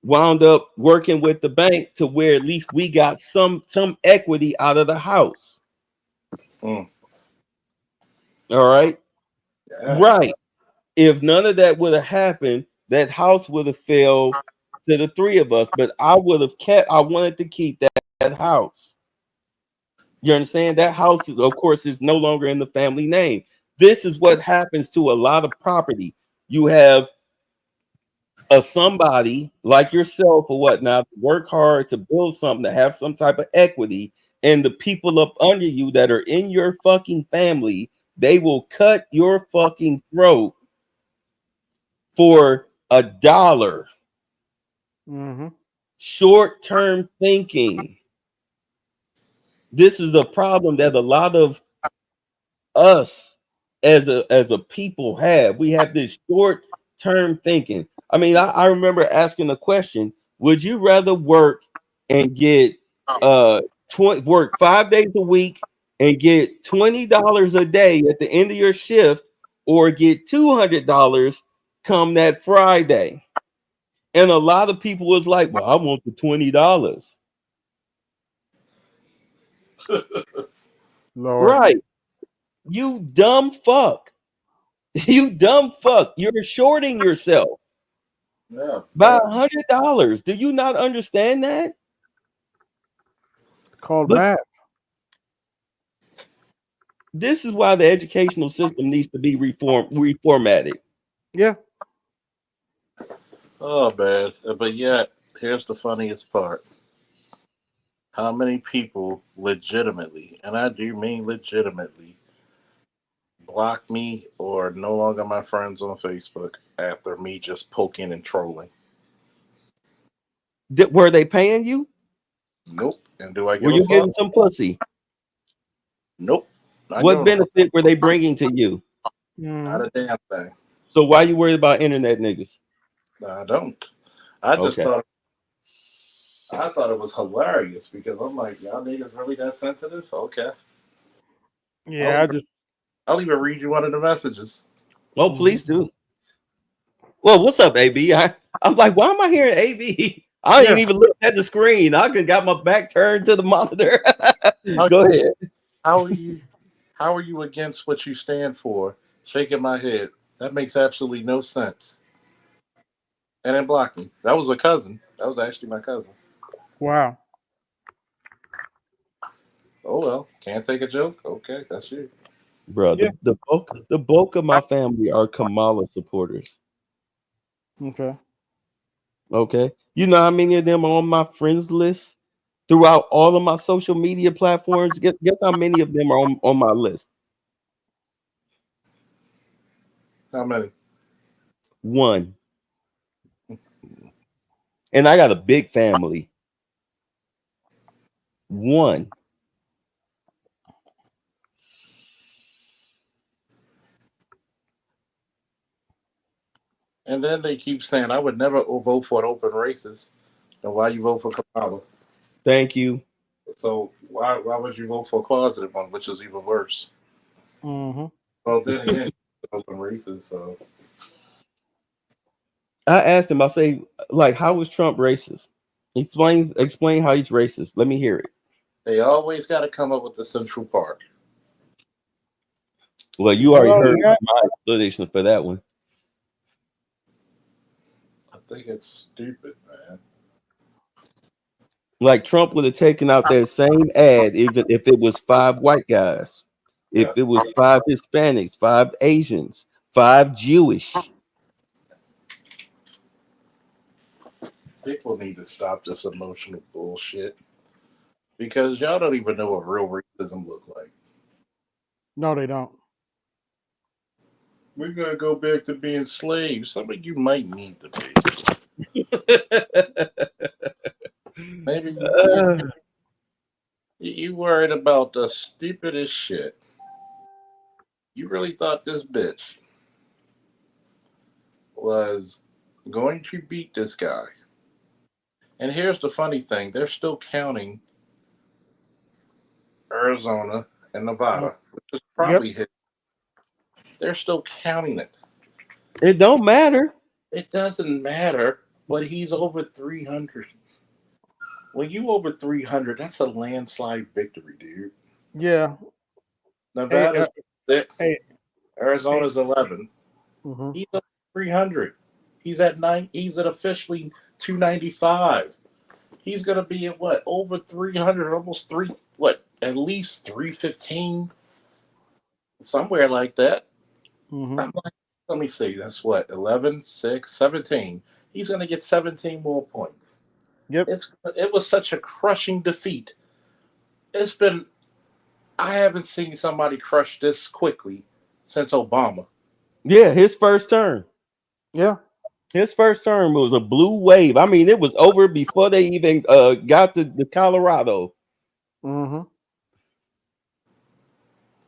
wound up working with the bank to where at least we got some equity out of the house. Mm. All right. Yeah. Right. If none of that would have happened, that house would have fell to the three of us. But I wanted to keep that house. You understand? That house, of course, is no longer in the family name. This is what happens to a lot of property. You have somebody like yourself or whatnot work hard to build something to have some type of equity, and the people up under you that are in your fucking family, they will cut your fucking throat for $1. Mm-hmm. Short-term thinking. This is a problem that a lot of us as a people have. We have this short-term thinking. I mean, I remember asking a question: would you rather work and get 5 days a week and get $20 a day at the end of your shift, or get $200 come that Friday? And a lot of people was like, well, I want the $20. Lord. Right. You dumb fuck. You dumb fuck. You're shorting yourself Yeah, by $100. Do you not understand that? Called Look, math. this is why the educational system needs to be reformatted. Yeah. oh man. But yet, here's the funniest part. How many people legitimately, and I do mean legitimately, block me or no longer my friends on Facebook after me just poking and trolling? Were they paying you? Nope. And do I Were give a you fuck? getting some pussy? Nope. Not What giving a fuck. benefit were they bringing to you? Not Mm-hmm. a damn thing. So why you worried about internet niggas? I don't. I just Okay, thought I thought it was hilarious because I'm like, y'all niggas really that sensitive? Okay. I'll Yeah, I even, just. I'll even read you one of the messages. well, Mm-hmm. please do. Well, what's up, AB? I'm like, why am I hearing AB? I ain't Yeah. even looked at the screen. I could got my back turned to the monitor. How, Go ahead. how are you? How are you against what you stand for? Shaking my head. That makes absolutely no sense. And then blocked me. That was a cousin. That was actually my cousin. Wow. Oh well, can't take a joke. Okay, that's you. Bro, Yeah. the bulk of my family are Kamala supporters. Okay. Okay. You know how many of them are on my friends list throughout all of my social media platforms? Guess how many of them are on my list? How many? One. And I got a big family. One. And then they keep saying I would never vote for an open racist. Then why you vote for Kamala? Thank you. So why would you vote for a closeted one, which is even worse? Mm-hmm. Well, then again, open racist. So I asked him, I say, like, how is Trump racist? Explain how he's racist. Let me hear it. they always got to come up with the central part. Well, you Even already Well, heard yeah. my explanation for that one. I think it's stupid, man. Like Trump would have taken out that same ad even if it was 5 white guys, if Yeah, it was 5 Hispanics, 5 Asians, 5 Jewish. people need to stop this emotional bullshit because y'all don't even know what real racism look like. No, they don't. We're gonna go back to being slaves. Some of you might need to be. Maybe Uh, you worried about the stupidest shit. You really thought this bitch was going to beat this guy. And here's the funny thing: they're still counting Arizona and Mm. Nevada, which is Yep. probably hit. They're still counting it. it don't matter. It doesn't matter, but he's over 300. When you over 300, that's a landslide victory, dude. Yeah. Hey. Nevada's 6, Hey. Hey. Arizona's 11. Mm-hmm. He's at 300. He's at 9. He's at officially 295. He's gonna be at what, over 300, almost three. What? at least 315, somewhere like that. Mm-hmm. I'm like, let me see, that's what, 11, 6, 17. He's going to get 17 more points. Yep. It was such a crushing defeat. It's been, I haven't seen somebody crush this quickly since Obama. Yeah, his first term. Yeah. His first term was a blue wave. I mean, it was over before they even got to Colorado. Mm-hmm.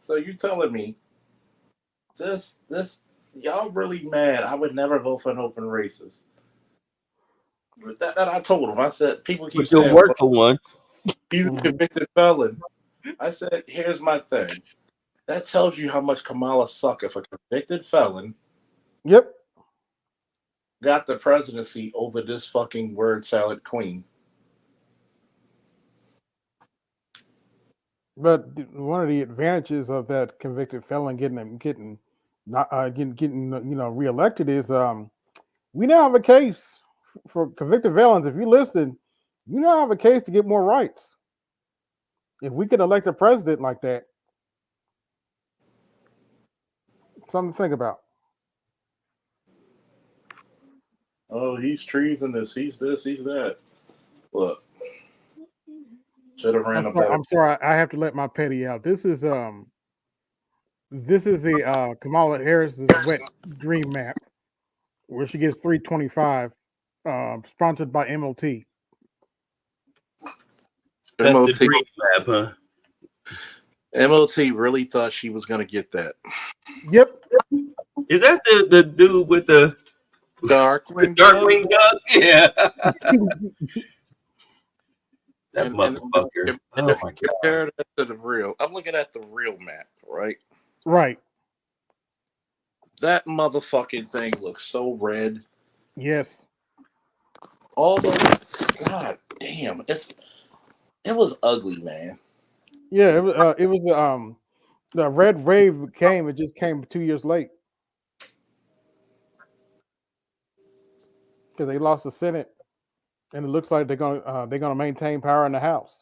So you telling me this y'all really mad? I would never vote for an open racist. That I told him. I said people keep But you'll saying, work well, for one. he's a Mm-hmm. convicted felon. I said, here's my thing. That tells you how much Kamala suck if a convicted felon Yep. got the presidency over this fucking word salad queen. But one of the advantages of that convicted felon getting not getting reelected is we now have a case for convicted felons. If you listen, you now have a case to get more rights. If we could elect a president like that, something to think about. Oh, he's treasonous. He's this. He's that. Look, should have ran a better. I'm sorry. I have to let my petty out. This is the Kamala Harris's wet dream map where she gets 325, sponsored by MLT. That's the MOT dream map, huh? MOT really thought she was gonna get that. Yep. Is that the dude with the Darkwing Darkwing Duck? Yeah. That and motherfucker. and Oh if my you god. compare that to the real, I'm looking at the real map, right? Right. That motherfucking thing looks so red. Yes. Although, god damn, it was ugly, man. Yeah. It was the red wave came. It just came 2 years late because they lost the Senate, and it looks like they're gonna maintain power in the House.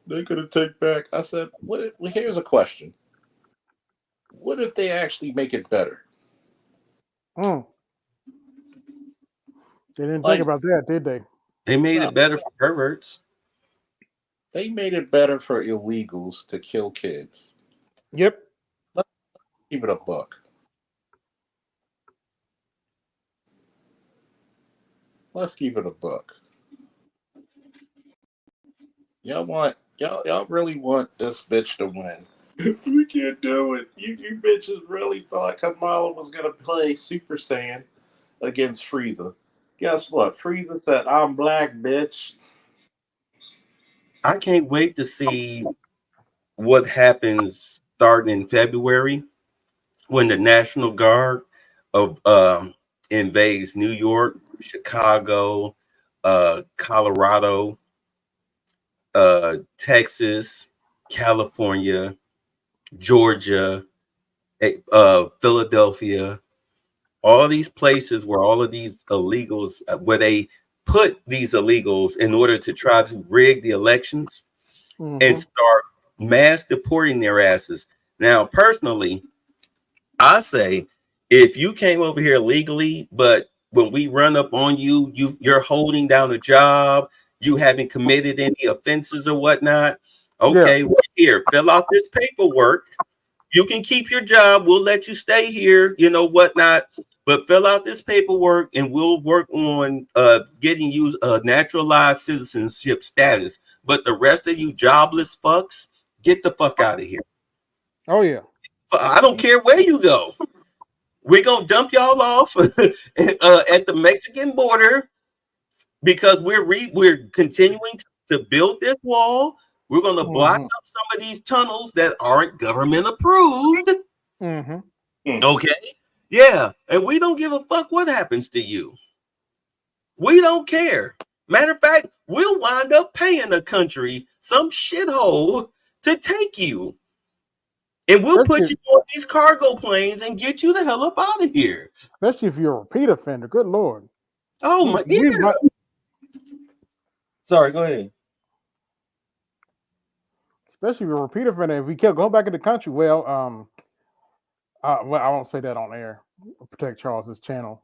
They could have take back. I said, what? If, well, here's a question: what if they actually make it better? Mm. They didn't think Like, about that, did they? They made no, it better for perverts. they made it better for illegals to kill kids. Yep. Let's keep it a buck. Let's keep it a buck. Y'all really want this bitch to win. We can't do it. You bitches really thought Kamala was gonna play Super Saiyan against Frieza. Guess what? Frieza said, "I'm black, bitch." I can't wait to see what happens starting in February when the National Guard of invades New York, Chicago, Colorado, Texas, California, Georgia, Philadelphia, all these places where all of these illegals, where they put these illegals in order to try to rig the elections and Mm-hmm. start mass deporting their asses. Now, personally, I say if you came over here legally, but when we run up on you, you're holding down a job, you haven't committed any offenses or whatnot. Yeah. Okay, well, here, fill out this paperwork. You can keep your job. We'll let you stay here, whatnot. But fill out this paperwork and we'll work on getting you a naturalized citizenship status. But the rest of you jobless fucks, get the fuck out of here. Oh yeah. I don't care where you go. We're gonna dump y'all off at the Mexican border because we're continuing to build this wall. We're gonna block Mm-hmm. up some of these tunnels that aren't government approved. Mm-hmm. Hmm. Okay, yeah, and we don't give a fuck what happens to you. We don't care. Matter of fact, we'll wind up paying a country some shithole to take you. And we'll put Especially, you on these cargo planes and get you the hell up out of here. especially if you're a repeat offender. Good lord. Oh We my, we yeah. might Sorry, go ahead. especially if a repeat offender. If we kept going back in the country, well, I won't say that on air. Protect Charles's channel.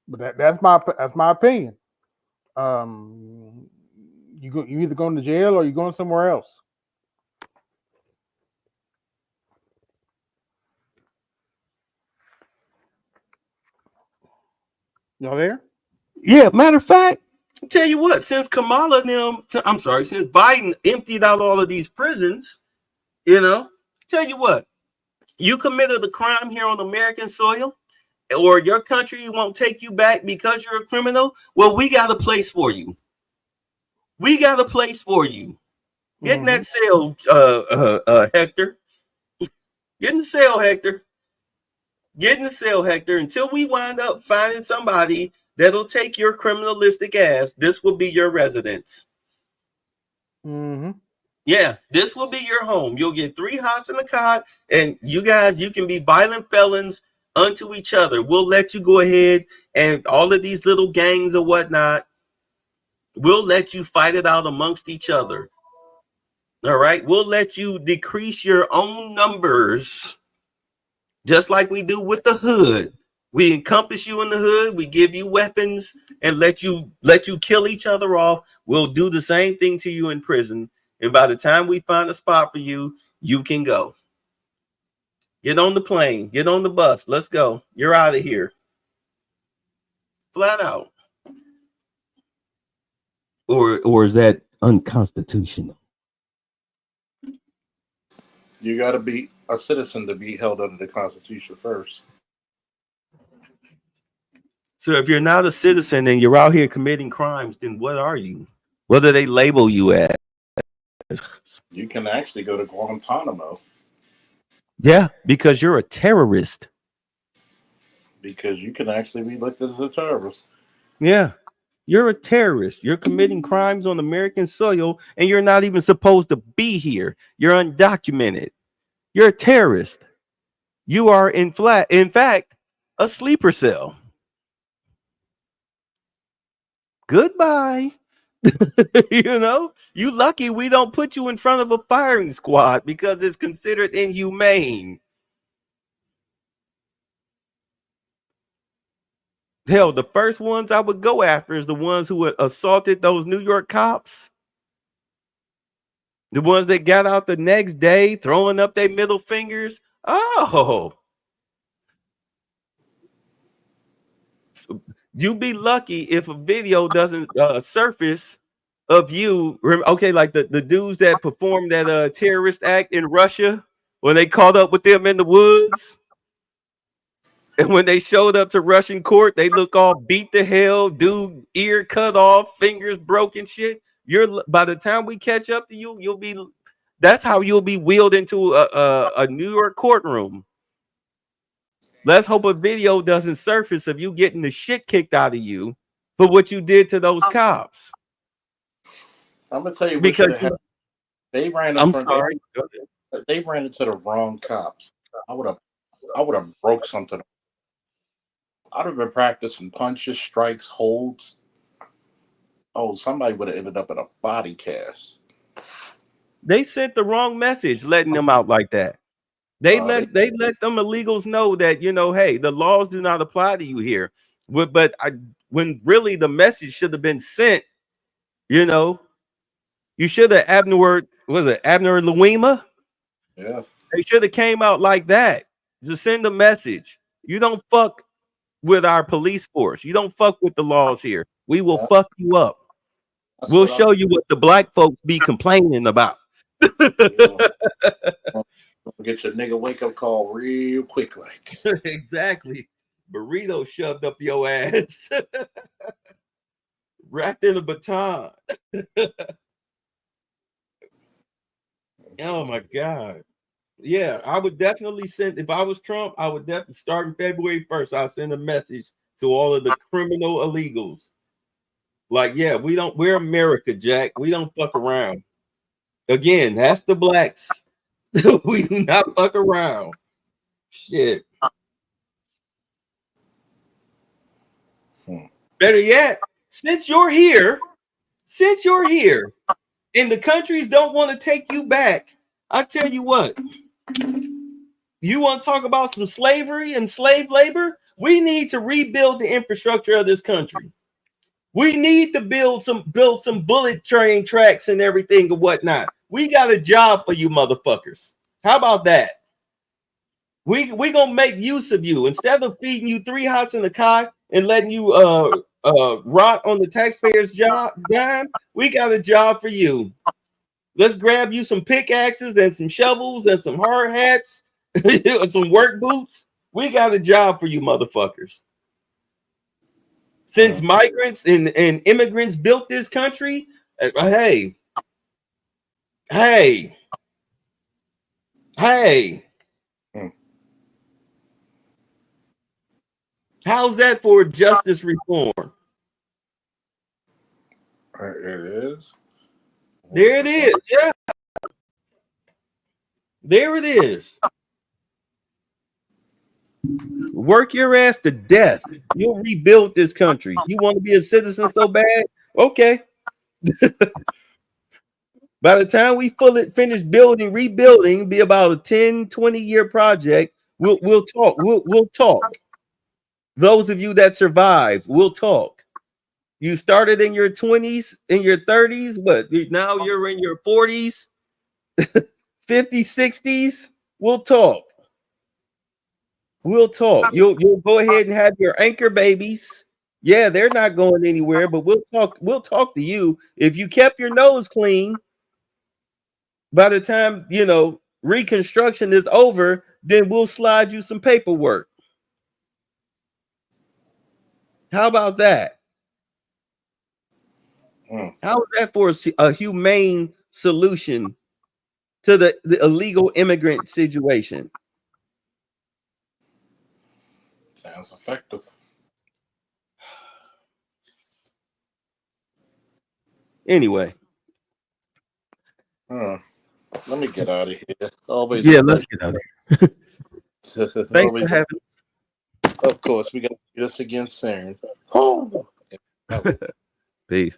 But that's my opinion. You either going to jail or you're going somewhere else. Y'all there? Yeah, matter of fact, tell you what, since Kamala and since Biden emptied out all of these prisons, tell you what, you committed a crime here on American soil, or your country won't take you back because you're a criminal. Well, we got a place for you. We got a place for you. Get in that cell, Hector. Get in the cell, Hector. Get in the cell, Hector, until we wind up finding somebody that'll take your criminalistic ass. This will be your residence. Mm-hmm. Yeah, this will be your home. You'll get 3 hots in the cot, and you can be violent felons unto each other. We'll let you go ahead, and all of these little gangs or whatnot, we'll let you fight it out amongst each other. All right? We'll let you decrease your own numbers, just like we do with the hood. We encompass you in the hood. We give you weapons and let you kill each other off. We'll do the same thing to you in prison. And by the time we find a spot for you, you can go. Get on the plane. Get on the bus. Let's go. You're out of here. Flat out. Or is that unconstitutional? You got to be a citizen to be held under the Constitution first. So if you're not a citizen and you're out here committing crimes, then what are you? What do they label you as? You can actually go to Guantanamo. Yeah, because you're a terrorist. Because you can actually be looked at as a terrorist. Yeah, you're a terrorist. You're committing crimes on American soil, and you're not even supposed to be here. You're undocumented. You're a terrorist. You are in fact, a sleeper cell. Goodbye. You lucky we don't put you in front of a firing squad because it's considered inhumane. Hell, the first ones I would go after is the ones who assaulted those New York cops. The ones that got out the next day throwing up their middle fingers. Oh, you'd be lucky if a video doesn't surface of you. Okay, like the dudes that performed that terrorist act in Russia when they caught up with them in the woods. And when they showed up to Russian court, they look all beat to hell, dude, ear cut off, fingers broken, shit. By the time we catch up to you, that's how you'll be wheeled into a New York courtroom. Let's hope a video doesn't surface of you getting the shit kicked out of you for what you did to those cops. I'm gonna tell you because they ran. I'm sorry. They ran into the wrong cops. I would have broke something. I'd have been practicing punches, strikes, holds. Oh, somebody would have ended up in a body cast. They sent the wrong message letting them out like that. They let them illegals know that, hey, the laws do not apply to you here. But when really the message should have been sent, you should have Abner Louima? Yeah. They should have came out like that to send a message. You don't fuck with our police force. You don't fuck with the laws here. We will fuck you up. We'll show you what the black folks be complaining about. Get your nigga wake up call real quick, like. Exactly. Burrito shoved up your ass. Wrapped in a baton. Oh my God. Yeah, I would definitely send, if I was Trump, I would definitely start in February 1st. I'll send a message to all of the criminal illegals. Like, yeah, we're America, Jack. We don't fuck around. Again, that's the blacks. We do not fuck around. Shit. Better yet, since you're here, and the countries don't want to take you back, I tell you what, you want to talk about some slavery and slave labor? We need to rebuild the infrastructure of this country. We need to build some bullet train tracks and everything and whatnot. We got a job for you motherfuckers. How about that? We gonna make use of you instead of feeding you 3 hots in a cot and letting you rot on the taxpayers' dime. We got a job for you. Let's grab you some pickaxes and some shovels and some hard hats and some work boots. We got a job for you motherfuckers. Since migrants and immigrants built this country, hey. How's that for justice reform? It is. There it is. Yeah. There it is. Work your ass to death. You'll rebuild this country. You want to be a citizen so bad? Okay. By the time we finish rebuilding, be about a 10, 20-year project. We'll talk. We'll talk. Those of you that survive, we'll talk. You started in your 20s, in your 30s, but now you're in your 40s, 50s, 60s. We'll talk. We'll talk. You'll go ahead and have your anchor babies. Yeah, they're not going anywhere, but we'll talk. We'll talk to you. If you kept your nose clean, by the time Reconstruction is over, then we'll slide you some paperwork. How about that? How is that for a humane solution to the illegal immigrant situation? Sounds effective. Anyway. Let me get out of here. Always. Yeah, let's get out of here. Thanks for having us. Of course, we got to do this again soon. Oh. Peace.